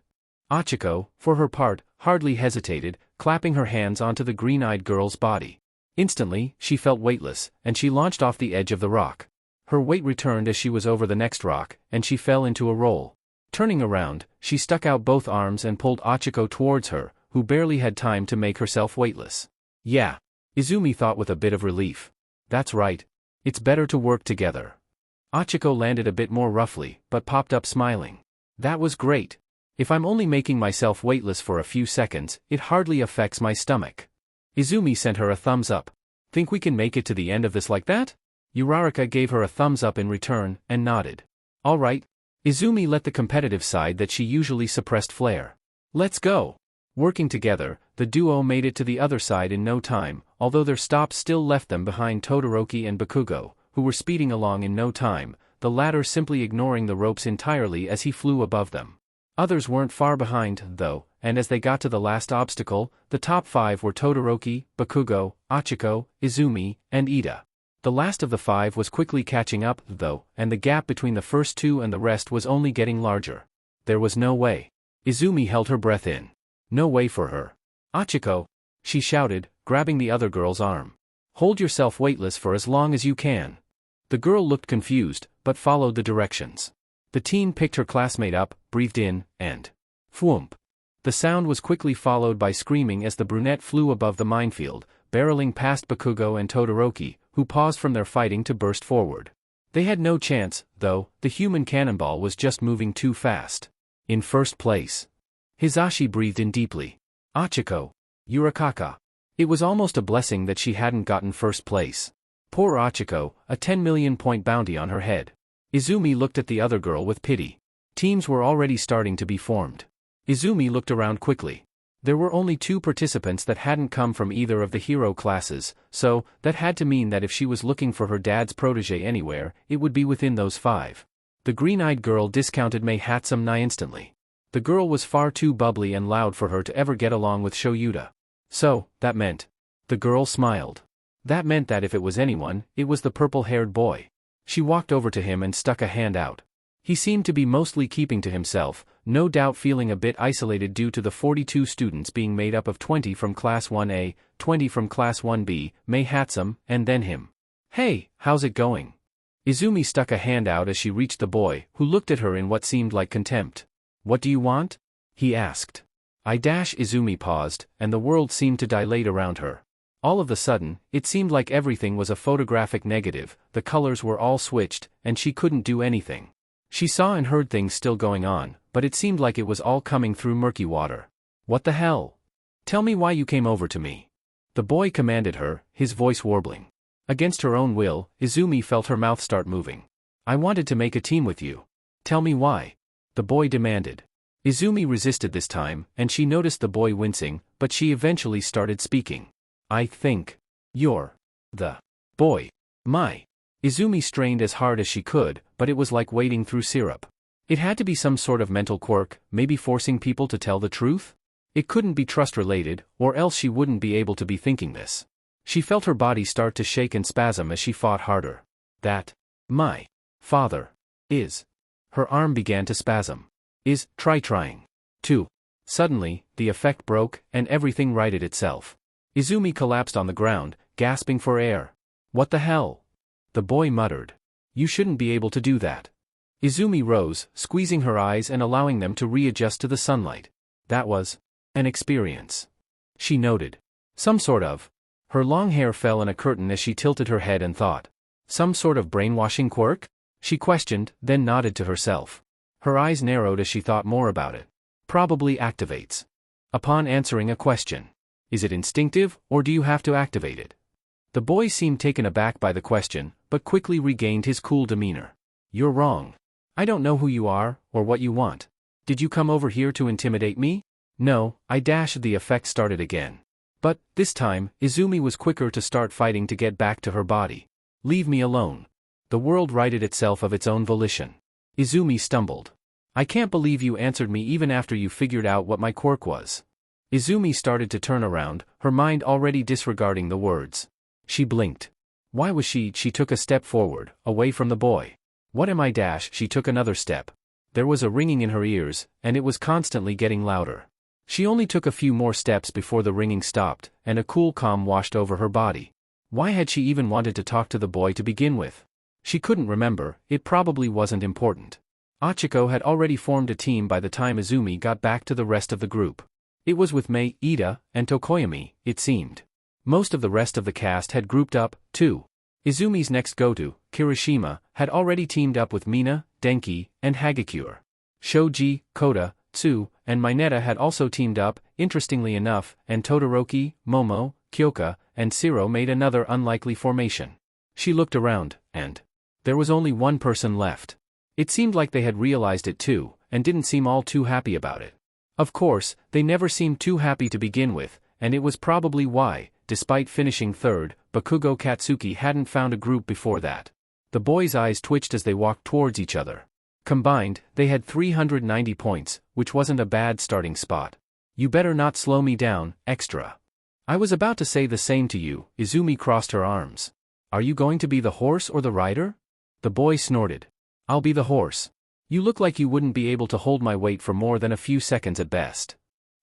Achiko, for her part, hardly hesitated, clapping her hands onto the green-eyed girl's body. Instantly, she felt weightless, and she launched off the edge of the rock. Her weight returned as she was over the next rock, and she fell into a roll. Turning around, she stuck out both arms and pulled Achiko towards her, who barely had time to make herself weightless. Yeah. Izumi thought with a bit of relief. That's right. It's better to work together. Achiko landed a bit more roughly, but popped up smiling. That was great. If I'm only making myself weightless for a few seconds, it hardly affects my stomach. Izumi sent her a thumbs up. Think we can make it to the end of this like that? Uraraka gave her a thumbs up in return, and nodded. All right. Izumi let the competitive side that she usually suppressed flare. Let's go. Working together, the duo made it to the other side in no time, although their stops still left them behind Todoroki and Bakugo, who were speeding along in no time, the latter simply ignoring the ropes entirely as he flew above them. Others weren't far behind, though, and as they got to the last obstacle, the top 5 were Todoroki, Bakugo, Achiko, Izumi, and Ida. The last of the 5 was quickly catching up, though, and the gap between the first 2 and the rest was only getting larger. There was no way. Izumi held her breath in. No way for her. Achiko, she shouted, grabbing the other girl's arm. Hold yourself weightless for as long as you can. The girl looked confused, but followed the directions. The teen picked her classmate up, breathed in, and thwomp. The sound was quickly followed by screaming as the brunette flew above the minefield, barreling past Bakugo and Todoroki, who paused from their fighting to burst forward. They had no chance, though, the human cannonball was just moving too fast. In first place. Hisashi breathed in deeply. Achiko. Uraraka. It was almost a blessing that she hadn't gotten first place. Poor Achiko, a 10 million point bounty on her head. Izumi looked at the other girl with pity. Teams were already starting to be formed. Izumi looked around quickly. There were only 2 participants that hadn't come from either of the hero classes, so, that had to mean that if she was looking for her dad's protege anywhere, it would be within those 5. The green-eyed girl discounted Mei Hatsum instantly. The girl was far too bubbly and loud for her to ever get along with Shouta. So, that meant. The girl smiled. That meant that if it was anyone, it was the purple-haired boy. She walked over to him and stuck a hand out. He seemed to be mostly keeping to himself, no doubt feeling a bit isolated due to the 42 students being made up of 20 from Class 1A, 20 from Class 1B, Mei Hatsum, and then him. Hey, how's it going? Izumi stuck a hand out as she reached the boy, who looked at her in what seemed like contempt. What do you want? He asked. Izumi paused, and the world seemed to dilate around her. All of a sudden, it seemed like everything was a photographic negative, the colors were all switched, and she couldn't do anything. She saw and heard things still going on, but it seemed like it was all coming through murky water. What the hell? Tell me why you came over to me. The boy commanded her, his voice warbling. Against her own will, Izumi felt her mouth start moving. I wanted to make a team with you. Tell me why. The boy demanded. Izumi resisted this time, and she noticed the boy wincing, but she eventually started speaking. I think you're the boy. My. Izumi strained as hard as she could, but it was like wading through syrup. It had to be some sort of mental quirk, maybe forcing people to tell the truth? It couldn't be trust-related, or else she wouldn't be able to be thinking this. She felt her body start to shake and spasm as she fought harder. That. My. Father. Is. Her arm began to spasm. Trying. 2. Suddenly, the effect broke, and everything righted itself. Izumi collapsed on the ground, gasping for air. What the hell? The boy muttered. You shouldn't be able to do that. Izumi rose, squeezing her eyes and allowing them to readjust to the sunlight. That was an experience. She noted. Some sort of. Her long hair fell in a curtain as she tilted her head and thought. Some sort of brainwashing quirk? She questioned, then nodded to herself. Her eyes narrowed as she thought more about it. Probably activates. Upon answering a question. Is it instinctive, or do you have to activate it? The boy seemed taken aback by the question, but quickly regained his cool demeanor. You're wrong. I don't know who you are, or what you want. Did you come over here to intimidate me? No, the effect started again. But, this time, Izumi was quicker to start fighting to get back to her body. Leave me alone. The world righted itself of its own volition. Izumi stumbled. I can't believe you answered me even after you figured out what my quirk was. Izumi started to turn around, her mind already disregarding the words. She blinked. Why was she took a step forward, away from the boy. What am I? She took another step. There was a ringing in her ears, and it was constantly getting louder. She only took a few more steps before the ringing stopped, and a cool calm washed over her body. Why had she even wanted to talk to the boy to begin with? She couldn't remember, it probably wasn't important. Achiko had already formed a team by the time Izumi got back to the rest of the group. It was with Mei, Ida, and Tokoyami, it seemed. Most of the rest of the cast had grouped up, too. Izumi's next go-to, Kirishima, had already teamed up with Mina, Denki, and Hagakure. Shoji, Kota, Tsu, and Mineta had also teamed up, interestingly enough, and Todoroki, Momo, Kyoka, and Shiro made another unlikely formation. She looked around, and there was only one person left. It seemed like they had realized it too, and didn't seem all too happy about it. Of course, they never seemed too happy to begin with, and it was probably why, despite finishing third, Bakugo Katsuki hadn't found a group before that. The boys' eyes twitched as they walked towards each other. Combined, they had 390 points, which wasn't a bad starting spot. You better not slow me down, extra. I was about to say the same to you. Izumi crossed her arms. Are you going to be the horse or the rider? The boy snorted. I'll be the horse. You look like you wouldn't be able to hold my weight for more than a few seconds at best.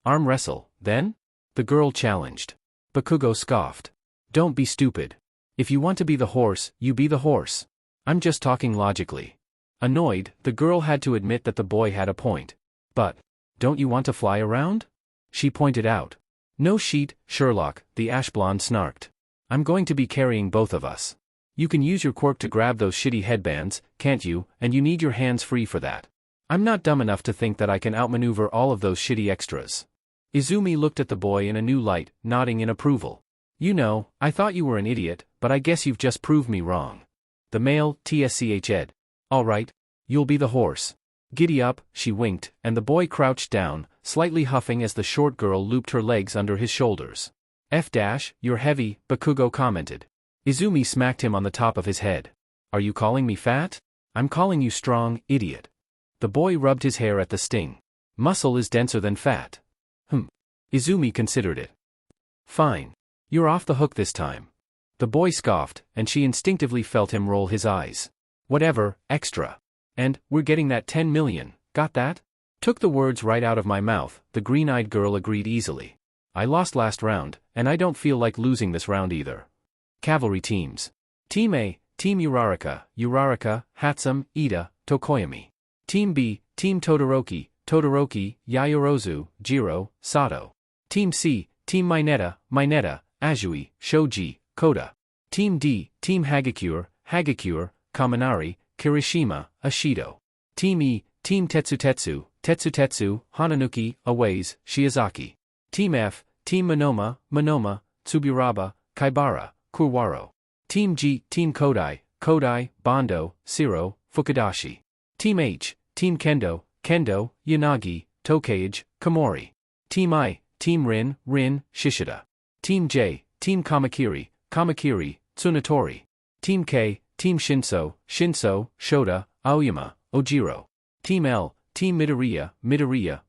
Arm wrestle, then? The girl challenged. Bakugo scoffed. Don't be stupid. If you want to be the horse, you be the horse. I'm just talking logically. Annoyed, the girl had to admit that the boy had a point. But, don't you want to fly around? She pointed out. No sheet, Sherlock, the ash blonde snarked. I'm going to be carrying both of us. You can use your quirk to grab those shitty headbands, can't you, and you need your hands free for that. I'm not dumb enough to think that I can outmaneuver all of those shitty extras. Izumi looked at the boy in a new light, nodding in approval. You know, I thought you were an idiot, but I guess you've just proved me wrong. The male, tsched. All right, you'll be the horse. Giddy up, she winked, and the boy crouched down, slightly huffing as the short girl looped her legs under his shoulders. You're heavy, Bakugo commented. Izumi smacked him on the top of his head. Are you calling me fat? I'm calling you strong, idiot. The boy rubbed his hair at the sting. Muscle is denser than fat. Izumi considered it. Fine. You're off the hook this time. The boy scoffed, and she instinctively felt him roll his eyes. Whatever, extra. And, we're getting that 10 million, got that? Took the words right out of my mouth, the green-eyed girl agreed easily. I lost last round, and I don't feel like losing this round either. Cavalry teams. Team A, Team Uraraka, Hatsum, Ida, Tokoyami. Team B, Team Todoroki, Yayorozu, Jiro, Sato. Team C, Team Mineta, Azui, Shoji, Kota. Team D, Team Hagakure, Kaminari, Kirishima, Ashido. Team E, Team Tetsutetsu, Hananuki, Aways, Shiozaki. Team F, Team Monoma, Tsuburaba, Kaibara, Kurwaro. Team G, Team Kodai, Bando, Shiro, Fukudashi. Team H, Team Kendo, Yanagi, Tokage, Komori. Team I, Team Rin, Shishida. Team J, Team Kamakiri, Tsunatori. Team K, Team Shinso, Shouta, Aoyama, Ojiro. Team L, Team Midoriya,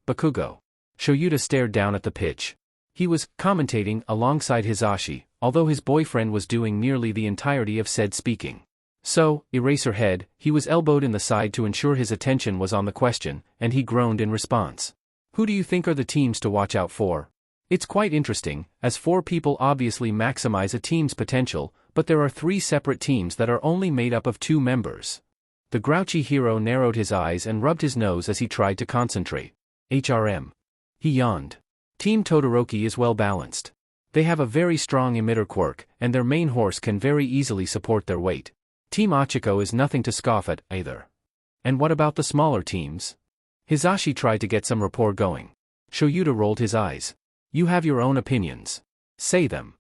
Bakugo. Shouta stared down at the pitch. He was commentating alongside Hisashi, although his boyfriend was doing nearly the entirety of said speaking. So, Eraserhead, he was elbowed in the side to ensure his attention was on the question, and he groaned in response. Who do you think are the teams to watch out for? It's quite interesting, as 4 people obviously maximize a team's potential, but there are 3 separate teams that are only made up of 2 members. The grouchy hero narrowed his eyes and rubbed his nose as he tried to concentrate. HRM. He yawned. Team Todoroki is well balanced. They have a very strong emitter quirk, and their main horse can very easily support their weight. Team Achiko is nothing to scoff at, either. And what about the smaller teams? Hisashi tried to get some rapport going. Shouta rolled his eyes. You have your own opinions. Say them.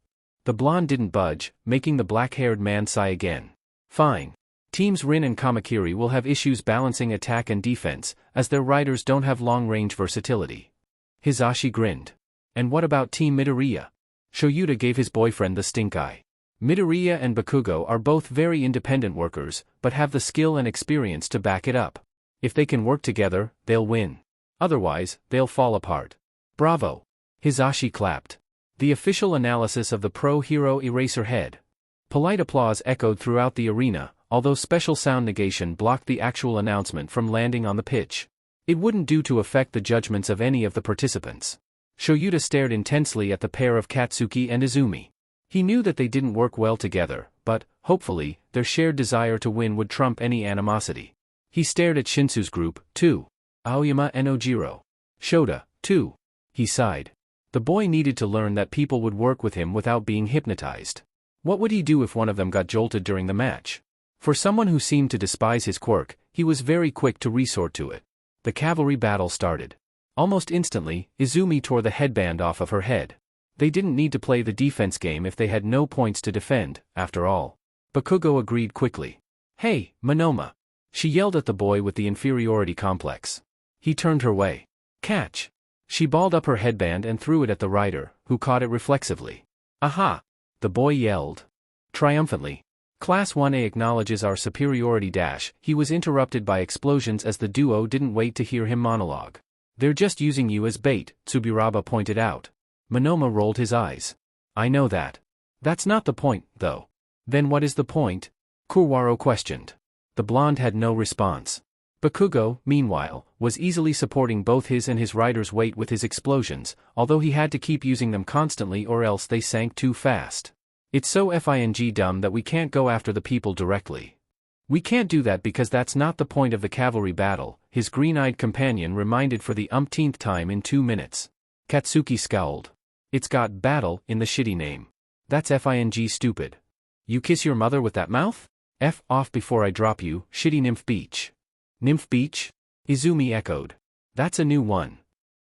The blonde didn't budge, making the black-haired man sigh again. Fine. Teams Rin and Kamakiri will have issues balancing attack and defense, as their riders don't have long-range versatility. Hisashi grinned. And what about Team Midoriya? Shouta gave his boyfriend the stink eye. Midoriya and Bakugo are both very independent workers, but have the skill and experience to back it up. If they can work together, they'll win. Otherwise, they'll fall apart. Bravo! Hisashi clapped. The official analysis of the pro-hero Eraserhead. Polite applause echoed throughout the arena, although special sound negation blocked the actual announcement from landing on the pitch. It wouldn't do to affect the judgments of any of the participants. Shouta stared intensely at the pair of Katsuki and Izumi. He knew that they didn't work well together, but, hopefully, their shared desire to win would trump any animosity. He stared at Shinsu's group, too. Aoyama and Ojiro. Shouta, too. He sighed. The boy needed to learn that people would work with him without being hypnotized. What would he do if one of them got jolted during the match? For someone who seemed to despise his quirk, he was very quick to resort to it. The cavalry battle started. Almost instantly, Izumi tore the headband off of her head. They didn't need to play the defense game if they had no points to defend, after all. Bakugo agreed quickly. Hey, Monoma! She yelled at the boy with the inferiority complex. He turned her way. Catch! She balled up her headband and threw it at the rider, who caught it reflexively. Aha! The boy yelled. Triumphantly. Class 1A acknowledges our superiority dash. He was interrupted by explosions as the duo didn't wait to hear him monologue. They're just using you as bait, Tsuburaba pointed out. Monoma rolled his eyes. I know that. That's not the point, though. Then what is the point? Kurwaro questioned. The blonde had no response. Bakugo, meanwhile, was easily supporting both his and his rider's weight with his explosions, although he had to keep using them constantly or else they sank too fast. It's so FING dumb that we can't go after the people directly. We can't do that because that's not the point of the cavalry battle, his green-eyed companion reminded for the umpteenth time in 2 minutes. Katsuki scowled. It's got battle in the shitty name. That's FING stupid. You kiss your mother with that mouth? F off before I drop you, shitty Nymph Beach. Nymph Beach? Izumi echoed. That's a new one.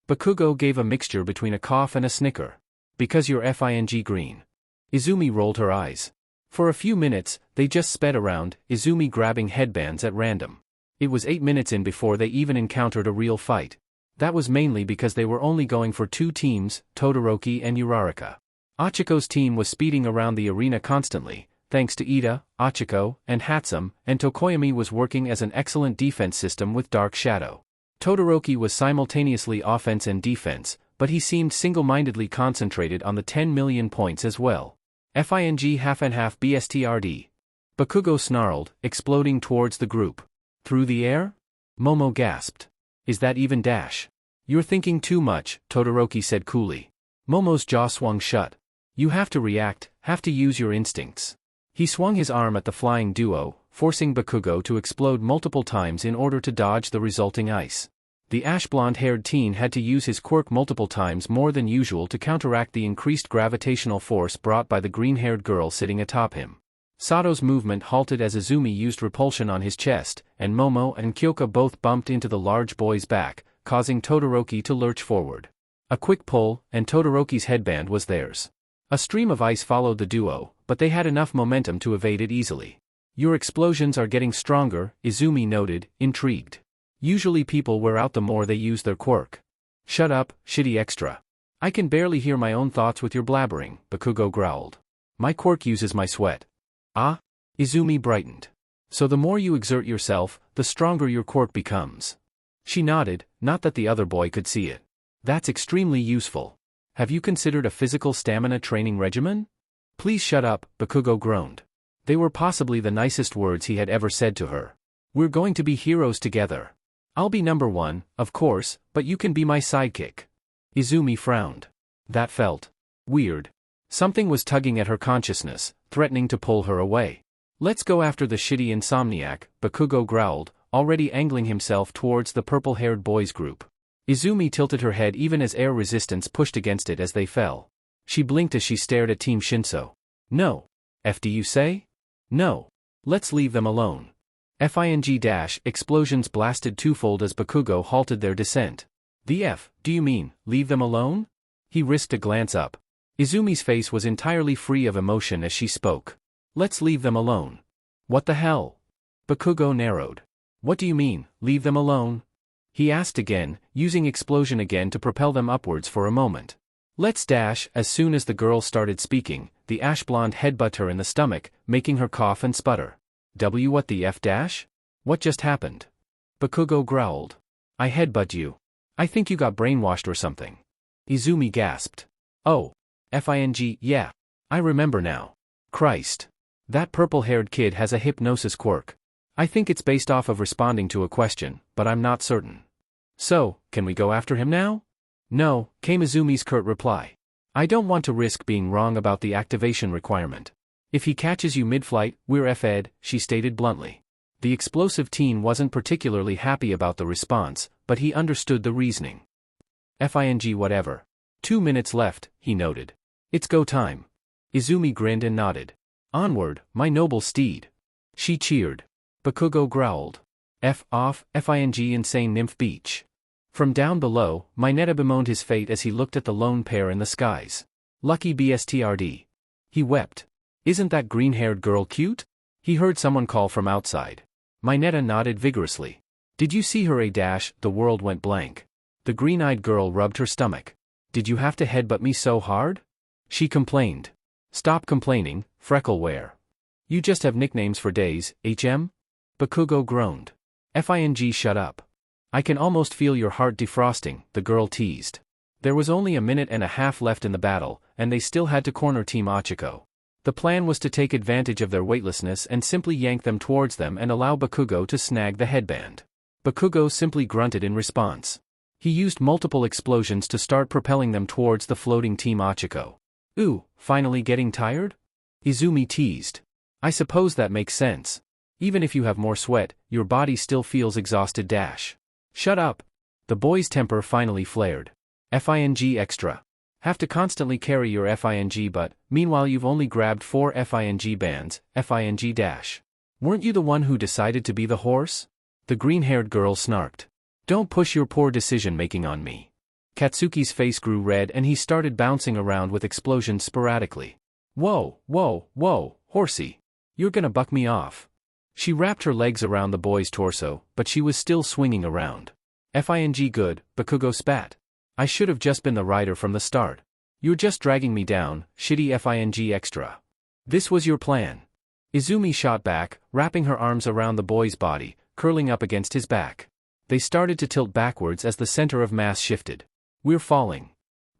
Bakugo gave a mixture between a cough and a snicker. Because you're FING green. Izumi rolled her eyes. For a few minutes, they just sped around, Izumi grabbing headbands at random. It was 8 minutes in before they even encountered a real fight. That was mainly because they were only going for 2 teams, Todoroki and Uraraka. Achiko's team was speeding around the arena constantly, thanks to Ida, Achiko, and Hatsum, and Tokoyami was working as an excellent defense system with Dark Shadow. Todoroki was simultaneously offense and defense, but he seemed single-mindedly concentrated on the 10 million points as well. FING half and half BSTRD. Bakugo snarled, exploding towards the group. Through the air? Momo gasped. Is that even dash? You're thinking too much, Todoroki said coolly. Momo's jaw swung shut. You have to react, have to use your instincts. He swung his arm at the flying duo, forcing Bakugo to explode multiple times in order to dodge the resulting ice. The ash-blonde-haired teen had to use his quirk multiple times more than usual to counteract the increased gravitational force brought by the green-haired girl sitting atop him. Sato's movement halted as Izumi used repulsion on his chest, and Momo and Kyoka both bumped into the large boy's back, causing Todoroki to lurch forward. A quick pull, and Todoroki's headband was theirs. A stream of ice followed the duo, but they had enough momentum to evade it easily. Your explosions are getting stronger, Izumi noted, intrigued. Usually people wear out the more they use their quirk. Shut up, shitty extra. I can barely hear my own thoughts with your blabbering, Bakugo growled. My quirk uses my sweat. Ah? Izumi brightened. So the more you exert yourself, the stronger your quirk becomes. She nodded, not that the other boy could see it. That's extremely useful. Have you considered a physical stamina training regimen? Please shut up, Bakugo groaned. They were possibly the nicest words he had ever said to her. We're going to be heroes together. I'll be number one, of course, but you can be my sidekick. Izumi frowned. That felt weird. Something was tugging at her consciousness, threatening to pull her away. Let's go after the shitty insomniac, Bakugo growled, already angling himself towards the purple-haired boys group. Izumi tilted her head even as air resistance pushed against it as they fell. She blinked as she stared at Team Shinso. No. Do you say? No. Let's leave them alone. Explosions blasted twofold as Bakugo halted their descent. The F, do you mean, leave them alone? He risked a glance up. Izumi's face was entirely free of emotion as she spoke. Let's leave them alone. What the hell? Bakugo narrowed. What do you mean, leave them alone? He asked again, using explosion again to propel them upwards for a moment. Let's dash. As soon as the girl started speaking, the ash blonde headbutted her in the stomach, making her cough and sputter. What the F dash? What just happened? Bakugo growled. I headbutt you. I think you got brainwashed or something. Izumi gasped. Oh. Yeah. I remember now. Christ. That purple-haired kid has a hypnosis quirk. I think it's based off of responding to a question, but I'm not certain. So, can we go after him now? No, came Izumi's curt reply. I don't want to risk being wrong about the activation requirement. If he catches you mid-flight, we're F-ed, she stated bluntly. The explosive teen wasn't particularly happy about the response, but he understood the reasoning. Whatever. 2 minutes left, he noted. It's go time. Izumi grinned and nodded. Onward, my noble steed. She cheered. Bakugo growled. F off, insane nymph beach. From down below, Mineta bemoaned his fate as he looked at the lone pair in the skies. Lucky BSTRD. He wept. Isn't that green-haired girl cute? He heard someone call from outside. Mineta nodded vigorously. Did you see her The world went blank. The green-eyed girl rubbed her stomach. Did you have to headbutt me so hard? She complained. Stop complaining, Freckleware. You just have nicknames for days, HM? Bakugo groaned. Shut up. I can almost feel your heart defrosting, the girl teased. There was only a minute and a half left in the battle, and they still had to corner Team Ochiko. The plan was to take advantage of their weightlessness and simply yank them towards them and allow Bakugo to snag the headband. Bakugo simply grunted in response. He used multiple explosions to start propelling them towards the floating Team Ochiko. Ooh, finally getting tired? Izumi teased. I suppose that makes sense. Even if you have more sweat, your body still feels exhausted. Shut up. The boy's temper finally flared. Extra. Have to constantly carry your but, meanwhile you've only grabbed 4 bands, Weren't you the one who decided to be the horse? The green-haired girl snarked. Don't push your poor decision-making on me. Katsuki's face grew red and he started bouncing around with explosions sporadically. Whoa, horsey. You're gonna buck me off. She wrapped her legs around the boy's torso, but she was still swinging around. Good, Bakugo spat. I should have just been the rider from the start. You're just dragging me down, shitty extra. This was your plan. Izumi shot back, wrapping her arms around the boy's body, curling up against his back. They started to tilt backwards as the center of mass shifted. We're falling.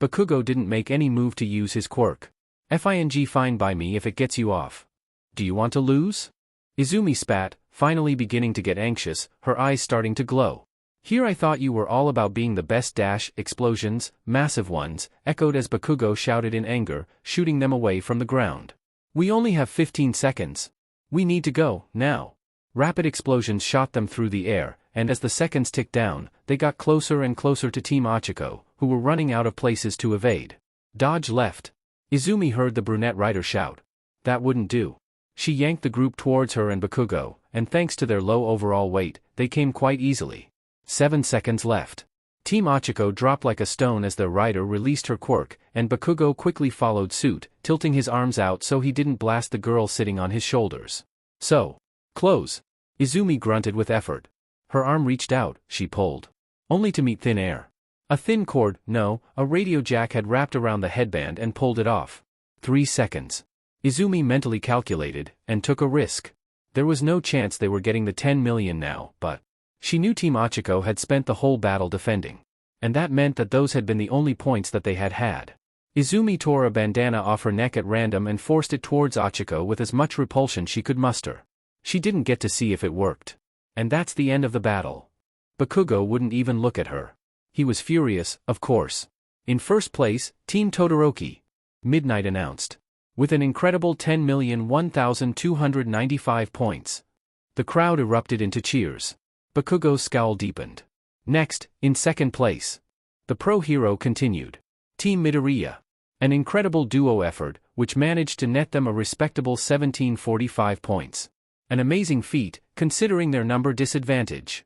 Bakugo didn't make any move to use his quirk. Fine by me if it gets you off. Do you want to lose? Izumi spat, finally beginning to get anxious, her eyes starting to glow. Here I thought you were all about being the best. Explosions, massive ones, echoed as Bakugo shouted in anger, shooting them away from the ground. We only have 15 seconds. We need to go, now. Rapid explosions shot them through the air, and as the seconds ticked down, they got closer and closer to Team Ochiko, who were running out of places to evade. Dodge left. Izumi heard the brunette rider shout. That wouldn't do. She yanked the group towards her and Bakugo, and thanks to their low overall weight, they came quite easily. 7 seconds left. Team Ochiko dropped like a stone as their rider released her quirk, and Bakugo quickly followed suit, tilting his arms out so he didn't blast the girl sitting on his shoulders. So. Close. Izumi grunted with effort. Her arm reached out, she pulled. Only to meet thin air. A thin cord, no, a radio jack had wrapped around the headband and pulled it off. 3 seconds. Izumi mentally calculated, and took a risk. There was no chance they were getting the 10 million now, but she knew Team Ochako had spent the whole battle defending. And that meant that those had been the only points that they had had. Izumi tore a bandana off her neck at random and forced it towards Ochako with as much repulsion she could muster. She didn't get to see if it worked. And that's the end of the battle. Bakugo wouldn't even look at her. He was furious, of course. In first place, Team Todoroki, Midnight announced, with an incredible 10,001,295 points. The crowd erupted into cheers. Bakugo's scowl deepened. Next, in second place, the pro hero continued. Team Midoriya. An incredible duo effort, which managed to net them a respectable 1745 points. An amazing feat, considering their number disadvantage.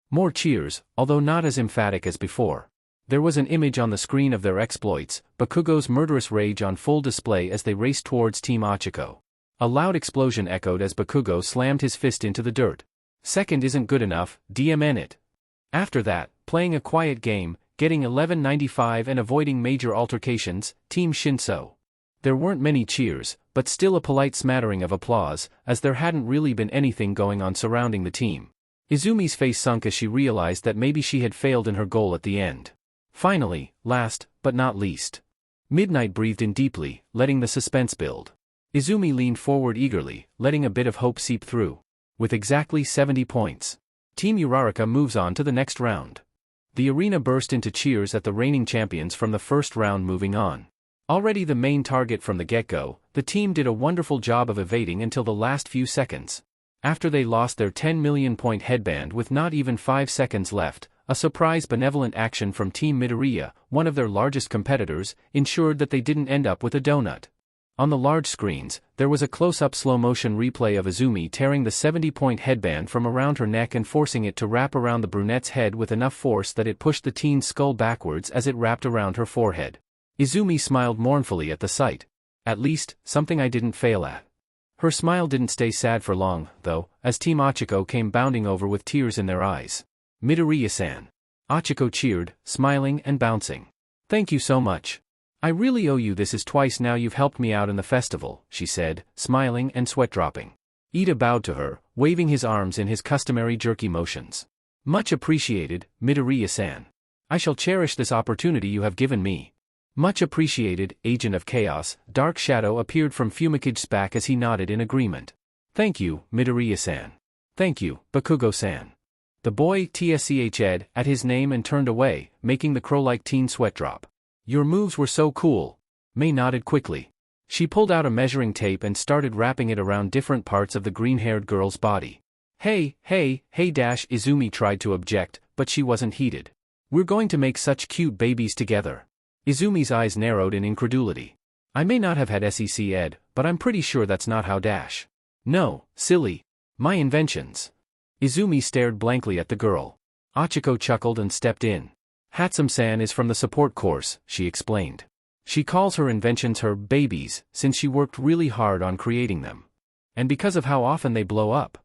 More cheers, although not as emphatic as before. There was an image on the screen of their exploits, Bakugo's murderous rage on full display as they raced towards Team Ochako. A loud explosion echoed as Bakugo slammed his fist into the dirt. Second isn't good enough, DMN it. After that, playing a quiet game, getting 1195 and avoiding major altercations, Team Shinso. There weren't many cheers, but still a polite smattering of applause, as there hadn't really been anything going on surrounding the team. Izumi's face sunk as she realized that maybe she had failed in her goal at the end. Finally, last, but not least. Midnight breathed in deeply, letting the suspense build. Izumi leaned forward eagerly, letting a bit of hope seep through. With exactly 70 points, Team Uraraka moves on to the next round. The arena burst into cheers at the reigning champions from the first round moving on. Already the main target from the get-go, the team did a wonderful job of evading until the last few seconds. After they lost their 10 million point headband with not even 5 seconds left, a surprise benevolent action from Team Midoriya, one of their largest competitors, ensured that they didn't end up with a donut. On the large screens, there was a close-up slow-motion replay of Izumi tearing the 70-point headband from around her neck and forcing it to wrap around the brunette's head with enough force that it pushed the teen's skull backwards as it wrapped around her forehead. Izumi smiled mournfully at the sight. At least, something I didn't fail at. Her smile didn't stay sad for long, though, as Team Ochako came bounding over with tears in their eyes. Midoriya-san. Ochako cheered, smiling and bouncing. Thank you so much. I really owe you. This is twice now you've helped me out in the festival, she said, smiling and sweat-dropping. Ida bowed to her, waving his arms in his customary jerky motions. Much appreciated, Midoriya-san. I shall cherish this opportunity you have given me. Much appreciated, Agent of Chaos. Dark Shadow appeared from Fumicage's back as he nodded in agreement. Thank you, Midoriya-san. Thank you, Bakugo-san. The boy tsched at his name and turned away, making the crow-like teen sweat drop. Your moves were so cool. Mei nodded quickly. She pulled out a measuring tape and started wrapping it around different parts of the green-haired girl's body. Hey, Izumi tried to object, but she wasn't heeded. We're going to make such cute babies together. Izumi's eyes narrowed in incredulity. I may not have had SEC ed, but I'm pretty sure that's not how dash. No, silly. My inventions. Izumi stared blankly at the girl. Ochako chuckled and stepped in. Hatsum-san is from the support course, she explained. She calls her inventions her babies, since she worked really hard on creating them. And because of how often they blow up.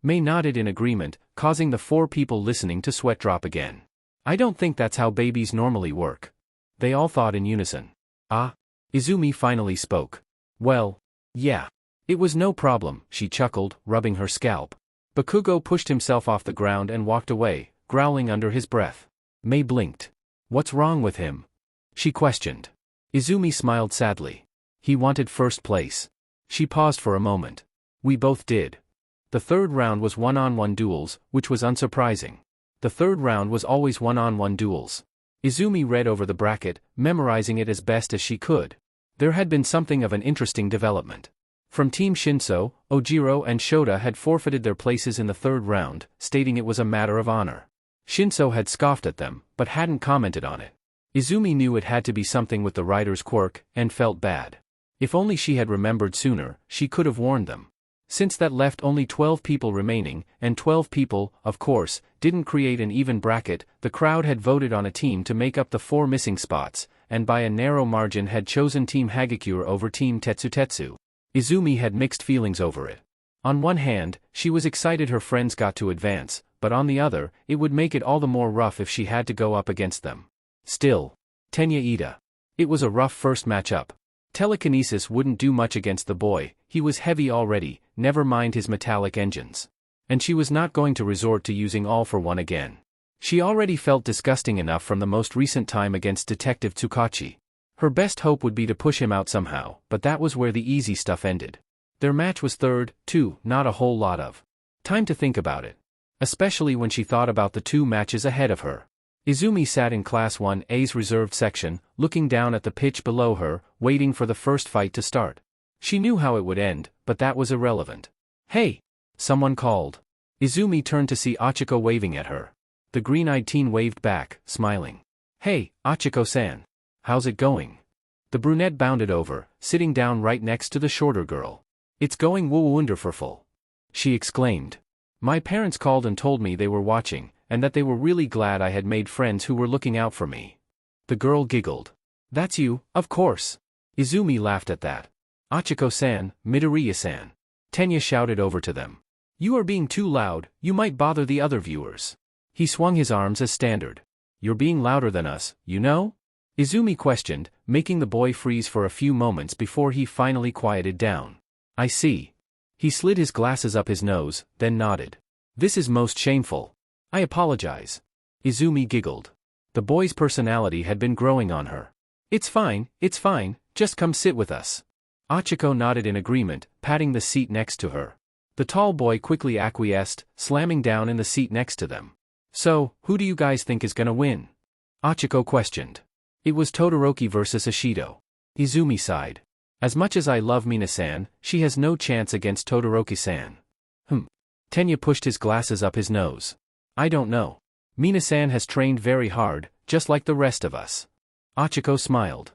Mei nodded in agreement, causing the 4 people listening to sweat drop again. I don't think that's how babies normally work. They all thought in unison. Ah? Izumi finally spoke. Well, yeah. It was no problem, she chuckled, rubbing her scalp. Bakugo pushed himself off the ground and walked away, growling under his breath. Mei blinked. What's wrong with him? She questioned. Izumi smiled sadly. He wanted first place. She paused for a moment. We both did. The third round was one-on-one duels, which was unsurprising. The third round was always one-on-one duels. Izumi read over the bracket, memorizing it as best as she could. There had been something of an interesting development. From Team Shinso, Ojiro and Shouta had forfeited their places in the third round, stating it was a matter of honor. Shinso had scoffed at them, but hadn't commented on it. Izumi knew it had to be something with the rider's quirk, and felt bad. If only she had remembered sooner, she could have warned them. Since that left only 12 people remaining, and 12 people, of course, didn't create an even bracket, the crowd had voted on a team to make up the 4 missing spots, and by a narrow margin had chosen Team Hagakure over Team Tetsutetsu. Izumi had mixed feelings over it. On one hand, she was excited her friends got to advance, but on the other, it would make it all the more rough if she had to go up against them. Still. Tenya Ida. It was a rough first matchup. Telekinesis wouldn't do much against the boy, he was heavy already, never mind his metallic engines. And she was not going to resort to using all for one again. She already felt disgusting enough from the most recent time against Detective Tsukachi. Her best hope would be to push him out somehow, but that was where the easy stuff ended. Their match was third, too, not a whole lot of time to think about it. Especially when she thought about the 2 matches ahead of her. Izumi sat in Class 1A's reserved section, looking down at the pitch below her, waiting for the first fight to start. She knew how it would end, but that was irrelevant. Hey! Someone called. Izumi turned to see Achiko waving at her. The green-eyed teen waved back, smiling. Hey, Achiko-san. How's it going? The brunette bounded over, sitting down right next to the shorter girl. It's going wonderful, she exclaimed. My parents called and told me they were watching, and that they were really glad I had made friends who were looking out for me. The girl giggled. That's you, of course. Izumi laughed at that. Achiko-san, Midoriya-san. Tenya shouted over to them. You are being too loud, you might bother the other viewers. He swung his arms as standard. You're being louder than us, you know? Izumi questioned, making the boy freeze for a few moments before he finally quieted down. I see. He slid his glasses up his nose, then nodded. This is most shameful. I apologize. Izumi giggled. The boy's personality had been growing on her. It's fine, just come sit with us. Achiko nodded in agreement, patting the seat next to her. The tall boy quickly acquiesced, slamming down in the seat next to them. So, who do you guys think is gonna win? Achiko questioned. It was Todoroki versus Ishido. Izumi sighed. As much as I love Mina-san, she has no chance against Todoroki-san. Tenya pushed his glasses up his nose. I don't know. Mina-san has trained very hard, just like the rest of us. Achiko smiled.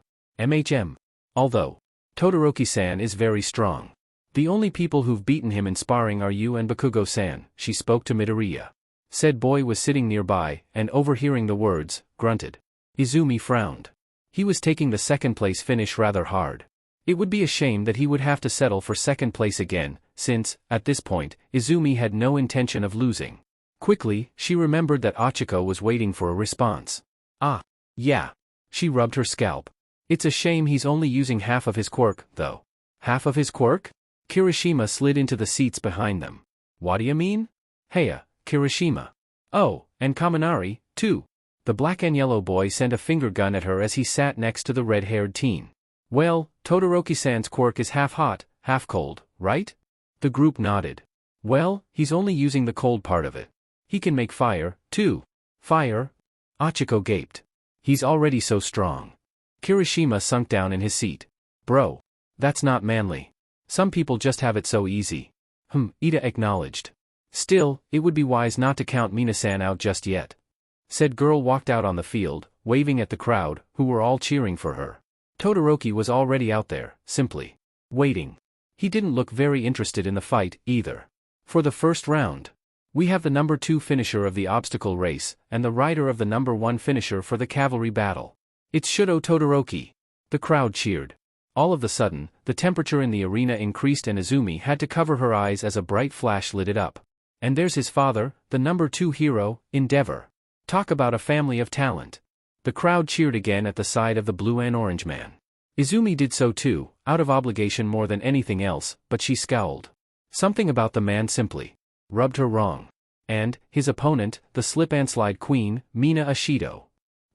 Although Todoroki-san is very strong. The only people who've beaten him in sparring are you and Bakugo-san, she spoke to Midoriya. Said boy was sitting nearby, and overhearing the words, grunted. Izumi frowned. He was taking the second-place finish rather hard. It would be a shame that he would have to settle for second place again, since, at this point, Izumi had no intention of losing. Quickly, she remembered that Achiko was waiting for a response. Ah. Yeah. She rubbed her scalp. It's a shame he's only using half of his quirk, though. Half of his quirk? Kirishima slid into the seats behind them. What do you mean? Heya, Kirishima. Oh, and Kaminari, too. The black and yellow boy sent a finger gun at her as he sat next to the red-haired teen. Well, Todoroki-san's quirk is half hot, half cold, right? The group nodded. Well, he's only using the cold part of it. He can make fire, too. Fire? Achiko gaped. He's already so strong. Kirishima sunk down in his seat. Bro. That's not manly. Some people just have it so easy. Ida acknowledged. Still, it would be wise not to count Mina-san out just yet. Said girl walked out on the field, waving at the crowd, who were all cheering for her. Todoroki was already out there, simply waiting. He didn't look very interested in the fight, either. For the first round, we have the number 2 finisher of the obstacle race, and the rider of the number 1 finisher for the cavalry battle. It's Shuto Todoroki. The crowd cheered. All of a sudden, the temperature in the arena increased and Izumi had to cover her eyes as a bright flash lit it up. And there's his father, the number 2 hero, Endeavor. Talk about a family of talent. The crowd cheered again at the side of the blue and orange man. Izumi did so too, out of obligation more than anything else, but she scowled. Something about the man simply rubbed her wrong. And, his opponent, the slip-and-slide queen, Mina Ishido.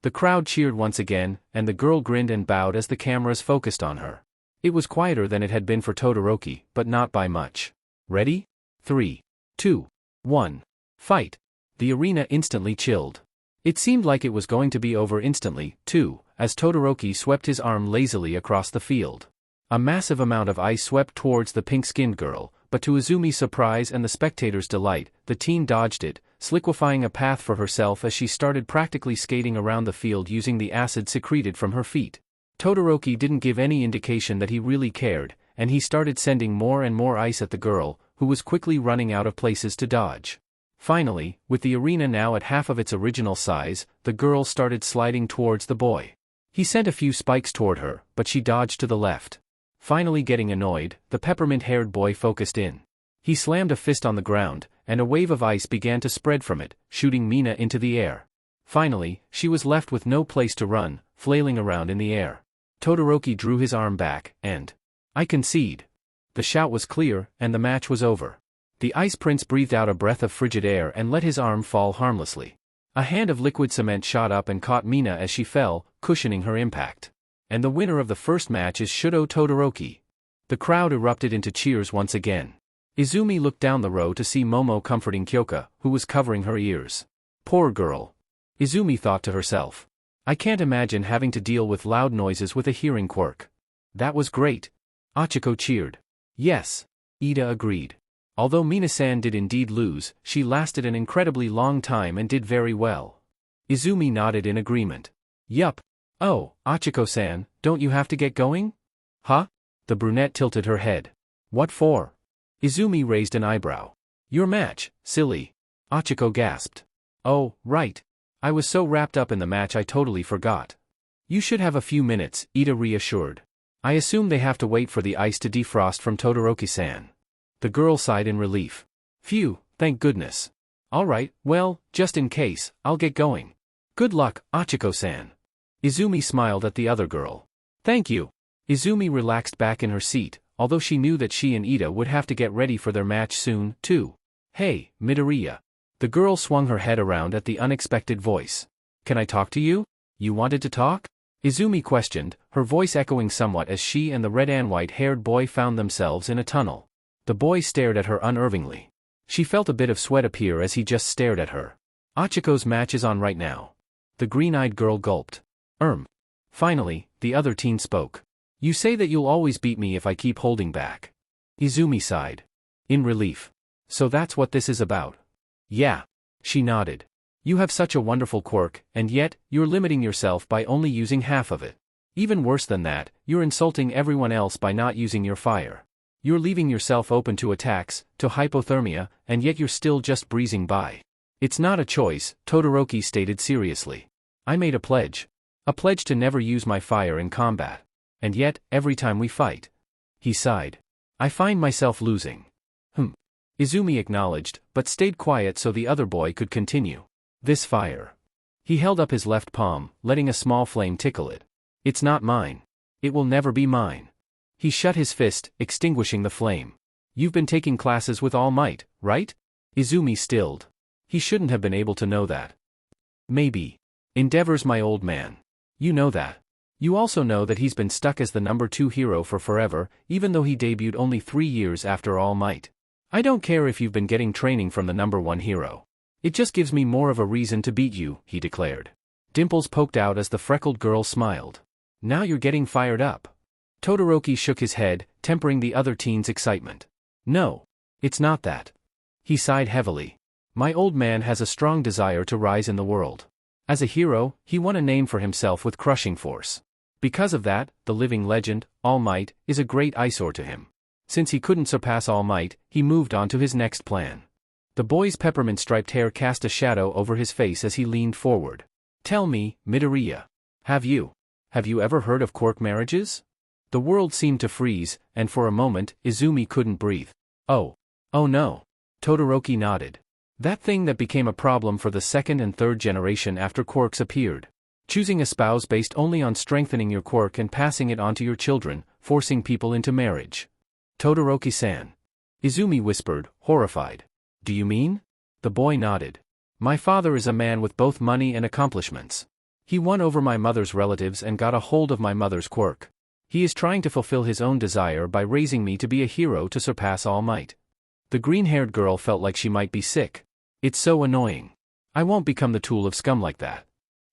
The crowd cheered once again, and the girl grinned and bowed as the cameras focused on her. It was quieter than it had been for Todoroki, but not by much. Ready? 3, 2, 1. Fight. The arena instantly chilled. It seemed like it was going to be over instantly, too, as Todoroki swept his arm lazily across the field. A massive amount of ice swept towards the pink-skinned girl, but to Izumi's surprise and the spectators' delight, the teen dodged it, liquefying a path for herself as she started practically skating around the field using the acid secreted from her feet. Todoroki didn't give any indication that he really cared, and he started sending more and more ice at the girl, who was quickly running out of places to dodge. Finally, with the arena now at half of its original size, the girl started sliding towards the boy. He sent a few spikes toward her, but she dodged to the left. Finally getting annoyed, the peppermint-haired boy focused in. He slammed a fist on the ground, and a wave of ice began to spread from it, shooting Mina into the air. Finally, she was left with no place to run, flailing around in the air. Todoroki drew his arm back, and I concede. The shout was clear, and the match was over. The Ice Prince breathed out a breath of frigid air and let his arm fall harmlessly. A hand of liquid cement shot up and caught Mina as she fell, cushioning her impact. And the winner of the first match is Shouta Todoroki. The crowd erupted into cheers once again. Izumi looked down the row to see Momo comforting Kyoka, who was covering her ears. Poor girl. Izumi thought to herself. I can't imagine having to deal with loud noises with a hearing quirk. That was great. Achiko cheered. Yes. Ida agreed. Although Mina-san did indeed lose, she lasted an incredibly long time and did very well. Izumi nodded in agreement. Yup. Oh, Achiko-san, don't you have to get going? Huh? The brunette tilted her head. What for? Izumi raised an eyebrow. Your match, silly. Achiko gasped. Oh, right. I was so wrapped up in the match I totally forgot. You should have a few minutes, Ida reassured. I assume they have to wait for the ice to defrost from Todoroki-san. The girl sighed in relief. Phew, thank goodness. All right, well, just in case, I'll get going. Good luck, Achiko-san. Izumi smiled at the other girl. Thank you. Izumi relaxed back in her seat, although she knew that she and Ida would have to get ready for their match soon, too. Hey, Midoriya. The girl swung her head around at the unexpected voice. Can I talk to you? You wanted to talk? Izumi questioned, her voice echoing somewhat as she and the red and white-haired boy found themselves in a tunnel. The boy stared at her unnervingly. She felt a bit of sweat appear as he just stared at her. Achiko's match is on right now. The green-eyed girl gulped. Finally, the other teen spoke. You say that you'll always beat me if I keep holding back. Izumi sighed. In relief. So that's what this is about. Yeah. She nodded. You have such a wonderful quirk, and yet, you're limiting yourself by only using half of it. Even worse than that, you're insulting everyone else by not using your fire. You're leaving yourself open to attacks, to hypothermia, and yet you're still just breezing by. It's not a choice, Todoroki stated seriously. I made a pledge. A pledge to never use my fire in combat. And yet, every time we fight. He sighed. I find myself losing. Izumi acknowledged, but stayed quiet so the other boy could continue. This fire. He held up his left palm, letting a small flame tickle it. It's not mine. It will never be mine. He shut his fist, extinguishing the flame. You've been taking classes with All Might, right? Izumi stilled. He shouldn't have been able to know that. Maybe. Endeavor's my old man. You know that. You also know that he's been stuck as the number 2 hero for forever, even though he debuted only 3 years after All Might. I don't care if you've been getting training from the number 1 hero. It just gives me more of a reason to beat you, he declared. Dimples poked out as the freckled girl smiled. Now you're getting fired up. Todoroki shook his head, tempering the other teen's excitement. No. It's not that. He sighed heavily. My old man has a strong desire to rise in the world. As a hero, he won a name for himself with crushing force. Because of that, the living legend, All Might, is a great eyesore to him. Since he couldn't surpass All Might, he moved on to his next plan. The boy's peppermint-striped hair cast a shadow over his face as he leaned forward. Tell me, Midoriya. Have you ever heard of quirk marriages? The world seemed to freeze, and for a moment, Izumi couldn't breathe. Oh no. Todoroki nodded. That thing that became a problem for the second and third generation after quirks appeared. Choosing a spouse based only on strengthening your quirk and passing it on to your children, forcing people into marriage. Todoroki-san. Izumi whispered, horrified. Do you mean? The boy nodded. My father is a man with both money and accomplishments. He won over my mother's relatives and got a hold of my mother's quirk. He is trying to fulfill his own desire by raising me to be a hero to surpass All Might. The green-haired girl felt like she might be sick. It's so annoying. I won't become the tool of scum like that.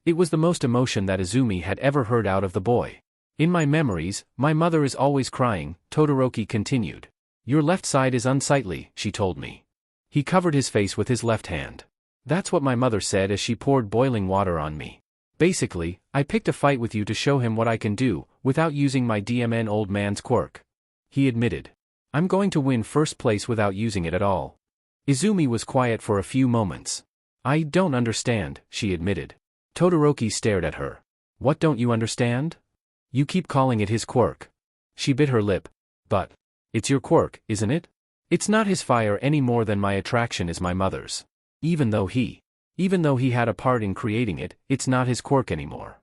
It was the most emotion that Izumi had ever heard out of the boy. In my memories, my mother is always crying, Todoroki continued. Your left side is unsightly, she told me. He covered his face with his left hand. That's what my mother said as she poured boiling water on me. Basically, I picked a fight with you to show him what I can do, without using my DMN old man's quirk. He admitted. I'm going to win first place without using it at all. Izumi was quiet for a few moments. I don't understand, she admitted. Todoroki stared at her. What don't you understand? You keep calling it his quirk. She bit her lip. But it's your quirk, isn't it? It's not his fire any more than my attraction is my mother's. Even though he Even though he had a part in creating it, it's not his quirk anymore.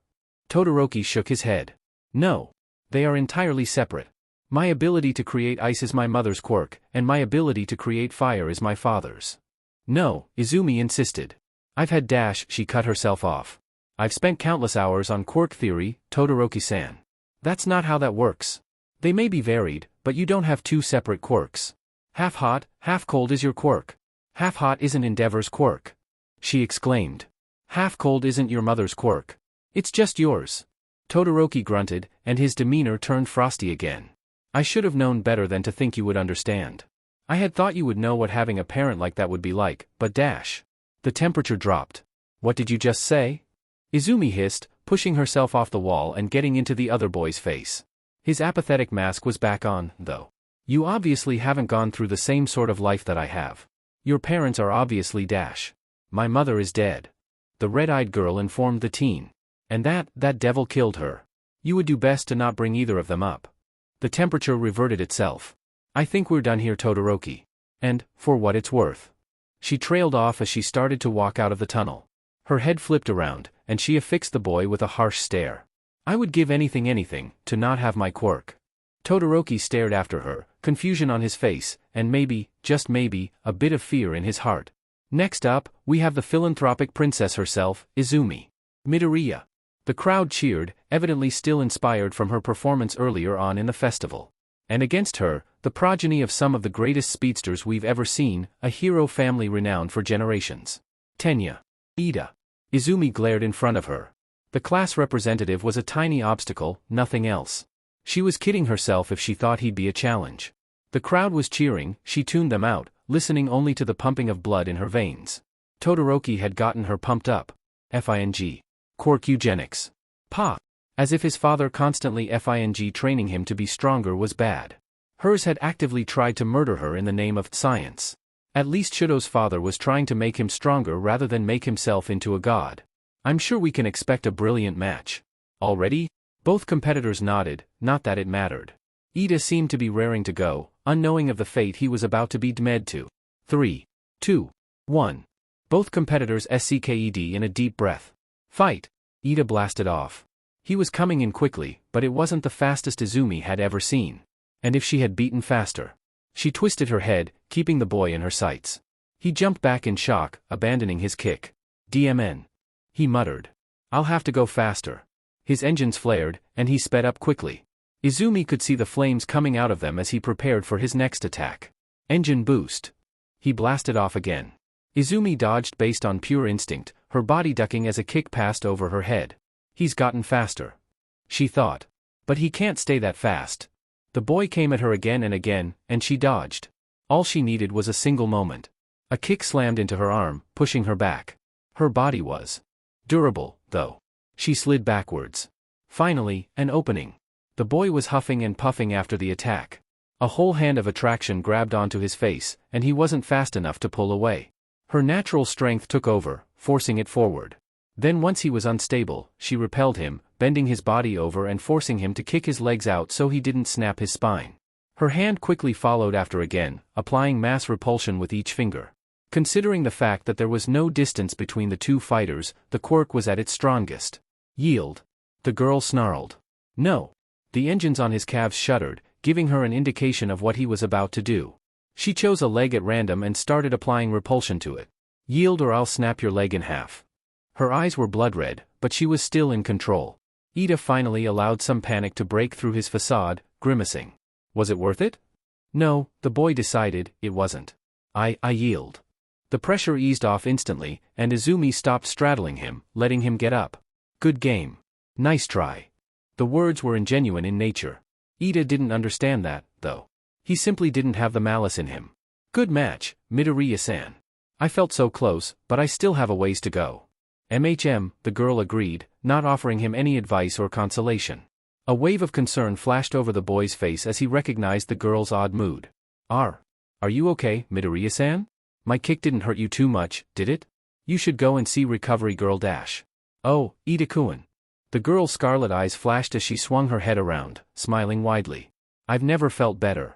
Todoroki shook his head. No. They are entirely separate. My ability to create ice is my mother's quirk, and my ability to create fire is my father's. No, Izumi insisted. I've had dash, she cut herself off. I've spent countless hours on quirk theory, Todoroki-san. That's not how that works. They may be varied, but you don't have two separate quirks. Half hot, half cold is your quirk. Half hot isn't Endeavor's quirk. She exclaimed. Half cold isn't your mother's quirk. It's just yours. Todoroki grunted, and his demeanor turned frosty again. I should have known better than to think you would understand. I had thought you would know what having a parent like that would be like, but dash. The temperature dropped. What did you just say? Izumi hissed, pushing herself off the wall and getting into the other boy's face. His apathetic mask was back on, though. You obviously haven't gone through the same sort of life that I have. Your parents are obviously dash. My mother is dead. The red-eyed girl informed the teen. And that devil killed her. You would do best to not bring either of them up. The temperature reverted itself. I think we're done here, Todoroki. And, for what it's worth. She trailed off as she started to walk out of the tunnel. Her head flipped around, and she affixed the boy with a harsh stare. I would give anything, to not have my quirk. Todoroki stared after her, confusion on his face, and maybe, just maybe, a bit of fear in his heart. Next up, we have the philanthropic princess herself, Izumi Midoriya. The crowd cheered, evidently still inspired from her performance earlier on in the festival. And against her, the progeny of some of the greatest speedsters we've ever seen, a hero family renowned for generations. Tenya. Ida. Izumi glared in front of her. The class representative was a tiny obstacle, nothing else. She was kidding herself if she thought he'd be a challenge. The crowd was cheering, she tuned them out, listening only to the pumping of blood in her veins. Todoroki had gotten her pumped up. Fing. Quirk eugenics. Pa. As if his father constantly fing training him to be stronger was bad. Hers had actively tried to murder her in the name of science. At least Shudo's father was trying to make him stronger rather than make himself into a god. I'm sure we can expect a brilliant match. Already? Both competitors nodded, not that it mattered. Ida seemed to be raring to go, unknowing of the fate he was about to be doomed to. 3, 2, 1. Both competitors sked in a deep breath. Fight! Ida blasted off. He was coming in quickly, but it wasn't the fastest Izumi had ever seen. And if she had beaten faster. She twisted her head, keeping the boy in her sights. He jumped back in shock, abandoning his kick. DMN. He muttered. I'll have to go faster. His engines flared, and he sped up quickly. Izumi could see the flames coming out of them as he prepared for his next attack. Engine boost. He blasted off again. Izumi dodged based on pure instinct, her body ducking as a kick passed over her head. He's gotten faster. She thought. But he can't stay that fast. The boy came at her again and again, and she dodged. All she needed was a single moment. A kick slammed into her arm, pushing her back. Her body was durable, though. She slid backwards. Finally, an opening. The boy was huffing and puffing after the attack. A whole hand of attraction grabbed onto his face, and he wasn't fast enough to pull away. Her natural strength took over, forcing it forward. Then once he was unstable, she repelled him, bending his body over and forcing him to kick his legs out so he didn't snap his spine. Her hand quickly followed after again, applying mass repulsion with each finger. Considering the fact that there was no distance between the two fighters, the quirk was at its strongest. Yield. The girl snarled. No. The engines on his calves shuddered, giving her an indication of what he was about to do. She chose a leg at random and started applying repulsion to it. Yield or I'll snap your leg in half. Her eyes were blood red, but she was still in control. Ida finally allowed some panic to break through his facade, grimacing. Was it worth it? No, the boy decided, it wasn't. I yield. The pressure eased off instantly, and Izumi stopped straddling him, letting him get up. Good game. Nice try. The words were ingenuine in nature. Ida didn't understand that, though. He simply didn't have the malice in him. Good match, Midoriya-san. I felt so close, but I still have a ways to go. The girl agreed, not offering him any advice or consolation. A wave of concern flashed over the boy's face as he recognized the girl's odd mood. Are you okay, Midoriya-san? My kick didn't hurt you too much, did it? You should go and see Recovery Girl Dash. Oh, Ida-kun. The girl's scarlet eyes flashed as she swung her head around, smiling widely. I've never felt better.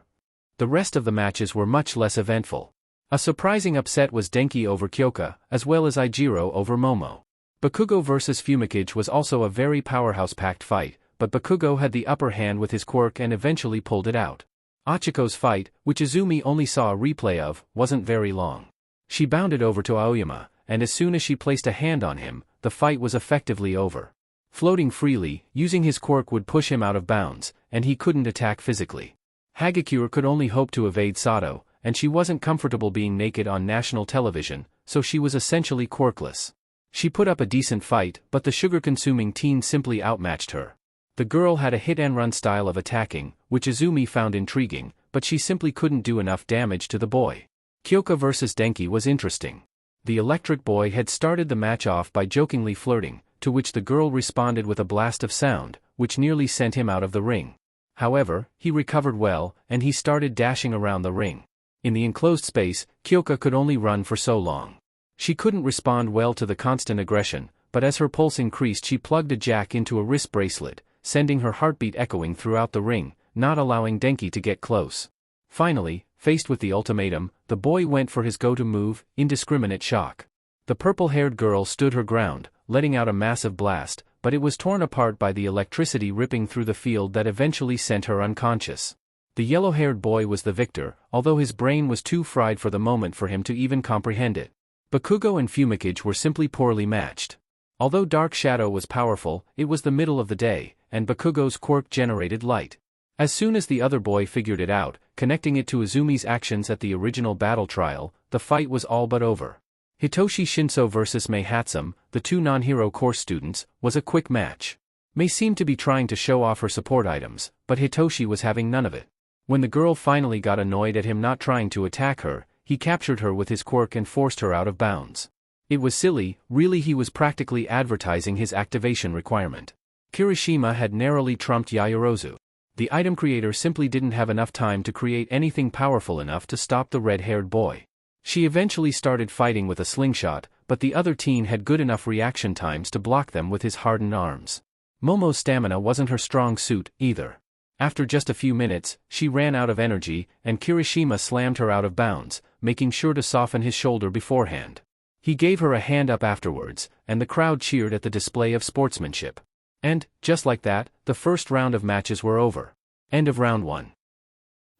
The rest of the matches were much less eventful. A surprising upset was Denki over Kyoka, as well as Ijiro over Momo. Bakugo vs Fumikage was also a very powerhouse-packed fight, but Bakugo had the upper hand with his quirk and eventually pulled it out. Achiko's fight, which Izumi only saw a replay of, wasn't very long. She bounded over to Aoyama, and as soon as she placed a hand on him, the fight was effectively over. Floating freely, using his quirk would push him out of bounds, and he couldn't attack physically. Hagakure could only hope to evade Sato, and she wasn't comfortable being naked on national television, so she was essentially quirkless. She put up a decent fight, but the sugar-consuming teen simply outmatched her. The girl had a hit-and-run style of attacking, which Izumi found intriguing, but she simply couldn't do enough damage to the boy. Kyoka vs Denki was interesting. The electric boy had started the match off by jokingly flirting, to which the girl responded with a blast of sound, which nearly sent him out of the ring. However, he recovered well, and he started dashing around the ring. In the enclosed space, Kyoka could only run for so long. She couldn't respond well to the constant aggression, but as her pulse increased she plugged a jack into a wrist bracelet, sending her heartbeat echoing throughout the ring, not allowing Denki to get close. Finally, faced with the ultimatum, the boy went for his go-to move, indiscriminate shock. The purple-haired girl stood her ground, letting out a massive blast, but it was torn apart by the electricity ripping through the field that eventually sent her unconscious. The yellow-haired boy was the victor, although his brain was too fried for the moment for him to even comprehend it. Bakugo and Fumikage were simply poorly matched. Although Dark Shadow was powerful, it was the middle of the day, and Bakugo's quirk generated light. As soon as the other boy figured it out, connecting it to Izumi's actions at the original battle trial, the fight was all but over. Hitoshi Shinso vs Mei Hatsum, the two non-hero course students, was a quick match. Mei seemed to be trying to show off her support items, but Hitoshi was having none of it. When the girl finally got annoyed at him not trying to attack her, he captured her with his quirk and forced her out of bounds. It was silly, really. He was practically advertising his activation requirement. Kirishima had narrowly trumped Yaoyorozu. The item creator simply didn't have enough time to create anything powerful enough to stop the red-haired boy. She eventually started fighting with a slingshot, but the other teen had good enough reaction times to block them with his hardened arms. Momo's stamina wasn't her strong suit, either. After just a few minutes, she ran out of energy, and Kirishima slammed her out of bounds, making sure to soften his shoulder beforehand. He gave her a hand up afterwards, and the crowd cheered at the display of sportsmanship. And, just like that, the first round of matches were over. End of round 1.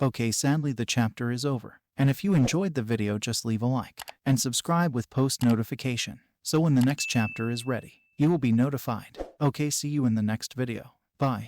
Okay, sadly the chapter is over. And if you enjoyed the video, just leave a like and subscribe with post notification, so when the next chapter is ready, you will be notified. Okay, see you in the next video. Bye.